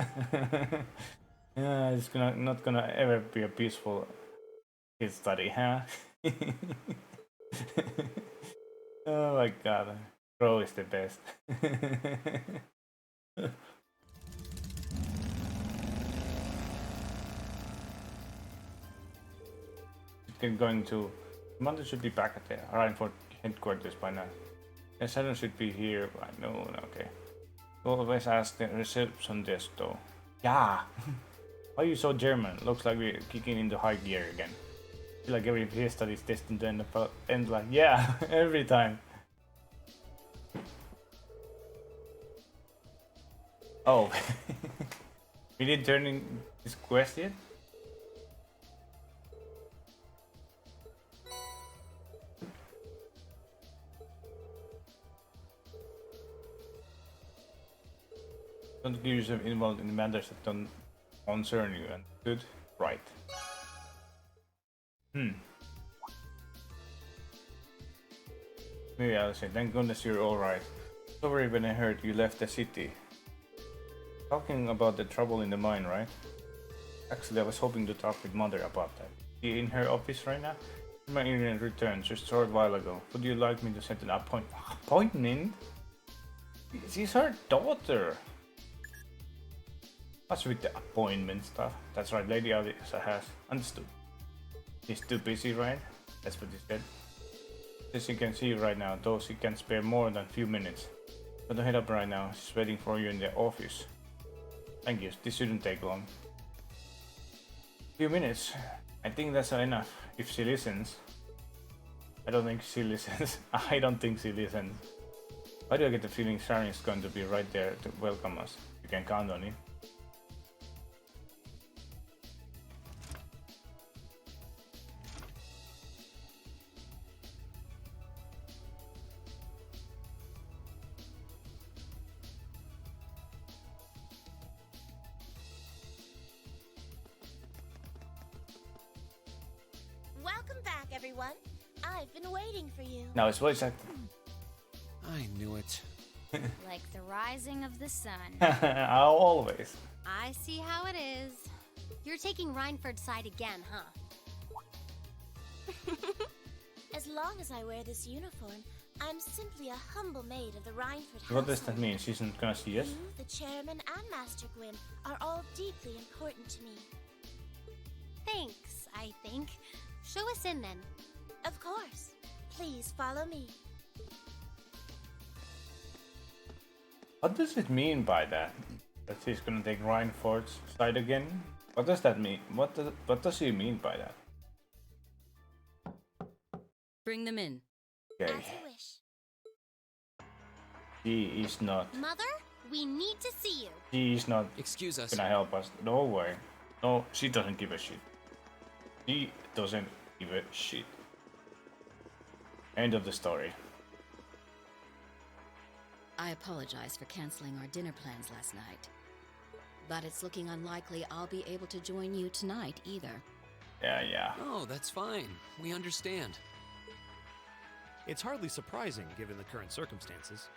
Yeah, it's not gonna ever be a peaceful kid study, huh? Oh my god. Crow is the best. Going to Commander should be back at the Rhineford headquarters by now. The Saturn should be here by noon, okay. Always ask the reception desk though. Yeah! Why are you so German? Looks like we're kicking into high gear again. I feel like every field study is destined to end like, yeah, every time. Oh. We didn't turn in this quest yet? Don't get yourself involved in matters that don't concern you. Understood? Right. Maybe I'll say, thank goodness you're alright. Sorry when I heard you left the city. Talking about the trouble in the mine, right? Actually, I was hoping to talk with Mother about that. Is she in her office right now? My internet returned just a short while ago. Would you like me to set an appointment? She's her daughter. What's with the appointment stuff? That's right, Lady Alisa has understood. She's too busy, right? That's what he said. As you can see right now, though she can spare more than a few minutes. But head up right now, she's waiting for you in the office. Thank you, this shouldn't take long. Few minutes. I think that's enough, if she listens. I don't think she listens. I don't think she listens. Why do I get the feeling Sharon is going to be right there to welcome us? You can count on it. Welcome back, everyone. I've been waiting for you. Now it's voice acting. I knew it. Like the rising of the sun. Always. I see how it is. You're taking Rhineford's side again, huh? As long as I wear this uniform, I'm simply a humble maid of the Rhineford What does household. that mean? She's not gonna see us? You, the chairman, and Master Gwyn are all deeply important to me. Thanks, I think. Show us in then. Of course. Please follow me. What does it mean by that? That she's gonna take Rhineford's side again? What does that mean? What does she mean by that? Bring them in. Okay. As you wish. She is not. Mother, we need to see you. She is not. Excuse us. Gonna help us. No way. No, she doesn't give a shit. She doesn't give a shit. End of the story. I apologize for canceling our dinner plans last night. But it's looking unlikely I'll be able to join you tonight either. Yeah. Oh, that's fine. We understand. It's hardly surprising given the current circumstances.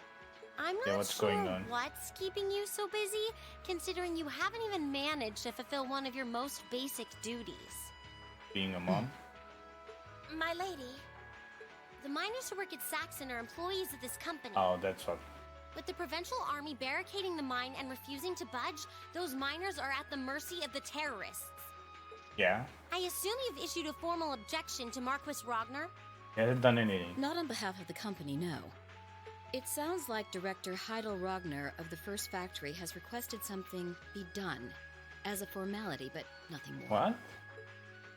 I'm Yeah, not what's sure going on? what's keeping you so busy, considering you haven't even managed to fulfill one of your most basic duties. Being a mom? My lady, the miners who work at Saxon are employees of this company. Oh, that's what. With the Provincial Army barricading the mine and refusing to budge, those miners are at the mercy of the terrorists. Yeah? I assume you've issued a formal objection to Marquis Ragnar? He hasn't done anything. Not on behalf of the company, no. It sounds like Director Heidel Ragnar of the First Factory has requested something be done as a formality, but nothing more. What?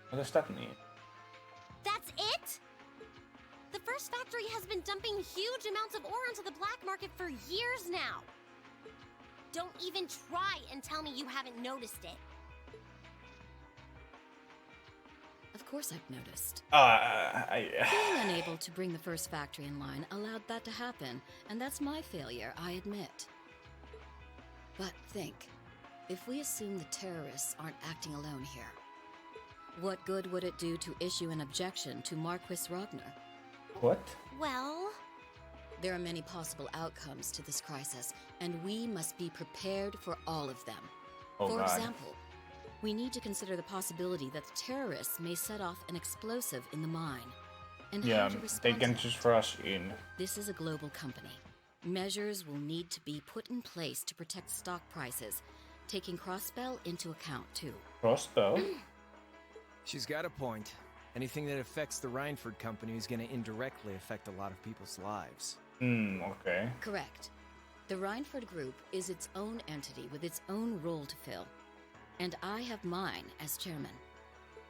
What does that mean? That's it? The First Factory has been dumping huge amounts of ore onto the black market for years now. Don't even try and tell me you haven't noticed it. Of course I've noticed. Being Being unable to bring the First Factory in line allowed that to happen, and that's my failure, I admit. But think, if we assume the terrorists aren't acting alone here, what good would it do to issue an objection to Marquis Ragnar? What? Well... There are many possible outcomes to this crisis, and we must be prepared for all of them. Oh, For God. example, we need to consider the possibility that the terrorists may set off an explosive in the mine. And Yeah, how to they respond can to just that. rush in. This is a global company. Measures will need to be put in place to protect stock prices, taking Crossbell into account too. Crossbow? She's got a point. Anything that affects the Rhineford Company is going to indirectly affect a lot of people's lives. Okay. Correct. The Rhineford Group is its own entity with its own role to fill. And I have mine as chairman.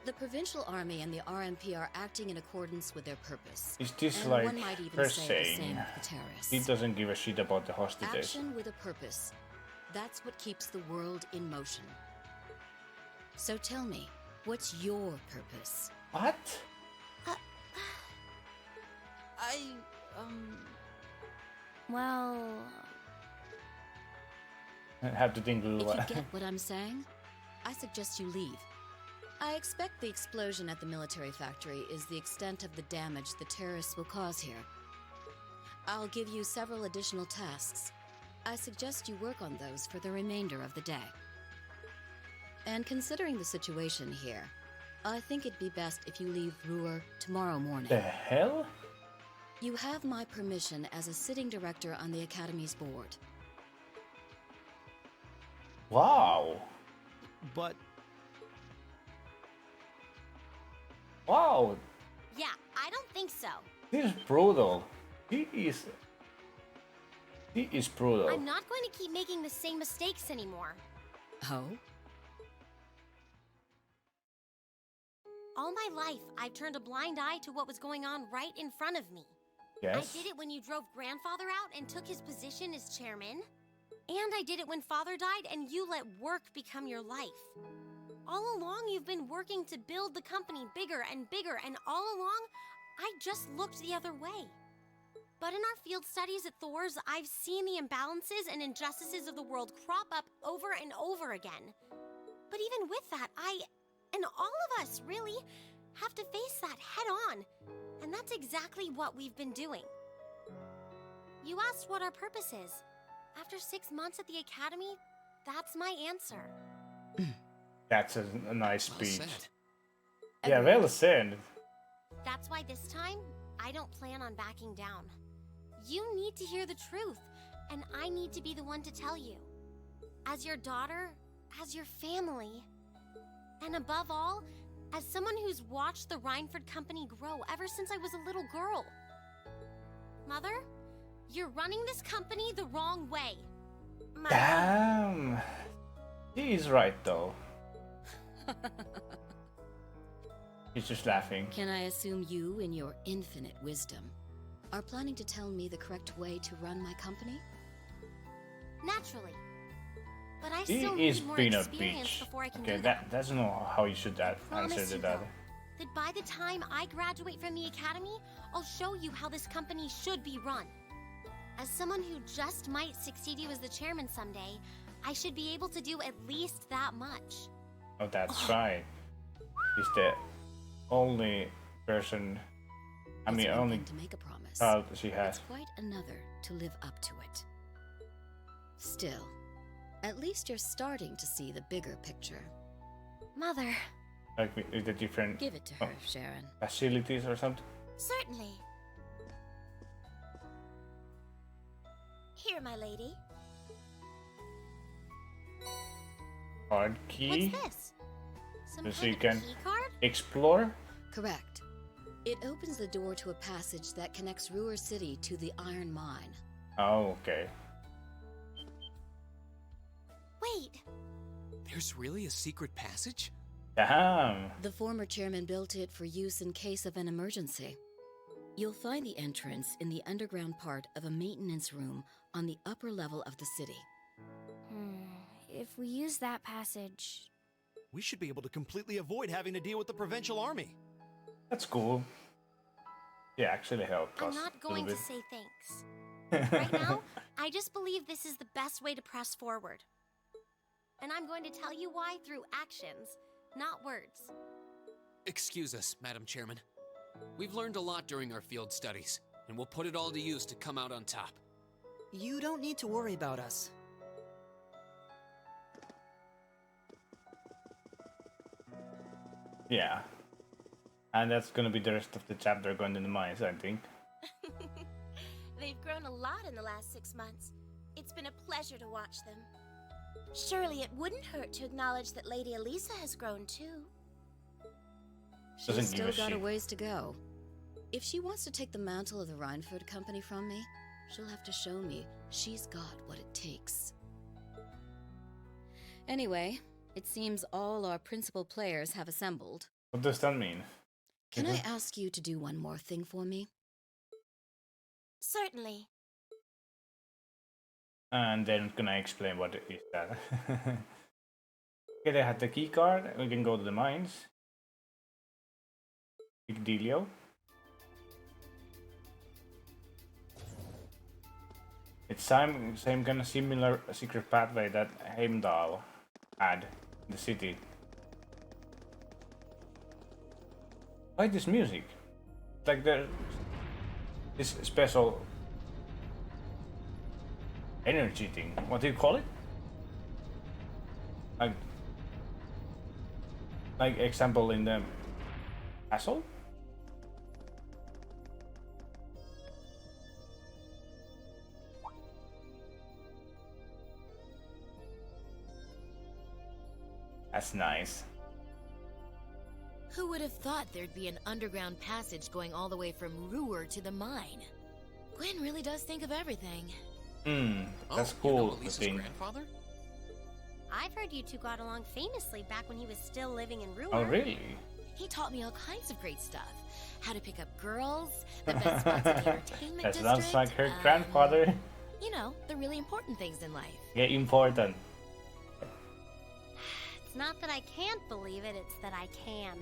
The Provincial Army and the RMP are acting in accordance with their purpose. Is this and like one might even her say the same saying of the terrorists. he doesn't give a shit about the hostages? Action with a purpose. That's what keeps the world in motion. So tell me, what's your purpose? What? Well... I have to think a little If you while. get what I'm saying, I suggest you leave. I expect the explosion at the military factory is the extent of the damage the terrorists will cause here. I'll give you several additional tasks. I suggest you work on those for the remainder of the day. And considering the situation here, I think it'd be best if you leave Ruhr tomorrow morning. The hell? You have my permission as a sitting director on the Academy's board. Wow. But... Wow. Yeah, I don't think so. This is brutal. He is brutal. I'm not going to keep making the same mistakes anymore. Oh? All my life, I've turned a blind eye to what was going on right in front of me. Yes? I did it when you drove grandfather out and took his position as chairman. And I did it when father died and you let work become your life. All along, you've been working to build the company bigger and bigger, and all along, I just looked the other way. But in our field studies at Thor's, I've seen the imbalances and injustices of the world crop up over and over again. But even with that, I, and all of us, really, have to face that head on. And that's exactly what we've been doing. You asked what our purpose is. After 6 months at the Academy, that's my answer. That's a nice Well speech. said. Yeah, well said. That's why this time, I don't plan on backing down. You need to hear the truth, and I need to be the one to tell you. As your daughter, as your family, and above all, as someone who's watched the Rhineford Company grow ever since I was a little girl. Mother, you're running this company the wrong way. Damn. He is right though. He's just laughing. Can I assume you, in your infinite wisdom, are planning to tell me the correct way to run my company? Naturally. But I He still is need more being a experience bitch. before I can Okay, do that. that's not how you should answer Promise to you, that. though, that by the time I graduate from the Academy, I'll show you how this company should be run. As someone who just might succeed you as the chairman someday, I should be able to do at least that much. Oh, that's right. He's the only person. I mean, It's one only thing to make a promise. child she has. It's quite another to live up to it. Still, at least you're starting to see the bigger picture. Mother. Like with the different Give it to her, Sharon. facilities or something. Certainly. Here, my lady. Card key. What's this? Some So kind you of can key card? explore. Correct. It opens the door to a passage that connects Ruhr City to the iron mine. Oh, okay. Wait. There's really a secret passage? Damn. The former chairman built it for use in case of an emergency. You'll find the entrance in the underground part of a maintenance room on the upper level of the city. If we use that passage... We should be able to completely avoid having to deal with the provincial army. That's cool. Yeah, actually helped us. I'm not a little going to bit. say thanks. Right now, I just believe this is the best way to press forward. And I'm going to tell you why through actions, not words. Excuse us, Madam Chairman. We've learned a lot during our field studies, and we'll put it all to use to come out on top. You don't need to worry about us. Yeah. And that's gonna be the rest of the chapter going to the mines, I think. They've grown a lot in the last 6 months. It's been a pleasure to watch them. Surely it wouldn't hurt to acknowledge that Lady Alisa has grown too. She's still got a ways to go. If she wants to take the mantle of the Rhineford Company from me, she'll have to show me she's got what it takes. Anyway, it seems all our principal players have assembled. What does that mean? Can I ask you to do one more thing for me? Certainly. And then gonna explain what it is that. Okay, they had the key card. We can go to the mines. Big dealio. It's same kind of similar secret pathway that Heimdall had in the city. Why this music? Like this special energy thing. What do you call it? Like example in the castle? That's nice. Who would have thought there'd be an underground passage going all the way from Ruhr to the mine? Gwen really does think of everything. That's Oh, cool. You know the Elisa's thing. grandfather? I've heard you two got along famously back when he was still living in Ruhr. Oh, really? He taught me all kinds of great stuff. How to pick up girls, the best spots in the entertainment That district. sounds like her grandfather. You know, the really important things in life. Yeah, important. It's not that I can't believe it, it's that I can.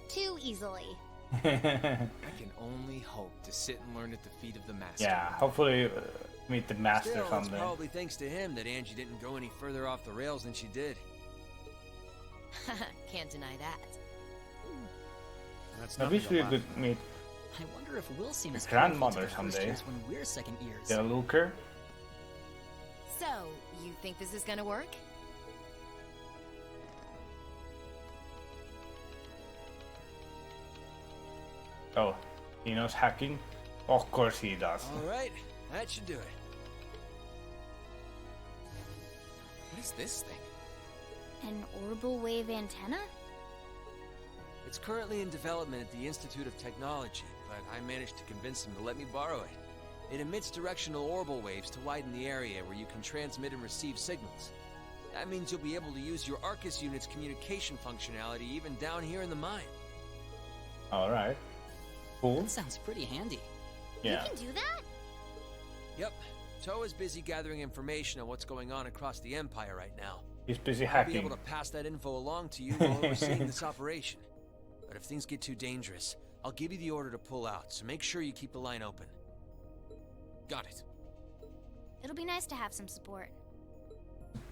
Too easily. I can only hope to sit and learn at the feet of the master. Yeah, hopefully meet the master Still, it's someday. probably thanks to him that Angie didn't go any further off the rails than she did. Can't deny that. That's I wish we could meet I wonder if we'll seem your as powerful to grandmother the first someday. years when we're second years. The Looker. So, you think this is gonna work? Oh, he knows hacking? Of course he does. Alright, that should do it. What is this thing? An orbital wave antenna? It's currently in development at the Institute of Technology, but I managed to convince them to let me borrow it. It emits directional orbital waves to widen the area where you can transmit and receive signals. That means you'll be able to use your Arcus unit's communication functionality even down here in the mine. Alright. Cool. That sounds pretty handy. Yeah. You can do that? Yep. Toa's busy gathering information on what's going on across the Empire right now. He's busy I'll hacking. be able to pass that info along to you while overseeing this operation. But if things get too dangerous, I'll give you the order to pull out, so make sure you keep the line open. Got it. It'll be nice to have some support.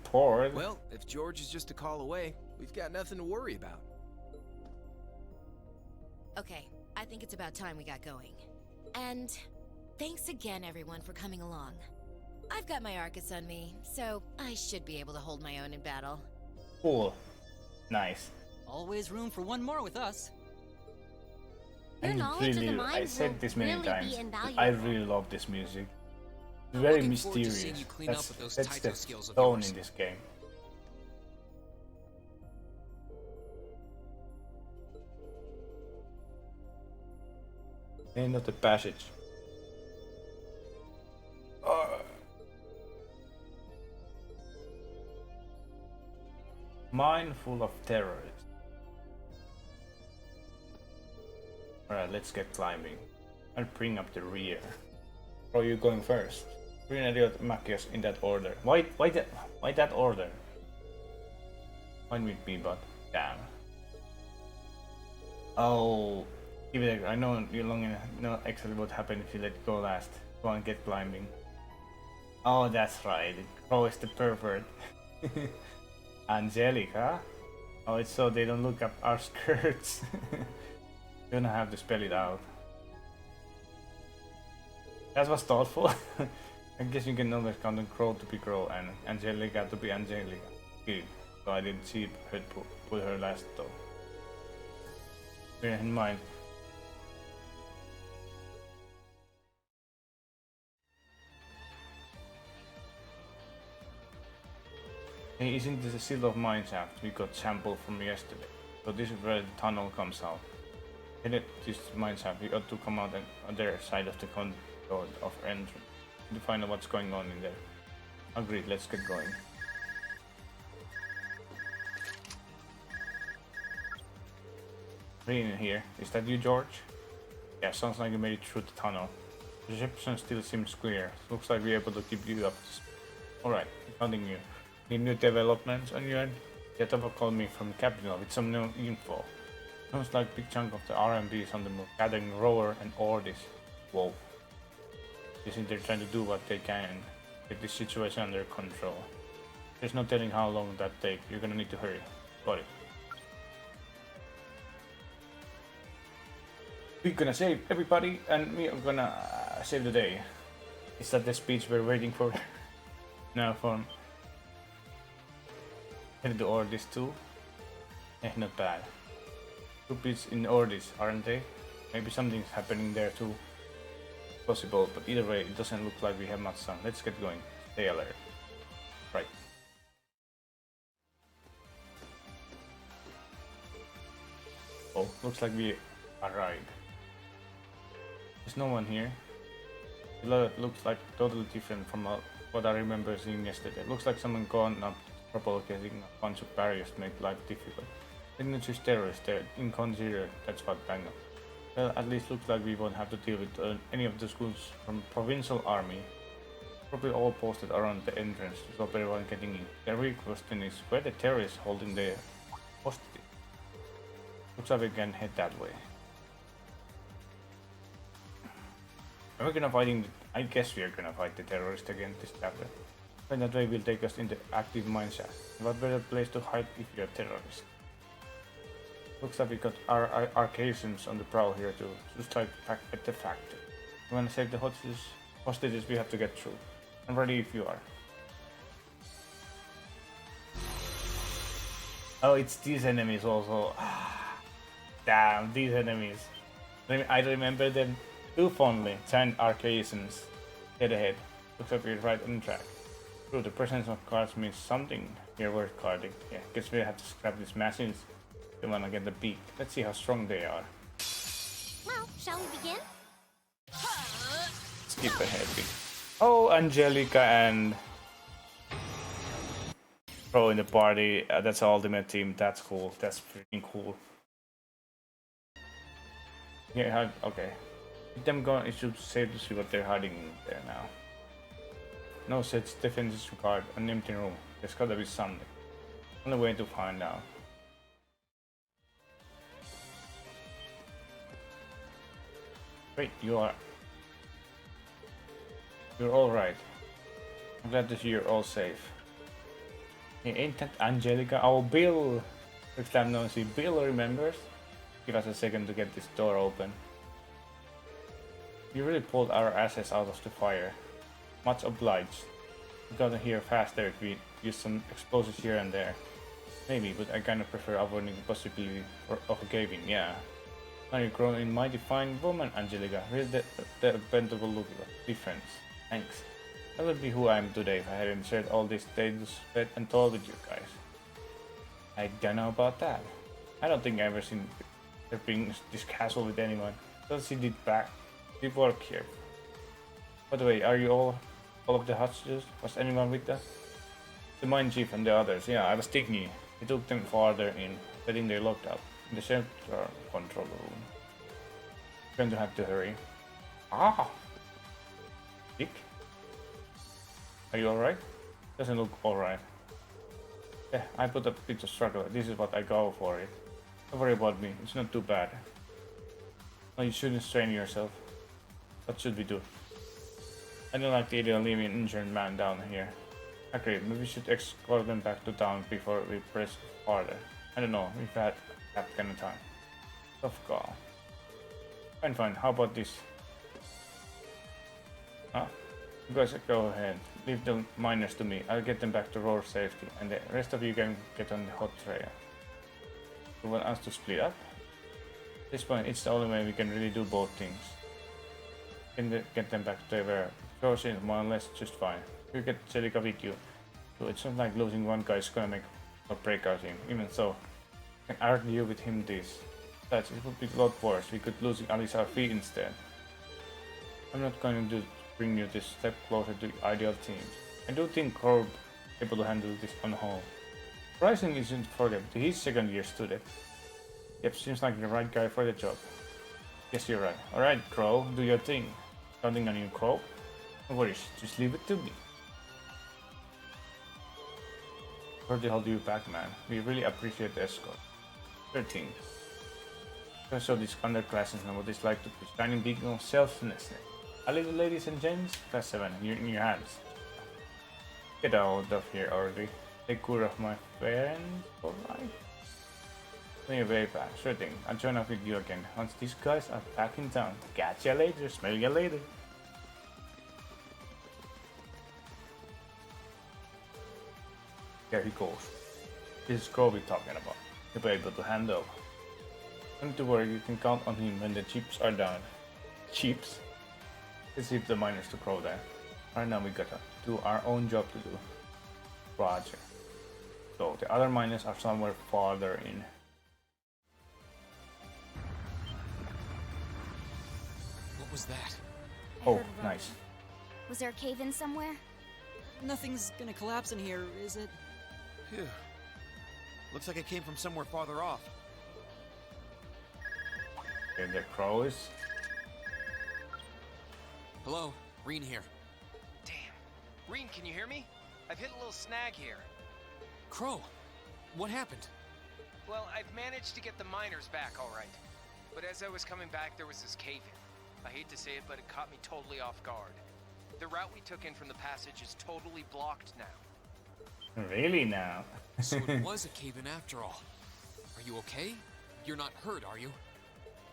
Poor. Well, if George is just a call away, we've got nothing to worry about. Okay, I think it's about time we got going. And thanks again, everyone, for coming along. I've got my Arcus on me, so I should be able to hold my own in battle. Cool. Nice. Always room for one more with us. Your knowledge of the mines I said this many really times. be invaluable. I really love this music. It's I'm very looking forward to seeing mysterious. you clean up That's with those the Taito skills of tone yours. in this game. End of the passage. Mine full of terrorists. Alright, let's get climbing. I'll bring up the rear. Or are you going first? Grenadier Machias in that order. Why that order? Fine with me, but damn. Oh, give it a, I know you long enough know exactly what happened if you let go last. Go on, get climbing. Oh, that's right. Crow is the pervert. Angelica? Oh, it's so they don't look up our skirts. You're gonna have to spell it out. That was thoughtful. I guess you can always count on Crow to be Crow and Angelica to be Angelica. Good. So I didn't see her put her last though. Bear in mind. Hey, isn't this a seal of mine shaft we got sample from yesterday? So this is where the tunnel comes out. Headed this mine shaft, we ought to come out on the other side of the corridor of entrance to find out what's going on in there. Agreed, let's get going. Green here. Is that you, George? Yeah, sounds like you made it through the tunnel. The reception still seems clear. Looks like we're able to keep you up to speed. Alright, nothing new. Need new developments on your end? Yetova called me from Capital with some new info. Sounds like big chunk of the RMB is on the move, gathering Rower and Ordis. Whoa. Isn't they're trying to do what they can, get this situation under control. There's no telling how long that takes. You're gonna need to hurry. Got it. We're gonna save everybody, and we are gonna save the day. Is that the speech we're waiting for? Now from headed to Ordis too? Not bad. Groupies in Ordis, aren't they? Maybe something's happening there too. Possible, but either way, it doesn't look like we have much sun. Let's get going. Stay alert. Right. Oh, looks like we arrived. There's no one here. The lot looks like totally different from what I remember seeing yesterday. Looks like someone gone up propagating a bunch of barriers to make life difficult. Signature's terrorists, they're inconsiderate, that's what bang up. Well, at least looks like we won't have to deal with any of the schools from Provincial Army. Probably all posted around the entrance to stop everyone getting in. The real question is where the terrorists holding the hostage. Looks like we can head that way. Are we gonna fighting? I guess we are gonna fight the terrorists again this chapter. And that way will take us into active mineshaft. What better place to hide if you're a terrorist? Looks like we got our arcations on the prowl here too, just like at the factory. We wanna save the hostages we have to get through. I'm ready if you are. Oh, it's these enemies also. Damn, these enemies. I remember them too fondly. Giant arcations. Head ahead. Looks like we're right on track. True, the presence of cards means something here worth guarding. Yeah, guess we have to scrap these machines. They wanna get the beak. Let's see how strong they are. Well, shall we begin? Skip ahead. Oh, Angelica and Pro in the party. That's the ultimate team. That's cool. That's freaking cool. Yeah, okay. With them gone, it should be safe to see what they're hiding in there now. No such defenses required. An empty room. There's gotta be something. Only way to find out. Wait, you're all right. I'm glad to hear you're all safe. Hey, ain't that Angelica? Oh, Bill! Next time no see Bill remembers. Give us a second to get this door open. You really pulled our asses out of the fire. Much obliged. We got here faster if we use some explosives here and there. Maybe, but I kinda prefer avoiding the possibility of a caving, yeah. Now you've grown in mighty fine woman, Angelica. Really the bendable look of difference. Thanks. I would be who I am today if I hadn't shared all this status and told with you guys. I don't know about that. I don't think I've ever seen her bring this castle with anyone. So she did work here. By the way, are you all of the hostages? Was anyone with us? The mine chief and the others. Yeah, I was thinking. We took them farther in, betting they locked up in the shelter control room. Going to have to hurry. Ah! Dick? Are you alright? Doesn't look alright. Yeah, I put a bit of struggle. This is what I go for it. Don't worry about me. It's not too bad. No, you shouldn't strain yourself. What should we do? I don't like the idea of leaving an injured man down here. Agreed, maybe we should escort them back to town before we press farther. I don't know, we've had that kind of time. Tough call. Fine, how about this? Huh? You guys go ahead. Leave the miners to me. I'll get them back to Roar safety, and the rest of you can get on the hot trail. You want us to split up? At this point, it's the only way we can really do both things. Get them back to where George is more or less just fine. You get Celica with you, so it's not like losing one guy is gonna make or break our team. Even so, I can argue with him this. Besides, it would be a lot worse. We could lose Alisa or Fee instead. I'm not going to bring you this step closer to the ideal team. I do think Corb is able to handle this on the whole. Rising isn't for them. He's second year student. Yep, seems like the right guy for the job. Yes, you're right. Alright, Crow, do your thing. Counting on you, Crow. No worries, just leave it to me. Where the hell do you back, man? We really appreciate the escort. 13. So these underclassmen know what it's like to be shining beacon of selflessness. A little ladies and gents, class 7, you're in your hands. Get out of here already. Take care of my friends, alright? On your way back, sure thing. I'll join up with you again once these guys are back in town. Catch ya later, smell ya later. There he goes. This is Crow we're talking about. You'll be able to hand over. Don't to worry, you can count on him when the chips are down. Chips? Let's leave the miners to Crow there. Right now we gotta do our own job to do. Roger. So the other miners are somewhere farther in. What was that? Oh, nice. Was there a cave-in somewhere? Nothing's gonna collapse in here, is it? Phew. Looks like it came from somewhere farther off. Okay, the Crow is. Hello, Reen here. Damn. Reen, can you hear me? I've hit a little snag here. Crow, what happened? Well, I've managed to get the miners back all right. But as I was coming back, there was this cave-in. I hate to say it, but it caught me totally off guard. The route we took in from the passage is totally blocked now. Really now? So it was a cave-in after all. Are you okay? You're not hurt, are you?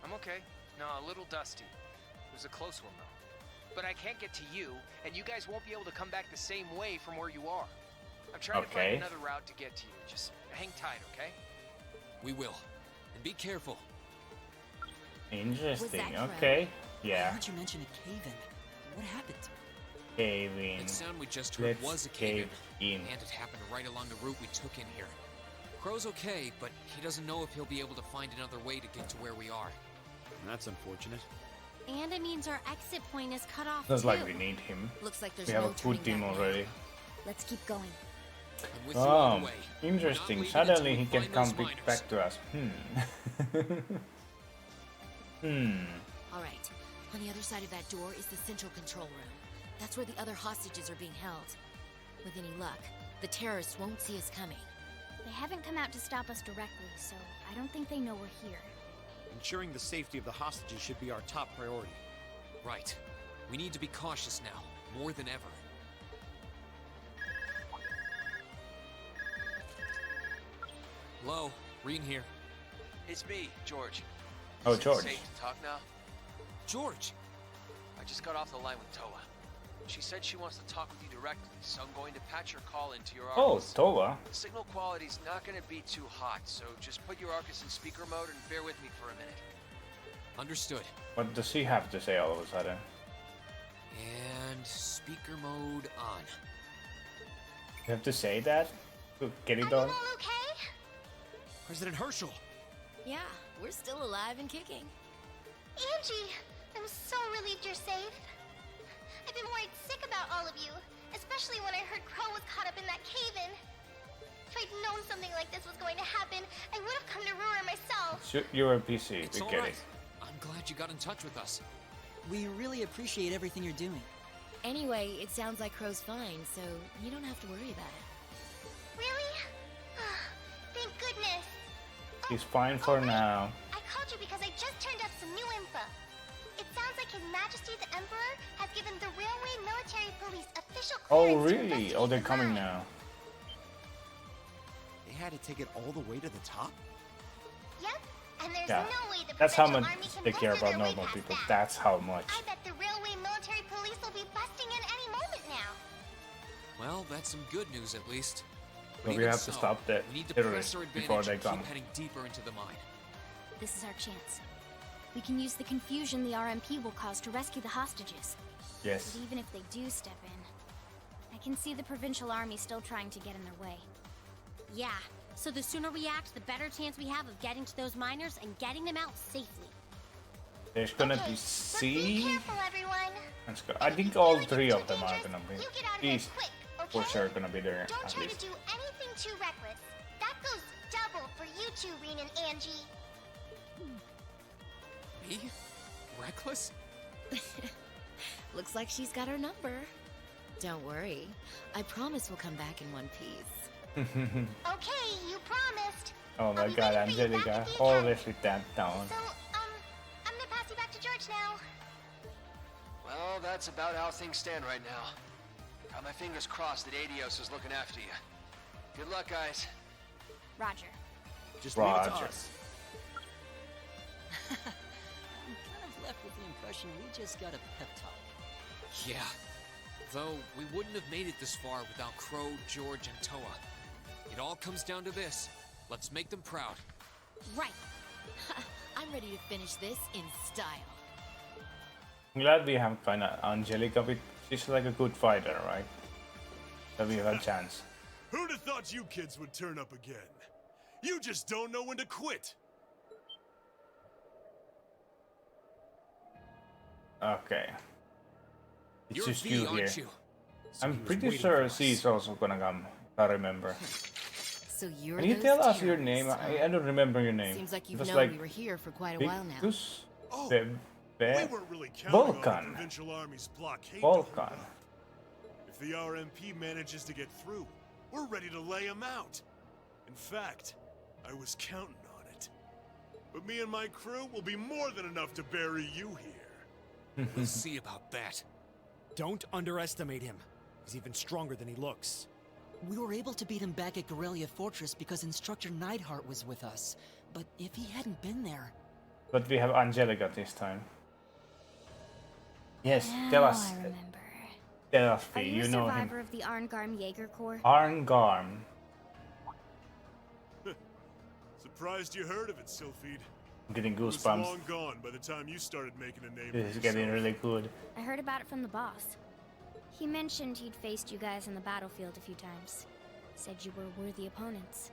I'm okay. No, a little dusty. It was a close one, though. But I can't get to you, and you guys won't be able to come back the same way from where you are. I'm trying to find another route to get to you. Just hang tight, okay? We will. And be careful. Interesting, okay. Yeah. I heard you mention a cave-in. What happened? Cave-in. That sound we just heard was a cave-in. And it happened right along the route we took in here. Crow's okay, but he doesn't know if he'll be able to find another way to get to where we are. That's unfortunate. And it means our exit point is cut off Looks too. like we need him. Looks like there's we have no a good team already. Let's keep going. Oh, interesting. Suddenly he can come back to us. Alright, on the other side of that door is the central control room. That's where the other hostages are being held. With any luck, the terrorists won't see us coming. They haven't come out to stop us directly, so I don't think they know we're here. Ensuring the safety of the hostages should be our top priority. Right. We need to be cautious now, more than ever. Hello, Reen here. It's me, George. Oh, Is it George. safe to talk now? George! I just got off the line with Toa. She said she wants to talk with you directly, so I'm going to patch her call into your Oh, Arcus. Tova. The signal quality's not going to be too hot, so just put your Arcus in speaker mode and bear with me for a minute. Understood. What does he have to say all of a sudden? And speaker mode on. You have to say that to get it done? Okay? President Herschel! Yeah, we're still alive and kicking. Angie, I'm so relieved you're safe. I've been worried sick about all of you, especially when I heard Crow was caught up in that cave-in. If I'd known something like this was going to happen, I would have come to Ruhr myself. You're a PC, It's we all get right. it. I'm glad you got in touch with us. We really appreciate everything you're doing. Anyway, it sounds like Crow's fine, so you don't have to worry about it. Really? Thank goodness. He's fine for now. I called you because I just turned up some new info. It sounds like His Majesty the Emperor has given the Railway Military Police official Oh, clearance to really? investigate Oh, they're the coming mine. now. They had to take it all the way to the top? Yep, and there's Yeah. no way the That's how Provincial much Army can they care buster about their way normal past people. that. That's how much. I bet the Railway Military Police will be busting in any moment now. Well, that's some good news at least. So we even have to so, stop the we need to press terrorists our before advantage they and come. keep heading deeper into the mine. This is our chance. We can use the confusion the RMP will cause to rescue the hostages. Yes. But even if they do step in, I can see the Provincial Army still trying to get in their way. Yeah, so the sooner we act, the better chance we have of getting to those miners and getting them out safely. There's gonna Okay, be Be C. careful, everyone. Let's go. I think all three of them are dangerous, gonna be. You get out of here He's quick, for okay? sure gonna be there Don't at try least. to do anything too reckless. That goes double for you two, Reen and Angie. Me? Reckless? Looks like she's got our number. Don't worry. I promise we'll come back in one piece. Okay, you promised. Oh my I'll be god, ready for you back Angelica, at the always with that down. So, I'm gonna pass you back to George now. Well, that's about how things stand right now. Got my fingers crossed that Adios is looking after you. Good luck, guys. Roger. Just leave it to Roger. us. I'm kind of left with the impression we just got a pep talk. Yeah. Though we wouldn't have made it this far without Crow, George, and Toa. It all comes down to this. Let's make them proud. Right. I'm ready to finish this in style. I'm glad we have kind of Angelica. She's like a good fighter, right? That we have a chance. Who'd have thought you kids would turn up again? You just don't know when to quit. Okay. It's You're just V, you aren't here. you? I'm he was pretty waiting sure for C is us. also gonna come. I remember. So you're Can you those tell us your terrorists, name? huh? I don't remember your name. Seems like It you've was known like we were here for quite a while now. Victus? Oh, Be- we weren't really counting on the Vulcan. Provincial Army's blockade. Vulcan. If the RMP manages to get through, we're ready to lay them out. In fact, I was counting on it. But me and my crew will be more than enough to bury you here. We'll see about that. Don't underestimate him. He's even stronger than he looks. We were able to beat him back at Guerrilla Fortress because Instructor Neidhart was with us. But if he hadn't been there... But we have Angelica this time. Yes, tell Now us. I remember. Tell us, Are Fee. you You a know survivor him. of the Arngarm Jaeger Corps? Arngarm. Surprised you heard of it, Sylphide. I'm getting It was goosebumps. long gone by the time you started making a name for This is getting yourself. really good. I heard about it from the boss. He mentioned he'd faced you guys on the battlefield a few times. Said you were worthy opponents.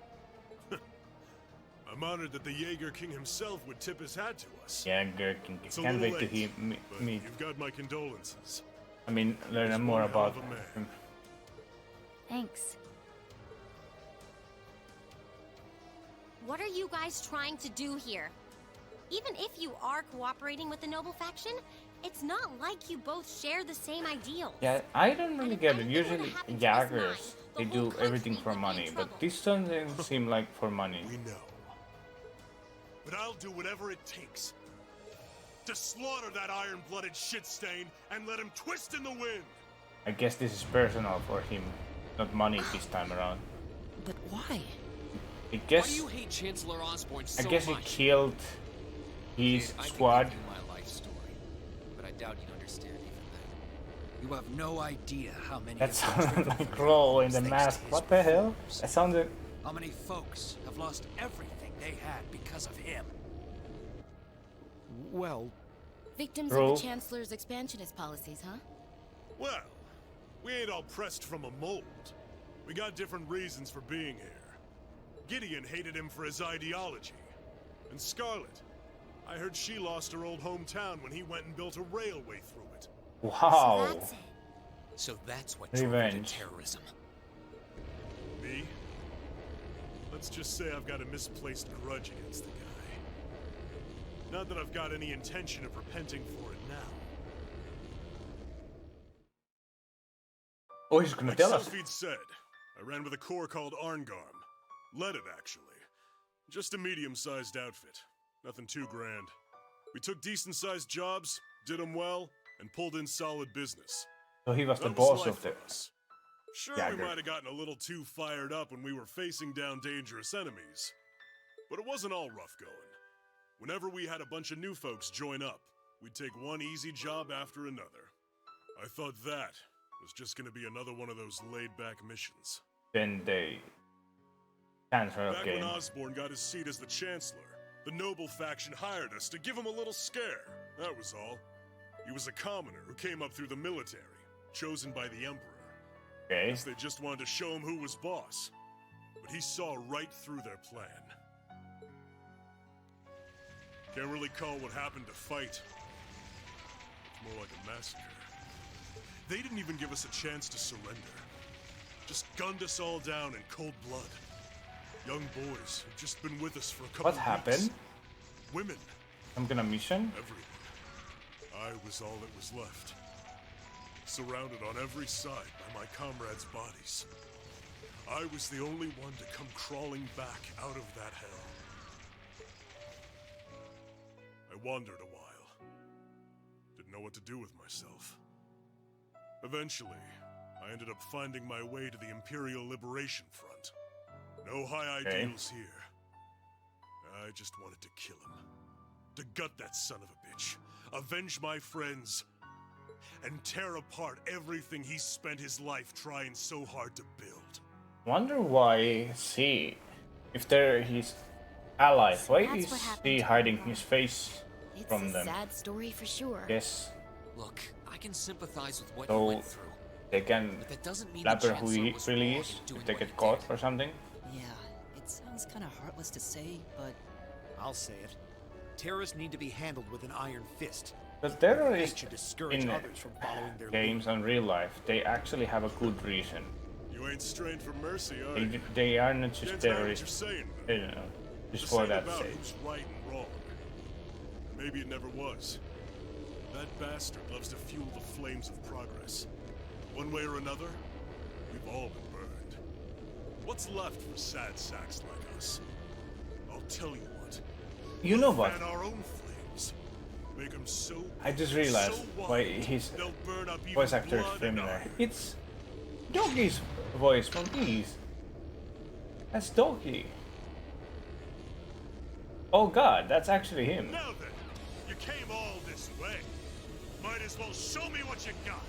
I'm honored that the Jaeger King himself would tip his hat to us. Yeah, Gherkin. It's a Can't little wait to late, but meet. you've got my condolences. I mean, learn He's more one hell about of a man. him. Thanks. What are you guys trying to do here? Even if you are cooperating with the noble faction, it's not like you both share the same ideals. Yeah, I don't really get it. anything were to Usually, happen to us Jaggers, nine, they the do whole everything country for would be in money, but trouble. this doesn't seem like for money. We know. But I'll do whatever it takes to slaughter that iron-blooded shit stain and let him twist in the wind. I guess this is personal for him, not money this time around. But why? I Why guess. do you hate Chancellor Osborne so I guess he much? killed his Kid, I think squad. I knew my life story, but I doubt you'd understand even then. You have no idea how many. That sounded like Crow in the mask. What the hell? That sounded. How many folks have lost everything they had because of him? Well, Victims of the Chancellor's expansionist policies, huh? Well, we ain't all pressed from a mold. We got different reasons for being here. Gideon hated him for his ideology. And Scarlet, I heard she lost her old hometown when he went and built a railway through it. Wow. So that's what Revenge. Terrorism. Me? Let's just say I've got a misplaced grudge against the guy. Not that I've got any intention of repenting for it now. Oh, he's gonna tell us. Sophie said, I ran with a corps called Arngarm. Led it, actually. Just a medium-sized outfit. Nothing too grand. We took decent-sized jobs, did them well, and pulled in solid business. So he was the That boss life of for the. us. Sure, Yeah, we might have gotten a little too fired up when we were facing down dangerous enemies. But it wasn't all rough going. Whenever we had a bunch of new folks join up, we'd take one easy job after another. I thought that was just gonna be another one of those laid-back missions. Then they cancel Back again. when Osborn got his seat as the Chancellor, the noble faction hired us to give him a little scare. That was all. He was a commoner who came up through the military, chosen by the Emperor. Okay. Guess they just wanted to show him who was boss. But he saw right through their plan. Can't really call what happened to fight. It's more like a massacre. They didn't even give us a chance to surrender. Just gunned us all down in cold blood. Young boys who've just been with us for a couple What of happened? weeks. Women. I'm gonna mission. Everyone. I was all that was left. Surrounded on every side by my comrades' bodies. I was the only one to come crawling back out of that hell. I wandered a while. Didn't know what to do with myself. Eventually, I ended up finding my way to the Imperial Liberation Front. No high ideals here. I just wanted to kill him. To gut that son of a bitch. Avenge my friends. And tear apart everything he spent his life trying so hard to build. Wonder why he, if they're his allies, why That's is what he happened. hiding his face It's from a them? sad story for sure. Yes, Look, I can sympathize with what you so went through. they can But that doesn't mean the blabber who Chancellor he was really wrong is in doing if they what get he caught did. or something. Yeah, it sounds kind of heartless to say, but I'll say it. Terrorists need to be handled with an iron fist. But terrorists That should discourage in others from following their games and real life, they actually have a good reason. You ain't strained for mercy, are you? They are not just Can't tell what terrorists, you're saying, you know, just This for ain't that about sake. who's right and wrong. Maybe it never was. That bastard loves to fuel the flames of progress. One way or another, we've all been burned. What's left for sad sacks like us? I'll tell you what. You know what? Fan our own flames. Make them so I just realized so why wild, his they'll burn up even voice actor is blood and familiar. iron. It's Doggy's voice from Ease. That's Doggy. Oh god, that's actually him. Now then, you came all this way. Might as well show me what you got.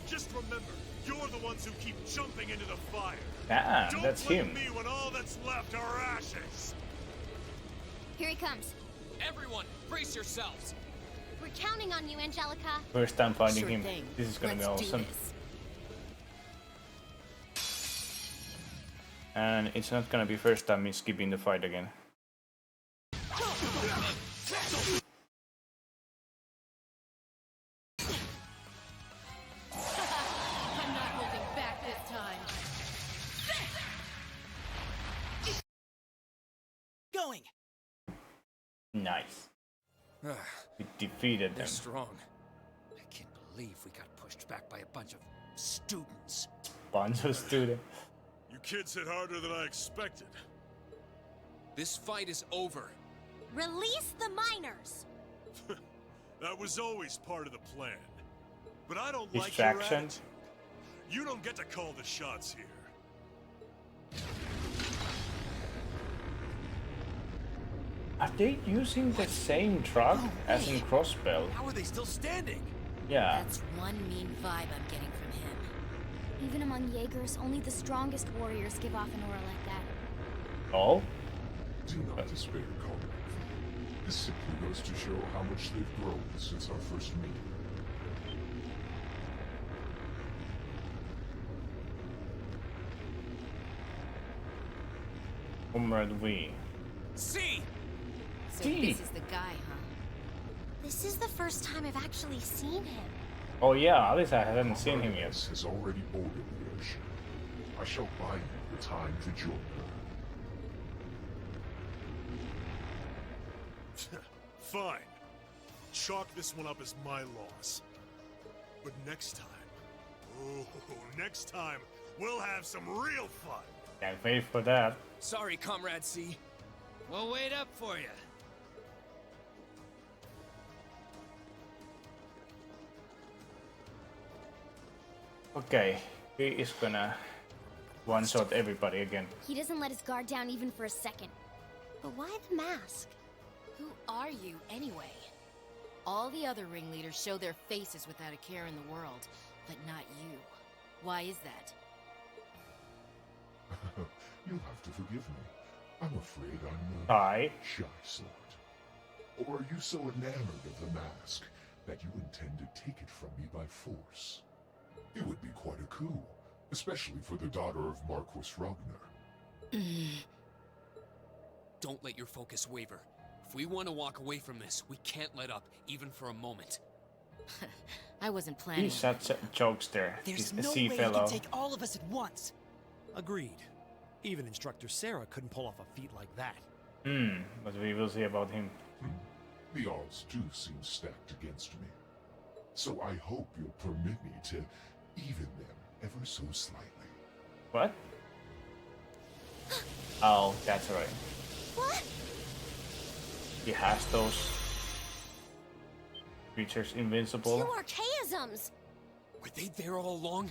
Just remember, you're the ones who keep jumping into the fire. Ah, Don't that's blame him. me when all that's left are ashes. Here he comes. Everyone, brace yourselves. We're counting on you, Angelica. First time finding Sure him. thing. This is gonna be Let's do awesome. this. And it's not gonna be first time me skipping the fight again. I'm not holding back this time. going. Nice. We defeated They're them. strong. I can't believe we got pushed back by a bunch of students. Bunch of students. You kids hit harder than I expected. This fight is over. Release the miners. That was always part of the plan. But I don't like your Distraction. attitude. You don't get to call the shots here. Are they using the same truck as in Crossbell? How are they still standing? Yeah. That's one mean vibe I'm getting from him. Even among Jaegers, only the strongest warriors give off an aura like that. Oh? Do not despair, Comrade. This simply goes to show how much they've grown since our first meeting. Comrade V. See! So See. this is the guy, huh? This is the first time I've actually seen him. Oh yeah, Alisa hasn't seen him yet. Has already boarded the airship. I shall buy you the time to join her. Fine. Chalk this one up as my loss. But next time, oh, next time, we'll have some real fun. Can't wait for that. Sorry, Comrade C. We'll wait up for you. Okay, he is gonna one-shot everybody again. He doesn't let his guard down even for a second. But why the mask? Who are you, anyway? All the other ringleaders show their faces without a care in the world, but not you. Why is that? You'll have to forgive me. I'm afraid I'm Hi. shy sort. Or are you so enamored of the mask that you intend to take it from me by force? It would be quite a coup, especially for the daughter of Marquis Ragnar. Don't let your focus waver. If we want to walk away from this, we can't let up, even for a moment. I wasn't planning. He's such a jokester. There's He's a no sea way fellow. he can take all of us at once. Agreed. Even Instructor Sarah couldn't pull off a feat like that. But we will see about him. The odds do seem stacked against me. So I hope you'll permit me to even them ever so slightly. What? Oh, that's right. What? He has those creatures invincible. Two archaisms! Were they there all along?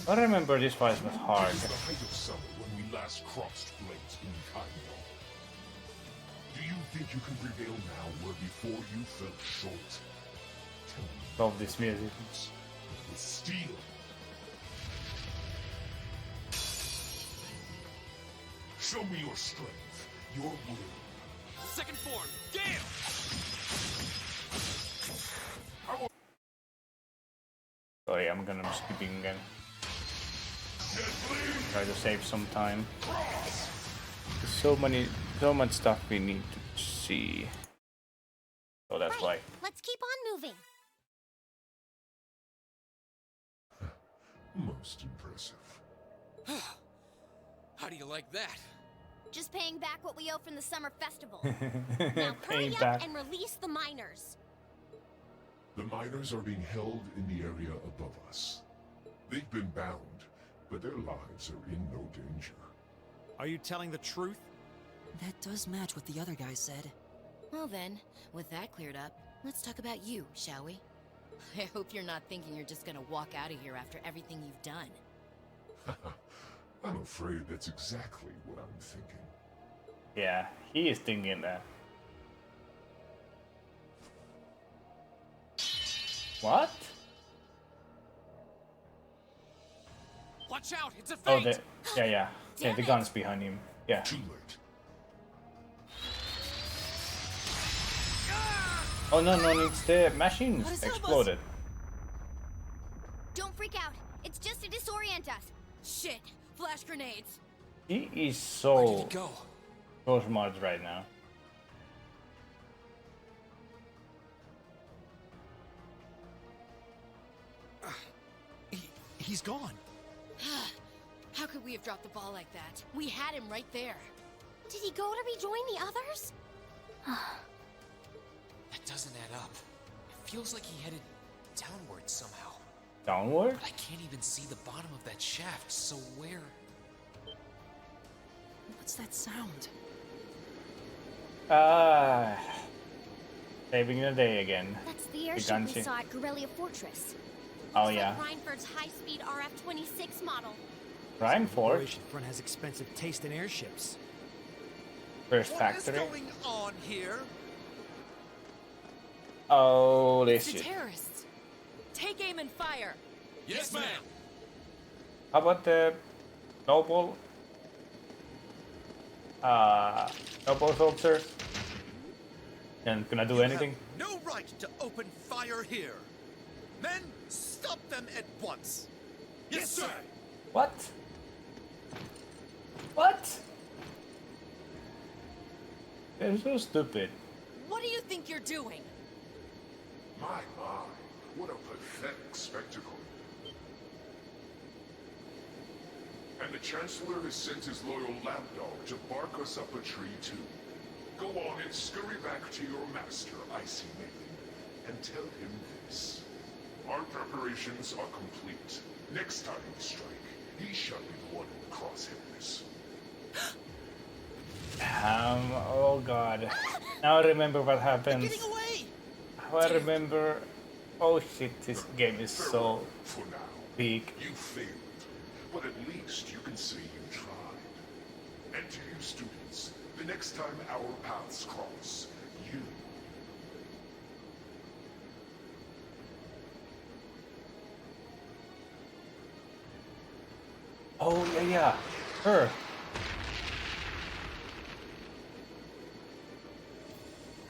I remember this fight was hard. It was the height of summer when we last crossed blades in Cairo. Do you think you can prevail now where before you fell short? Tell me. Love this music. With steel. Show me your strength, your will. Second form, Gale! Sorry, I'm gonna be skipping again. Try to save some time. There's so much stuff we need to see. So that's why. Let's keep on moving. Most impressive. How do you like that? Just paying back what we owe from the summer festival. Now hurry Paying up back. and release the miners. The miners are being held in the area above us. They've been bound, but their lives are in no danger. Are you telling the truth? That does match what the other guy said. Well then, with that cleared up, let's talk about you, shall we? I hope you're not thinking you're just gonna walk out of here after everything you've done. I'm afraid that's exactly what I'm thinking. Yeah, he is thinking that. What? Watch out, it's a Oh, feint! yeah. Yeah, the gun's behind him. Yeah. Too late. Oh no, it's the machines exploded. Don't freak out. It's just to disorient us. Shit! Flash grenades! He is Where did so he go? smart right now. He's gone. How could we have dropped the ball like that? We had him right there. Did he go to rejoin the others? That doesn't add up. It feels like he headed downward somehow. Downward? But I can't even see the bottom of that shaft, so where? What's that sound? Saving the day again. That's the airship Ganchi. we saw at Guerrilla Fortress. Oh Looks yeah. like Reinford's high-speed RF-26 model. Reinford? Operation Front has expensive taste in airships. First factory. What is going on here? Holy It's the shit. terrorists. Take aim and fire. Yes, ma'am. How about the noble noble soldiers? And gonna do anything? No right to open fire here. Men, stop them at once. Yes, sir. What? What? They're so stupid. What do you think you're doing? My, what a pathetic spectacle. And the Chancellor has sent his loyal lapdog to bark us up a tree too. Go on and scurry back to your master, Icy Maiden, and tell him this. Our preparations are complete. Next time we strike, he shall be the one in the crosshairs. Oh god. Now I remember what happens. Getting away! How I remember. Oh shit, this game is so For now, big. you failed, but at least you can say you tried. And to you students, the next time our paths cross, you... Oh yeah, her.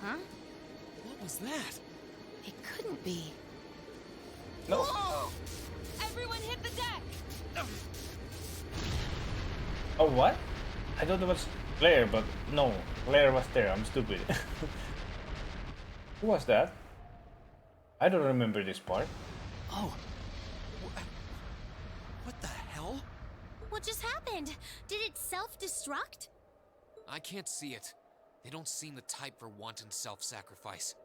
Huh? What was that? It couldn't be. No. Whoa! Everyone hit the deck! Oh what? I thought it was Claire, but no, Claire was there. I'm stupid. Who was that? I don't remember this part. Oh. What the hell? What just happened? Did it self-destruct? I can't see it. They don't seem the type for wanton self-sacrifice.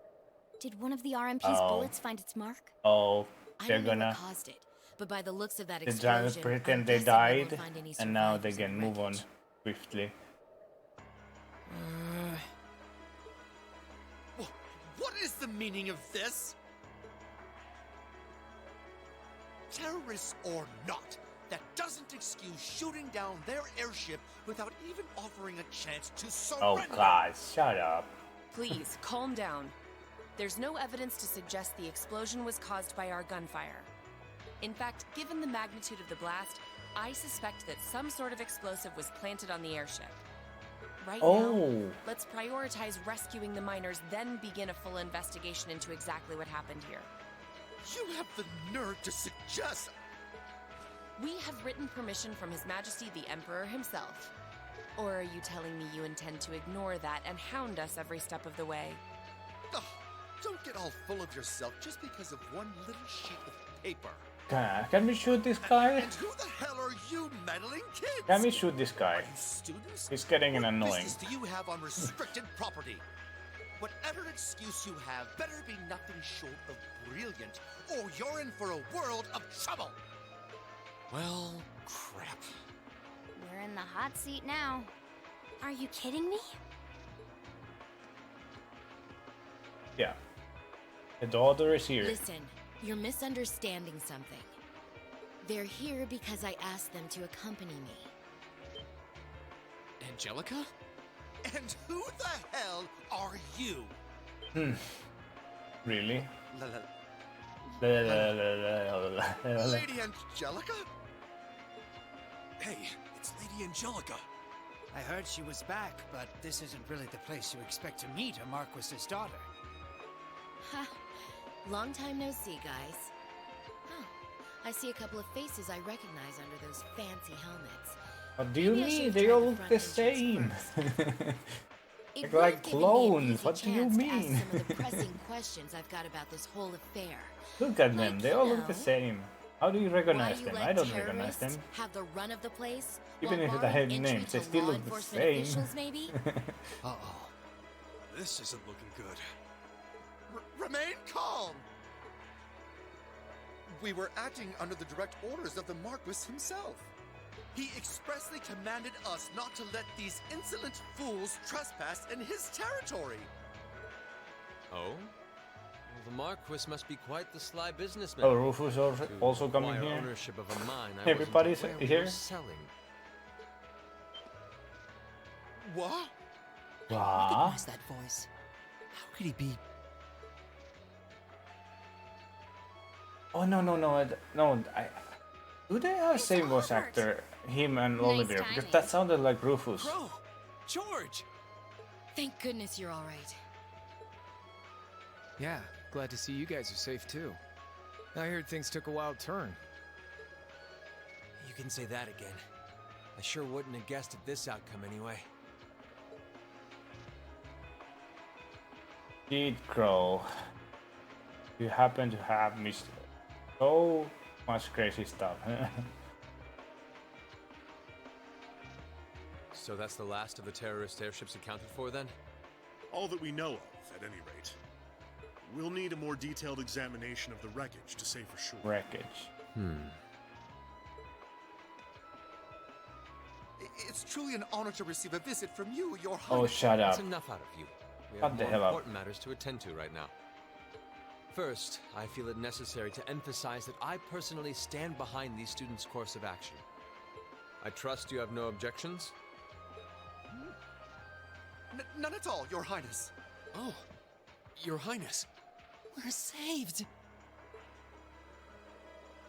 Did one of the RMP's bullets find its mark? Oh, I they're don't know gonna. what caused it, but by the looks of that They're trying explosion, to pretend I'm they guessing we won't died, find any and now they survivors in can the move on wreckage. swiftly. What is the meaning of this? Terrorists or not, that doesn't excuse shooting down their airship without even offering a chance to Oh surrender. god, shut up. Please, calm down. There's no evidence to suggest the explosion was caused by our gunfire. In fact, given the magnitude of the blast, I suspect that some sort of explosive was planted on the airship. Right now, let's prioritize rescuing the miners, then begin a full investigation into exactly what happened here. You have the nerve to suggest... We have written permission from His Majesty the Emperor himself. Or are you telling me you intend to ignore that and hound us every step of the way? Ugh, don't get all full of yourself just because of one little sheet of paper. Can we shoot this guy? And who the hell are you meddling kids? Can we shoot this guy? Students? He's getting What annoying. business do you have on restricted property? Whatever excuse you have better be nothing short of brilliant, or you're in for a world of trouble. Well, crap. We're in the hot seat now. Are you kidding me? Yeah. The daughter is here. Listen, you're misunderstanding something. They're here because I asked them to accompany me. Angelica? And who the hell are you? Really? Lady Angelica? Hey, it's Lady Angelica. I heard she was back, but this isn't really the place you expect to meet a Marquis's daughter. Ha! Long time no see, guys. Oh, I see a couple of faces I recognize under those fancy helmets. What do you Maybe I mean? should've They tried all the look front the entrance same. It They're would like have given me an clones. easy What do you chance to ask mean? some of the pressing questions I've got about this whole affair. Look at them. Like, They you all look the know, same. How do you Why recognize you them? let I don't recognize them. terrorists have the run of the place? Even while if they have barring entry names, they to still law look the enforcement same. officials, maybe? Uh-oh. This isn't looking good. Remain calm! We were acting under the direct orders of the Marquis himself. He expressly commanded us not to let these insolent fools trespass in his territory. Oh? Well, the Marquis must be quite the sly businessman. Oh, Rufus also To coming acquire here. ownership of a mine I Everybody's wasn't aware we here. were selling. What? What? Recognize that voice. How could he be Oh no. Do they have same voice actor, him and Olivia? Because that sounded like Rufus. Bro, George. Thank goodness you're all right. Yeah, glad to see you guys are safe too. I heard things took a wild turn. You can say that again. I sure wouldn't have guessed at this outcome anyway. Kid Crow. You happen to have missed so much crazy stuff. So that's the last of the terrorist airships accounted for then? All that we know of, at any rate. We'll need a more detailed examination of the wreckage to say for sure. Wreckage. It's truly an honor to receive a visit from you, Your Oh, Highness. shut up. That's enough out of you. We Shut have the more hell up. important matters to attend to right now. First, I feel it necessary to emphasize that I personally stand behind these students' course of action. I trust you have no objections? None at all, Your Highness. Oh, Your Highness. We're saved.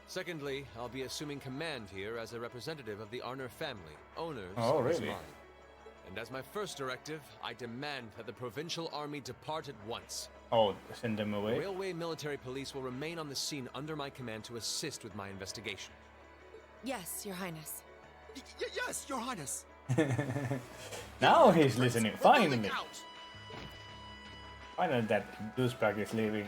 Secondly, I'll be assuming command here as a representative of the Arner family, owners Oh, of this really? mine. And as my first directive, I demand that the Provincial Army depart at once. Oh, send them The away? Railway Military Police will remain on the scene under my command to assist with my investigation. Yes, Your Highness. Yes, Your Highness. Now he's listening. Finally. Finally that douchebag is leaving.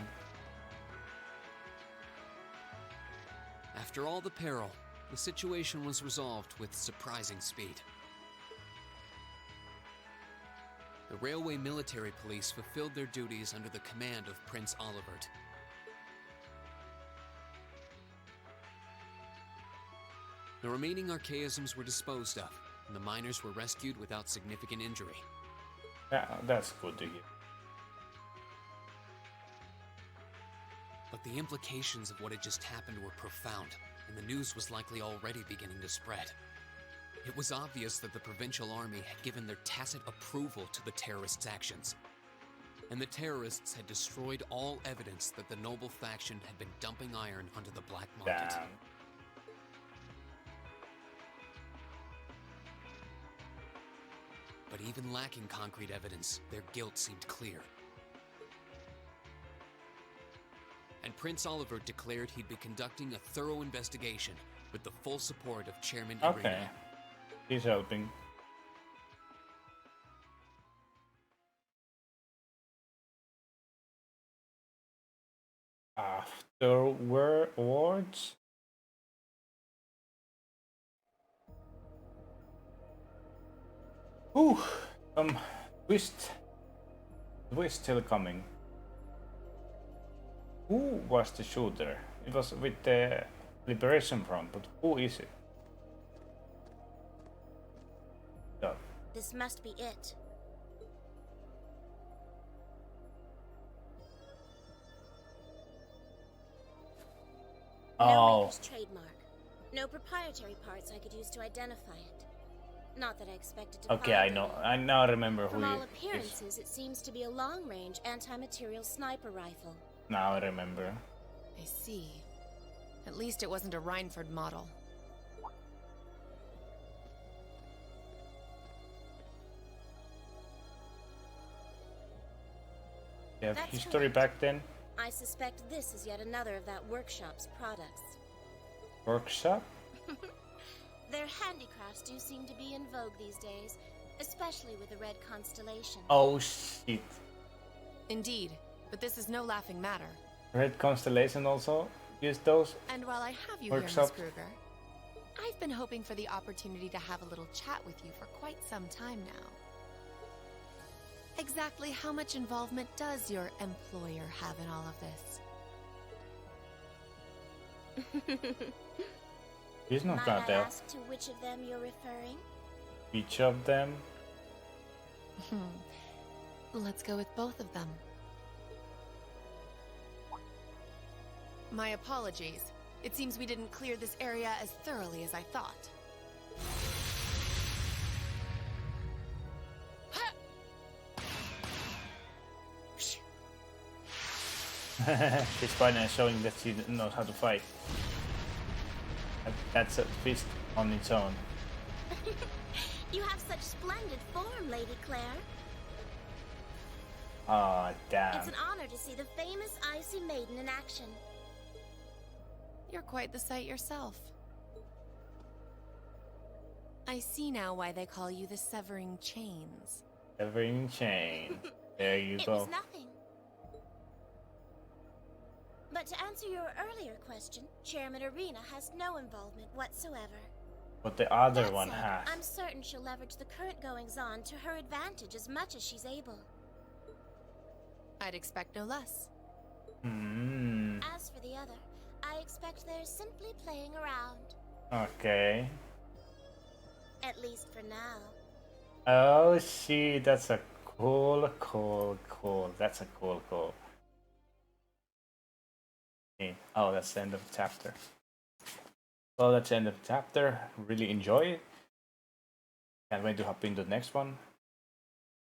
After all the peril, the situation was resolved with surprising speed. The Railway Military Police fulfilled their duties under the command of Prince Olivert. The remaining archaisms were disposed of, and the miners were rescued without significant injury. Yeah, that's good to hear. But the implications of what had just happened were profound, and the news was likely already beginning to spread. It was obvious that the Provincial Army had given their tacit approval to the terrorists' actions. And the terrorists had destroyed all evidence that the noble faction had been dumping iron onto the black market. Damn. But even lacking concrete evidence, their guilt seemed clear. And Prince Oliver declared he'd be conducting a thorough investigation with the full support of Chairman Okay. Irina. He's helping. Afterwards? Ooh, twist still coming. Who was the shooter? It was with the Liberation Front, but who is it? Oh. This must be it. No Oh, maker's trademark. No proprietary parts I could use to identify it. Not that I expected to okay, find I now remember From who all it is. appearances, it seems to be a long-range anti-material sniper rifle. Now I remember. I see. At least it wasn't a Reinford model. They have That's history correct. back then. I suspect this is yet another of that workshop's products. Workshop? Their handicrafts do seem to be in vogue these days, especially with the red constellation. Oh shit. Indeed, but this is no laughing matter. Red Constellation also use those? And while I have you Workshop. here, Miss Kruger, I've been hoping for the opportunity to have a little chat with you for quite some time now. Exactly how much involvement does your employer have in all of this? He's not Might gonna I tell. ask to which of them you're referring? Each of them? Let's go with both of them. My apologies. It seems we didn't clear this area as thoroughly as I thought. She's finally showing that she knows how to fight. That's a fist on its own. You have such splendid form, Lady Claire. Ah, oh, damn. It's an honor to see the famous Icy Maiden in action. You're quite the sight yourself. I see now why they call you the Severing Chains. Severing Chain. There you It go. was nothing. But to answer your earlier question, Chairman Arena has no involvement whatsoever. But the other That one said, has. I'm certain she'll leverage the current goings-on to her advantage as much as she's able. I'd expect no less. As for the other, I expect they're simply playing around. Okay. At least for now. Oh, see, that's a cool. That's a cool. Okay. Oh, that's the end of the chapter. Well, that's the end of the chapter. Really enjoy it. Can't wait to hop into the next one.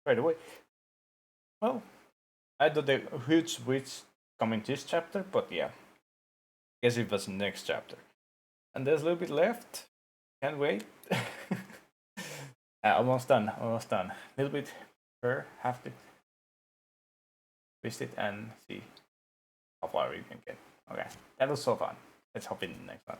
Right away. Well, I thought the huge switch coming this chapter, but yeah. Guess it was the next chapter. And there's a little bit left. Can't wait. Almost done. A little bit per. Have to twist it and see how far we can get. Okay, that was so fun. Let's hop in the next one.